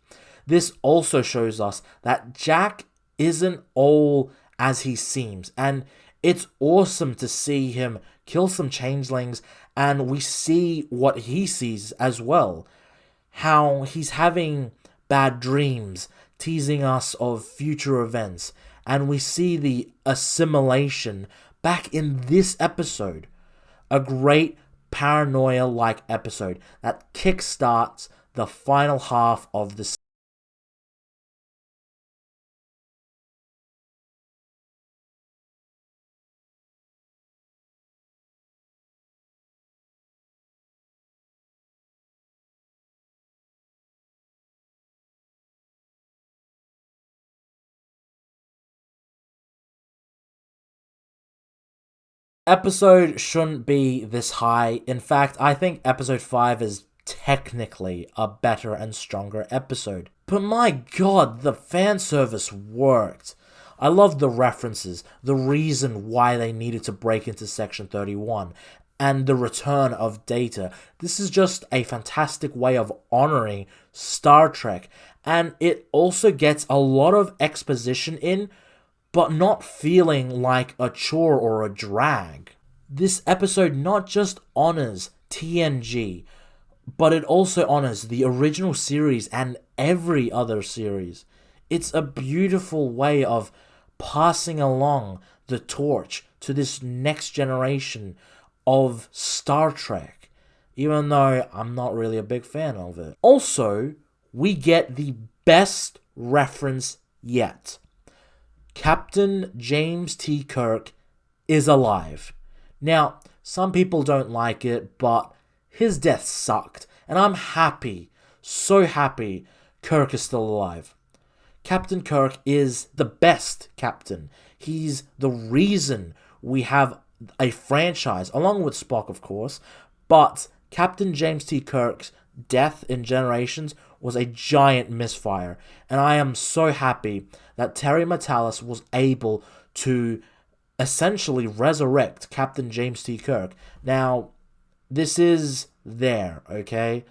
This also shows us that Jack isn't all as he seems, and it's awesome to see him kill some changelings, and we see what he sees as well. How he's having bad dreams, teasing us of future events, and we see the assimilation back in this episode. A great paranoia-like episode that kickstarts the final half of the episode shouldn't be this high. In fact, I think episode 5 is technically a better and stronger episode. But my god, the fan service worked. I love the references, the reason why they needed to break into Section 31, and the return of Data. This is just a fantastic way of honoring Star Trek, and it also gets a lot of exposition in, but not feeling like a chore or a drag. This episode not just honors TNG, but it also honors the original series and every other series. It's a beautiful way of passing along the torch to this next generation of Star Trek, even though I'm not really a big fan of it. Also, we get the best reference yet. Captain James T. Kirk is alive. Now, some people don't like it, but his death sucked, and I'm happy, so happy Kirk is still alive. Captain Kirk is the best captain. He's the reason we have a franchise, along with Spock, of course, but Captain James T. Kirk's death in Generations was a giant misfire, and I am so happy that Terry Matalas was able to essentially resurrect Captain James T. Kirk. Now, this is there, okay?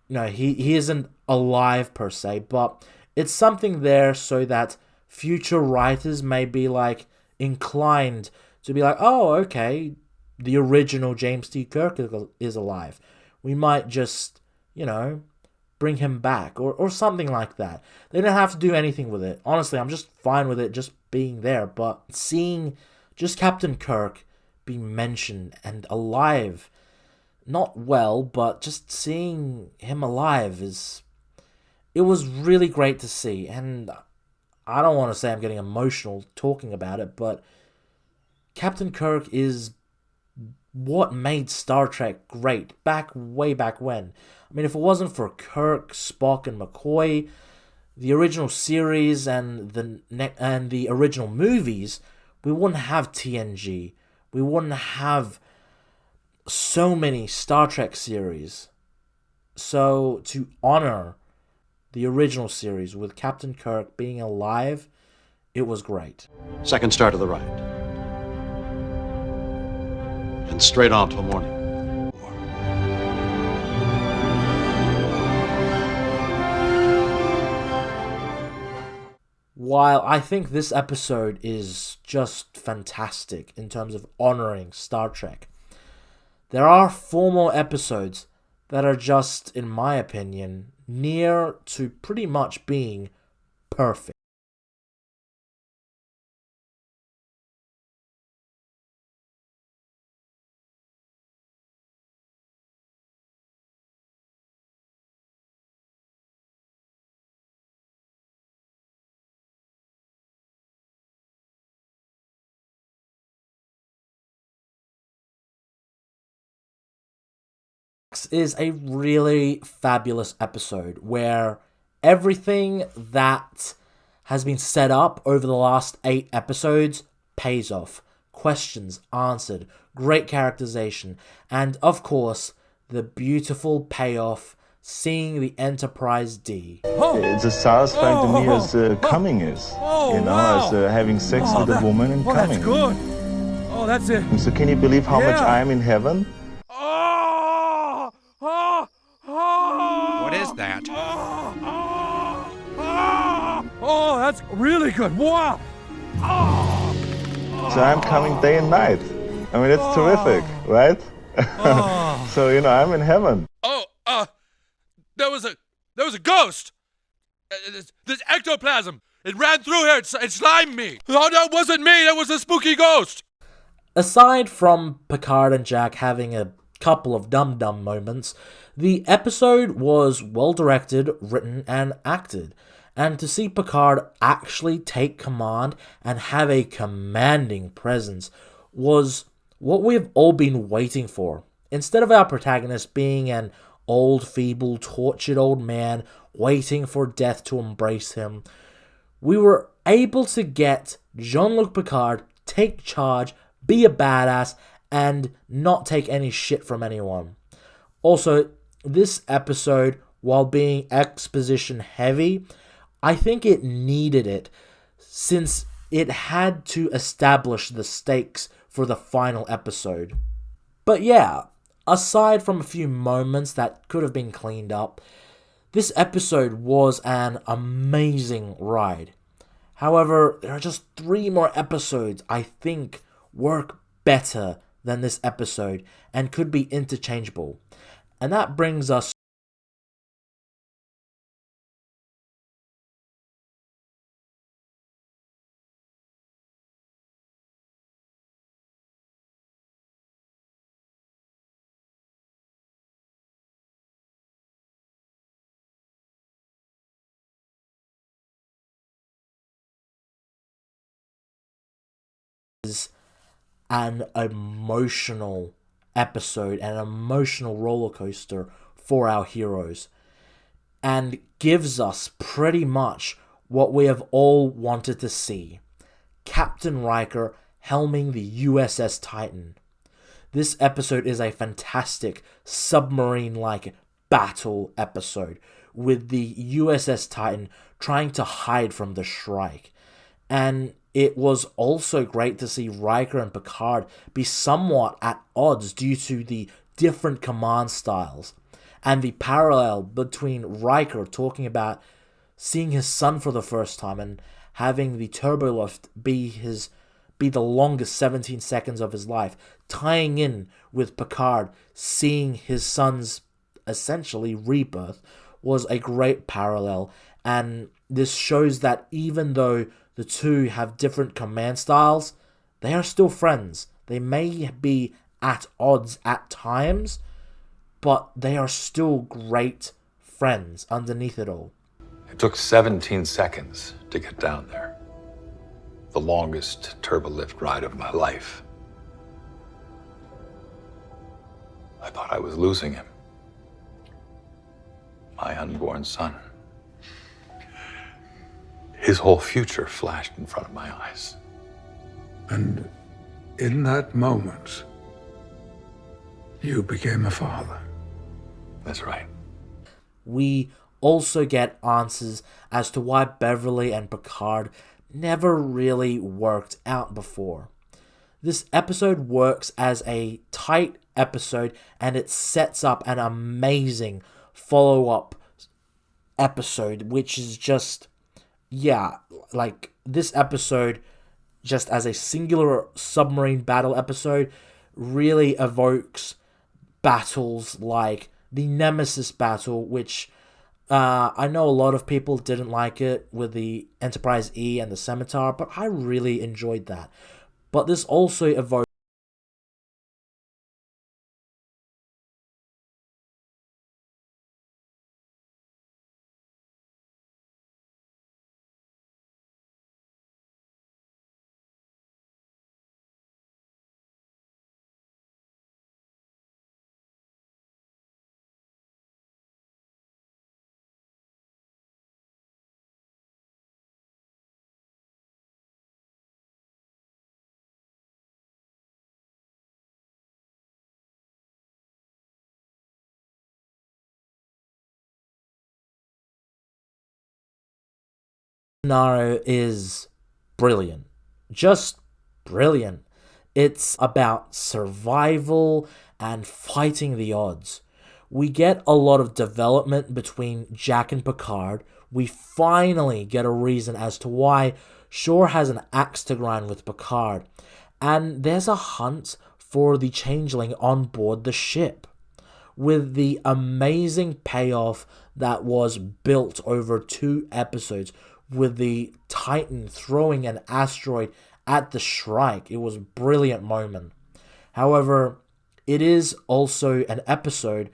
No, he isn't alive per se, but it's something there so that future writers may be like inclined to be like, oh, okay, the original James T. Kirk is alive. We might just, bring him back or something like that. They don't have to do anything with it. Honestly, I'm just fine with it just being there, but seeing just Captain Kirk be mentioned and alive, not well, but just seeing him alive it was really great to see, and I don't want to say I'm getting emotional talking about it, but Captain Kirk is what made Star Trek great way back when. I mean, if it wasn't for Kirk, Spock, and McCoy, the original series and the original movies, we wouldn't have TNG. We wouldn't have so many Star Trek series. So to honor the original series with Captain Kirk being alive, it was great. Second star to the right. And straight on till morning. While I think this episode is just fantastic in terms of honoring Star Trek, there are 4 more episodes that are just, in my opinion, near to pretty much being perfect. Is a really fabulous episode where everything that has been set up over the last 8 episodes pays off. Questions answered, great characterization, and of course, the beautiful payoff seeing the Enterprise D. It's as satisfying to me as coming is. As having sex with a woman and coming. That's good. Oh, that's it. So can you believe how much I am in heaven? What is that? Oh, that's really good. Wow. So I'm coming day and night. I mean, it's terrific, right? So, I'm in heaven. There was a ghost. This ectoplasm. It ran through here. It slimed me. Oh, that wasn't me. That was a spooky ghost. Aside from Picard and Jack having a couple of dum-dum moments, the episode was well-directed, written, and acted. And to see Picard actually take command and have a commanding presence was what we've all been waiting for. Instead of our protagonist being an old, feeble, tortured old man waiting for death to embrace him, we were able to get Jean-Luc Picard take charge, be a badass, and not take any shit from anyone. Also, this episode, while being exposition heavy, I think it needed it, since it had to establish the stakes for the final episode. But yeah, aside from a few moments that could have been cleaned up, this episode was an amazing ride. However, there are just 3 more episodes I think work better than this episode and could be interchangeable. And that brings us an emotional episode, an emotional roller coaster for our heroes, and gives us pretty much what we have all wanted to see. Captain Riker helming the USS Titan. This episode is a fantastic submarine-like battle episode, with the USS Titan trying to hide from the Shrike. And it was also great to see Riker and Picard be somewhat at odds due to the different command styles, and the parallel between Riker talking about seeing his son for the first time and having the turbolift be the longest 17 seconds of his life, tying in with Picard seeing his son's essentially rebirth, was a great parallel. And this shows that even though the two have different command styles, they are still friends. They may be at odds at times, but they are still great friends underneath it all. It took 17 seconds to get down there. The longest turbolift ride of my life. I thought I was losing him. My unborn son. His whole future flashed in front of my eyes. And in that moment, you became a father. That's right. We also get answers as to why Beverly and Picard never really worked out before. This episode works as a tight episode, and it sets up an amazing follow-up episode, which is just, yeah, like this episode, just as a singular submarine battle episode, really evokes battles like the Nemesis battle, which I know a lot of people didn't like it with the Enterprise E and the Scimitar, but I really enjoyed that. But this also evokes scenario is brilliant. Just brilliant. It's about survival and fighting the odds. We get a lot of development between Jack and Picard. We finally get a reason as to why Shaw has an axe to grind with Picard. And there's a hunt for the changeling on board the ship, with the amazing payoff that was built over 2 episodes, with the Titan throwing an asteroid at the Shrike. It was a brilliant moment. However, it is also an episode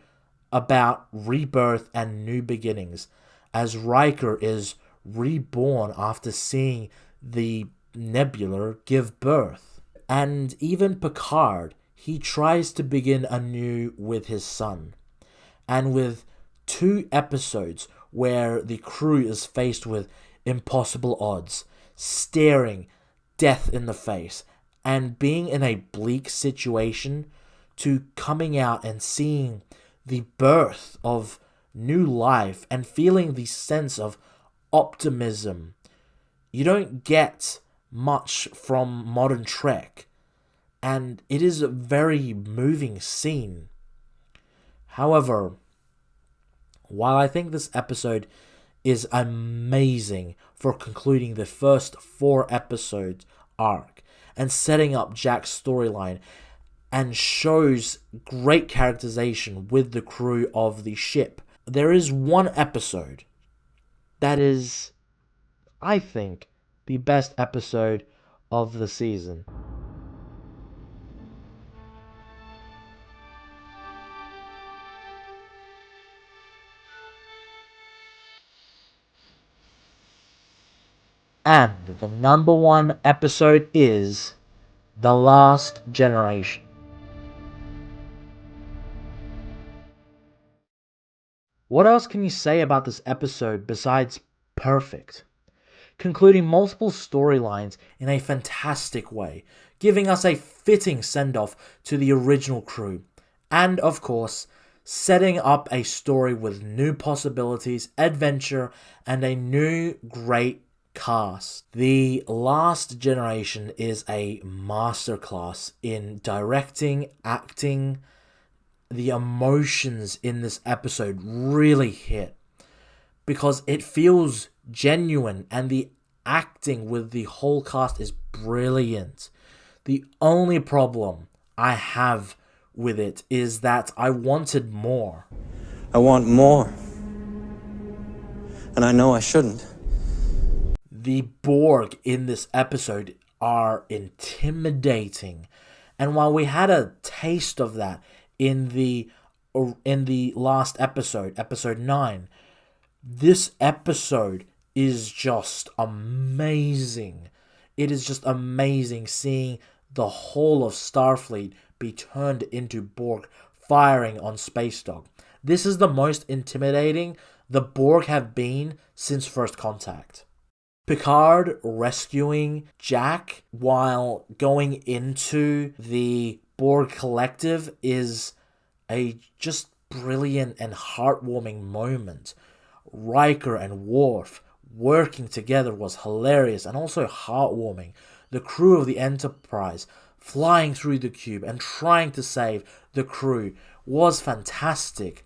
about rebirth and new beginnings, as Riker is reborn after seeing the Nebula give birth. And even Picard, he tries to begin anew with his son. And with 2 episodes where the crew is faced with impossible odds, staring death in the face, and being in a bleak situation, to coming out and seeing the birth of new life and feeling the sense of optimism. You don't get much from modern Trek, and it is a very moving scene. However, while I think this episode is amazing for concluding the first 4 episodes arc and setting up Jack's storyline, and shows great characterization with the crew of the ship, there is one episode that is, I think, the best episode of the season. And the number 1 episode is The Last Generation. What else can you say about this episode besides perfect? Concluding multiple storylines in a fantastic way, giving us a fitting send-off to the original crew, and of course, setting up a story with new possibilities, adventure, and a new great cast. The Last Generation is a masterclass in directing, acting. The emotions in this episode really hit, because it feels genuine, and the acting with the whole cast is brilliant. The only problem I have with it is that I wanted more. I want more. And I know I shouldn't. The Borg in this episode are intimidating. And while we had a taste of that in the last episode, episode 9, This episode is just amazing. It is just amazing seeing the whole of Starfleet be turned into Borg firing on Space Dog. This is the most intimidating the Borg have been since First Contact. Picard rescuing Jack while going into the Borg Collective is a just brilliant and heartwarming moment. Riker and Worf working together was hilarious and also heartwarming. The crew of the Enterprise flying through the cube and trying to save the crew was fantastic.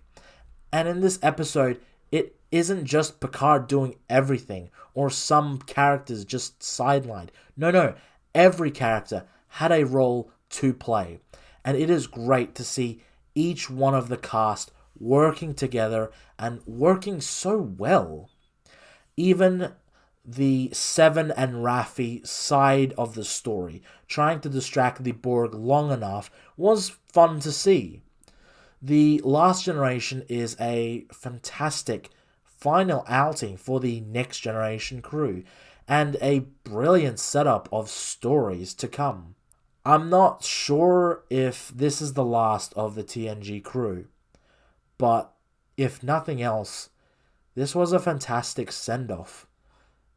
And in this episode, it isn't just Picard doing everything or some characters just sidelined. No, every character had a role to play. And it is great to see each one of the cast working together and working so well. Even the Seven and Raffi side of the story, trying to distract the Borg long enough, was fun to see. The Last Generation is a fantastic final outing for the Next Generation crew, and a brilliant setup of stories to come. I'm not sure if this is the last of the TNG crew, but if nothing else, this was a fantastic send-off,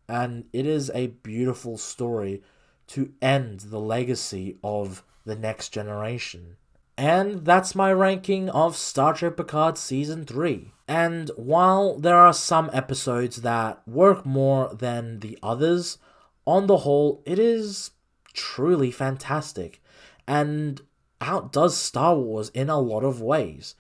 and it is a beautiful story to end the legacy of the Next Generation. And that's my ranking of Star Trek Picard Season 3. And while there are some episodes that work more than the others, on the whole, it is truly fantastic and outdoes Star Wars in a lot of ways.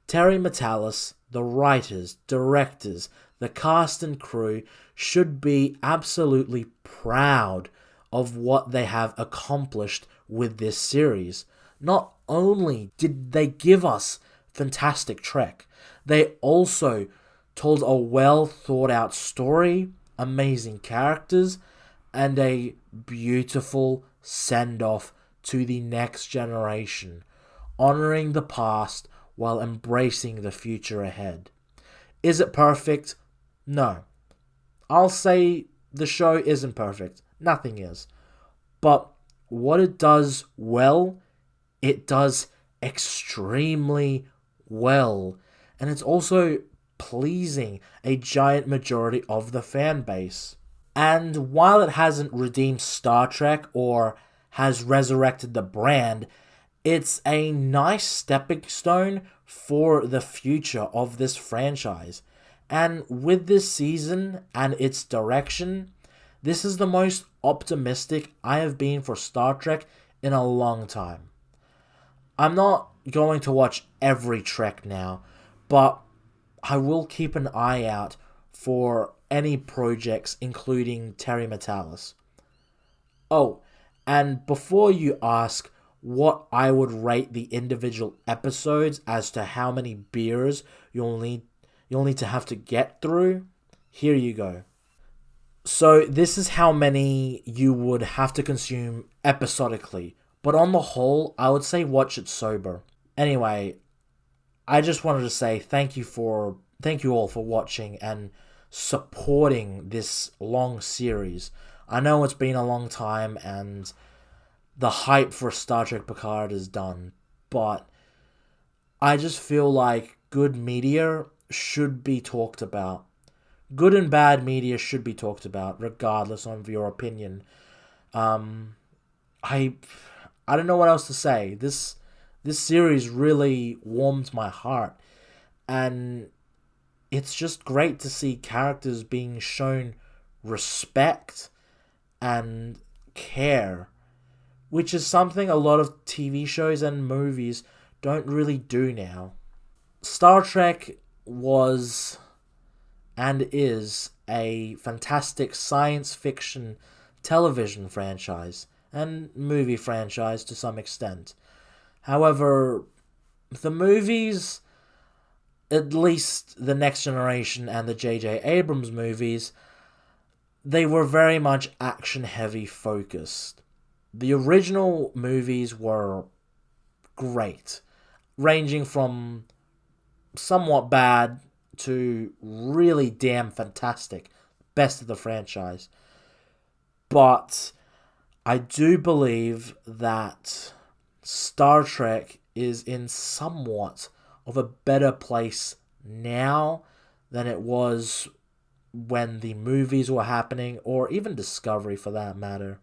Terry Matalas, the writers, directors, the cast and crew should be absolutely proud of what they have accomplished with this series. Not only did they give us fantastic Trek, they also told a well thought out story, amazing characters, and a beautiful send off to the Next Generation, honoring the past while embracing the future ahead. Is it perfect? No. I'll say the show isn't perfect. Nothing is. But what it does well, it does extremely well. And it's also pleasing a giant majority of the fan base. And while it hasn't redeemed Star Trek or has resurrected the brand, it's a nice stepping stone for the future of this franchise. And with this season and its direction, this is the most optimistic I have been for Star Trek in a long time. I'm not going to watch every Trek now, but I will keep an eye out for any projects including Terry Matalas. Oh, and before you ask what I would rate the individual episodes as to how many beers you'll need to have to get through, here you go. So this is how many you would have to consume episodically, but on the whole, I would say watch it sober. Anyway, I just wanted to say thank you all for watching and supporting this long series. I know it's been a long time and the hype for Star Trek Picard is done, but I just feel like good media should be talked about. Good and bad media should be talked about, regardless of your opinion. I don't know what else to say. This series really warmed my heart, and it's just great to see characters being shown respect and care, which is something a lot of TV shows and movies don't really do now. Star Trek was and is a fantastic science fiction television franchise and movie franchise to some extent. However, the movies, at least the Next Generation and the J.J. Abrams movies, they were very much action-heavy focused. The original movies were great, ranging from somewhat bad to really damn fantastic. Best of the franchise. But I do believe that Star Trek is in somewhat of a better place now than it was when the movies were happening, or even Discovery for that matter.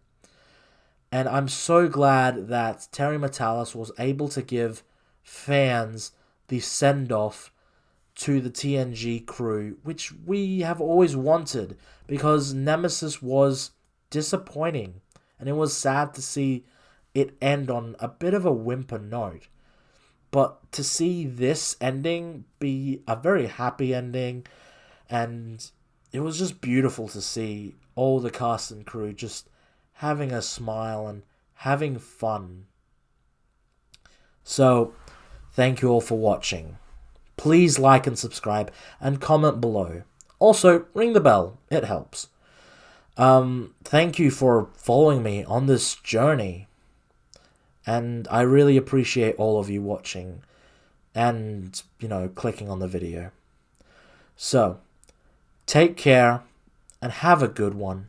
And I'm so glad that Terry Matalas was able to give fans the send-off to the TNG crew, which we have always wanted, because Nemesis was disappointing, and it was sad to see it end on a bit of a whimper note. But to see this ending be a very happy ending, and it was just beautiful to see all the cast and crew just having a smile and having fun. So, thank you all for watching. Please like and subscribe and comment below. Also, ring the bell. It helps. Thank you for following me on this journey. And I really appreciate all of you watching and, clicking on the video. So, take care and have a good one.